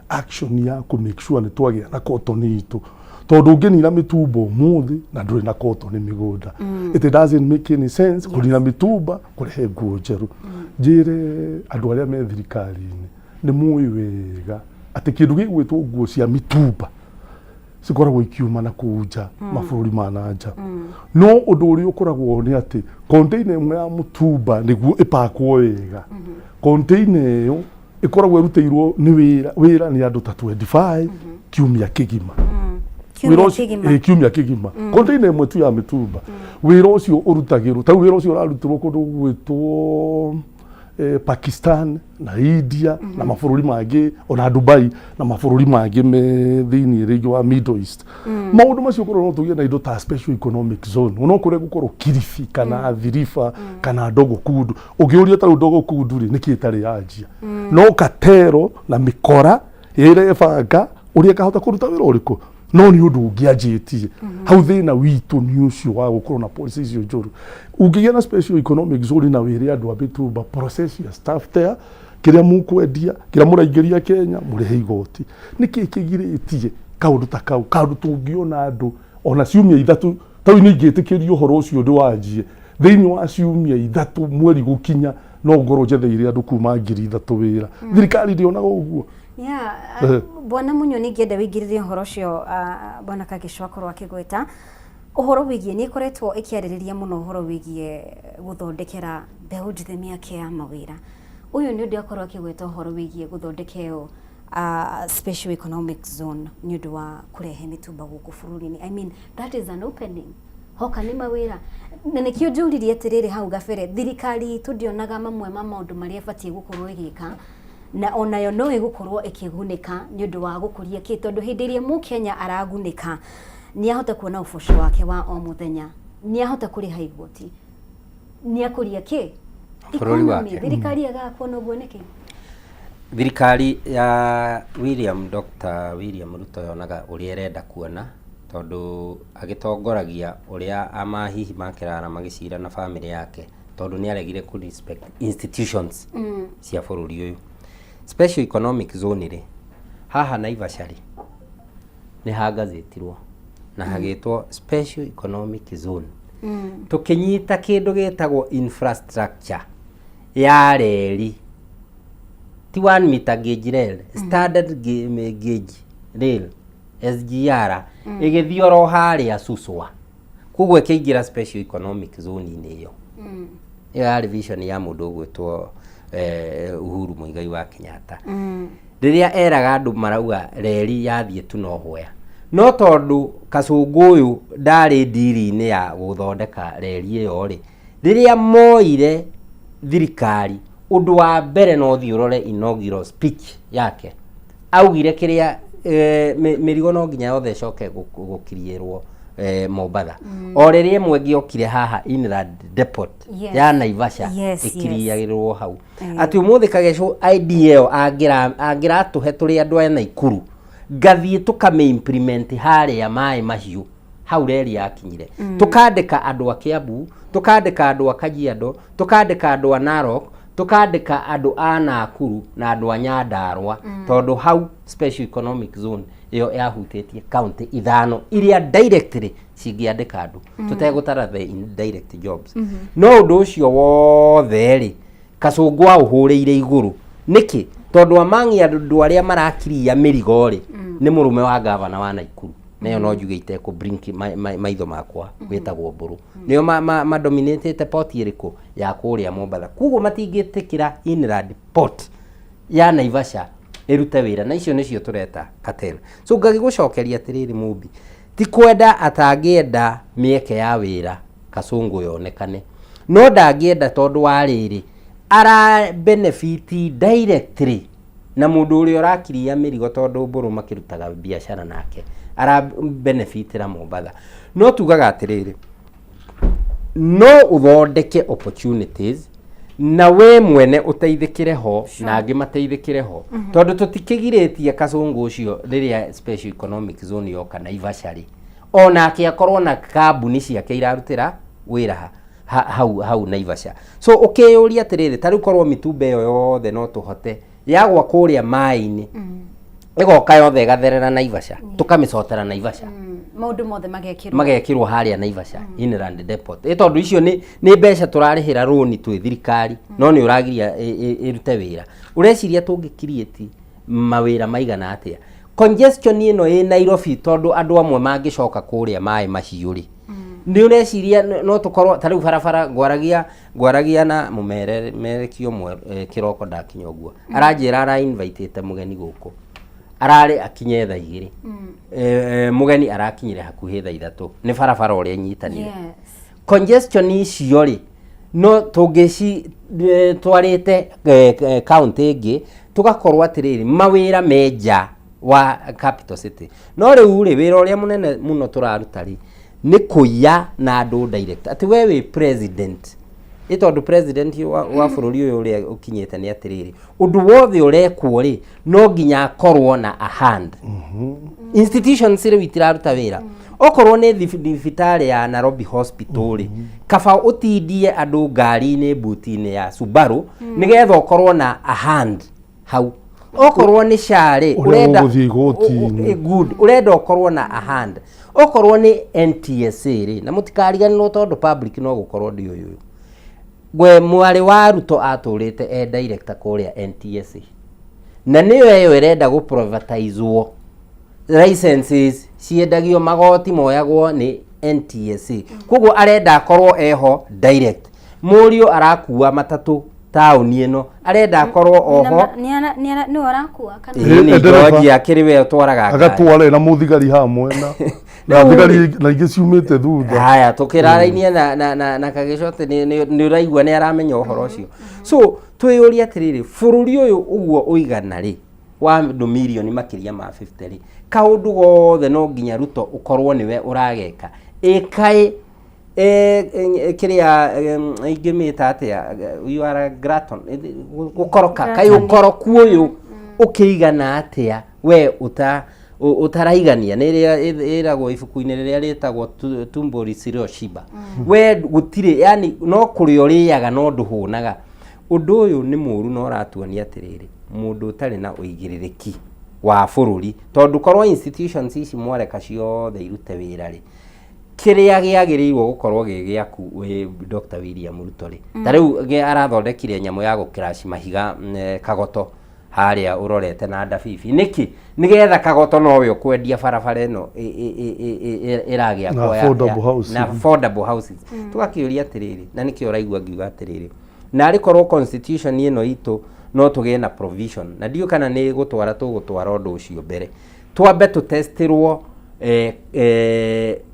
action ya ku make sure ni twagĩa na cotton itu tondu ũngĩnina mitumba ũmũthĩ na ndũrĩ na cotton mĩgũnda it doesn't make any sense kũnina mitumba kũrehe nguo njerũ njĩre andũ arĩa me thirikari-inĩ nĩ mũĩ wega atĩ kĩndũ gĩgwĩtwo nguo cia mitumba cikoragwo ikiuma na kuja mabũrũri ma nanja no ũndũ ũrĩa ũkoragwo nĩ atĩ container ĩmwe ya mutumba nĩguo ĩpakwo wega container ĩyo ikoragwo ruteirwo ni wira ni andu ta 25 kiumia kigima kiumia kigima container imwe tu ya mitumba wira ucio urutagirwo ta wira ucio urarutirwo kundu gwitwo Pakistan na India na mabũrũri mangĩ ona Dubai na mabũrũri mangĩ me thĩinĩ rĩngĩ wa Middle East maũndũ macio korwo no tũgĩe na indo ta special economic zone ono kũrĩa gũkorwo Kilifi kana Thirifa kana Dogo Kundu ũngĩũria ta Dogo Kundu rĩ nĩkĩ ĩtarĩ yanjia no Katero na Mikora ĩrebanga ũrĩa kahota kũruta wĩra ũrĩkũ no ni ũndũ ũngĩanjĩtie hau thĩna witũ nĩ ũcio wa gũkorwo na policy icio njũru ũngĩgĩa na special economic zone na wĩre andũ a mitumba process ya staff there kĩrĩa mũkwendia kĩrĩa mũraingĩria Kenya mũrĩhe igoti nĩkĩ kĩgirĩtie kaũndũ ta kau kaũndũ tũngĩona andũ ona ciumia ithatũ tau nĩ ingĩtĩkĩria ũhoro ũcio ndĩwanjie thĩinĩ wa ciumia ithatũ mweri gũkinya no ngorwo njetheire andũ kuma 3,000 wĩra thirikari ndĩonaga ũguo bwana Munyo ningĩenda wĩingĩrĩrie ũhoro ũcio bwana Kagisho akorwo akĩgweta ũhoro wĩgiĩ nĩ ĩkoretwo ĩkĩarĩrĩria mũno ũhoro wĩgiĩ gũthondekera mbeũ njĩthĩ mĩeke ya mawĩra ũyũ nĩ ũndũ akorwo akĩgweta ũhoro wĩgiĩ gũthondekeo special economic zone nĩũndũ wa kũrehe mĩtumba gũkũ bũrũri-inĩ. I mean, that is an opening. Hoka nĩ mawĩra. Na nĩkĩo njũririe atĩrĩrĩ hau gabere, thirikari tũndionaga mamwe ma maũndũ marĩa ĩbatiĩ gũkorwo ĩgĩka, na onayo no ĩgũkorwo ĩkĩgunĩka nĩũndũ wa gũkũria kĩ, tondũ hĩndĩ ĩrĩa Mũkenya aragunĩka nĩahota kuona ũboco wake wa o mũthenya, nĩahota kũrĩha igoti, nĩakũria kĩ bũrũri wake. Thirikari agakuona ũguo nĩkĩ? Thirikari ya Dr. William Ruto yonaga ũrĩa ĩrenda kuona, tondũ agĩtongoragia ũrĩa amahihi makĩrara magĩcira na family yake, tondũ nĩ aregire ku respect institutions cia bũrũri ũyũ. Special economic zone rĩ, haha Naivasha rĩ, nĩ hagathĩtirwo na hagĩtwo special economic zone. Tũkĩnyita kĩndũ gĩtagwo infrastructure ya reri, ti 1 meter gauge rail, standard gauge rail, SGR, ĩgĩthioro harĩa Suswa, koguo ĩkĩingĩra special economic zone-inĩ ĩyo. Ĩyo yarĩ vision ya mũndũ ũgwĩtwo Uhuru Muigai wa Kenyatta. Rĩrĩa eraga andũ marauga reri yathiĩ tu no hoya, no tondũ Kasũngũ ũyũ ndarĩ ndiri-inĩ ya gũthondeka reri ĩyo rĩ, rĩrĩa moire thirikari, ũndũ wa mbere no thiũrore inaugural speech yake, augire kĩrĩa mĩrigo no nginya yothe ĩcoke gũkiriĩrwo Mombatha. O rĩrĩa ĩmwe ngĩokire haha inland depot ya Naivasha ĩkiriagĩrwo hau, atĩ ũmũthĩ Kageco IDL angĩratũhe tũrĩ andũ aya Naikuru, ngathiĩ tũkame-implement harĩa maĩ mahiũ hau reri yakinyire, tũkandĩka andũ a Kiambu, tũkandĩka andũ a Kajiado, tũkandĩka andũ a Narok, tũkandĩka andũ a Nakuru na andũ a Nyandarua, tondũ hau special economic zone ĩyo yahutĩtie county 5 iria directly cingĩandĩka andũ, tũtegũtara the indirect jobs. No ũndũ ũcio wothe rĩ, Kasũngũ aũhũrĩire igũrũ. Nĩkĩ? Tondũ amangi andũ arĩa marakiria mĩrigo rĩ, nĩ mũrũme wa gavana wa Naikuru. Nayo no njuge itekũblink maitho makwa, wĩtagwo Mbũrũ. Nĩo madominatĩte port ĩrĩkũ ya kũrĩa Mombatha. Koguo matingĩtĩkĩra inland port ya Naivasha ĩrute wĩra, na icio nĩcio tũreta cartel. So ngagĩgũcokeria atĩrĩrĩ Mũmbi, ti kwenda atangĩenda mĩeke ya wĩra Kasũngũ yonekane, no ndangĩenda tondũ wa rĩrĩ ara benefit directly na mũndũ ũrĩa ũrakiria mĩrigo, tondũ Mbũrũ makĩrutaga biacara nake ara benefitira Mombatha. No tugaga atĩrĩrĩ, no ũthondeke opportunities na we mwene ũteithĩkĩre ho na angĩ mateithĩkĩre ho, tondũ tũtikĩgirĩtie Kasũngũ ũcio rĩrĩa special economic zone yoka Naivasha rĩ, onake akorwo na kambuni ciake irarutĩra wĩra hau Naivasha. So ũkĩyũria atĩrĩrĩ, tarĩu korwo mĩtumba ĩyo yothe no tũhote yagwa kũrĩa maĩ-inĩ, ĩgoka yothe ĩgatherera Naivasha, tũkamĩcotera Naivasha, maũndũ mothe magekĩrwo harĩa Naivasha inland depot. Tondũ icio nĩ mbeca tũrarĩhĩra rũni twĩ thirikari, no nĩ ũragiria ĩrute wĩra. Ũreciria tũngĩkiriĩti mawĩra maigana atĩa? Congestion ĩno ĩ Nairobi, tondũ andũ amwe mangĩcoka kũrĩa maĩ mahiũ rĩ, nĩ ũreciria no tũkorwo tarĩu barabara ngwaragia na mũmerekio ũmwe kĩroko ndakinya ũguo, aranjĩra ara inviteĩte mũgeni gũkũ, ararĩ akinye thaa 2, mũgeni arakinyire hakuhĩ thaa 3, nĩ barabara ũrĩa nyitanire. Congestion icio rĩ, no tũngĩci twarĩte county ĩngĩ, tũgakorwo atĩrĩrĩ mawĩra menja wa capital city. No rĩu rĩ, wĩra ũrĩa mũnene mũno tũraruta rĩ, nĩ kũiya na andũ direct. Atĩ we wĩ president, tondũ president wa bũrũri ũyũ ũrĩa ũkinyĩte nĩ atĩrĩrĩ, ũndũ wothe ũrekwo rĩ, no nginya akorwo na a hand. Institutions rĩu itiraruta wĩra. Okorwo nĩ thibitarĩ ya Nairobi Hospital rĩ, kaba ũtindie andũ ngari-inĩ mbuti-inĩ ya Subaru nĩgetha ũkorwo na a hand hau. Okorwo nĩ SHA urenda ũkorwo na a hand. Okorwo nĩ NTSA rĩ, na mũtikariganĩrwo tondũ public no gũkorwo ndi ũyũ. Gwe mwarĩ wa Ruto atũrĩte director kũrĩa NTSA, na nĩyo ĩyo ĩrenda gũprivatizewo, licenses ciendagio, magoti moyagwo nĩ NTSA. Koguo arenda akorwo eho direct. Mũriũ arakua matatũ tauni ino arenda akorwo oho ni orakua kana ni ngoji akiriwe utwaraga agatwara na muthigari hamwe na thigari na ingi ciumite thutha haya tukirarainie na kagicote ni uraigua ni aramenya uhoro ucio so twiyuria atiriri bururi uyu uguo uigana ri wa milioni makiria ma 50 ri kaundu gothe no nginya Ruto ukorwo niwe urageka ikai kiria ingimita atia you are a graton gukoroka kai ukoroku uyu ukigana atia we utaraigania niria iragwo ibuku-ini riria ritagwo tumbori sirio shiba we gutire yani no kuri uriyaga no nduhunaga undu uyu ni muru no ratuonia atiriri mundu utari na uigiririki wa bururi tondu korwo institutions ici mwareka ciothe irute wira ri kiria giagiriirwo gukorwo gigiaku we Dr. William Ruto ri tariu arathondekire nyamo ya gukirashi mahiga kagoto haria urorete na ndabibi niki nigetha kagoto nowe ukwendia barabara ino iragia kwa na affordable houses tugakiuria atiriri na nikio raigua ngiuga atiriri na arikorwo constitution ino itu no tugie na provision na dio kana ni gutwara tugutwara undu ucio mbere twambe tutestirwo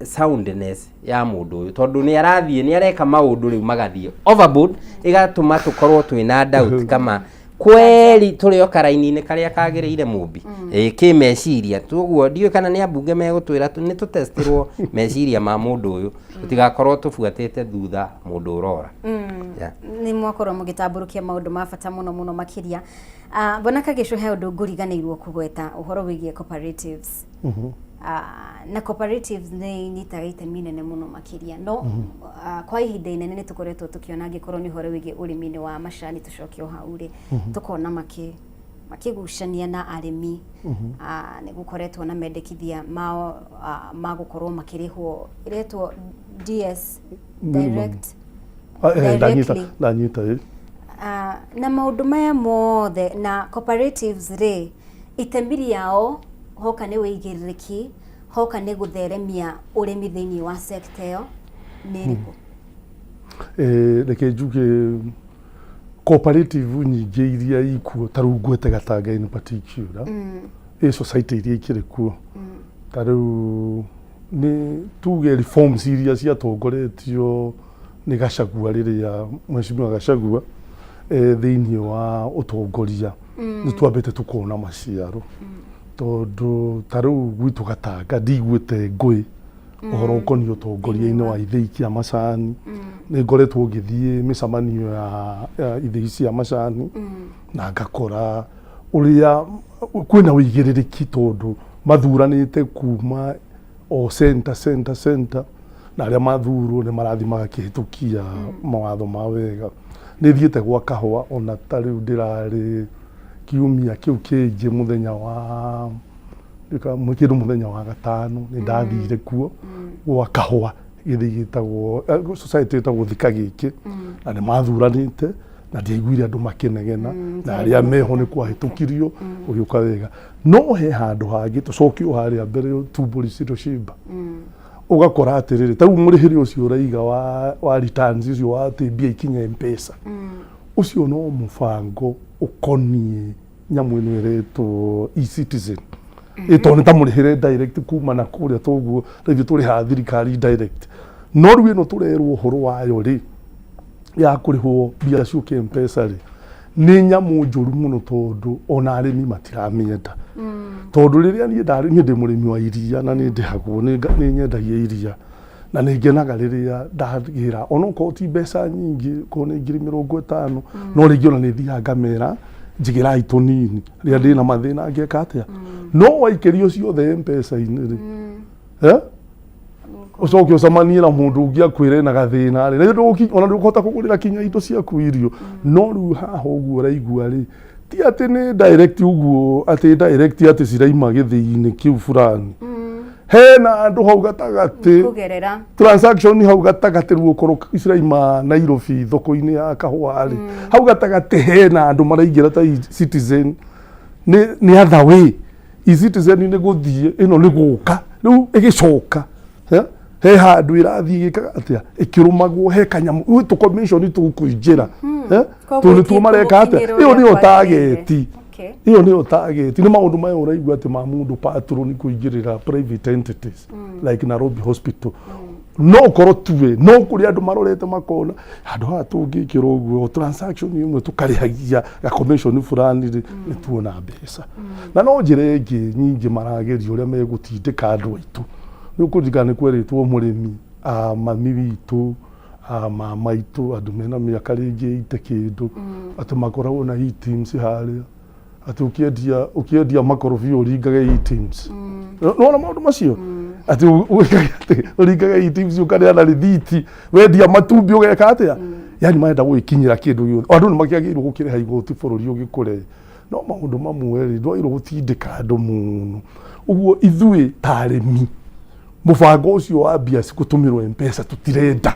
soundness ya mundu uyu tondu ni arathie ni areka maundu riu magathie overboard igatuma tukorwo twina doubt kama kweli turi okaraini-ini karia kagiriire mumbi kimeciria tuguo dio kana ni ambunge megutwira ni tutestirwo meciria ma mundu uyu tutigakorwo tubuatite thutha mundu urora ni mwakorwo mugitamburukia maundu ma bata muno makiria bona kagicu he undu nguriganirwo kugweta uhoro wigie cooperatives na cooperatives ni nyitaga itemi inene muno makiria no kwa ihinda inene ni tukoretwo tukiona ngikorwo ni uhoro wigie urimi-ini wa macani tucokio hau ri tukona makigucania na arimi ni gukoretwo na mendekithia mao magukorwo makirihwo iretwo DS direct na maundu maya mothe na cooperatives ri itembiri yao hoka ni wigiririki hoka ni gutheremia urimi thiini wa sector yo ni riku reke njuge cooperative nyingi iria ikuo taru ngwete Gatanga in particular society iria ikiri kuo taru ni tuge reforms iria ciatongoretio ni Gachagua riria mheshimiwa Gachagua thiini wa utongoria ni twambete tukona maciaro tondu taru gwitu Gatanga ndigwite ngui uhoro ukoni utongoria-ini wa ithei cia macani ni ngoretwo ngithie micamanio ya ithei cia macani na ngakora uria kwina wigiririki tondu mathuranite kuma o center na aria mathurwo ni marathi magakihitukia mawatho ma wega ni thiete gwa kahwa ona tariu ndirari kiumia kiu kingi muthenya wa muthenya wa gatano ni ndathire kuo gwa kahwa githigitagwo society itagwo thika giki na ni mathuranite na ndiaiguire andu makinegena na aria meho ni kwahitukirio ugiuka wega no he handu hangi tucokio haria mbere tumburi cirio cimba ugakora atiriri tau murihiri ucio uraiga wa returns ucio wa mbia ikinya mpesa ucio no mubango ukonie nyamu ino iretwo e-citizen ito ni tamurihire direct kuma na kuria toguo rithi turi ha thirikari direct no riu ino turerwo horo wayo ri ya kurihwo mbia cio mpesa ri ni nyamu njuru muno tondu ona arimi matiramienda tondu riria ni ndi murimi wa iria na ni ndihagwo ni nyendagia iria na ni ngenaga riria ndagira ona ko ti mbeca nyingi ko ni 50,000 no rigiona ni thia ngamera njigira itonini ria ndina mathina ngeka atia no waikirio ciothe mpesa-ini ri ucoke ucamanie na mundu ungi akwire na gathina ri ona ndukuhota kugurira kinya indo ciaku irio no riu haha uguo uraigua ri ti ati ni direct uguo ati direct ati ciraima githii-ini kiu fulani hena andu hau gatagati transaction hau gatagati riu ukorwo ciraima Nairobi thoko-ini ya kahua ri hau gatagati hena andu maraingira ta citizen ni other way citizen ni guthie ino ni guka riu igicoka he handu irathie gikaga atia ikirumagwo he kanyamu tu commission tu kuinjira Tuni tuo mareka ate iyo ni target iyo ni target ni maundu maya uraigua ati ma mundu patron ni kuingirira private entities like Nairobi Hospital no koro tuwe no kuri andu marorete makona andu ha tungikira uguo transaction imwe tukarihagia ga commission fulani ni tuona mbeca na no njire ingi nyingi marageria uria megutindika andu aitu ni ukuririkana kweritwo murimi mami witu mama itu andu mena miaka ringi ite kindu ati makoragwo na teams haria ati ukiendia makorobia uringage teams no maundu macio ati uringage teams ukaria na rithiti wendia matumbi ugeka atia yani maenda gwikinyira kindu githe andu ni makiagirwo gukire haigoti bururi ugikure no maundu mamwe ri ndwairwo gutindika andu muno uguo ithui tarimi mubango ucio wa biasi gutumirwo mpesa tutirenda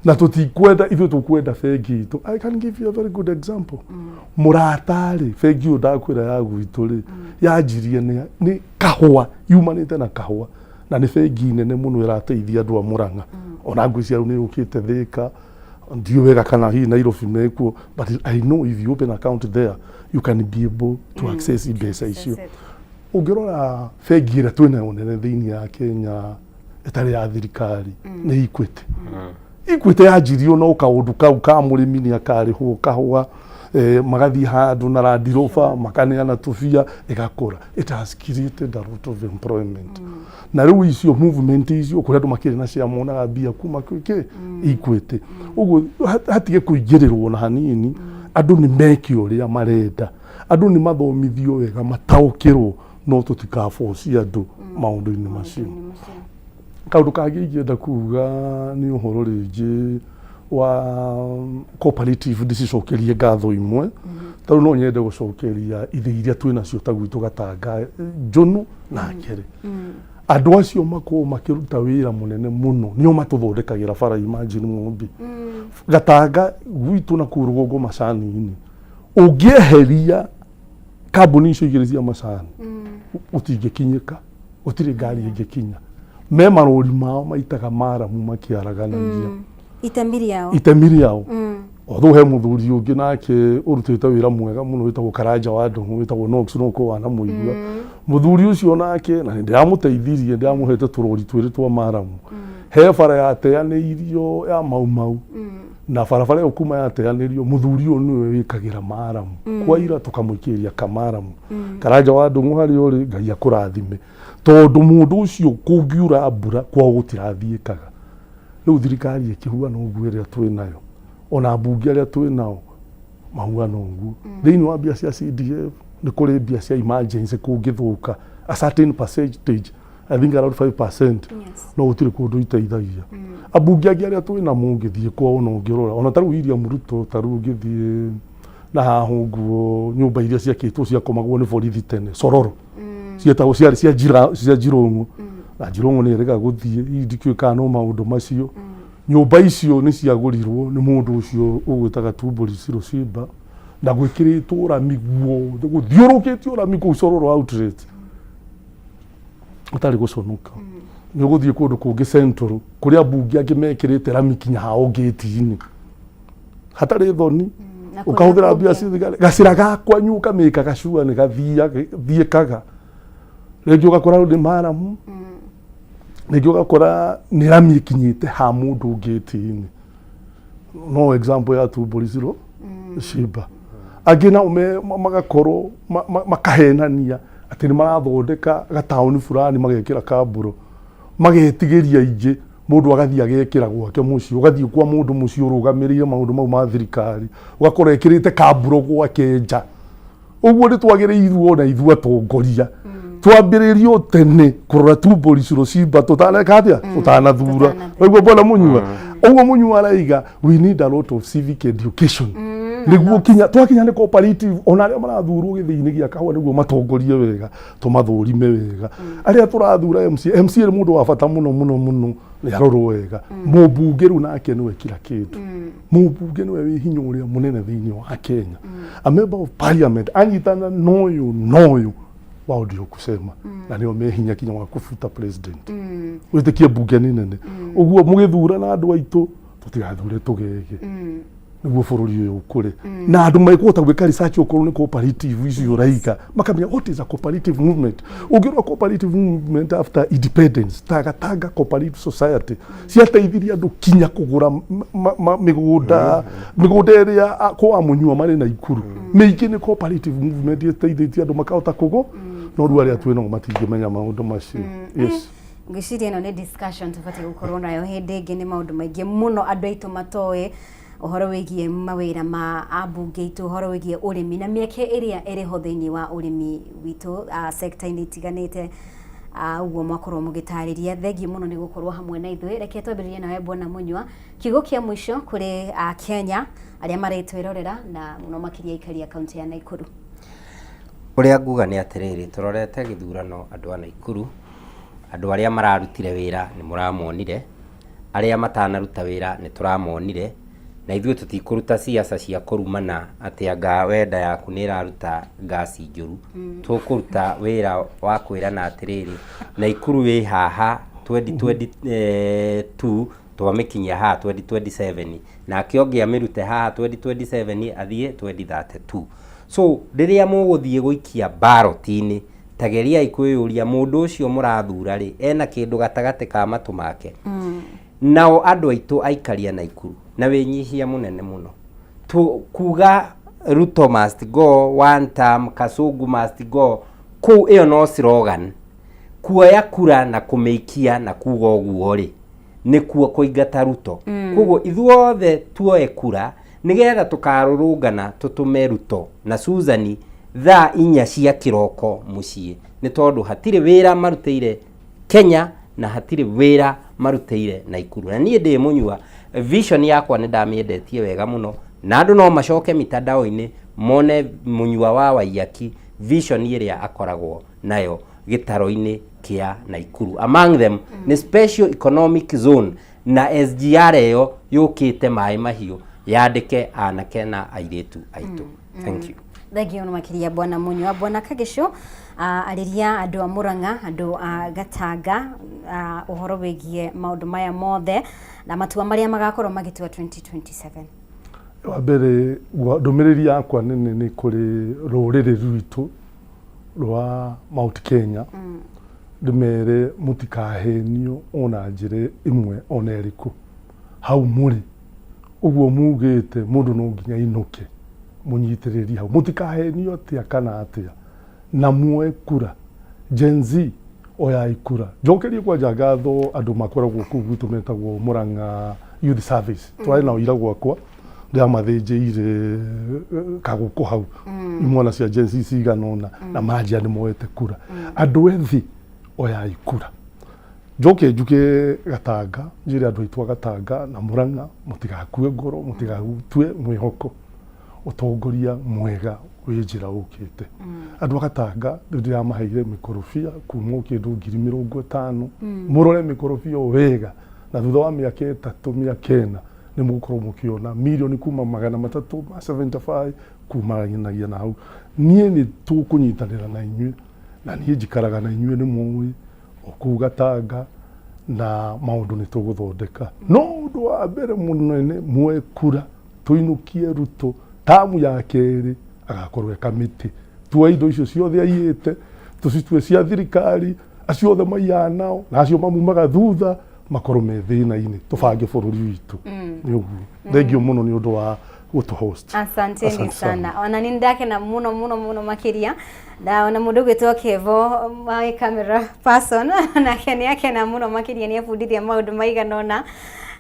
na tutikwenda ithu tukwenda fegi itu. I can give you a very good example. Muratari fegi udakwira ya gwituri yajirie ni kahua yumanite na kahua na ni fegi nene muno irateithia andu a Murang'a ona ngwiciria ni ukite Thika ndio wega kana hii Nairobi mekuo but I know if you open account there you can be able to access mbeca icio. Ungirora fegi ira twina unene thiini ya Kenya etari ya thirikari ni Equity. Equity yajirio no kaundu kau ka murimi ni akarihwo kahua magathi handu na randirofa makaneana tufia igakora. It has created a lot of employment. Na riu icio movement icio kuri andu makiri na cia monaga bia kuma kwike Equity. Uguo hatige kuingirirwo na hanini andu ni mekio ria marenda. Andu ni mathomithio wega mataukirwo no tutikaforce andu maundu-ini macio. Kaundu kagi ingenda kuga ni uhoro ringi wa cooperative ndicicokerie ngatho imwe tondũ no nyende gucokeria ithe iria twina cio ta gwitu Gatanga Njunu na Kere andu acio mako makiruta wira munene muno nio matuthondekagira bara imagine Mumbi Gatanga gwitu na kurugongo macani-ini ungieheria kambuni icio igiri cia macani utingikinyika utiri ngari ingikinya me marori mao maitaga maramu makiaraganagia itemiri yao otho he muthuri ungi nake urutite wira mwega muno witagwo Karanja wa Ndungu witagwo Nox no ko wana muigua muthuri ucio nake na ndiramuteithirie ndiramuhete turori twiri twa maramu he bara yateanirio ya mau na barabara yo kuma yateanirio muthuri uyu niwe wikagira maramu kwa ira tukamuikiria kamaramu Karanja wa Ndungu hari uri Ngai akurathime tondu mundu ucio kungiura mbura kwa gutirathiikaga riu thirikari ikihua no ngwire twinayo ona mbunge aria twinao mahua no ngu thiini wa bia cia CDF ni kuri bia cia emergency kungithuka a certain percentage I think around 5% no utire kundu iteithagia ambunge angi aria twina mungithie kwao no ngirora ona taru iria muruto taru ngithie na hahu nguo nyumba iria ciakitwo cia komagwo ni borithi tene Sororo cietagwo cia Jirongo na Jirongo ni rega guthie indikio no maundu macio nyumba icio ni ciagurirwo ni mundu ucio ugwitaga Tumburi Cirosimba na gwikiritwo ramiguo guthiurukitio ramigu Sororo outlet utari guconoka ni guthie kundu kungi central kuria bungi angi mekirite ramikinya hao gate-ini hatari thoni ukahuthira bia cithigari gacira gakwa nyuka meka gacua ni gathie kaga rĩngĩ ũgakora ni maramu rĩngĩ ũgakora ni rami ikinyite ha mundu gate-ini no example ya Tumburi Cirosimba agina magakorwo makahenania ati ni marathondeka gatauni fulani magekira kamburo magetigiria ingi mundu agathia agekira gwake mucio ugathie kwa mundu mucio urugamirie maundu mau ma thirikari ugakora ekirite kamburo gwake nja uguo ni twagiriirwo na ithu atongoria twambiririo tene kurora Tumburi Cirosimba tutaneka atia tutanathura uguo bona munyua uguo munyua araiga we need a lot of civic education niguo twakinya ni cooperative ona aria marathurwo githini gia kahua niguo matongorie wega tumathurime wega aria turathura MC ni mundu wa bata muno ni arorwo wega mubunge ru nake niwe kila kindu mubunge niwe wi hinya uria munene thiini wa Kenya a member of parliament anyitana noyo wao ndio kusema na nio mehinya kinya wa kufuta president witikie bunge ni nene uguo mugithura na andu aitu tutigathure tugege niguo bururi uyu ukure na andu maikuhota gwika research okorwo ni cooperative icio raika makamenya what is a cooperative movement ungirwa cooperative movement after independence tanga cooperative society ciateithiria andu kinya kugura migunda iria kwa munyua mari na ikuru meiki ni cooperative movement iteithitie andu makahota kugo no riu aria twino matingimenya maundu macio yes ngiciria ino ni discussion tubati gukorwo nayo hindi ingi ni maundu maingi muno andu aitu matoe uhoro wigie mawira ma ambunge itu uhoro wigie urimi na mieke iria iri ho thiini wa urimi witu sector ini tiganite uguo mwakorwo mugitariria thengi muno ni gukorwo hamwe na ithui reke twambiririe nawe Bwana Munywa kigo kia mwisho kuri Kenya aria maretwirorera na muno makiria ikaria kaunti ya Naikuru uria nguga ni atiriri turorete githurano andu a Naikuru andu aria mararutire wira ni muramonire aria matanaruta wira ni turamonire na ithuĩ tutikuruta siasa cia kurumana ati anga wenda yaku ni iraruta gasi njuru tukuruta wira wa kwirana atiriri Naikuru wi haha 2022 twamikinyia haha 2027 na kiongia mirute haha 2027 athie 2032 so riria muguthie guikia ballot-ini tageria ikwiyuria mundu ucio murathura ri ena kindu gatagati ka matu make nao andu aitu aikaria Naikuru na wenyihia munene muno kuga Ruto must go one term Kasugu must go ku iyo no slogan kuoya kura na kumeikia na kuga uguo ri ni kuo kuingata Ruto kugo ithuothe tuoe kura nigetha tukarurungana tutume Ruto na Suzani thaa 4 cia kiroko mucii ni tondu hatire wira maruteire Kenya na hatire wira maruteire Naikuru na nie ndi Munywa vision yakwa ni ndamiedetie wega muno na andu no macoke mitandao-ini mone Munywa wa Waiyaki vision iria akoragwo nayo gitaro-ini kia Naikuru among them ni special economic zone na SGR yo yukite mai mahiu yandike anake na airetu aitu thank you thank you makiria Bwana Munywa Bwana Kagisho ariria andu a Murang'a andu a Gatanga uhoro wigie maundu maya mothe na matua maria magakorwo magitua 2027 wa mbere ndumiriri yakwa nene ni kuri ruriri rwitu rwa Mount Kenya ndimere mutikahenio ona njire imwe ona eriku hau muri uguo mugite mundu no nginya inuke munyitiriri hau mutikahenio atia kana atia na muoe kura Gen Z oya ikura njokerie kwa jagatho andu makoragwo ku gwitu metagwo Murang'a Youth Service twari na ira gwakwa ndia mathinjire kaguko hau imwana cia Gen Z ciganona na majia ni moete kura andu ethi oya ikura njoke njuke Gatanga njire andu aitwa Gatanga na Murang'a mutigakue ngoro mutigagutwe mwihoko utongoria mwega wijira ukite andu Gatanga ndira mahaire mikorofia kuma kindu 50,000 murore mikorofia wega na thutha wa miaka 3 miaka 4 ni mukorwo mukiona milioni kuma 375 kuma nginagia na hau nie ni tukunyitanira na inyue na nie njikaraga na inyue ni mwe okugatanga na maundu ni tuguthondeka no undu wa mbere munene mwe kura tuinukie Ruto tamu ya keri agakorwe kamiti tuwa indo icio ciothe aiyete tucitue cia thirikari aciothe maiyanao na acio mamumaga thutha makorwo me thina-ini tubange bururi witu ni uguo thengio muno ni undu wa gutu host asante sana ona ni ndake na muno makiria na ona mundu gwitwo Kevo my camera person na keni yake na muno makiria ni afundithia maundu maiganona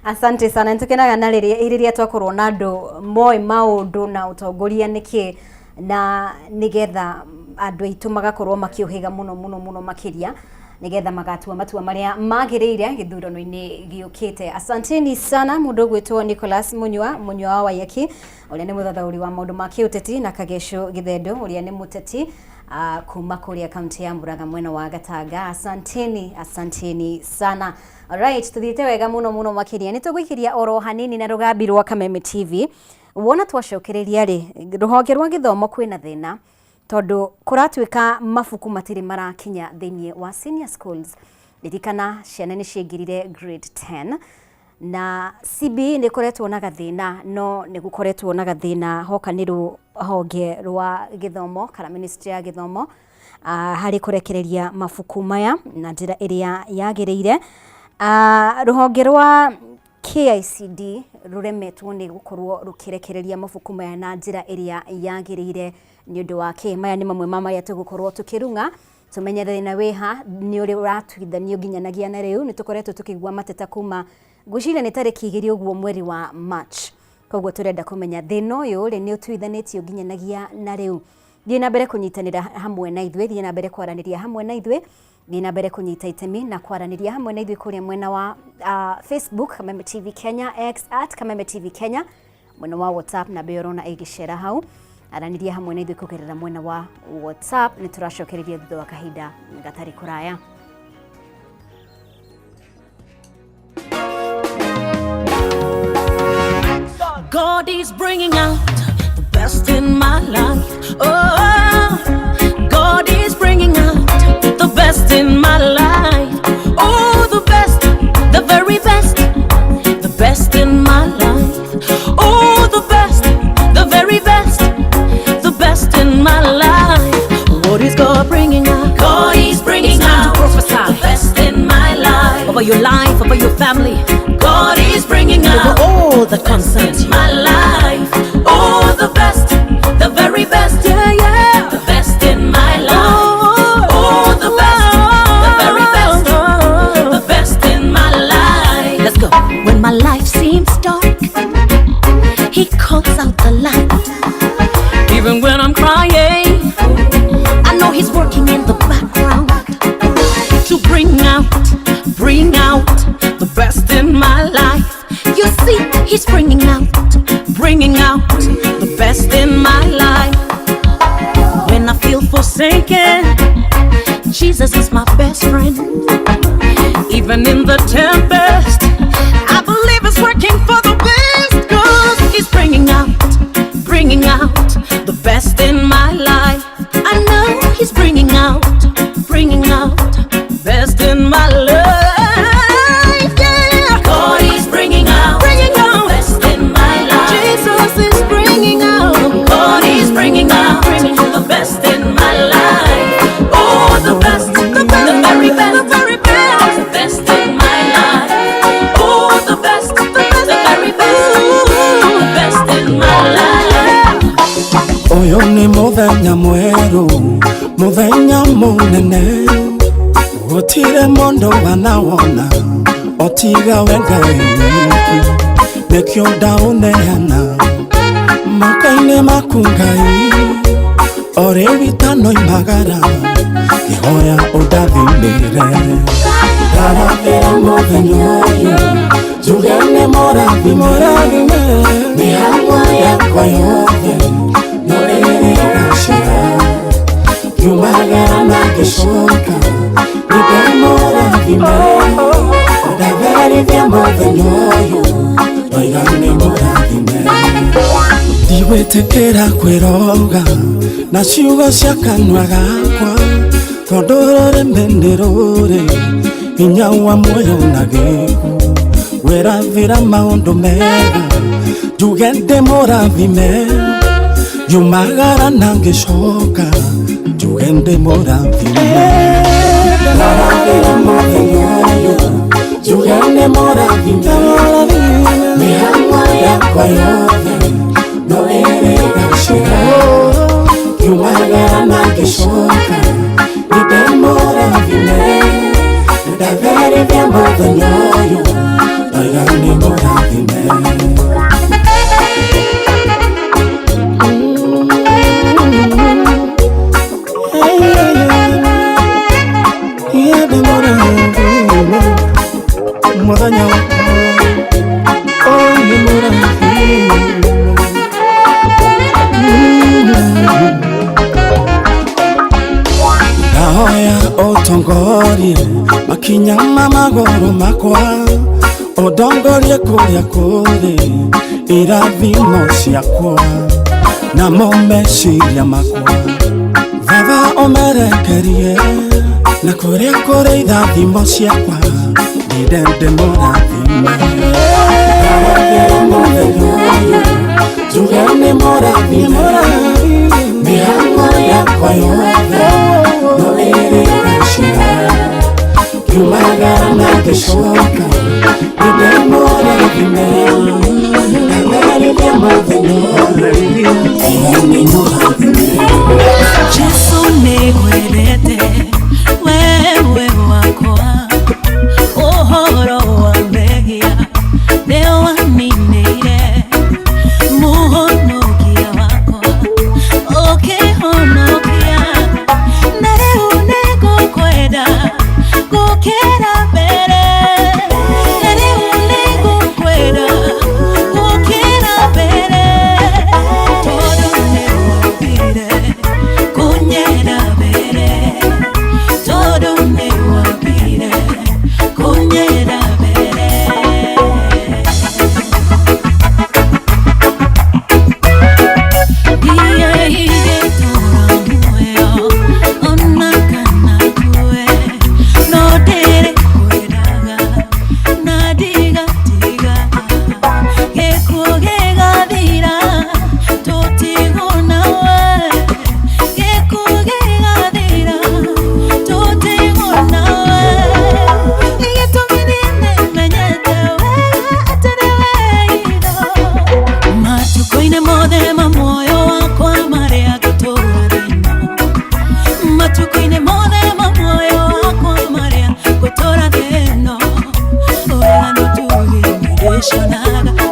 asante sana ntukenaga na iriria twakorwo na andu moi maundu na utongoria niki na nigetha andu aitu magakorwo makiohiga muno makiria nigetha magatua matua maria magirire githurano-ini giukite asanteni sana mundu gwitwo Nicholas Munywa wa Waiyaki uria ni muthathauri wa maundu ma kiuteti na Kagesho Githendo uria ni muteti kuma kuria kaunti ya Murang'a mwena wa Gatanga asanteni sana alright tuthite wega muno makiria ni tugwikiria oro hanini na rugambi rwa Kameme TV wona twacokereria ri ruhonge rwa githomo kwina thina tondu kuratwika mafuku matiri marakinya thiini wa senior schools ririkana ciana ni ciengirire grade 10 na CB nä koretwo na gathina no nä gukoretwo na gathina hoka nä honge rwa githomo kana ministry ya githomo harä kurekereria mabuku maya na njira iria yagireire ruhonge rwa KICD ruremetwo nä gukorwo rukirekereria mabuku maya na njira iria yagireire nĩ ũndũ wa kĩ maya nĩ mamwe maya tũgũkorwo tũkĩrunga tumenye thĩna wĩha nĩ ũrĩ ũratuithanio nginyanagia na rĩu nĩ tũkoretwo tũkĩigua mateta kuma ngwĩciria nĩ tarĩki 2 ũguo mweri wa March koguo tũrenda kũmenya thĩna ũyũ rĩ nĩ ũtuithanĩtio nginyanagia na rĩu thiĩ na mbere kũnyitanĩra hamwe na ithuĩ thiĩ na mbere kwaranĩria hamwe na ithuĩ thiĩ na mbere kũnyita itemi na kwaranĩria hamwe na ithuĩ kũrĩa mwena wa Facebook Kameme TV Kenya X @Kameme TV Kenya mwena wa WhatsApp na beorona igicera hau araniria hamwe na ithuĩ kũgerera mwena wa WhatsApp nĩ tũracokereria thutha wa kahinda gatarĩ kũraya. God is bringing out the best in my life. Oh, God is bringing out the best in my life. Oh, the best, the very best, the best in my life. Oh, the best, the very best, the best in my life. What is God bringing out? God is bringing out the best in my life. Over your life, over your family. God is bringing out all that concerns my life. Oh, the best, the very best, yeah, yeah, the best in my life. Oh, the best, the very best, the best in my life. Let's go. When my life seems dark, He calls out the light. Even when I'm crying, I know He's working in the background to bring out the best in my life. You see, He's bringing out the best in my life. When I feel forsaken, Jesus is my best friend. Even in the tempest, I believe it's working for the best, 'cause He's bringing out the best in my life. I know He's bringing out best in my life. Yeah, God is bringing out the best in my life. Jesus is bringing out. God is bringing out the best in my life. Oh, the best, the very best, the best in my life. Oh, the best, the very best, the best in my life. Oyo ni muthenya mweru, muthenya munene. Gutire mondo wanawona, otiga wenga wiki. Mekyo dauneana, makaine makungai. Ore witano imagara, ihoya udavimire. Taravera muthenya uyu, jugene moravime. Mihango yakwa yothe, norere gashira. Yumagara na geshoka, nide moravime. Udaverithia muthenya uyu, oigane moravime. Ndigwĩtĩkĩra kwĩroga na ciugo cia kanua gakwa, tondũ rũrĩmĩ nĩ rũrĩ hinya wa muoyo na gĩkuũ. Wĩrathĩra maũndũ mega, njuge ndĩ mũrathime. Yumagara na ngĩcoka, njuge ndĩ mũrathime. Wĩrathĩra mũthenya ũyũ, njuge ndĩ mũrathime. Mĩhang'o yakwa yothe norere gashira. Yumagara na ngĩcoka, nĩ mũrathime. Ndaverithia mũthenya ũyũ, oiga nĩ mũrathime. Muthenya nĩ mũrathime. Ndahoya ũtongorie makinya ma magũrũ makwa, ũndongorie kũrĩa kũrĩ irathimo ciakwa namo meciria makwa. Baba ũmerekerie na kũrĩa kũrĩ irathimo ciakwa, ndĩ mũrathime. ndĩcoka ndĩmũra thimera ndarĩria mathĩna Jesu nĩngwendete wewe wakwa ũhoro wa mehia nĩwaninĩire mũhonokia wakwa ũkĩhonokia na rĩu nĩngũkwenda gũkĩra mbere na rĩu nĩngũkwenda gũkĩra mbere tondũ nĩwambire kũnyenda mbere tondũ nĩwambire kũnyenda mbere.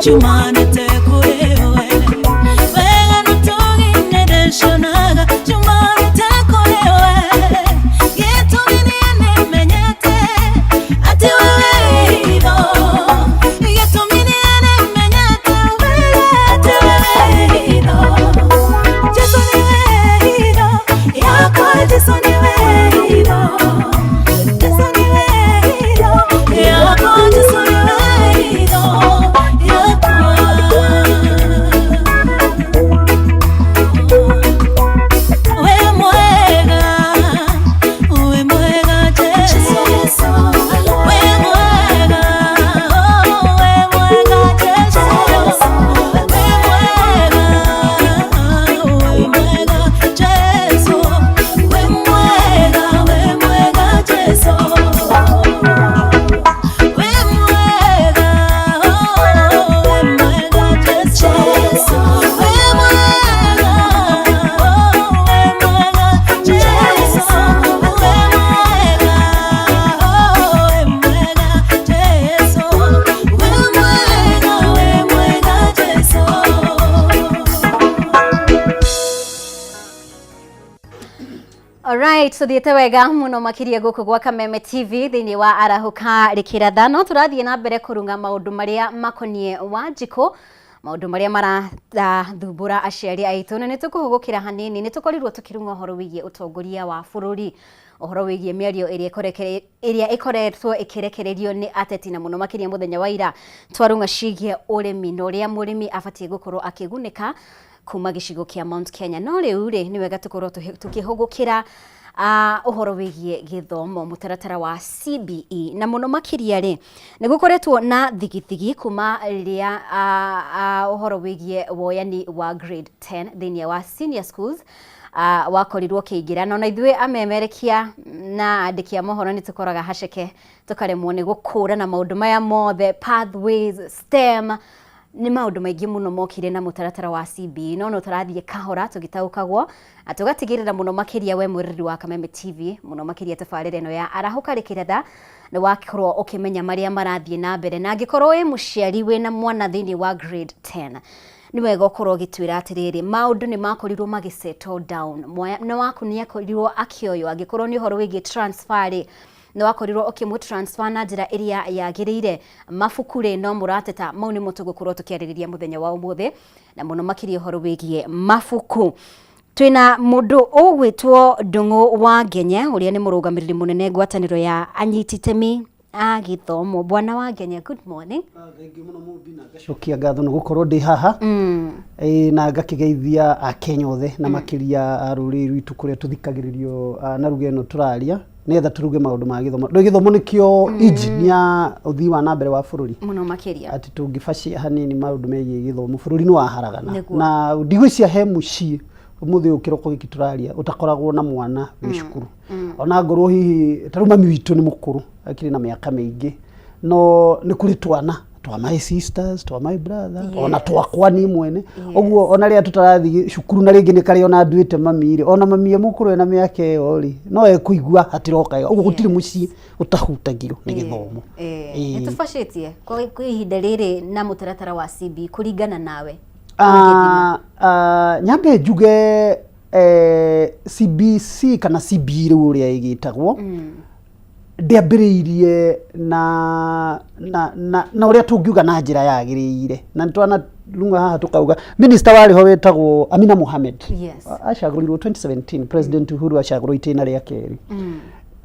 Chumanete kurewe wega nutuginedeshonaga chumanete kurewe yetuminine menyete ati wewe hilo yetuminine menyete wewe ati wewe hilo Jesu ni wewe hilo yako Jesu ni wewe hilo Jesu ni wewe hilo yako Jesu ni wewe hilo. Alright, so thiete wega muno makiria guku gwa Kameme TV thini wa Arahuka Rikiratha no turathie na mbere kurunga maundu maria makonie Wanjiku maundu maria marathumbura aciari aitu na nitukuhugukira hanini nitukorirwo tukirunga uhoro wigie utongoria wa bururi uhoro wigie miario iria ikoretwo ikirekererio ni ateti na muno makiria muthenya wa ira twarunga cigie urimi no ria murimi abatie gukorwo akigunika kuma gicigo kia Mount Kenya no riu ri ni wega tukorwo tukihugukira uhoro wigie githomo mutaratara wa CBE na muno makiria ri ni gukoretwo na thigithigi kuma riria uhoro wigie woyani wa grade 10 thini wa senior schools wakorirwo kiingira no na ithwe amemerekia na andikia mohoro ni tukoraga haceke tukaremwo ni gukura na maundu maya mothe pathways STEM ni maundu maingi muno mokire na mutaratara wa CBE no turathie kahora tugitaukagwo atugatigirira muno makiria we mwiriri wa Kameme TV muno makiria tafarire no ya Arahuka Rikiratha ni wakorwo ukimenya maria marathie na mbere na angikorwo we muciari we na mwana thini wa grade 10 ni wega ukorwo gitwira atiriri maundu ni makorirwo magisettle down no waku ni akorirwo akioyo angikorwo ni horo wigi transfer no wakorirwo okimu transfer na njira iria yagirire mafukure no murateta mau ni mutugukorwo tukiaririria muthenya wa umuthi na muno makiria horo wigie mafuku twina mundu ugwitwo Ndungu wa Ngenya uria ni murugamiriri munene ngwataniro ya anyititemi agithomo bwana wa Ngenya good morning thengi muno mubina gacokia ngatho no gukorwo ndi haha na ngakigeithia Akenya othe na makiria ruri rwitu kuria tuthikagiririo na rugeno turaria netha turuge maundu ma githomo ndo githomo nikio engine ya uthii wa nambere wa bururi muno makiria ati tungifacia hanini maundu megie githomo bururi ni waharagana na ndigwicia he muci umuthi ukiroko gikituraria utakoragwo na mwana wicukuru ona ngorwo hihi taruma miwitu ni mukuru akiri na miaka mingi no nĩ kũrĩ twana twa my sisters twa my brother ona twakwa ni mwene oguo ona ria tutarathi cukuru na ringi ni kari ona nduite mami ri ona mami mukuru na miaka iyo ri no ekuigua hatiroka oguo gutiri mucii utahutagiro ni githomo nitufacitie kwa ihinda riri na mutaratara wa CB kuringana nawe nyambe njuge CBC kana CB riu uria igitagwo ndiambiriirie na uria tungiuga na njira yagiriire na nitwana lunga haha tukauga minister wari ho wetagwo Amina Mohamed acagurirwo 2017 president Uhuru acagurwo itena ria keri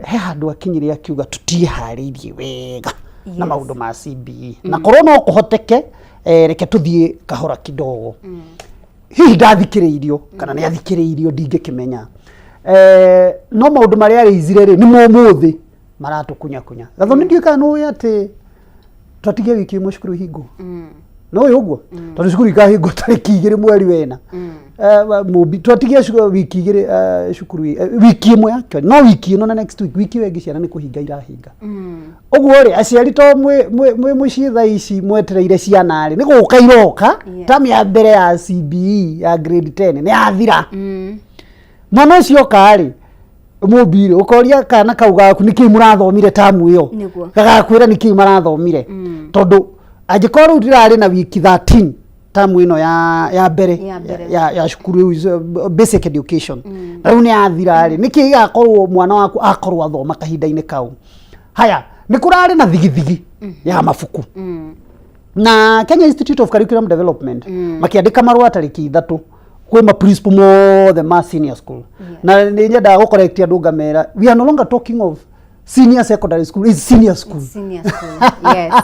he handu akinyire akiuga tutihariirie wega na maundu ma CBE na korwo no kuhoteke reke tuthie kahora kidogo hihi ndathikiriirio kana ni athikiriirio ndingikimenya no maundu maria areizire ri ni momuthi maratukunya gatho ndio kana uyu ati twatigie wiki imwe cukuru hingo no uyu uguo tondu cukuru ikahingo tariki 2 mweri wena mubi twatigie wiki 2 cukuru wiki imwe yake no wiki ino na next week wiki wengi ciana ni kuhinga irahinga uguo ri aciari to mwe mucitha ici mwetereire ciana ri ni guka iroka tam ya mbere ya CBE ya grade 10 ni athira mwana ucio kari mobile ukoria kana kauga ku niki murathomire tamu iyo gagakwira niki marathomire tondu angikoro ndirari na wiki 13 tamu ino ya mbere ya cukuru basic education riu ni athirari niki gakorwo mwana waku akorwo athoma kahinda-ini kau haya ni kurari na thigithigi ya mafuku na Kenya Institute of Curriculum Development makiandika marua tariki 3 kwe ma principal mo the ma senior school na nyenda go correct andu ngamera we are no longer talking of senior secondary school is senior school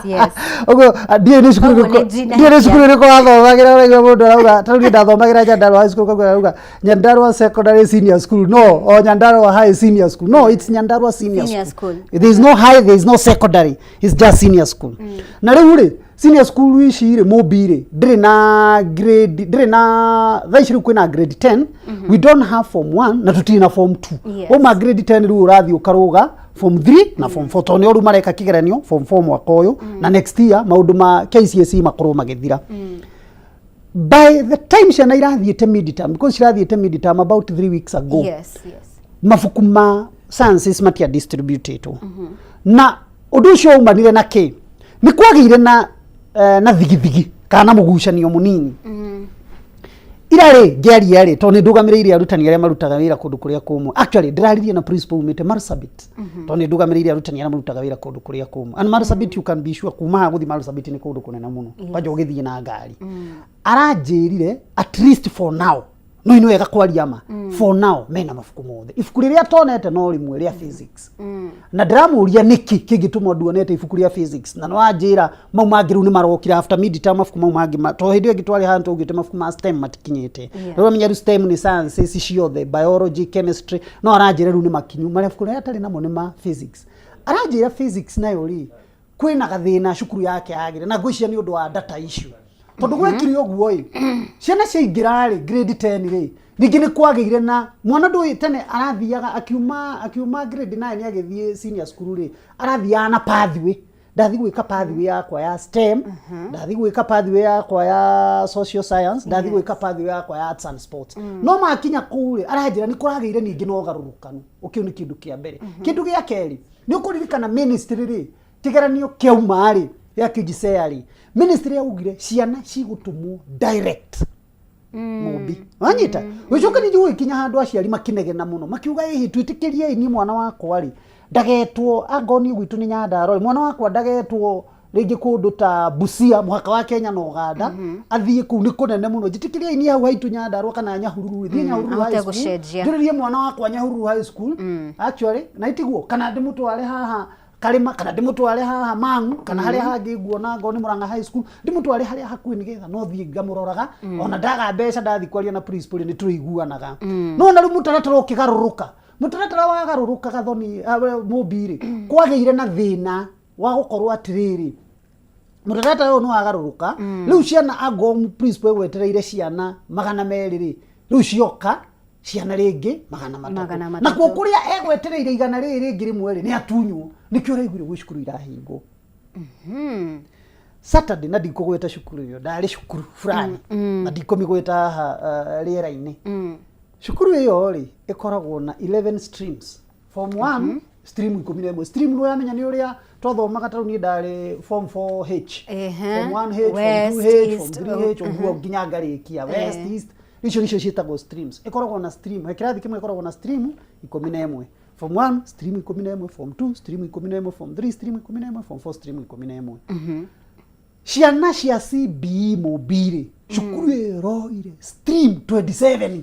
yes ogo die school ri ko athomagira mundu arauga tari ndathomagira Nyandarua high school ko arauga Nyandarua secondary senior school no or Nyandarua high senior school no it's Nyandarua senior school there is no high there is no secondary it's just senior school na riu ri senior school ici ri mobile ndire na grade ndire na thaiciri kwina grade 10 we don't have form 1 na tutina form 2 ma grade 10 ri urathi ukaruga form 3 na form 4 toni oru mareka kigeranio form 4 mwaka uyu na next year maundu ma KCSE makorwo magithira by the time ciana irathiite midterm because cirathiite midterm about 3 weeks ago mafuku ma sciences matia distributed na undu ucio umanire na ki ni kwagire na thigithigi kana mugucanio munini irare ngiaria to ni ndugamiriire arutani aria marutaga wira kundu kuria kumu actually ndiraririe na principal umite Marsabit to ni ndugamiriire arutani aria marutaga wira kundu kuria kumu and Marsabit you can be sure kuma guthi Marsabit ni kundu kunene muno kwaje ugithie na ngari aranjirire at least for now no ino ega kwaria ma for now mena mafuku mothe ifuku riria tonete no rimwe ria physics na ndiramuria niki kingituma nduonete ifuku ria physics na no anjira mau mangiru ni marokira after midterm mafuku mau mangi to hindi ngitwari hantu ugite mafuku ma STEM matikinyete ro menya STEM ni science ciothe biology chemistry no aranjira ru ni makinyu mafuku ria atari namo ni ma physics aranjira physics nayo ri kwina gathina cukuru yake agire na ngwiciria ni undu wa data issue tondu gwekiri oguo ri ciana ciaingirari grade 10 ri ningi ni kwagire na mwana ndu tene arathiaga akiuma grade 9 agithie senior school ri arathia na pathway ndathi gwika pathway yakwa ya STEM ndathi gwika pathway yakwa ya social science ndathi gwika pathway yakwa ya arts and sports no makinya kule aranjira ni kuragire ningi no garurukanu ukiu ni kindu kia mbere kindu gia keri ni ukuririkana ministry ri kigeranio kiauma ri ya kijiseari ministry yaugire ciana cigutumwo direct mubi wanyita wicoka ni juwe kinya handu aciari makinegena muno makiuga hihi twitikirie ni mwana wakwa ri ndagetwo agoni gwitu ni Nyandarua mwana wakwa ndagetwo ringi kundu ta Busia muhaka wa Kenya na Uganda athie ku ni kunene muno jitikirie ni hau haitu Nyandarua kana Nyahururu thi Nyahururu high school ndiririe mwana wakwa Nyahururu high school actually na itiguo kana ndimutware haha kalima kana ndimutware haha Mangu kana haria hangi nguona ngoni Murang'a high school ndimutware haria hakuhi nigetha no thie ngamuroraga ona ndaga mbeca ndathi kwaria na principal ni tuiguanaga no na ru mutaratara ukigaruruka mutaratara wa garuruka gathoni mobile kwageire na thina wa gukorwo atiriri mutaratara no wagaruruka riu ciana agomu principal wetereire ciana 200 ri riu cioka ciana ringi 300 na kuria egwetereire igana riri ringi rimwe ri ni atunywo nikio raigire gwicukuru irahingo Saturday na ndikugweta cukuru iyo ndari cukuru fulani na ndikomigweta haha riera-ini cukuru iyo ri ikoragwo na 11 streams. Form 1 stream 11 stream no yamenya ni uria twathomaga taru ni ndari form 4H form 1H form 2H form 3H oguo nginya ngarikia west east icio cietagwo streams. Ikoragwo na stream kirathi kimwe ikoragwo na stream 11. Form 1 stream 11, form 2 stream 11, form 3 stream 11, form 4 stream 11. Ciana cia CBE mobile cukuru iroire stream 27.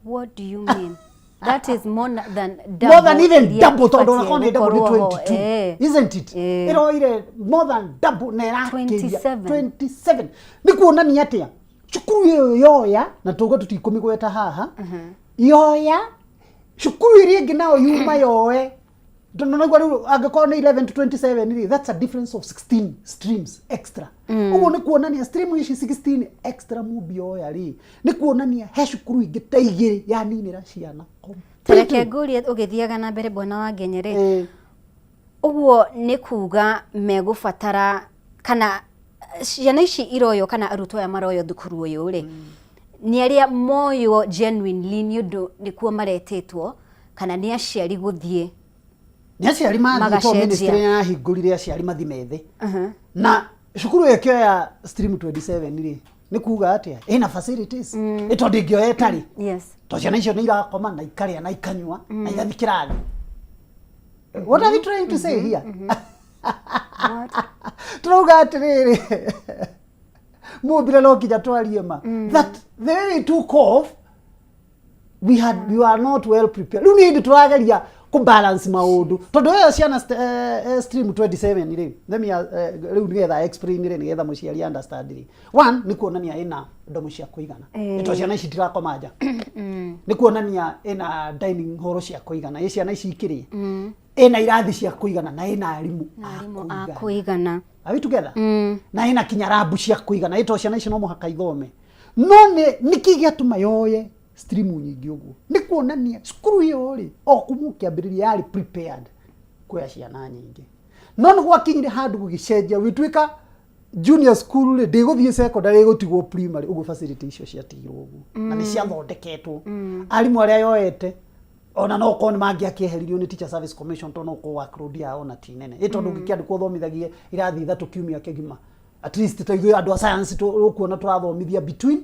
What do you mean? That is more than double. More than even double. Tondo na kone double 22. Isn't it? Iroire more than double na 27. Nikuona ni atia cukuru iyo yoya na tugo tutikomigweta haha yoya cukuru iri ingi nao yuma yoe ndono gwa agakora 11 to 27 that's a difference of 16 streams extra. Ugo ni kuonania stream ici 16 extra mubi yoya ri ni kuonania he cukuru ingi ta igiri ya ninira ciana. Tereke nguri ugithiaga na mbere bwana wa Ngenyere uguo ni kuga megubatara kana ciana ici iroyo kana arutwo ya maroyo thukuru uyu ri ni aria moyo genuinely ni undu ni kuo maretetwo kana ni aciari guthie ni aciari mathitwo ministry ya hingurire aciari mathi methe na cukuru yake ya stream 27 ri ni kuga atia ina facilities ito ndingio etari to ciana icio ni irakoma na ikaria na ikanywa na igathi kirathi. What are we trying to say here? Turuga atiriri mobile no kija twarie ma that the way it took off we are not well prepared. Lu need turageria ku balance maundu tondu yo ciana stream 27 ri let me riu nigetha explain ri nigetha muciari understand ri one ni kuonania ina ndomo cia kuigana ito ciana ici tirakoma nja ni kuonania ina dining hall cia kuigana ici ciana ici ikirie ina irathi cia kuigana na ina arimu a kuigana. Are we together? Na ina kinyarabu cia kuigana ito ciana ici no muhaka ithome no ni kigia tumayoye stream nyingi uguo ni kuonania cukuru iyo ri o kumukiambiriria yari prepared kwa ciana nyingi no ni gwakinyire handu gugicenjia witwika junior school ri ndiguthie secondary gutigwo primary uguo facility icio ciatigirwo uguo na ni ciathondeketwo arimu aria yoete ona no ko ni mangi akiheririo ni teacher service commission to no ko workload yao na tinene ito ndugikiandikwo thomithagie irathi ithatu kiumia kigima at least to ithuĩ andũ a science kuona tũrathomithia between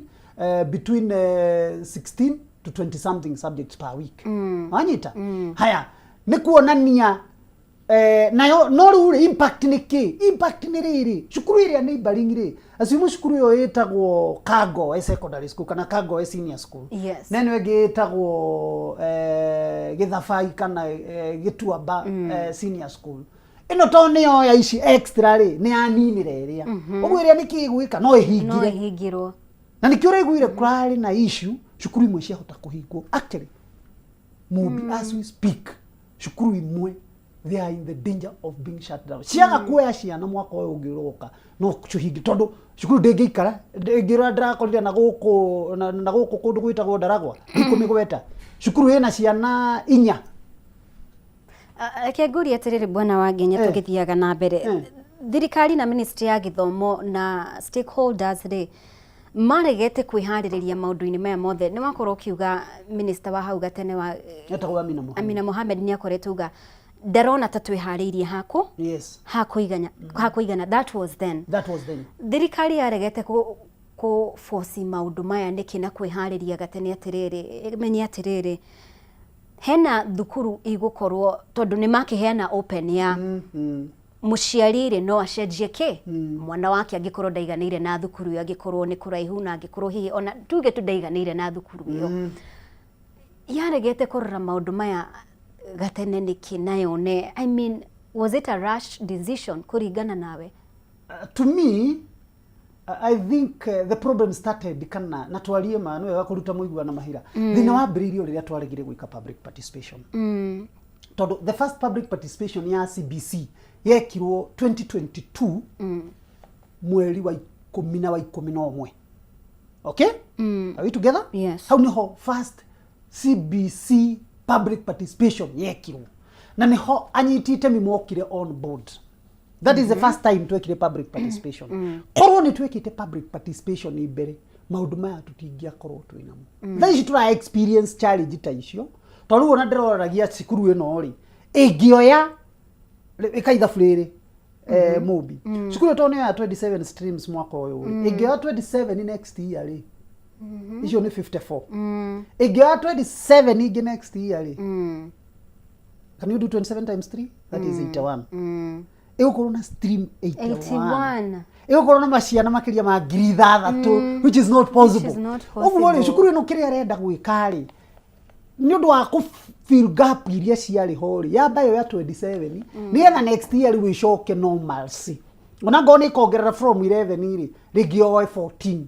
16 to 20 something subjects per week. Wanyita haya ni kuonania nayo no rure impact ni ki impact ni riri cukuru iria ni baringire asimu cukuru yo etagwo Kago secondary school kana Kago senior school nene wege etagwo Githabai kana Gituamba senior school ino to ni yo ya ici extra ri ni aninire iria uguo iria ni kigwika no ihingirwo na nikiore guire kwari na issue cukuru imwe ciahota kuhingwo actually mubi as we speak cukuru imwe they are in the danger of being shut down. Ciaga kuoya ciana mwaka uyu ungiroka no cuhingi tondu cukuru ndingiikara ndingira ndirakorire na guku kundu gwitagwo Ndaragwa ikumigweta cukuru ina ciana 4. Ake nguri atiriri bwana wa Ngenya tugithiaga na mbere thirikari na ministry ya githomo na stakeholders ri maregete kwihaririria maundu-ini maya mothe ni wakorwo kiuga minister wa hau gatene wa Amina Mohamed ni akoretwo uga ndarona ta twihariirie hako hakuigana that was then thirikari yaregete ku force maundu maya niki na kwihariria gatene atiriri menye atiriri hena thukuru igukorwo tondu ni makiheana open ya muciari no acenjie ki mwana wake angikorwo ndaiganire na thukuru angikorwo ni kuraihu na angikorwo hihi ona tuge tu ndaiganire na thukuru iyo yaregete kurora maundu maya gatene niki nayo ne I mean was it a rash decision kuringana nawe? To me I think the problem started kana na twarie manu ya kuruta muigwa na mahira thina wa mbiririo riria twaregire gwika public participation tondu the first public participation ya CBC yekirwo 2022 mweri wa 11 okay are we together? Yes. How niho first CBC public participation yekirwo na niho anyitite mimokire on board That is the first time twekire public participation. Korwo ni twekite public participation ibere maundu maya tutingia korwo twinamo. Thaici tura experience challenge ta icio. Tondu ona ndiroragia cikuru ino ri ingioya ikaitha buriri Mobi. Cikuru tone ya 27 streams mwaka uyu. Ingioya 27 next year ri. Icio ni 54. Ingioya 27 igi next year ri. Can you do 27 times 3? That is 81. Ego corona stream 81. Ego corona maciana makiria ma ngiri 3 which is not possible. Oguo cukuru no kire arenda gwikari. Ni undu wa ku fill gap iria ciari hori. Ya bayo ya 27 ni getha next year we shock normalcy. Ona ngone ikongerera from 11 iri rigio 14.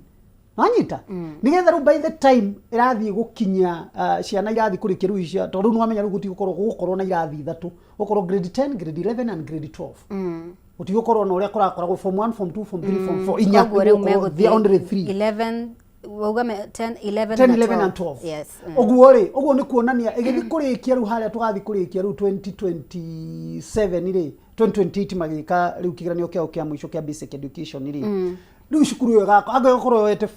Wanyita ni getha ru by the time irathi gukinya ciana irathi kurikia ru icia tondu no amenya ru gukorwo na irathi ithatu ukorwo grade 10 grade 11 and grade 12 utigokorwo no uria kurakora form 1 form 2 form 3 form 4 inya the only 3 11 wauga 10 11 and 12 yes oguo ni kuonania igithi kurikia ru haria tugathi kurikia ru 2027 iri 2028 magika riu kigeranio kia mwisho kia basic education iri riu cukuru yo gako agakorwo yete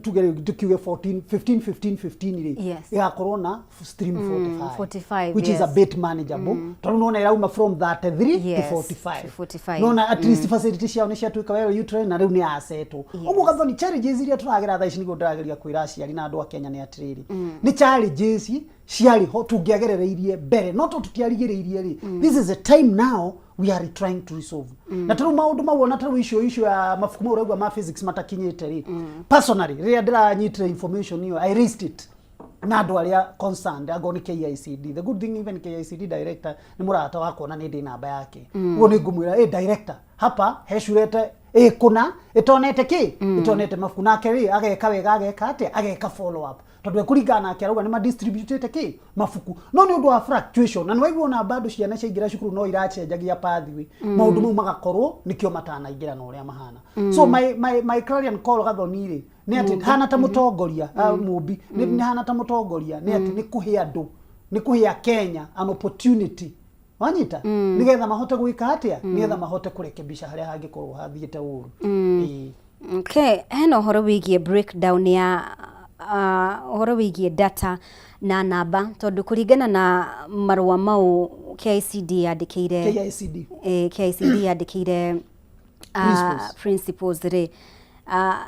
tugere tukiwe 15 iri igakorwo na stream 45 which is a bit manageable tondu nona irauma from 33 to 45 nona at least facilities yao nisha tuika wewe you train na riu ni aseto oguo gatho ni challenges iria turagira thaa ici nigo ndirageria kwira aciari na andu a Kenya ni atiriri ni challenges ciari ho tungiagerereirie mbere no tutiarigiriirie ri this is a time now we are trying to resolve na turu maundu mawona turu issue ya mafuku mo uragwa ma physics matakinyete ri personally ria ndira nyitire information hiyo I raised it na andu aria concerned agoni KICD the good thing even KICD director ni murata wako na ndi namba yake ugo ni ngumwira director hapa heshurete kuna itonete ki itonete mafuku nake ri ageka wega ageka ate ageka follow up tondu kurigana akiarauga ni ma distributete ki mafuku no ni undu wa fluctuation na nwaigwo na bado ciana ciaingira cukuru no iracenjagia pathway maundu mau magakorwo nikio matana ingira no uria mahana so my clarion call gathonire ni ati hana ta mutongoria Mobi ni hana ta mutongoria ni ati ni kuhe andu ni kuhe Kenya an opportunity wanyita nigetha mahote gwika atia nigetha mahote kurekebisha haria hangikorwo hathiite uru okay heno horo wigie breakdown ya horo wigie data na namba tondu kuringana na marua mau KICD yandikire KICD yandikire principles ri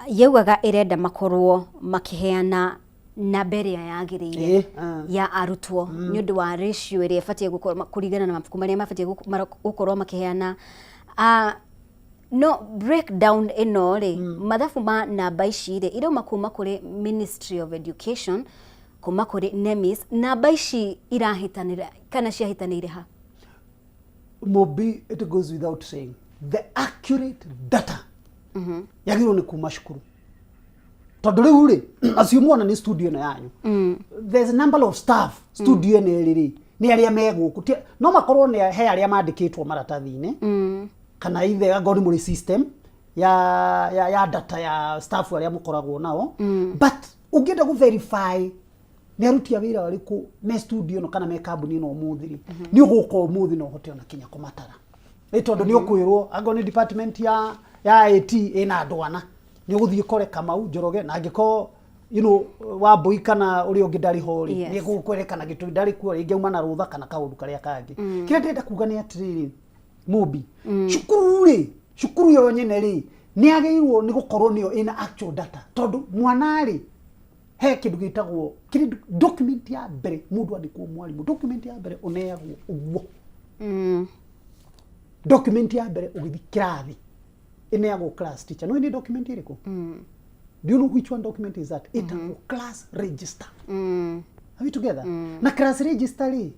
yaugaga irenda makorwo makiheana na mbere yagirire ya arutwo ni undu wa ratio iri ifatie gukorwo kuringana na mafuku maria mafatie gukorwo makiheana no breakdown ino ri mathafu ma namba ici ri iroma kuma kuri Ministry of Education kuma kuri NEMIS namba ici irahitanira kana ciahitanire ha Mobi it goes without saying the accurate data yagirwo ni kuma cukuru tondu riu ri asiumwana ni studio na yanyu there's a number of staff studio ni riri ni aria meguku no makorwo ni he aria mandikitwo maratathi-ini kana ithe agori muri system ya data ya staff aria mukoragwo nao but ungienda ku verify ni aruti awira wariku me studio no kana me kambuni no muthiri ni uguko muthi no hote ona kinya kumatara tondu ni ukwirwo agoni department ya IT ina andwana ni uguthie kore Kamau Njoroge na angiko wa boy kana uri ongidari hori ni gukwerekana gitu ndari kuo ringi uma na rutha kana kaundu karia kangi kire ndenda kuga ni atiriri Mobi cukuru yo nyene ri ni ageirwo ni gukorwo niyo ina actual data tondu mwana ri he kindu gitagwo document ya mbere mundu andikwo mwalimu document ya mbere uneagwo uguo document ya mbere ugithi kirathi ineagwo class teacher no ni document iriko do you know which one document is that it class register are we together na class register ri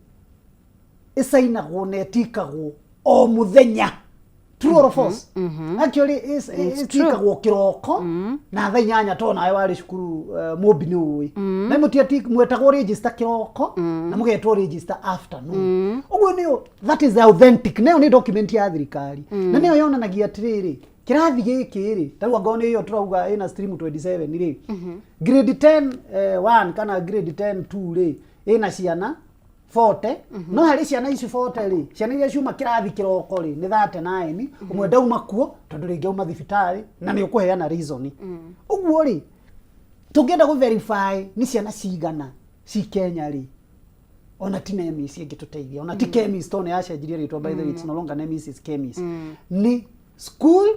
isainagwo netikagwo o muthenya true or false actually is tikagwo kiroko na thaa 8 to nawe wari cukuru Mobi ni uwi na mutia mwetagwo register kiroko na mugetwo register afternoon uguo niyo that is authentic nayo ni document ya thirikari na niyo yonanagia atiriri kirathi giki ri tarwa ngone iyo turauga ina stream 27 ri grade 10 1 kana grade 10 2 ri ina ciana 40 no hari ciana ici 40 ri ciana iria ciuma kirathi kiroko ri ni 39 umwe ndauma kuo tondu ringi uma thibitari na ni ukuheana reason uguo ri tungenda ku verify ni ciana cigana ci Kenya ri ona ti nemis ingituteithia ona ti chemist ona yacenjirie ritwa by the way it's no longer nemis is chemist ni school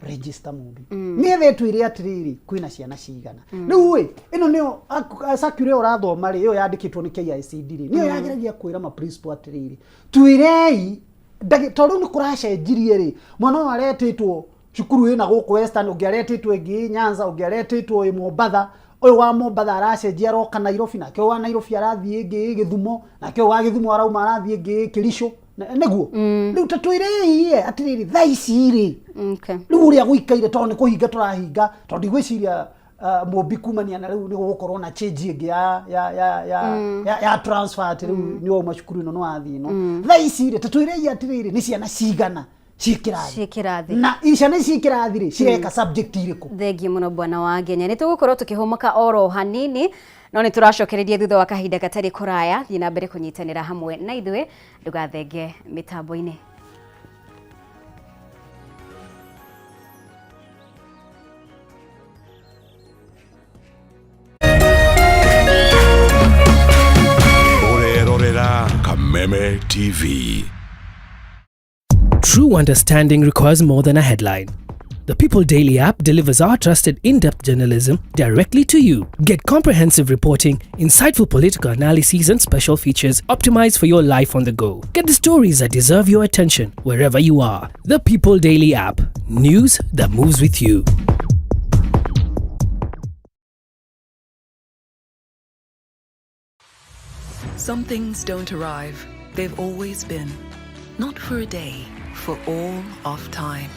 register mubi ni vetu iria atiriri kwina ciana cigana riu we ino nio sakure urathoma ri iyo yandikitwo ni KICD ri nio yageragia kwira ma principal atiriri twirei tondu ni kuracenjirie ri mwana waretitwo cukuru ina guku Western ungiaretitwo ingi Nyanza ungiaretitwo i Mombatha oyo wa Mombatha aracenjia roka Nairobi na kyo wa Nairobi arathie ingi Githumo na kyo wa Githumo arauma arathie ingi Kirisho neguo riu tatwirei atiriri thaici ri riu uria guikaire tondu ni kuhinga turahinga tondu igwiciria mobi kumania na riu ni gukorwo na change ingi ya transfer riu ni o macukuru ino no athii no thaici ri tatwirei atiriri ni ciana cigana cikirathi na ciana cikirathi ri cireka subject iriku thengi muno bwana wa Ngenya ni tugukorwo tukihomoka oro hanini no ni turacokereria thutha wa kahinda gatari kuraya thina mbere kunyitanira hamwe na ithwe ndugathenge mitambo-ini. Urerorera Kameme TV. True understanding requires more than a headline. The People Daily app delivers our trusted in-depth journalism directly to you. Get comprehensive reporting, insightful political analyses and special features optimized for your life on the go. Get the stories that deserve your attention wherever you are. The People Daily app. News that moves with you. Some things don't arrive. They've always been. Not for a day, for all of time.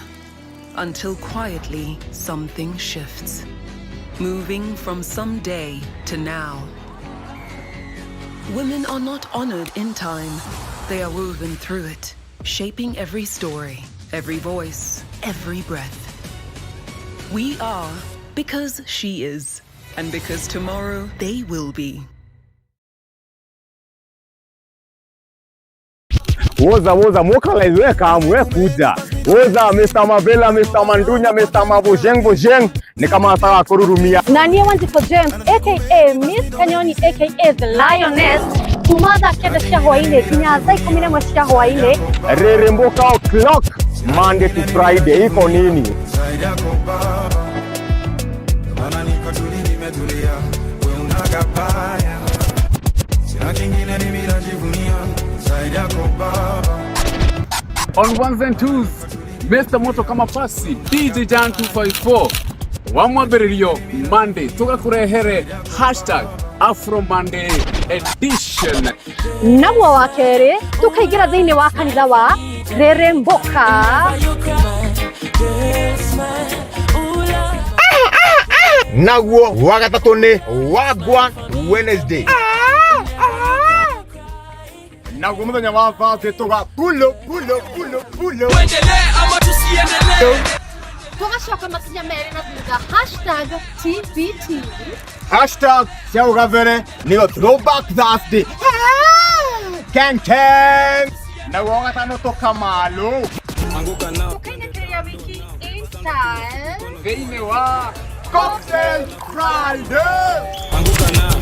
Until quietly something shifts, moving from someday to now. Women are not honored in time. They are woven through it, shaping every story, every voice, every breath. We are because she is, and because tomorrow they will be. Woza mokala izweka amwe kuja. Woza Mr. Mavela, Mr. Mandunya, Mr. Mabujeng ni kama sawa kururumia. Nani Wanjipo James aka Miss Kanyoni aka the Lioness kumada keda cia hwaine kinya thaa 11 cia hwaine Reremboka o'clock Monday to Friday iko nini? On ones and twos, Mr. Moto kama pasi, DJ Jan 254. Wamwabererio Monday, tugakurehere #Afro Monday edition. Naguo wa keri, tukaigira thiini wa kanitha wa Reremboka. Naguo wa gatatu ni Wagwa Wednesday. Naguo muthenya wa Thursday tuga pulo. Tuendelee ama tusiendelee? Tugacoka makinya meri na thutha #TBT. #Ciaugavere niyo Throwback Thursday. Ken. Naguo gatano tukamalo. Anguka nao. Tukaingiria wiki in style. Thĩinĩ wa Cocktail Friday. Anguka nao.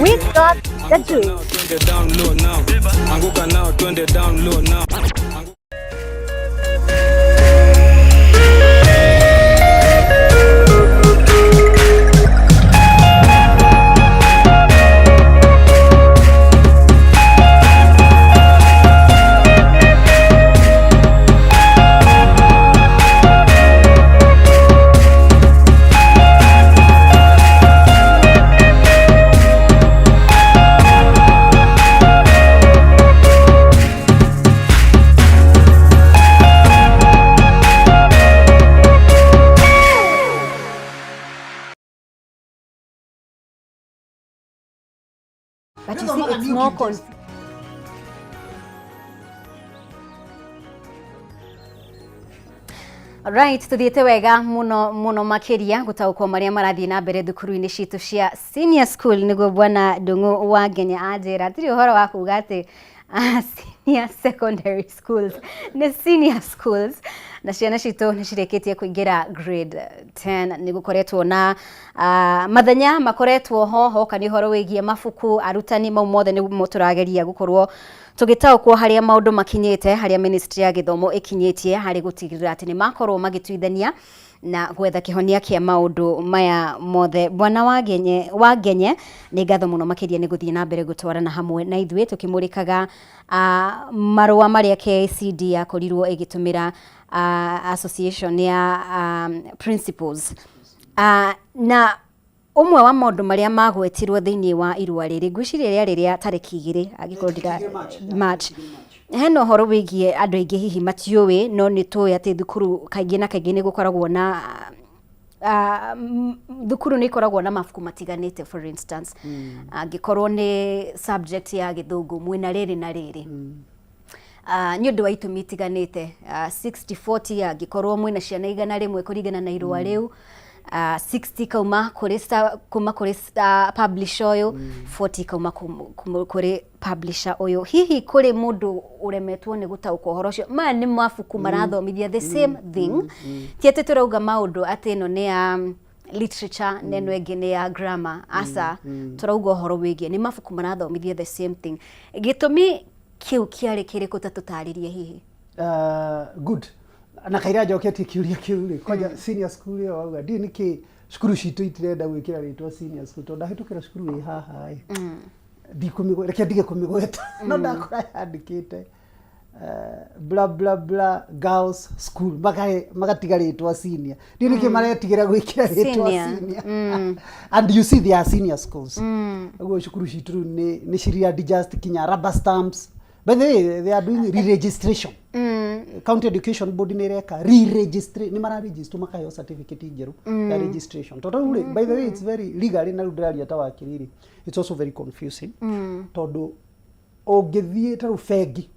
We got the juice. Twende down low now. Anguka now, twende down low now. But you see, it's more Right, tuthiete wega muno makiria gutaukwo maria marathie na mbere thukuru-ini citu cia senior school niguo bwana Ndungu wa Ngenya anjira tiri uhoro wa kuga ati senior secondary schools ni senior schools na ciana citu ni cireketie kuingira grade 10 ni gukoretwo na mathenya makoretwo ho kani horo wigie mafuku arutani mau mothe ni moturageria gukorwo tugitaukwo haria maundu makinyite haria ministry ya githomo ikinyitie hari gutigirira ati ni makorwo magituithania na gwetha kihonia kia maundu maya mothe. Bwana wa Ngenye ni ngatho muno makiria ni guthie na mbere gutwarana hamwe na ithuĩ tukimurikaga marua maria KICD yakorirwo igitumira association ya principals na umwe wa maundu maria magwetirwo thiini wa irua riri ngwiciria riria tariki 2 agikorwo ndira March heno horo wigie andu aingi hihi matiuwi no ni tuya ati thukuru kaingi na kaingi ni gukoragwo na thukuru ni ikoragwo na mafuku matiganite. For instance angikorwo ni subject ya githungu mwina riri na riri ni undu wa itumi itiganite 60-40 angikorwo mwina ciana igana rimwe kuringana na irua riu 60 kuma kuri publisher uyu 40 kuma kuri publisher uyu. Hihi kuri mundu uremetwo ni gutaukwo horo cio ma ni mafuku marathomithia the same thing tiete turauga maundu ati no ni ya literature neno enge ni ya grammar asa turauga horo wigie ni mafuku marathomithia the same thing. Gitumi kiu kiari kiriko tatutaririe hihi good na kaira joketie kiuria kiuri koja senior school yo auga ndi niki cukuru citu itirenda gwikira ritwa senior school to ndahitukira cukuru wi haha reke ndige kumigweta no ndakora yandikite bla bla bla girls school magatiga ritwa senior ndi niki maretigira gwikira ritwa senior and you see they are senior schools agwo cukuru citu ni ciria just kinya rubber stamps. By the way, they are doing re-registration. County Education Board nireka re-register ni mara register makayo certificate njeru ya registration. Totally, by the way, it's very legal in Australia tawakiriri. It's also very confusing. Todo ogethie taru fegi.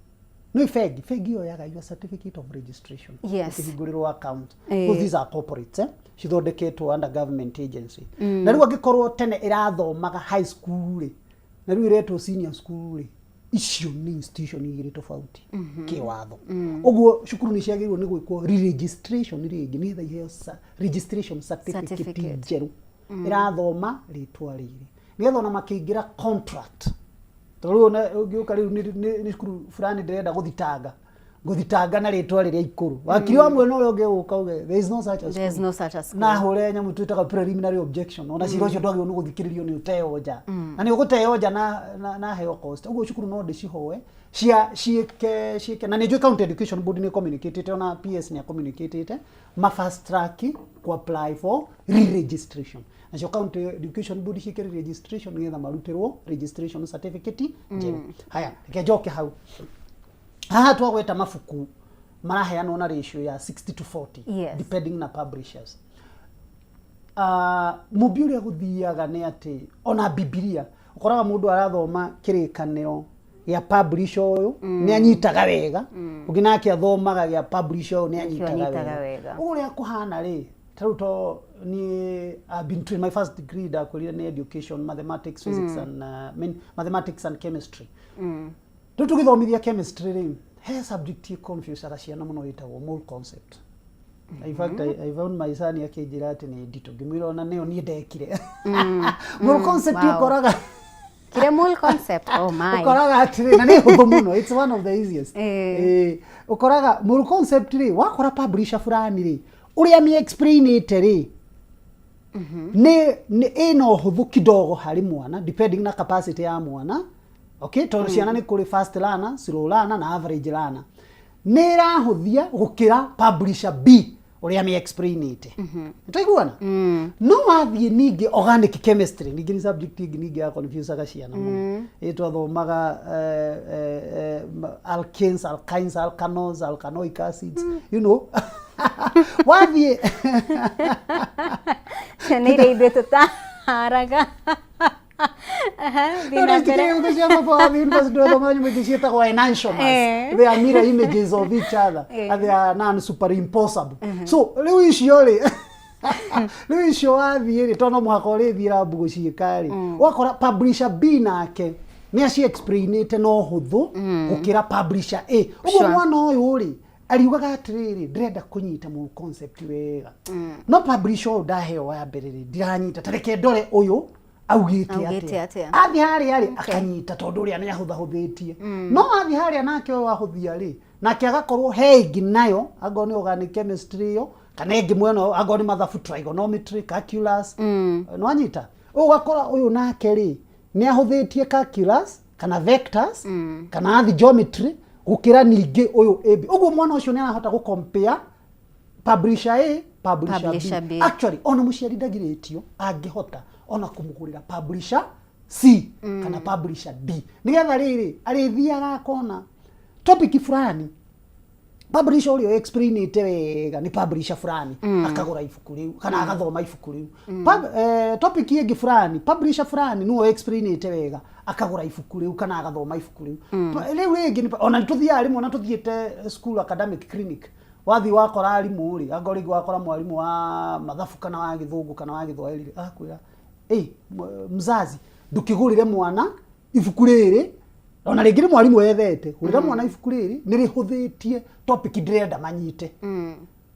No fegi yo yaga your certificate of registration. Yes. Ukihiguriro account. So these are corporates, cithondeketwo under government agency. Na riu agikorwo tene irathomaga high school na riu iretwo senior school icio ni institution igiri tofauti kiwatho ogwo cukuru ni ciagirwo ni gwikwo re-registration ringi ni thaihe registration certificate njeru irathoma ritwa riri nigetha ona makiingira contract toru na ugiuka riu ni cukuru fulani ndirenda guthitanga na ritwa riria ikuru wakiri amwe no uge ukauge there is no such a school na hore nyamu twitaga preliminary objection ona ciro cio ndwagio no guthikiririo ni uteoja na ni uguteoja na heo cost ugo cukuru no ndicihoe ciike na ni County Education Board ni communicated ona PS ni communicated ma fast track ku apply for re-registration na cio County Education Board ciike registration ni getha marutirwo registration certificate njeru haya kejoke hau haha twagweta mafuku maraheanwo na ratio ya 60-40 depending na publishers. Mubiuria guthiaga ni ati ona Biblia ukoraga mundu arathoma kirikanio ya publisher uyu ni anyitaga wega uginake athomaga ya publisher uyu ni anyitaga wega uria kuhana ri taruto ni been trained my first degree da kuria ni education mathematics physics and mathematics and chemistry tutugithomithia chemistry ri he subject you confuse araciana muno witagwo mole concept. In fact I found my son yakijira ati ni ndito ngimwira ona neo ni ndekire mole concept ukoraga kire mole concept oh my ukoraga ati na ni huthu muno it's one of the easiest ukoraga mole concept ri wakora publisher fulani ri uria mi explain it ri ni eno huthu kidogo hari mwana depending na capacity ya mwana. Okay, to ciana ni kuri fast learner, slow learner na average learner. Nera huthia gukira publisher B uria me explain it. Ntaiguana? No wathie ningi organic chemistry, ningi ni subject ningi ya confuse aga ciana muno. Etwa thomaga alkanes, alkynes, alkanols, alkanoic acids, you know. Wathie Nire ithuĩ tutaharaga Thina mbere. Ndio cia mabwa university of Manyu mgicieta kwa financial maths. They are mirror images of each other. And they are non superimposable. So leo icio ri leo icio wathie tono mwako ri thira mbugu ciikari. Wakora publisher B nake ni aci explainite no huthu gukira publisher A. Ugo mwana uyu ri ariugaga atiriri ndirenda kunyita mu concept wega. No publisher ndaheo wa mbere ndiranyita tareke ndore uyu augite atia athi hari akanyita tondu uri anya huthitie no athi hari nake wahuthia ri nake agakorwo heigi nayo ago ni organic chemistry yo kana ingi mweno ago ni mathabu trigonometry calculus no anyita ugakora uyu nake ri ni ahuthitie calculus kana vectors kana athi geometry gukira ningi uyu AB uguo mwana ucio ni arahota gu compare publisher A publisher B. Actually ona muciari ndagiritio angihota ona kumugurira publisher C kana publisher D nigetha riri arithiaga kona topic fulani publisher urio explain ite wega ni publisher fulani akagura ibuku riu kana agathoma ibuku riu topic ingi fulani publisher fulani no explain ite wega akagura ibuku riu kana agathoma ibuku riu riu ringi ona tuthia rimu ona tuthiete school academic clinic wathi wakora arimu ri agori wakora mwarimu wa mathabu kana wa githungu kana wa githwairi akwira mzazi ndukigurire mwana ibuku riri ona ringire mwarimu ethete gurira mwana ibuku riri niri huthitie topic ndirenda manyite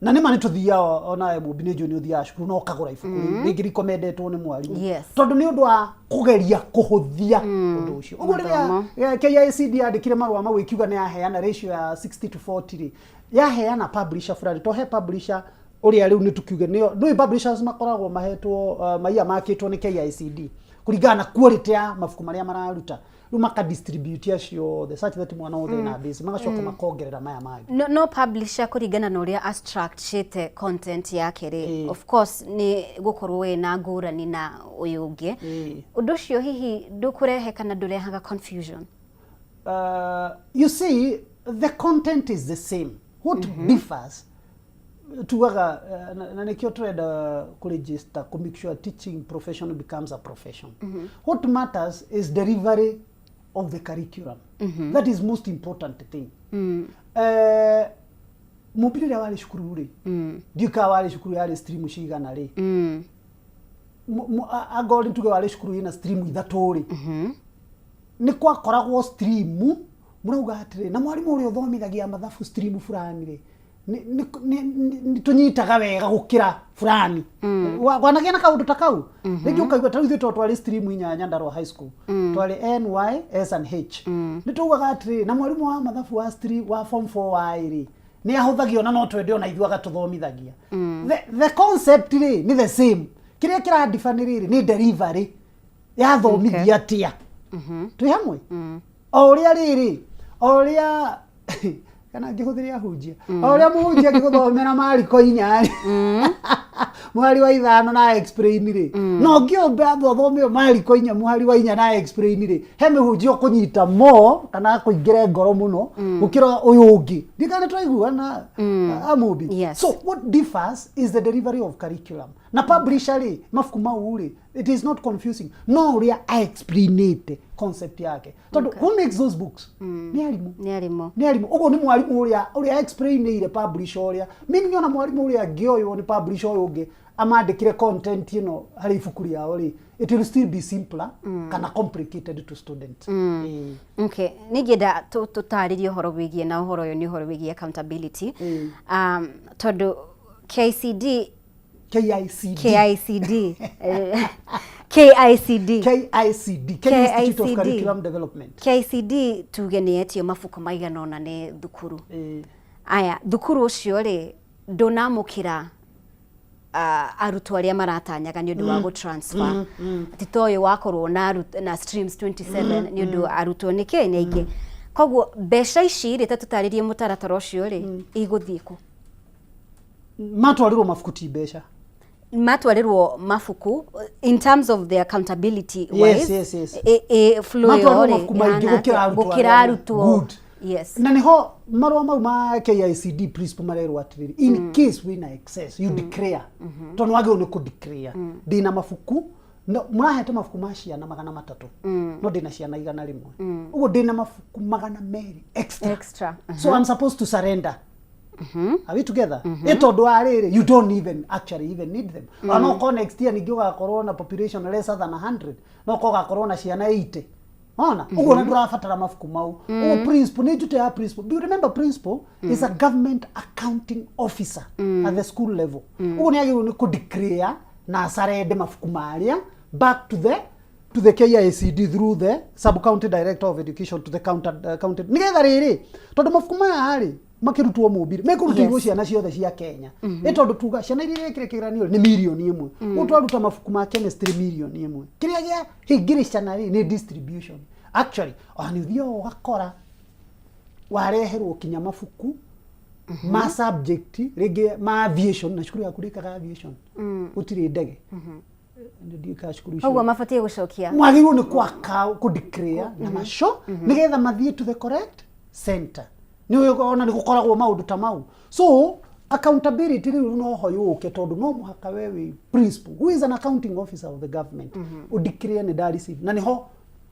na nima ni tuthia ona ebubinejo ni uthia cukuru no kagura ibuku riri ringi recommendetwo ni mwarimu tondu ni undu wa kugeria kuhuthia undu ucio uguo riria KICD andikire marwa ma wikiuga ni aheana ratio ya 60 to 40 yaheana publisher fulani tohe publisher uria riu ni tukiuge no publishers makoragwo mahetwo maia makitwo ni KICD kuringana quality ya mafuku maria mararuta riu maka distribute acio the such that mwana wothe na base magacoka makongerera maya magi no publisher kuringana na uria abstract shite content yake ri of course ni gukorwo we na ngurani na uyu ungi undu cio hihi ndukurehe kana ndurehaga confusion you see the content is the same what differs tuwaga na nikio trade register to make sure teaching profession becomes a profession what matters is delivery of the curriculum that is most important thing mubire wale shukuru ri dika wale shukuru yale stream shigana ri agori tuge wale shukuru ina stream ithatu ri ni kwa koragwo stream murauga atire na mwarimu uri uthomithagia mathabu stream fulani ri ni tunyitaga wega gukira fulani wanagia na kaundu takau ringi ukaigwa taruthi twali stream inya Nyandarua high school twali NY S and H ni tugaga atire na mwarimu wa mathabu wa stream wa form 4 wairi ni ahuthagio na no twende ona ithuaga tuthomithagia the concept ri ni the same kiria kira different ni delivery ya thomithia atia twi hamwe oria riri oria kana ngihuthiria hunjia oria muhunjia ngiguthomera mariko inyari mwari wa ithano na explain ri no ngiombe athomio mariko inya mwari wa inya na explain ri he mihunjia kunyita mo kana kuingire ngoro muno gukira uyu ungi ndikana twaiguana amubi so what differs is the delivery of curriculum na publisher ri mafuku mau ri it is not confusing no uria I explain it concept yake tondu who makes those books ni arimu ugo ni mwarimu uria explain ile publisher uria mimi niona mwarimu uria ngioyo ni publisher ungi amandikire content hari ibuku riao ri it will still be simpler kana complicated to students okay nigenda tutaririe horo wigie na horo yo ni horo wigie accountability tondu KICD Institute of Curriculum Development KICD tugeneetio mafuko maigana ona ni thukuru aya thukuru ucio ri ndunamukira arutwo aria maratanyaga ni undu wa go transfer titoyo wakorwo na streams 27 ni undu arutwo ni Kenya ingi koguo besha ici ri tatutaririe mutaratara ucio ri iguthiku matwarirwo mafuku ti besha matwarirwo mafuku in terms of the accountability yes flow gukira arutwo yes na niho marwa mau ma KICD principle marerwa atiriri in case we na excess you declare tondu wage ni ku declare dina mafuku no murahete mabuku ma ciana 300 no ndina ciana 100 uguo ndina mabuku 200 extra. So I'm supposed to surrender. Are we together? Etondo arere you don't even actually even need them. Ano next year ningiuga corona population lesser than 100 no koga corona ciana 80. Ona uguo na ndurafatara mabuku mau. Uguo principal ni jute ya principal. Do you remember principal is a government accounting officer at the school level. Uguo ni agirwo ni ku declare na sarende mabuku maria back to the KICD through the sub county director of education to the county nigetha riri tondu mabuku maya hari makirutwo mubire mekurutwo ciana ciothe cia Kenya tondu tuga ciana iria ikirekeranio ni milioni 1 utwaruta mabuku ma chemistry milioni 1 kiria gia hingiri ciana ni distribution actually ani thio ugakora wareherwo kinya mabuku ma subject rege ma aviation na shukuru ya kurikaga aviation utire ndege ndio kashukuru au mafatie gucokia mwagirwo ni kwaka ku declare na masho nigetha mathie to the correct center ni ona ni gukoragwo maundu ta mau so accountability riu no hoyuke tondu no muhaka wewe principal who is an accounting officer of the government u declare ni da receive na niho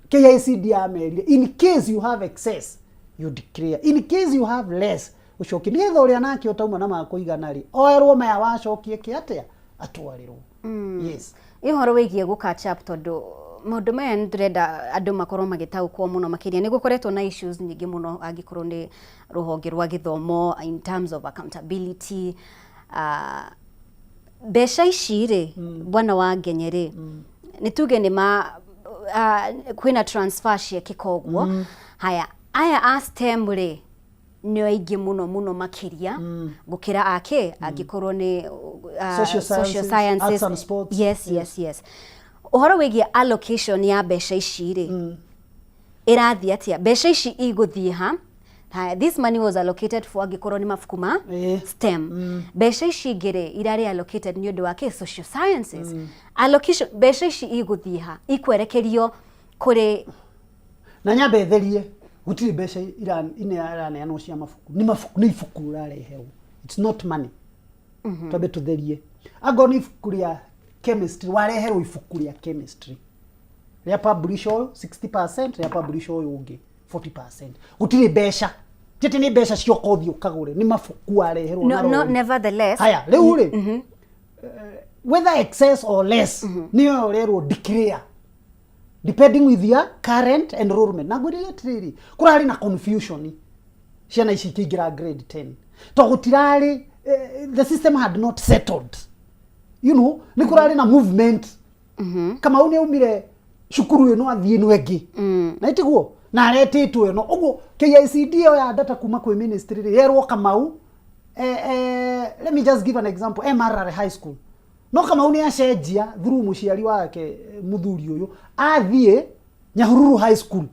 KICD ameria in case you have excess you declare in case you have less ucoki nigetha uria nake utauma na makuigana ri oerwo maya wacokie kiatia atwarirwo yes ihoro wigie gu catch up tondu maundu maya ndurenda andu makorwo magitaukwo muno makiria ni gukoretwo na issues nyingi muno angikorwo ni ruhonge rwa githomo in terms of accountability besha iciri bwana wa Ngenyeri nituge ni ma kwina transfer cia kikogwo haya aya astemble ni oigi muno makiria gukira ake angikorwo ni social sciences arts and sports yes uhoro wigie allocation ya besha iciri irathi atia besha ici iguthie ha this money was allocated for angikorwo ni mabuku ma STEM besha ici ngire irari allocated ni undu wa social sciences allocation besha ici iguthie ha ikwerekerio kuri na nyambe therie gutiri besha irane ano cia mabuku ni ibuku rareherwo it's not money tobe tutherie ago ni ibuku ria chemistry wareherwo ibuku ria chemistry ria publish oyo 60% ria publish oyo ungi 40% gutiri besha tete ni besha cio kothio kagure ni mabuku wareherwo no nevertheless haya riu ri whether excess or less ni orerwo declare depending with your current enrollment na ngwirire tiriri kurari na confusion ciana ici kigira grade 10 to gutirari the system had not settled you know ni kurari na movement kama une umire shukuru eno athie no egi na itiguo na aretitwe no uguo KICD ya data kuma kwa ministry yerwo Kamau let me just give an example MRR high school no kama uni acenjia through muciari wake muthuri uyu athie Nyahururu high school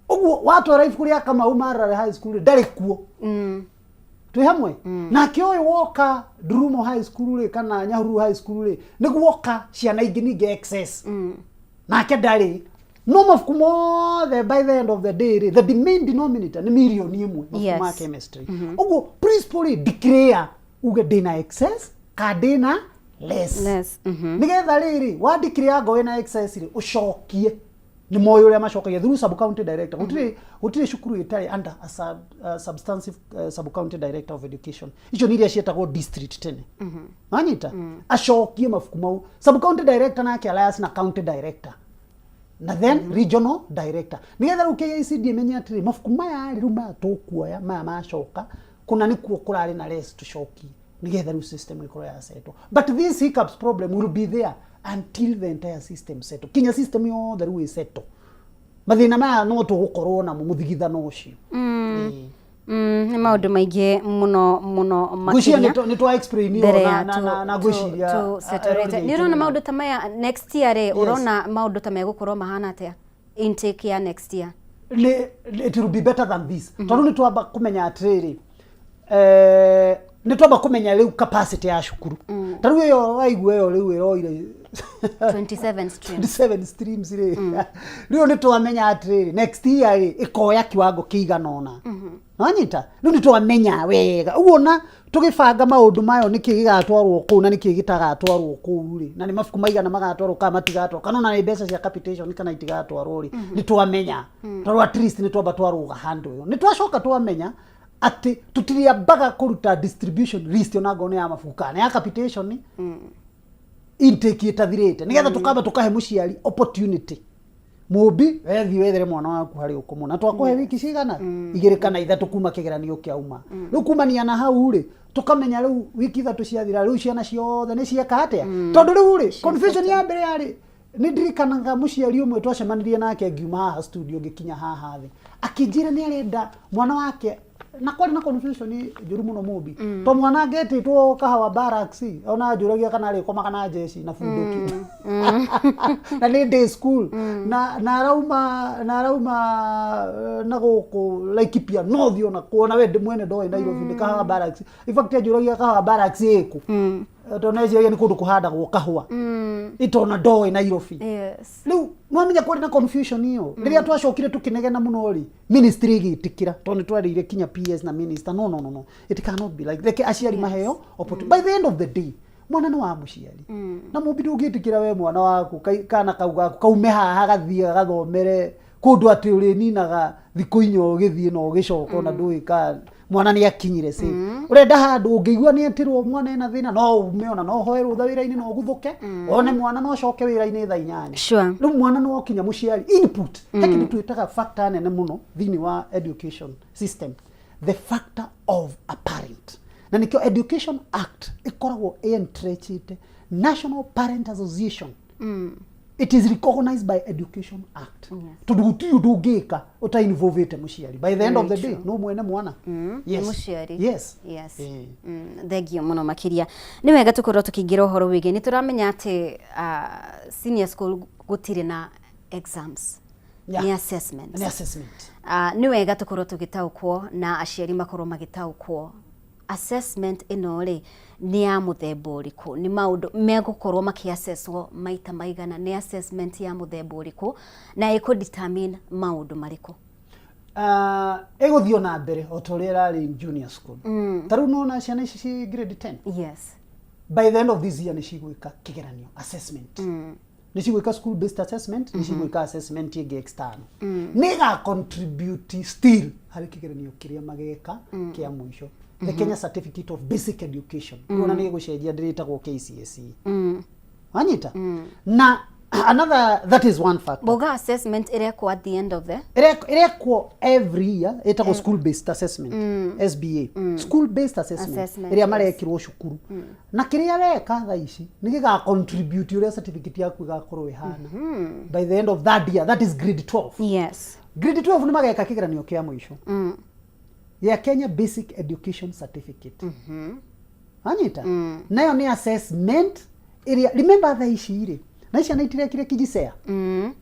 uguo watu araifu kuria kama MRR high school ndari kuo twi hamwe na kioyo woka Durumo high school ri kana Nyahururu high school ri ni guoka ciana ingi ni excess na ke ndari no mabuku mothe by the end of the day the main denominator ni milioni 1 ma chemistry uguo principally declare uge dina excess ka dina less nigetha riri wa declare go na excess ri ucokie ni moyo ria macokagia through sub county director utire shukuru itari under a substantive sub county director of education icho niria cietagwo district tene manyita acokie mabuku mau sub county director na ke alliance na county director na then regional director nigetha ru KICD menya atiri mabuku maya riu matukuoya maya macoka kuna ni kuo kurari na less tucokie nigetha ru system ikoro ya seto but this hiccups problem will be there until the entire system seto kinya system yo the ru seto mathina maya no tugukorwo na muthigithano ucio ni maundu maingi muno makiria ni twa explain yo na gushiria ni urona maundu ta maya next year re urona maundu ta megukorwo mahana atia intake ya next year it will be better than this tondu ni twamba kumenya atiriri nä twamba kå menya rä u capacity ya cukuru ta rä u ä yo waigua ä yo rä u ä roire 27 streams rä rä u nä twamenya atä next year rä ĩkoya kiwango kĩiganona wanyita rä u nä twamenya wega ũguo na tũgĩbanga maũndũ mayo nĩ kĩĩ gĩgatwarwo kũu na nĩ kĩĩ gĩtagatwarwo kũu rĩ na nĩ mabuku maigana magatwarwo kana matigatwarwo kana ona nĩ mbeca cia capitation kana itigatwarwo rĩ nĩ twamenya tondũ at least nĩ twamba twarũga handũ ĩyo nĩ twacoka twamenya ati tutiriambaga kuruta distribution list ona ngone ya mabuku kana ya capitation intake itathirite nigetha tukamba tukahe muciari opportunity mubi wethi wethere mwana waku hari ukumuna twakuhe wiki cigana igire kana ithatu kuma kigeranio kiauma riu kumania na hau ri tukamenya riu wiki ithatu ciathira riu ciana ciothe ni cieka atia tondu riu ri confusion ya mbere yari ni ndirikanaga muciari umwe twacemanirie nake ngiuma haha studio gikinya haha thi akinjira ni arenda mwana wake na kwari na confusion njuru muno mubi to mwana ngetitwo kahawa barracks ona njuragia kana ri koma kana jeshi na funduki na ni day school na rauma na goko Laikipia north ona kuona we mwene ndoi Nairobi ni kahawa barracks in fact njuragia kahawa barracks iko tonezia ni kundu kuhandagwo kahua itona ndoi Nairobi yes riu mwamenya kwari na confusion hiyo riria twacokire tukinegena muno ri ministry gitikira toni twarire kinya PS na minister no it cannot be like the aciari maheo by the end of the day mwana no wa muciari na mubidu ugitikira we mwana waku kana kauga kaume haha gathia gathomere kundu ati uri ninaga thiku inyo githie no gicoka na nduika mwana ni akinyire si urenda handu ungeigua ni atirwo mwana ena thina no umeona no hoerwo tha wira-ini no guthuke one mwana no coke wira-ini tha inyanya riu mwana no kinya muciari input hekindu twitaga factor nene muno thini wa education system the factor of a parent na nikio education act ikoragwo entrenched National Parent Association it is recognized by Education Act tudugutiu ndungika uta involvete muciari by the end of the day no mwene mwana yes muciari yes thegio muno makiria ni wega tukorwo tukingira uhoro wige ni turamenya ati senior school gutire na exams ni assessment ni wega tukorwo tugitaukwo na aciari makorwo magitaukwo assessment ino ri ni ya muthemba uriku ni maundu megukorwo makiassesswo maita maigana ni assessment ya muthemba uriku na iko determine maundu mariku eguthio na mbere otorera ri junior school taru no na ciana ici grade 10 yes by the end of this year ni cigwika kigeranio assessment ni cigwika school based assessment ni cigwika assessment igi external ni ga contribute still hari kigeranio kiria mageka kia mwisho the Kenya Certificate of Basic Education kuna ni gucenjia ndiritagwo KCSE wanyita na another that is one factor boga assessment irekwo at the end of the irekwo every year itagwo school based assessment SBA school based assessment iria marekirwo cukuru na kiria reka tha ici ni giga contribute ure certificate yaku igakorwo ihana by the end of that year that is grade 12 yes grade 12 ni mageka kigeranio kia mwisho ya Kenya Basic Education Certificate anyita nayo ni assessment area remember tha ici ri na ici anaitire kire kijisea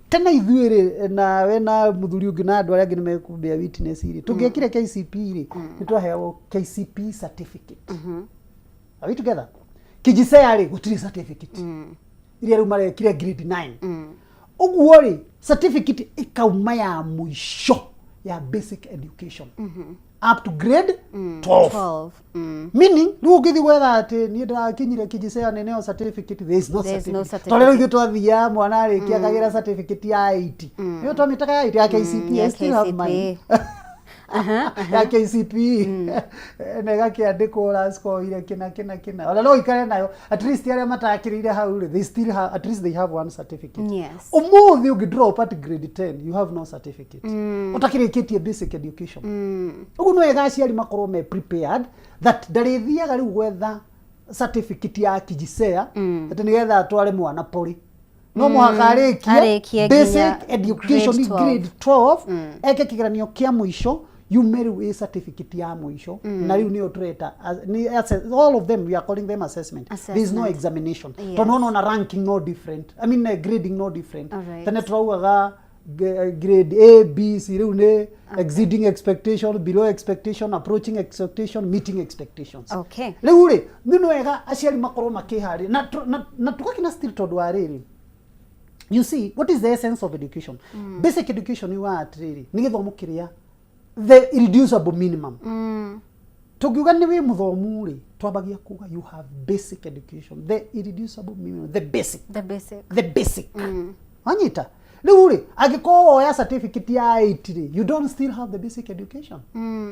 tena ithuire na we na muthuri ungi na andu aria angi nimekumbia witness ri tungekire KCP ri nitwaheagwo KCP certificate are we together kijisea ri gutiri certificate iria ru marekire grade 9 uguo ri certificate ikauma ya mwisho ya basic education up to grade 12 meaning lu githi wetha ati ni ndakinyire kijisea neneo certificate there is no certificate tolero ithu twathia mwana arikia kagira certificate ya 80 yo twamitaka ya 80 ya KCP I still have mine ya KCP nega kiandikwo rasko ile kina wala no ikare nayo at least aria matakirire hau they still have at least they have one certificate yes umuthi ugi drop at grade 10 you have no certificate utakirikitie basic education ugu no ega ciari makorwo me prepared that ndarithiaga riu gwetha certificate ya kijisea ati nigetha atware mwana poli no muhakarikia basic education grade 12 eke kigeranio kia mwisho you marry a certificate ya mwisho na riu ni otreta all of them we are calling them assessment there is no examination to no na ranking no different I mean grading no different tene twaugaga grade A, B, C, riu ni exceeding expectation, below expectation, approaching expectation, meeting expectations. Okay. Riu ri nino wega aciari makorwo makihari na tukakina still tondu wa riri. You see, what is the essence of education? Basic education you are at really. Ni githomo kiria the irreducible minimum. Tugiuga ni wi muthomu ri twabagia kuga you have basic education, the irreducible minimum, the basic. Wanyita riu ri agiko ya certificate ya 8 ri you don't still have the basic education.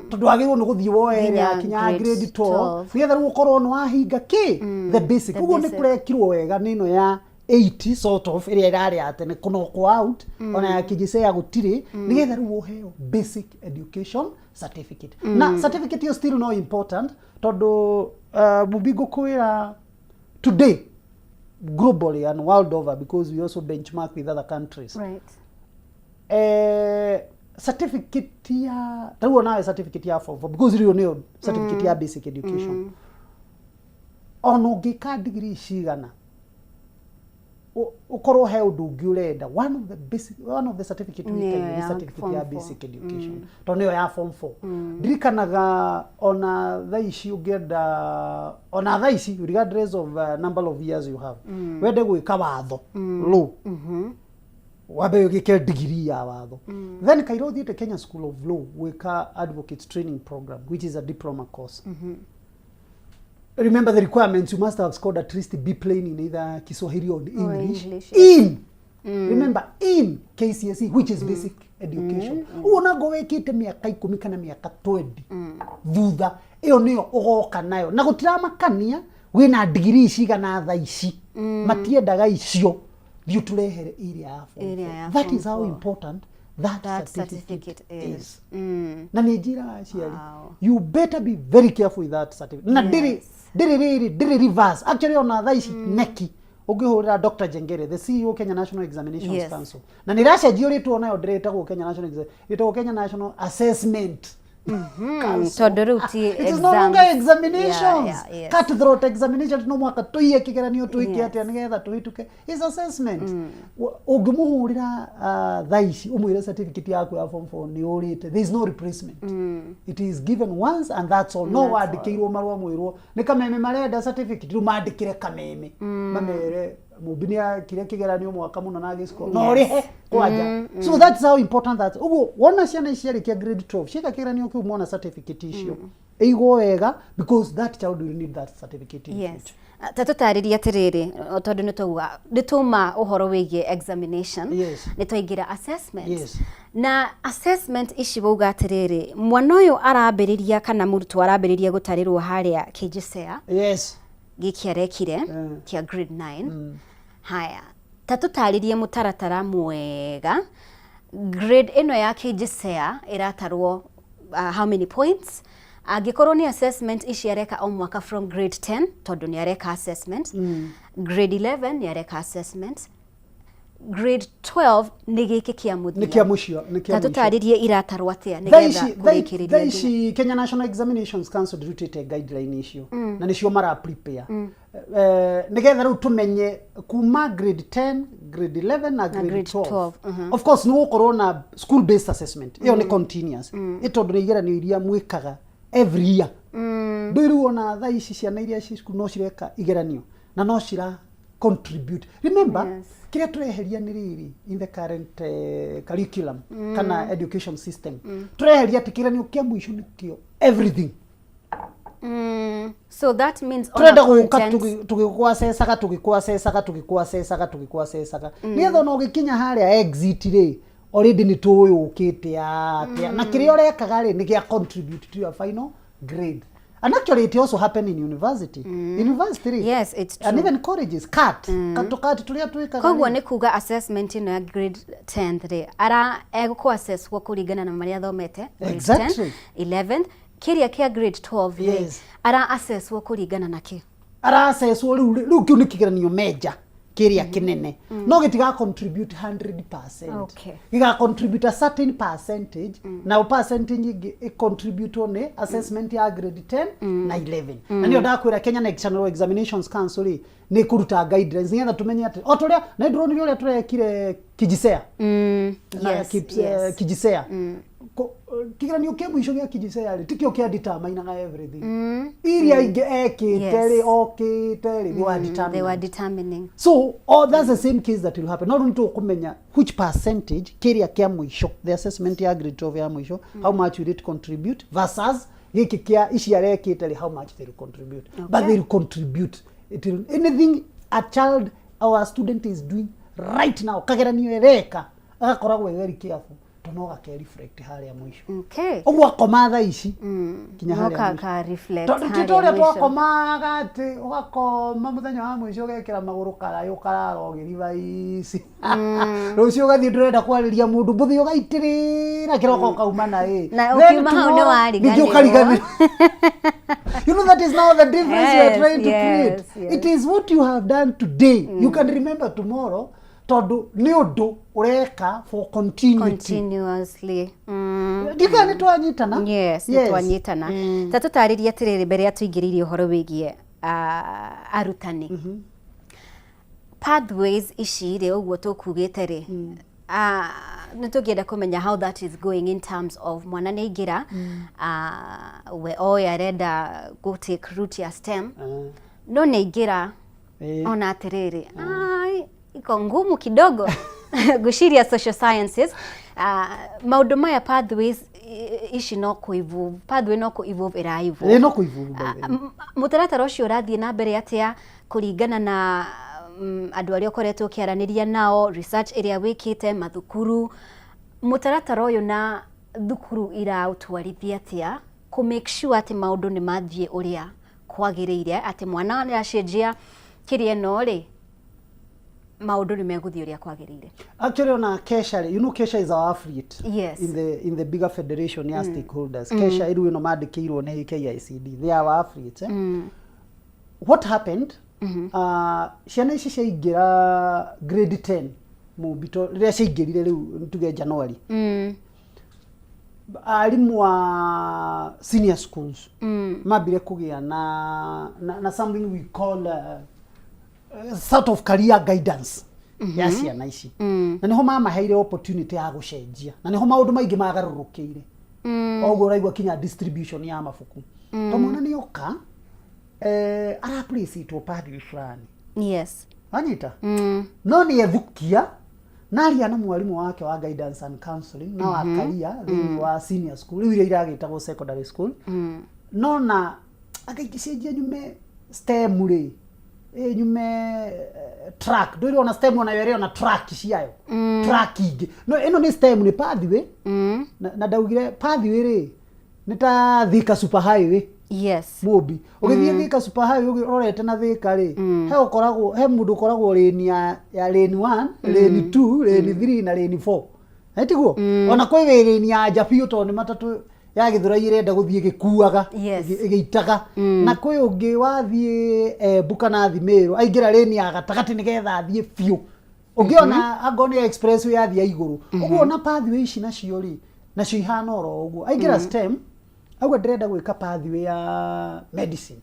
Tondu agirwo ni guthii woere ya kinya grade 12 nigetha riu ukorwo no ahinga ki the basic. Uguo ni kurekirwo wega nino ya 80 sort of iria irari atene kunoko out ona ya kijisea gutiri nigetha riu uheo basic education certificate. Na certificate is still no important tondu mubigo kwira today globally and world over because we also benchmark with other countries. Right. Certificate ya tawo nawe certificate ya for because you know certificate ya basic education. Ono gika degree shigana ukoro he undu ungi urenda one of the certificate we can is certificate ya basic education to niyo ya form 4 dirikanaga ona thaici ungenda ona thaici regardless of number of years you have wende gwika watho law wabe ugike degree ya watho then kairo thiete Kenya School of Law gwika advocate training program which is a diploma course. Remember the requirements, you must have scored at least B plane in either Kiswahili or English. Remember in KCSE which is basic education. Una go wekite miaka 10 kana miaka 20 thutha iyo niyo ugoka nayo na gutiramakania wina degree cigana thaici matiendaga icio thiu turehere iria that is how important that certificate is. Na nijira aciari you better be very careful with that certificate. Na diri reverse actually on thaici neki ungihurira Dr. Jengere the CEO Kenya National Examinations Council na nirasha jiuritwo nayo ndiretagwo Kenya National Examinations Kenya National Assessment. It is no longer examinations. Cutthroat examinations no mwaka tuiye kigeranio tuike ati nigetha tuhituke is assessment. Ungimuhurira thaici umwire certificate yaku ya form 4 ni urite there is no replacement. It is given once and that's all. No wandikirwo marwa mwirwo ni kameme marenda certificate ru mandikire kameme mamere mubinia kire kigeranio mwaka muno na gisco no rihe kwaja. So that's how important that ugu wona ciana iciari kia grade 12 shika kigeranio kiu mona certificate icio eigo wega because that child will need that certificate in future. Tatutariria tiriri tondu nituma uhoro wigie examination nitwaingira assessment na assessment ici bauga atiriri mwana uyu arambiriria kana murutwo arambiriria gutarirwo haria KJSEA giki arekire kia grade 9 haya tatutaririe mutaratara mwega grade ino ya KJSEA iratarwo how many points agikorwo ni assessment ici areka o mwaka from grade 10 tondu ni areka assessment grade 11 ni areka assessment grade 12 ni giki kia muthia tatutaririe iratarwo atia nigetha kurikiriria thaici Kenya National Examinations Council dirutite guideline icio na nicio mara prepare nigetha riu tumenye kuma grade 10 grade 11 na grade 12 of course no ukorwo na school based assessment iyo ni continuous itondu igeranio iria mwikaga every year ndiru ona thaici ciana iria cisku no cireka igeranio na no cira contribute. Remember kile tureheria ni riri in the current curriculum kana education system tureheria tikiranio kia mwisho nikio everything. So that means turenda guka tugikwasesaga nietho no gikinya haria exit ri already ni tuyukite atia na kiria urekaga ri ni gia contribute to your final grade. And actually it also happen in university. University. Yes, it's true. And even colleges cut tulia tuika. Kogwo ni kuga assessment ino ya grade 10 ri ara ego assess kwa kuringana na maria thomete grade 10 11 kiria kia grade 12 ara assess kwa kuringana na ki ara assess riu kiu ni kigeranio major kiria kinene no gitiga contribute 100%. Okay. Giga contribute a certain percentage na percentage contribute on assessment ya grade 10 na 11 na niyo ndakwira Kenya National Examinations Council ni kuruta guidelines nigetha tumenye ati otoria na drone ria turekire kijisea kijisea kigeranio kia mwisho gia kijisea ri tikio kia determine everything iria inge ekite okite they were determining. So that's the same case that will happen. Not only to kumenya which percentage kiria kia mwisho the assessment ya grade 12 ya mwisho how much will it contribute versus giki kia ici arekite how much they will contribute. Okay. But they will contribute. It will anything a child or a student is doing right now kageranio ereka agakoragwo very careful tonoga ke reflect hali ya mwisho. Okay. Ogwa komatha ici kinya hali ya ka reflect hali ya mwisho. Titore twakomaga ati ugakoma muthenya wa mwisho gekira maguru karayo kararo giriva ici. Rucio gathi ndurenda kwariria mundu mbuthi ugaitirira kiroko kauma na na ukiuma hau ni wariganirwo. You know that is now the difference we are trying to create. Yes. It is what you have done today. You can remember tomorrow. Todo ni undu ureka for continuously. Diga ni twanyitana. Yes, ni twanyitana. Tatu tarĩria atirĩrĩ mbere ya tuingĩrĩirie uhoro wĩgie arutani. Pathways ici rĩ ũguo tukugĩte rĩ. Nĩtũngĩenda kũmenya how that is going in terms of mwana nĩaingĩra we oya arenda go take route ya STEM. No nĩaingĩra ona atirĩrĩ. Iko ngumu kidogo gushiria social sciences maundu maya pathways ici no ku evolve pathway no ku evolve evolve no ku evolve mutaratara ucio urathie na mbere atia kuringana na andu aria koretwo kiaraniria nao research area wikite mathukuru mutaratara uyu na thukuru ira utwarithia atia ku make sure ati maundu ni mathie uria kwagiriire ati mwana ni acenjia kirie no ri maundu ni meguthio ria kwagiriire. Actually on Kesha, you know Kesha is our affiliate. Yes. In the bigger federation ya stakeholders. Kesha iru no madikirwo na KICD. They are our affiliates. What happened? Ciana ici ciaingira grade 10 mu bito ria ciaingirire riu tuge January. Alimu wa senior schools mabire kugia na something we call sort of career guidance ya ciana ici na niho mamaheire opportunity ya gucenjia na niho maundu maingi magarurukire oguo raigwa kinya distribution ya mabuku to mwana ni oka ara place itwo padri fulani yes anyita no ni ethukia naria na mwalimu wake wa guidance and counseling na wa career thini wa senior school iria iragitagwo secondary school no na akaikicenjia nyume STEM ri nyume track ndio ona STEM ona yere ona track ciayo track ingi no ino ni STEM ni pathway na ndaugire pathway ri nita Thika super highway yes mobi ugithie Thika super highway urorete na Thika ri he ukoragwo he mundu ukoragwo lane ya lane 1 lane 2 lane 3 na lane 4 etiguo ona kwi lane ya Japio to ni matatu ya githura irenda guthie gikuaga igeitaga na kwi ungi wathie Bukana Thimero aingira lane ya gatagati nigetha athie fiu ungiona Agoni Expressway yathia iguru uguo na pathway ici nacio ri nacio ihana oro uguo aingira STEM agwa ndĩrenda gwĩka pathway ya medicine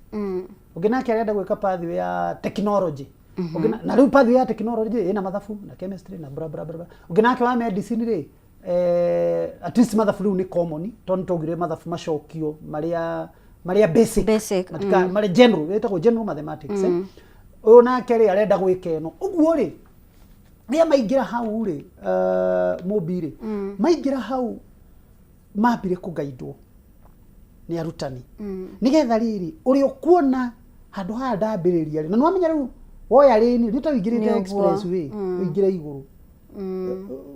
ũngĩnake arenda gwĩka pathway ya technology na rĩu pathway ya technology ina mathabu na chemistry na bra bra bra ũngĩnake wa medicine rĩ at least mathabu rĩu nĩ common tondũ tũgire mathabu macokio maria basic matika mari general wetagwo general mathematics ũyũ nake rĩ arenda gwĩka ĩno ũguo rĩ rĩa maingĩra hau rĩ mobile maingĩra hau mambire kũgaidwo ni arutani nigetha riri uri ukuona handu ha ndambiriria na nwamenya riu woya rini rita wingirite expressway wingira iguru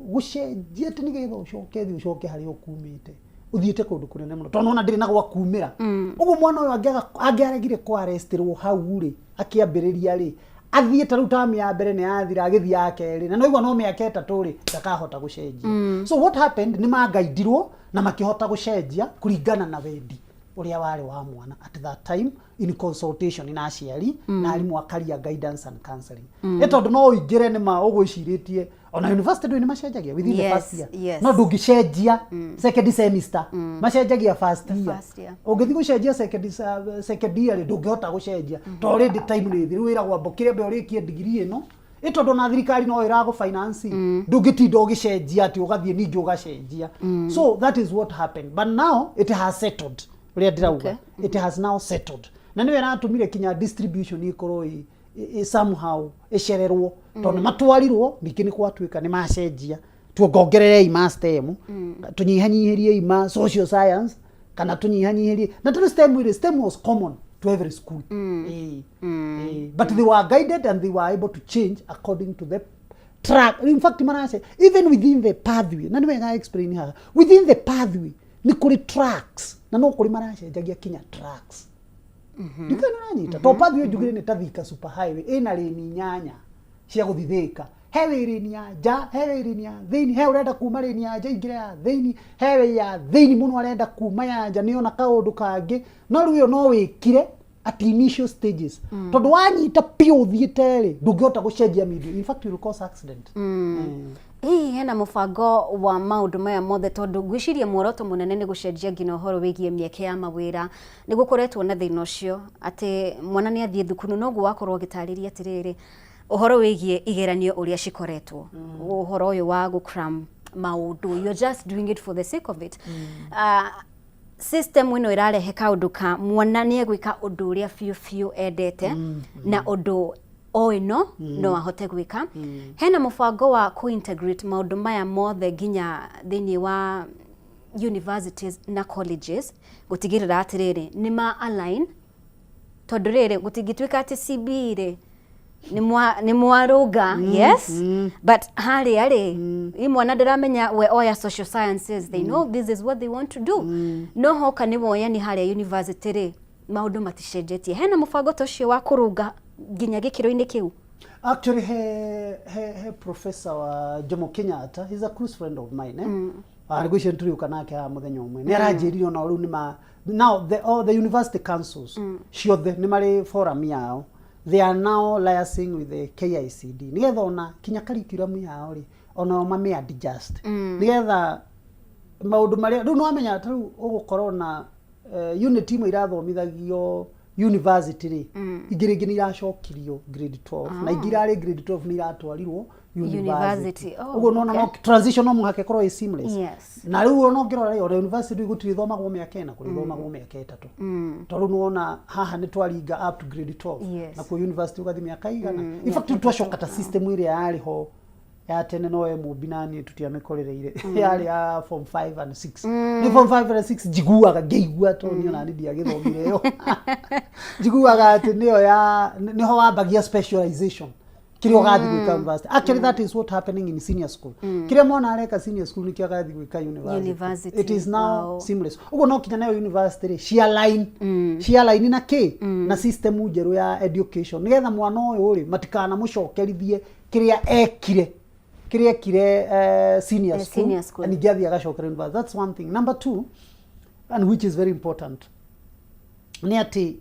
gucenjia ati nigetha ucoke hari ukumite uthiite kundu kunene muno tondu ona ndiri na gwa kumira ugu mwana uyu angiaragire kwa arrestirwo hau ri akiambiriria ri athiite riu tamu ya mbere ni athira agithia yake ri na no igwa no miaka 3 ri takahota gucenjia so what happened ni magaidirwo na makihota gucenjia kuringana na wendi uria wari wa mwana at that time in consultation na aciari na arimu akaria guidance and counseling etondo no igire ni ma ugwiciritie ona university ndu ni macenjagia within the first year no ndungicenjia second semester macenjagia first year ungithi gucenjia second year ndungihota gucenjia to already time ni thiru wira gwa bokire be urikie degree ino itondo na thirikari no irago finance ndungitinda ugicenjia ati ugathie ningi ugacenjia so that is what happened but now it has settled uria ndirauga it has now settled na niwe ratumire kinya distribution ikorwo somehow eshererwo tondu matwarirwo niki ni kwatuika ni macenjia tuongongerere master tunyihanyihirie ima social science kana tunyihanyihirie na tu STEM was common to every school but they were guided and they were able to change according to the track. In fact manase even within the pathway na niwe ga explain ha within the pathway ni kuri tracks na no kuri maracenjagia kinya tracks ndikana nanyita to pathway jugire ni tathika super highway ina lane nyanya cia guthithika hewe lane ya ja hewe lane ya thini hewe urenda kuma lane ya ja ingire ya thini hewe ya thini muno arenda kuma ya ja niona kaundu kangi no ruyo no wikire at initial stages tondu wanyita pio uthiite ri ndungihota gucenjia media in fact you will cause accident hena mubango wa maundu maya mothe tondu gwiciria muoroto munene ni gucenjia ngina uhoro wigie mieke ya mawira ni gukoretwo na thina ucio ati mwana ni athie thukuru no gwakorwo gitariria atiriri uhoro wigie igeranio uria cikoretwo uhoro uyu wa gukram maundu you're just doing it for the sake of it system ino irarehe kaundu ka mwana ni egwika undu uria fiu endete na undu oino no ahote gwika hena mubango wa co-integrate maundu maya mothe ginya thini wa universities na colleges gutigirira atiriri ni ma align tondu riri gutigitwika ati CB ri ni mwaruga yes but hari imwana ndiramenya we oya social sciences they know this is what they want to do no hoka ni boya ni hari university ri maundu maticenjetie hena mubango tocio wa kuruga ginya gikiro-ini kiu actually he professor wa Jomo Kenyatta he's a close friend of mine arigwishe nturiuka nake ha muthenya umwe ni aranjirire ona ru ni ma now the university councils ciothe ni mari forum yao they are now liaising with the KICD nigetha ona kinya curriculum yao ri ona mame adjust nigetha maundu maria ru no amenya tu ugukorwo na unit imwe irathomithagio university ri igirigi ni iracokirio grade 12 na igirari grade 12 ni iratwarirwo university ugo no no transition no muhake korwo seamless na riu no ngirora ri university gutiri thomagwo miaka ina kuri thomagwo miaka 3 tondu nuona haha ni twaringa up to grade 12 na ku university ugathi miaka igana in fact twacoka ta system ire yari ho ya tene no mubinani tutiamekorereire yari ya form 5 and 6 ni form 5 and 6 jiguaga geigua to niona ni dia githomire yo jiguaga ati niyo ya niho wabagia specialization kirio gathi gwika university actually that is what happening in senior school kiria mwana areka senior school nikia gathi gwika university it is now seamless ugo no kinya nayo university share line na ke na system ujeru ya education nigetha mwana uyu uri matikana mucokerithie kiria kire senior school and giathi agacokera university that's one thing number 2 and which is very important ni ati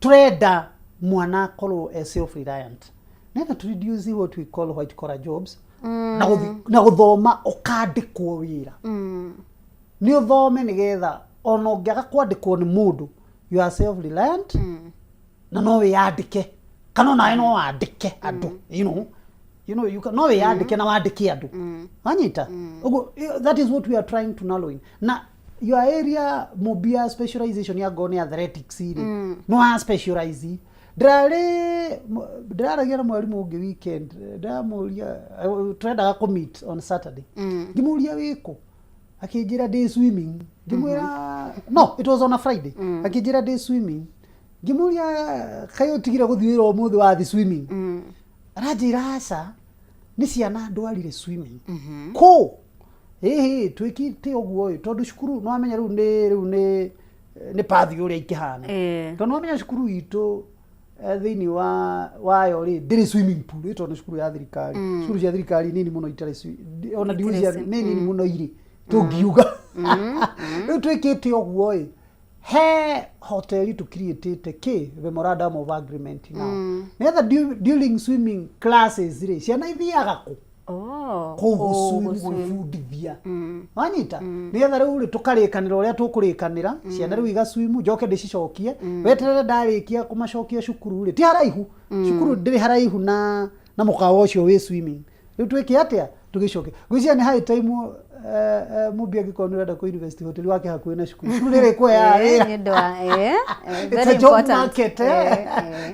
turenda mwana korwo self reliant nenda to reduce what we call white collar jobs na guthoma ukandikwo wira ni uthome nigetha ona ungiaga kwandikwo ni mundu you are self reliant na no wiyandike kana na no wandike andu you know you can no wiyandike na wandike andu anyita that is what we are trying to narrow in na your area mobile specialization ya gone athletics no specialize Drare mwalimu ungi weekend ndamuria twendaga ku meet on Saturday ngimuria wiko akijira day swimming ngimwira no it was on a Friday akijira day swimming ngimuria kayo tigira guthiira umuthi wa the swimming arajira asa ni ciana ndwarire swimming ko twikite oguo tondu cukuru no amenya riu ni pathi uria ikihana tondu no amenya cukuru itu thini wa ri ndiri swimming pool ito ni cukuru ya thirikari cukuru cia thirikari nini muno itare ona diuria nini muno iri tungiuga riu twikite oguo he hoteli to create the memorandum of agreement now neither during swimming classes ri ciana ithiaga ku kugufundithia wanyita neither riu ri tukarikanira uria tukurikanira ciana riu iga swim njoke ndicicokie weterere ndarikia kumacokia cukuru ri ti haraihu cukuru ndiri haraihu na mukawa ucio wi swimming riu twiki atia tugicoke gwiciani high time mubia gikonira nda ku university hotel wake hakuwe na shukuru shule ile kwa ya ni doa very important market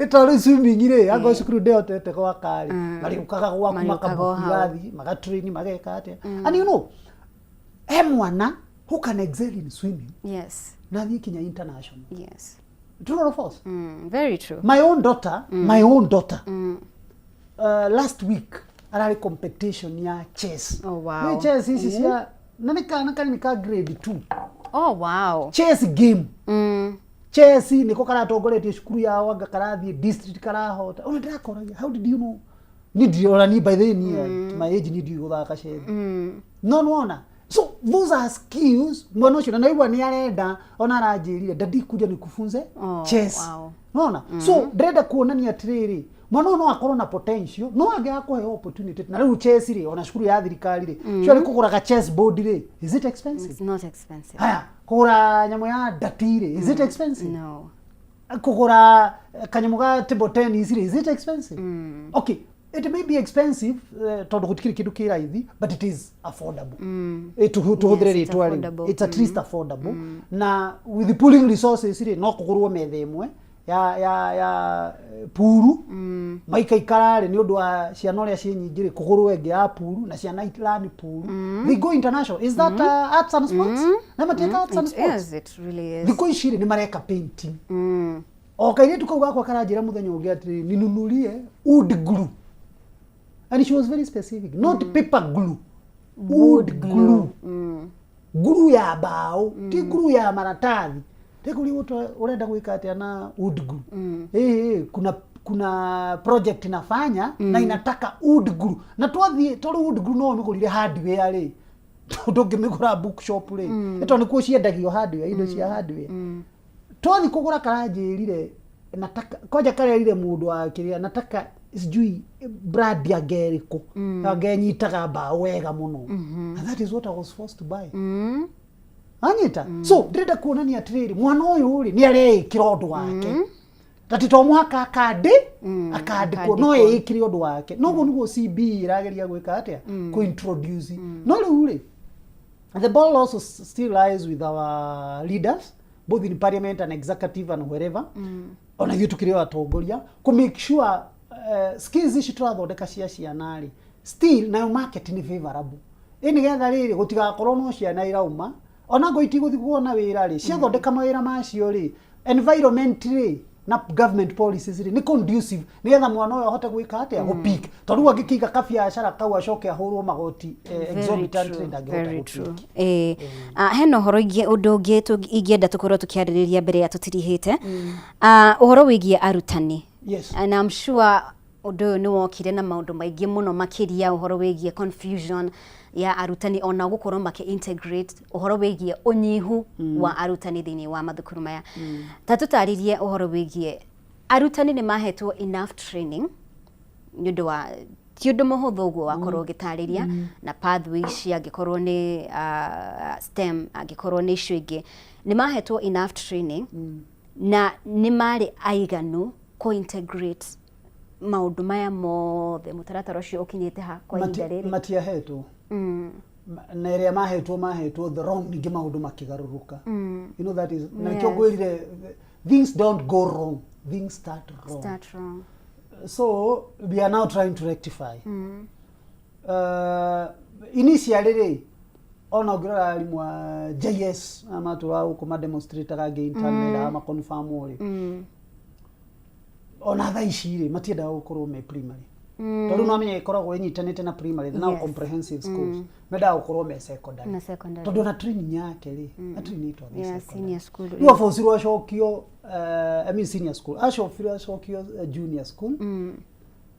ito swimming ile ago shukuru de otete kwa kali bali ukaga kwa makabugathi magatrain mageka atia and you know mwana who can excel in swimming yes na Kenya international yes true or false very true my own daughter last week arali competition ya chess. Oh wow. Ni chess hizi sia nika grade 2. Oh wow. Chess game. Chess niko kana tongoretie shukuru ya waga karathi district karahota. Unataka kora how did you know? Need you ni by the my age need you guthaka chess. No. So those are skills mwana ucio na iwa ni arenda ona aranjirire ndadi kuja nikufunze chess. Wow. Unaona? So ndrenda kuonania atiriri mwana no akorwo na potential no anga kuhe opportunity na riu chess ri ona shukuru ya thirikari ri cio ri kugura chess board ri is it expensive? It's not expensive. Haya kugura nyamo ya dati ri is it expensive? No. Kugura kanyamu ga table tennis ri is it expensive? Okay, it may be expensive tondu gutikiri kindu kiraithi but it is affordable. Tuhudire it's at least affordable. Na with the pooling resources ri no kugurwo methe imwe ya puru maika ikarare ni undu wa ciana ria cinyingire kugurwo enge ya puru na ciana itlani puru they go international. Is that arts and sports? Na mateka arts and sports. Yes, it really is. Diko ishire ni mareka painting. Okay, tukauga kwa karanjira muthenya ungi atiri ninunulie wood glue. And she was very specific, not paper glue. Wood glue. Glue ya bao, ti glue ya maratathi. Tekuli urenda gwika atia na wood glue. Kuna project inafanya na inataka wood glue. Na twathi wood glue no migurire hardware ri. Ndungimigura bookshop ri. Eto ni kuo ciendagio hardware, indo cia hardware. Twathi kugura karanjirire nataka koja karerire mundu wa kiria nataka sijui brand ya geriko. Agenyitaga ba wega muno. And that is what I was forced to buy. Anyita so ndenda kuonania atiriri mwana uyu uri ni areikira undu wake tati to muhaka akandikwo no yeikire undu wake noguo niguo CB irageria gwika atia ku introduce no riu the ball also still lies with our leaders both in parliament and executive and wherever ona gitu kirio atongoria ku make sure skills ici turathondeka cia cianari still na market ni favorable ini getha riri gutigakorwo no ciana irauma ona go itigo thikuona wira ri cia thondeka mawira macio ri environment ri na government policies ri ni conducive ni getha mwana uyo ahote gwika atia go peak tondu agikiga kabiashara kau acoke ahurwo magoti exorbitant ndangihota heno horo ingi undu ungi ingienda tukorwo tukiaririria mbere ya tutirihite uhoro wigie arutani. Yes. And I'm sure undu ni wokire na maundu maingi muno makiria uhoro wigie confusion ya arutani ona gukorwo maki integrate uhoro wigie unyihu wa arutani thini wa mathukuru maya. Tatutaririe uhoro wigie arutani ni mahetwo enough training nyondo wa tiundu muhuthu uguo wakorwo gitariria na pathways angikorwo ni STEM angikorwo ni icio ingi ni mahetwo enough training na ni mari aiganu ko integrate maundu maya mothe mutaratara ucio ukinyite ha kwa ihinda riri matiahetwo na iria mahetwo the wrong ningi maundu makigaruruka you know that is na kiogwirire things don't go wrong, things start wrong. So we are now trying to rectify initially ona gira alimwa JS ama tuwa kuma demonstrator age internet ama confirm ori ona thaicire matienda gukorwo me primary tondu no amenye ikoragwo inyitanite na primary na comprehensive schools meda gukorwo me secondary tondu na training yake ri na training to senior school yo fosirwo shokio I mean senior school shokio junior school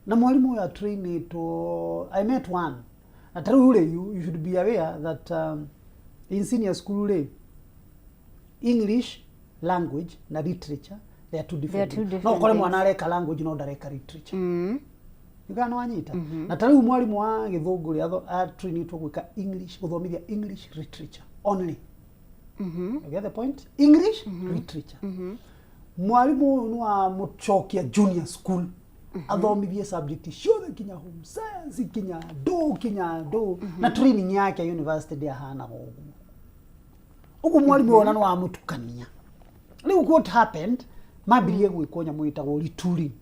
na mwalimu ya train to I met one ataru you should be aware that in senior school English language na literature they are two different. No kole mwana areka language no ndareka literature. Igana wanyita. Na tariu mwalimu wa githungu ria train to gwika English guthomithia English literature only. You get the point? English literature. Mwalimu no amuchokia junior school athomithie subject ciothe kinya home science kinya do na training yake university dia hana ugu mwalimu ona no amutukania. Riu what happened mabirie gwikonya mwitagwo retooling.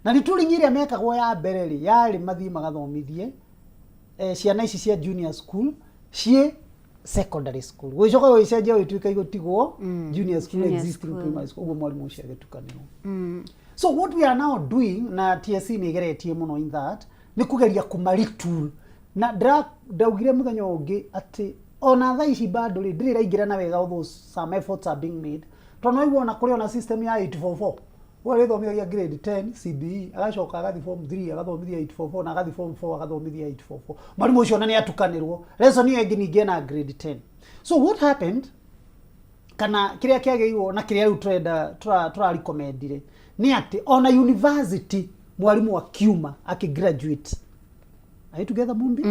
Na retooling iria mekagwo ya mbere ri yari mathii magathomithie ciana ici cia junior school cie secondary school. Wicoka wicenjia wituika igotigwo junior school existing primary school ugu mwalimu ucio agitukanirwo. So what we are now doing na TSC ni geretie muno in that ni kugeria kumaritool na ndaugire muthenya ungi ati ona tha ici bado ri ndiri raingira na wega although some efforts are being made. Tono iwona kuri ona system ya 844 wale thomithia grade 10 CBE agacoka agathi form 3 agathomithia 844 na agathi form 4 agathomithia 844 mwalimu ucio nani atukanirwo lesson hiyo ingi ninge na grade 10. So what happened kana kiria kiageirwo na kiria riu tra recommendire ni ati ona university mwalimu wa kiuma akigraduate are you together mumbi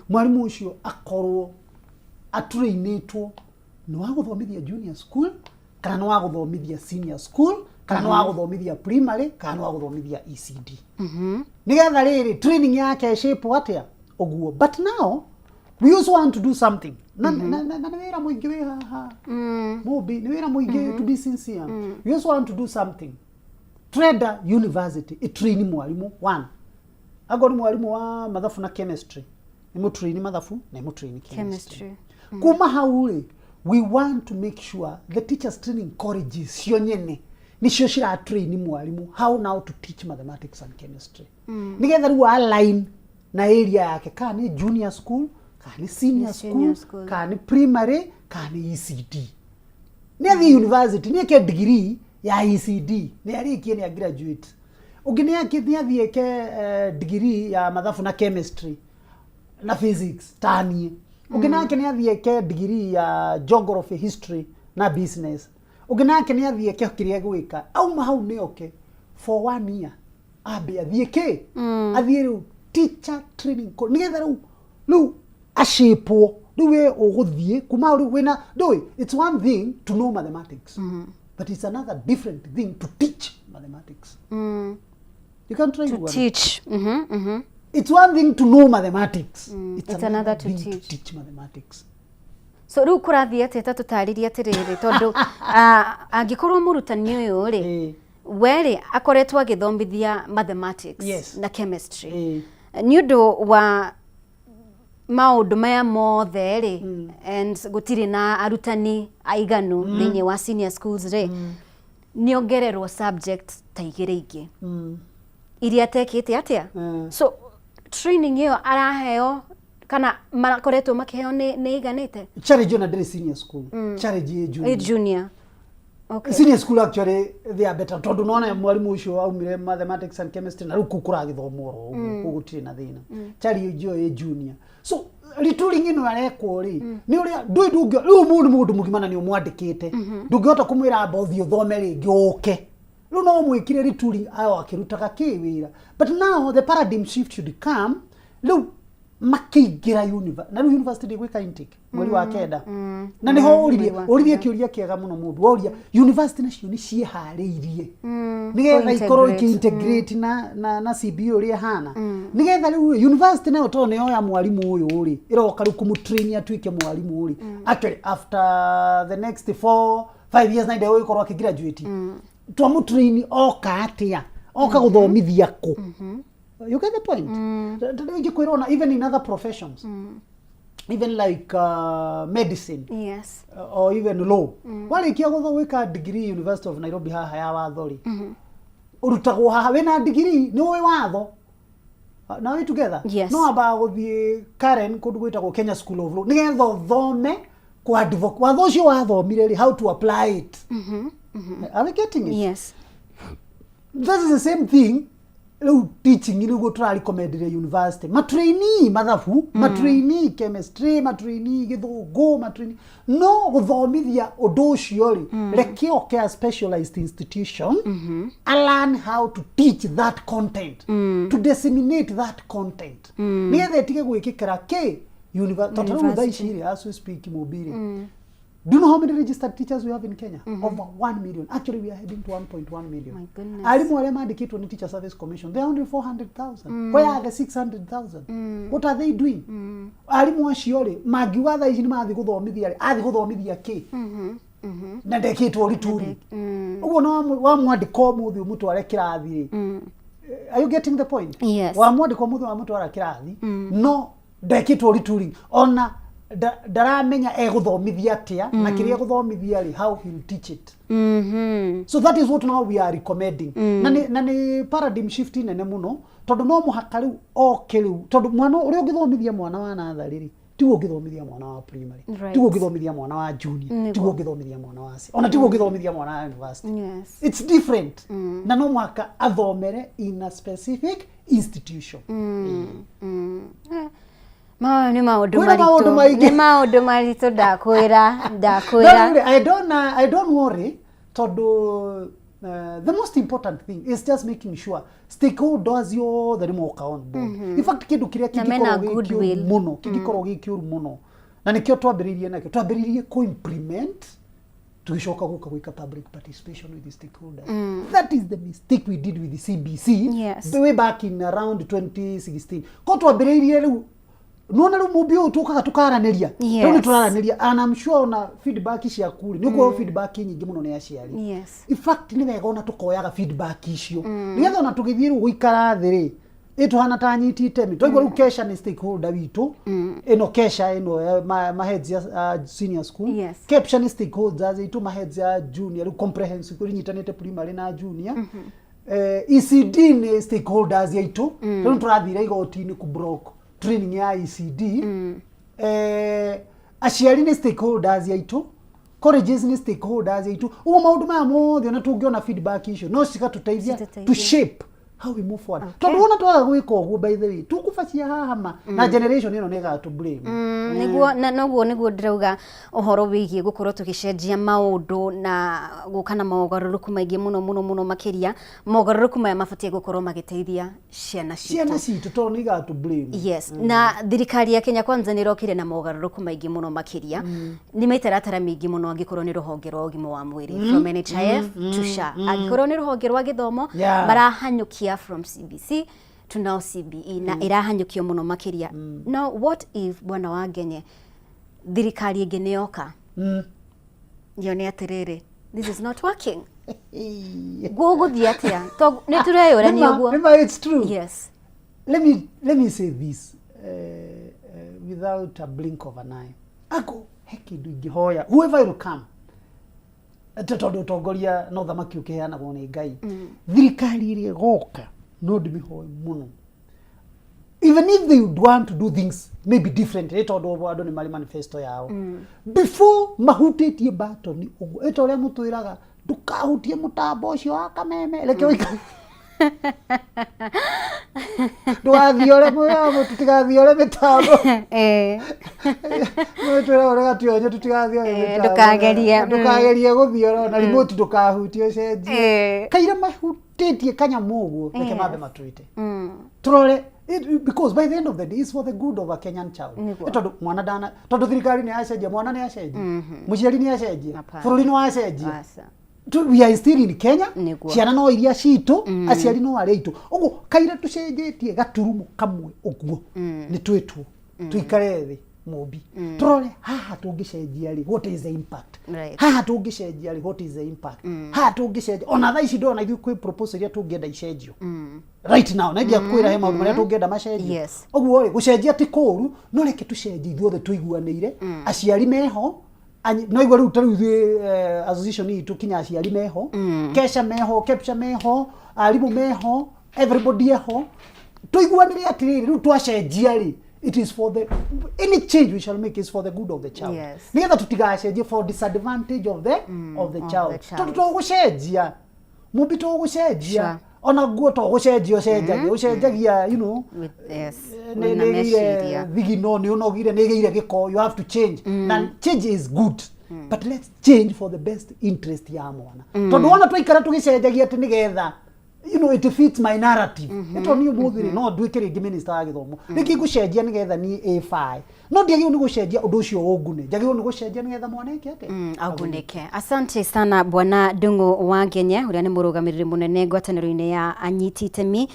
mwalimu ucio akorwo atrainitwo no aguthomithia junior school kana no aguthomithia senior school kana no aguthomithia primary kana no aguthomithia ECD. Nigetha riri training yake shape atia oguo. But now we also want to do something. Na wera muingi we ha mobi ni wera muingi to be sincere. We also want to do something. Trader University train mwalimu one. Agora mwalimu wa mathafu na chemistry. Ni train mathafu na ni train chemistry. Kuma hauri we want to make sure the teachers training colleges cio nyene nicio cira train mwalimu how now to teach mathematics and chemistry. Nigetha riu align na area yake kana ni junior school kana ni senior school kana ni primary kana ni ECD. Ni university ni ke degree ya ECD ni arikie ni graduate. Ugine akithia thieke degree ya mathafu na chemistry na physics tani. Ugine akithia thieke degree ya geography history na business. Ugine akithia thieke kiria gwika au mahau ni okay for 1 year abe athieke athiru teacher training nigetha riu ashipo riu uguthie kuma riu wina doi it's one thing to know mathematics but it's another different thing to teach mathematics. You can train to teach. It's one thing to know mathematics. It's another to teach mathematics. So riu kurathie ate tutariria atiriri tondu angikorwo murutani uyu ri weri akoretwo agithomithia mathematics na chemistry ni undu wa maundu maya mothe ri and gutiri na arutani aiganu thiini wa senior schools ri ni ongererwo subject ta igiri ingi iria tekite atia so training hiyo araheo kana marakoretwo makiheo ni iganite challenge na ndiri senior school challenge junior okay senior school actually they are better tondu nona mwalimu ucio aumire mathematics and chemistry na ruku kura githomoro kugutire na thina challenge junior so retooling ino arekwo ri ni uria ndungio riu mundu mugimana ni umwandikite ndungihota kumwira abothi uthome ringi uke riu no mwikire retooling ayo akirutaga kiwira but now the paradigm shift should come riu makigira university na university de gwika intake mweri wa kenda na niho uririe kiuria kiega muno mundu woria university nacio ni ciehariirie nigetha ikoro integrate na CBE uria hana nigetha riu university nayo to ne oya mwalimu uyu uri iroka riu kumutrain atuike mwalimu uri actually after the next 5 years na ndio ikoro akigraduate twamutrain oka atia oka guthomithia ku. You get the point? Even in other professions, even like medicine, or even law. Wale kia guthoka degree University of Nairobi haha ya wathori. Urutagwo haha wena degree ni we watho. Now we together. No about the Karen could gwitagwo Kenya School of Law. Nigetho thome kwa advocate. Watho cio wathomire how to apply it. Are we getting it? Yes. That is the same thing. Lu teaching ni go tra recommend university ma trainee mathabu ma trainee chemistry ma trainee githugu ma trainee no guthomithia undu ucio ri reke oke a specialized institution and learn how to teach that content to disseminate that content ni gethe tige gwikikira ke university as we speak mobile. Do you know how many registered teachers we have in Kenya? Over 1 million. Actually, we are heading to 1.1 million. My goodness. Alimu wale mandikitwa ni Teacher Service Commission. They are only 400,000. Where are the 600,000? What are they doing? Alimu wa shiole magiwatha ici ni mathi guthomithia athi guthomithia ki. Na ndekitwo rituri. Ugo no wa mwandiko muthi umutware kirathi. Are you getting the point? Yes. Wa mwandiko muthi wa mutwara kirathi. No ndekitwo rituri. Ona daramenya eguthomithia atia na kiria guthomithia ri how he'll teach it. So that is what now we are recommending. Na ni paradigm shift nene muno tondu no muhaka riu oke riu tondu mwana uri ugithomithia mwana wa nathari ri ti ugithomithia mwana wa primary ti ugithomithia mwana wa junior ti ugithomithia mwana wa ona ti ugithomithia mwana wa university. It's different. Na no muhaka athomere in a specific institution. Ni maundu maritu ndakwira. I don't worry todo. The most important thing is just making sure stakeholders yo the moka on board. In fact kindu kiria kingikorwo muno kingikorwo gikiuru muno na nikio twambiririe nakio twambiririe ko implement tugishoka guka gwika public participation with the stakeholders. That is the mistake we did with the CBC way back in around 2016. Ko twambiririe riu nona ru mubio tukaga tukaraniria toni turaraniria and I'm sure na feedback cia kuri niko feedback nyingi muno ne yaciari. In fact ni wega ona tukoyaga feedback icio nigetha ona tugithiru guikara thiri ituhana ta nyiti itemi toigwa ru kesha ni stakeholder witu ino kesha ino ma heads ya senior school caption ni stakeholders itu ma heads ya junior comprehensive kuri nyitanite primary na junior ECD ni stakeholders yaitu toni turathira igoti ni ku block training ya ECD. Aciari ni stakeholders yaitu colleges ni stakeholders yaitu uwo maundu ma mothe na tungiona feedback issue no sika tuteithia to shape how we move forward. Tondu twaga gwika uguo by the way tukubacia hahama na generation ino nega to blame. Niguo na noguo niguo ndirauga uhoro wigie gukorwo tugicenjia maundu na gukana mogaruruku maingi muno makiria mogaruruku maya mabatie gukorwo magiteithia ciana citu tondu niga to blame. Yes. Na thirikari ya Kenya kwanza ni rokire na mogaruruku maingi muno makiria ni maitaratara mingi muno angikorwo ni ruhonge rwa ugima wa mwiri from NHIF to SHA angikorwo ni ruhonge rwa githomo marahanyukia from CBC to now CBE na irahanyukio muno makiria. Now what if bwana wagenye thirikari ingi nioka yone atiriri this is not working gogo diatia to ni tureyora ni uguo. Remember it's true. Yes. Let me say this without a blink of an eye. Ako hekindu ingihoya whoever will come tondu tongoria no thamaki ukiheana go ni Ngai thirikari iri goka no ndimihoi muno even if they would want to do things maybe different tondu ando ni mari manifesto yao before mahutitie batoni uguo etoria mutwiraga ndukahutie mutambo ucio wa kameme reke wika Duathiore muyo tutigathiore mitambo twira ora tionye tutigathiore ndukagerie guthiora na remote ndukahutie cenji kaira mahutitie kanya muguo reke mabe matwite turore because by the end of the day it's for the good of a Kenyan child. Tondu mwana dana tondu thirikari ni yacenjia mwana ni yacenjia muciari ni yacenjia bururi ni wacenjia. We are still in Kenya. Ciana no iria citu aciari no ari itu ugu kaira tucenjetie gaturumu kamwe uguo ni twitu tuikare thi mobi turore haha tungicenjia ri what is the impact haha tungicenjia ri what is the impact haha tungicenjia ona tha ici ndona ithu kwi proposal ya tungienda icenjio right now na ndia kwira he maundu maria tungienda macenjio uguo ri gucenjia ti kuru no reke tucenjie ithuothe tuiguanire aciari meho no igwa ru taru association ni tukinya aciari meho kesha meho capture meho arimu meho everybody eho tuiguanire atiriri ru twacenjia ri it is for the any change we shall make is for the good of the child. Nigetha tutigacenjie for disadvantage of the child. Tondu tugucenjia mubi tugucenjia ona guo to gucenjagia you know Yes. Vigino ni unogire negire giko, you have to change. And change is good. But let's change for the best interest ya mwana. Tondu ona twaikara tugicenjagia ati nigetha you know it fits my narrative. Ito ni umuthire no ndwikire ngi minister wa githomo. Niki gucenjia nigetha ni A5. No ndiagio ni gucenjia undu ucio ugune. Ndiagio ni gucenjia nigetha mwaneke ate. Aguneke. Asante sana Bwana Ndungu wa Kenya, uria ni murugamiriri munene ngwataniro-ini ya anyiti itemi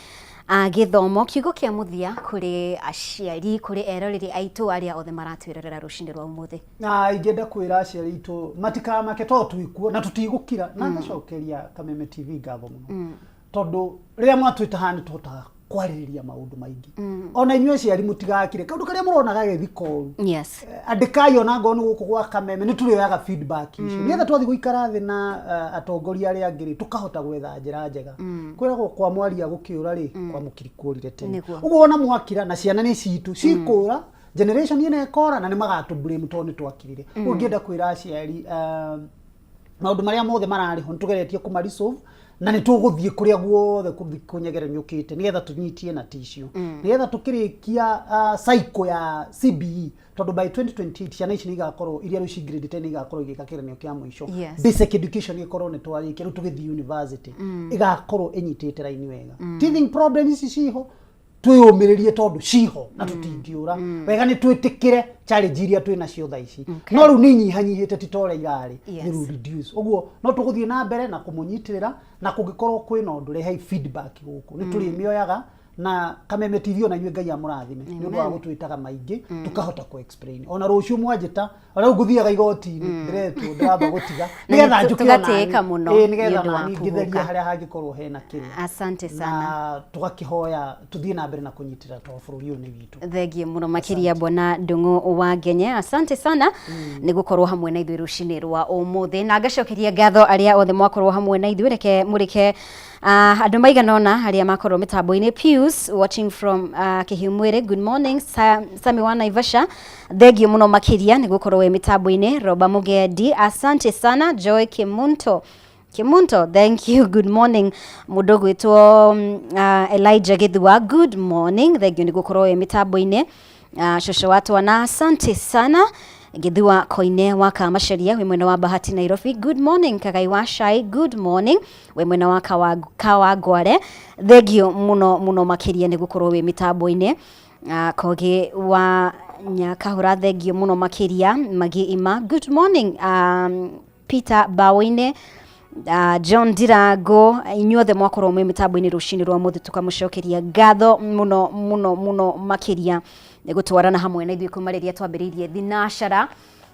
githomo. Kiugo kia muthia kuri aciari, kuri eroreri aitu aria othe maratwirorera rucinde rwa umuthi. Na ingenda kwira aciari aitu matikamake to twikuo na tutigukira na ngacokeria Kameme TV ngatho muno. Tondu riria mwatwita hani tota kwaririria maundu maingi. Ona inyuĩ aciari mutigakire kaundu karia murona gagithiko. Yes. Andikai ona ngo ni guku gwa Kameme ni turioyaga feedback icio. Nigetha twathi guikara thi na atongoria aria angiri tukahota gwetha njira njega. Kwiragwo kwa mwaria gukiura ri kwa mukiri kurire tene. Uguo ona mwakira na ciana ni citu cikura generation ine ekora na ni magatu blame to ni twakirire. Ungienda kwira aciari maundu maria mothe marari ho tugeretie kumarisolve na ni tuguthie kuria guothe kunyegera nyukite nigetha tunyitie na tissue nigetha tukirikia cycle ya CBE tondu by 2028 ciana ici igakorwo iria ruci grade 10 igakorwo igikakiranio kia mwisho. Basic education ikorwo ni twarikia ru tugithi university igakorwo inyitite raini wega. Teething problems ici ciho twiyumiririe tondu ciho na tutingiura wega ni twitikire challenge iria twina cio tha ici no ru ni nyihanyihite titore irari ni ru reduce uguo no tuguthie na mbere na kumunyitirira na kungikorwo kwina undu rehe feedback guku ni turi mioyaga na Kameme TV ona inywe ngai amurathime ni undu wa gutwitaga maingi tukahota ku explain ona rucio mwanjita ara nguthiaga igoti-ini ndiretwo ndiramba gutiga nigetha tugateka muno nigetha nani ngitheria haria hangikorwo hena kiri. Asante sana na tugakihoya tuthie na mbere na kunyitira to bururi ni witu. Thengie muno makiria Bwana Ndungu wa Kenya. Asante sana ni gukorwo hamwe na ithuĩ rucini rwa umuthi na ngacokeria ngatho aria othe mwakorwo hamwe na ithuĩ reke murike andu maiganona aria makorwo mitambo-ini. Pius watching from Kihimwire, good morning. Sami wa Naivasha, thengie muno makiria ni gukorwo we mitambo-ini. Roba Mugedi, asante sana. Joy Kimunto, thank you, good morning. Mudogo itwo Elijah Githua, good morning. Thank you ni gukorwo we mitambo-ini. Shosho watu wana, asante sana. Githua Koine wa Kamasharia, we mwena wa Bahati Nairobi, good morning. Kagai wa Shai, good morning. We mwena wa Kawagware, thegio muno makiria ni gukorwo we mitambo-ini. Koge wa Nyakahura, thegio muno makiria. Magi Ima, good morning. Peter Bawine, John Dirago, inyuothe mwakorwo mwe mitambo-ini rucini rwa muthi tukamucokeria ngatho muno makiria ni gutwarana hamwe na ithuĩ kumariria twambĩrĩirie thinashara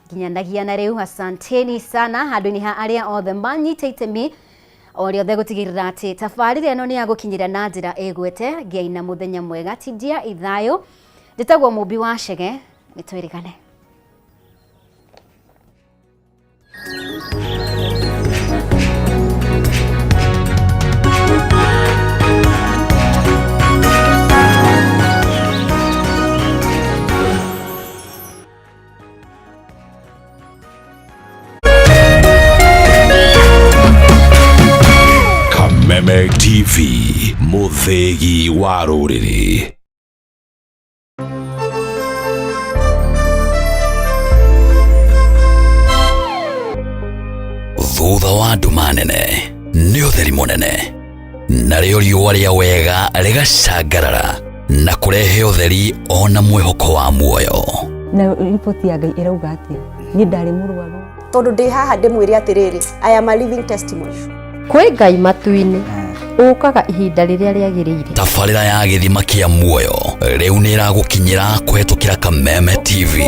nginyanagia na rĩu. Asanteni sana handũ-inĩ ha aria othe manyite itemi oria othe gutigirira ati tabarĩra ĩno nĩ ya gũkinyĩra na njĩra ĩgwete. Ngai na mũthenya mwega, tindia ithayo ndĩtagwo Mũmbi wa Chege, nĩ twĩrĩgane. Kameme TV, muthegi wa rũrĩrĩ. Thutha wa nduma nene nĩ ũtheri mũnene, narĩo riũa rĩa wega rĩgacangarara na kũrehe ũtheri ona mwĩhoko wa muoyo. Na ripoti ya Ngai ĩrauga atĩa? Niĩ ndarĩ mũrwaru tondu ndi haha ndimwire atiriri, I am a living testimony. Kwĩ Ngai matu-inĩ ũkaga ihinda rĩrĩa rĩagĩrĩire. Tabarĩra ya gĩthima kĩa muoyo rĩu nĩ ĩragũkinyĩra kũhetũkĩra Kameme TV.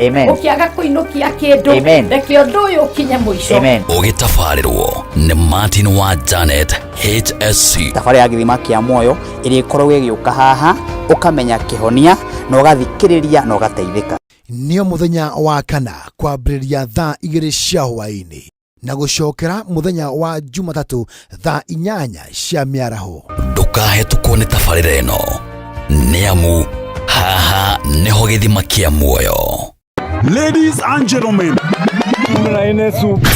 Amen. Ukiaga kuinukia kindu reke undu uyu ukinye muico. Ũgĩtabarĩrwo nĩ Martin wa Janet HSC. Tabarĩra ya gĩthima kĩa muoyo ĩrĩa ĩkoragwo ĩgĩũka haha ũkamenya kĩhonia na ũgathikĩrĩria na ũgateithĩka. Nĩo mũthenya wa kana kwambĩrĩria thaa 2 cia hwaĩ-inĩ na gucokera muthenya wa Jumatatu thaa 8 cia mĩaraho. Ndũkahetũkwo nĩ tabarĩra ĩno nĩ amu haha nĩho gĩthima kĩa muoyo. Ladies and gentlemen, mlaine supu.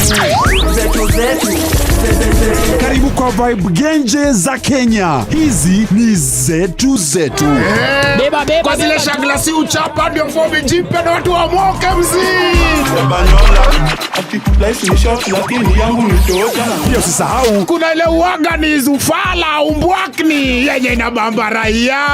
Karibu kwa vibe genje za Kenya. Hizi ni zetu zetu. Beba kwa zile shaglasi uchapa ndio fomi jipe na watu wa moke Pia usisahau kuna ile uaga ni zufala umbwakni yenye inabamba raia.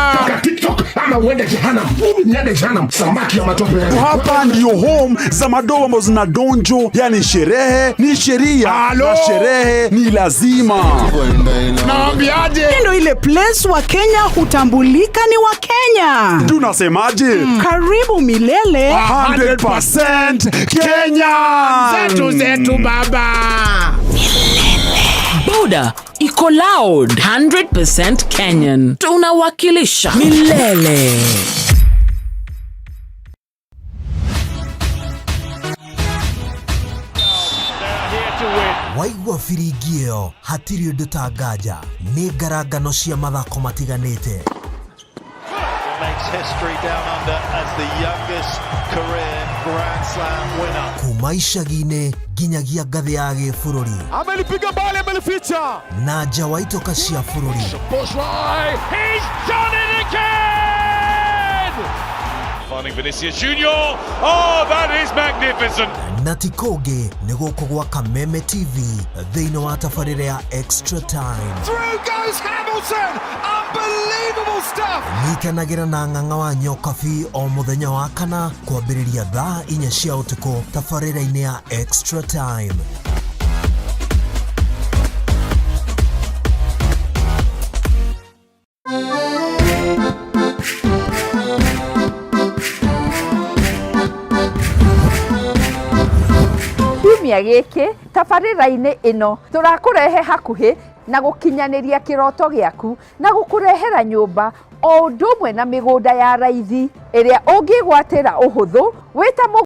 TikTok ama uende jehanamu. Niende jehanamu. Samaki ya matope. Hapa ndio home za madogo ambazo zina donjo, yani sherehe ni sheria na sherehe ni lazima. Naambiaje? Ndio ile place wa Kenya hutambulika ni wa Kenya. Tunasemaje? Karibu milele 100% Kenya. Zetu baba. Boda iko loud 100% Kenyan. Tunawakilisha milele. Waigua firigio hatiri undu tangaja ni ngarangano cia mathako matiganite. Makes history down under as the youngest career Grand Slam winner. Kuma icagi-inĩ nginyagia ngathĩ ya gĩbũrũri. Amelipiga bali amelificha. Na nja wa itoka cia bũrũri. He's done it again! Finding Vinicius Junior. Oh, that is magnificent. Na ti kũngĩ nĩ gũkũ gwa Kameme TV thĩinĩ wa tabarĩra ya Extra Time. Through goes Hamilton. Unbelievable stuff. Nyitanagĩra na ng'ang'a wa nyokabi o mũthenya wa kana kwambĩrĩria thaa 4 cia ũtukũ tabarĩra-inĩ ya Extra Time. Kiumia gĩkĩ tabarĩra-inĩ ĩno tũrakũrehe hakuhĩ na gũkinyanĩria kĩroto gĩaku na gũkũrehera nyũmba o ũndũ ũmwe na mĩgũnda ya raithi ĩrĩa ũngĩgwatĩra ũhũthũ wĩta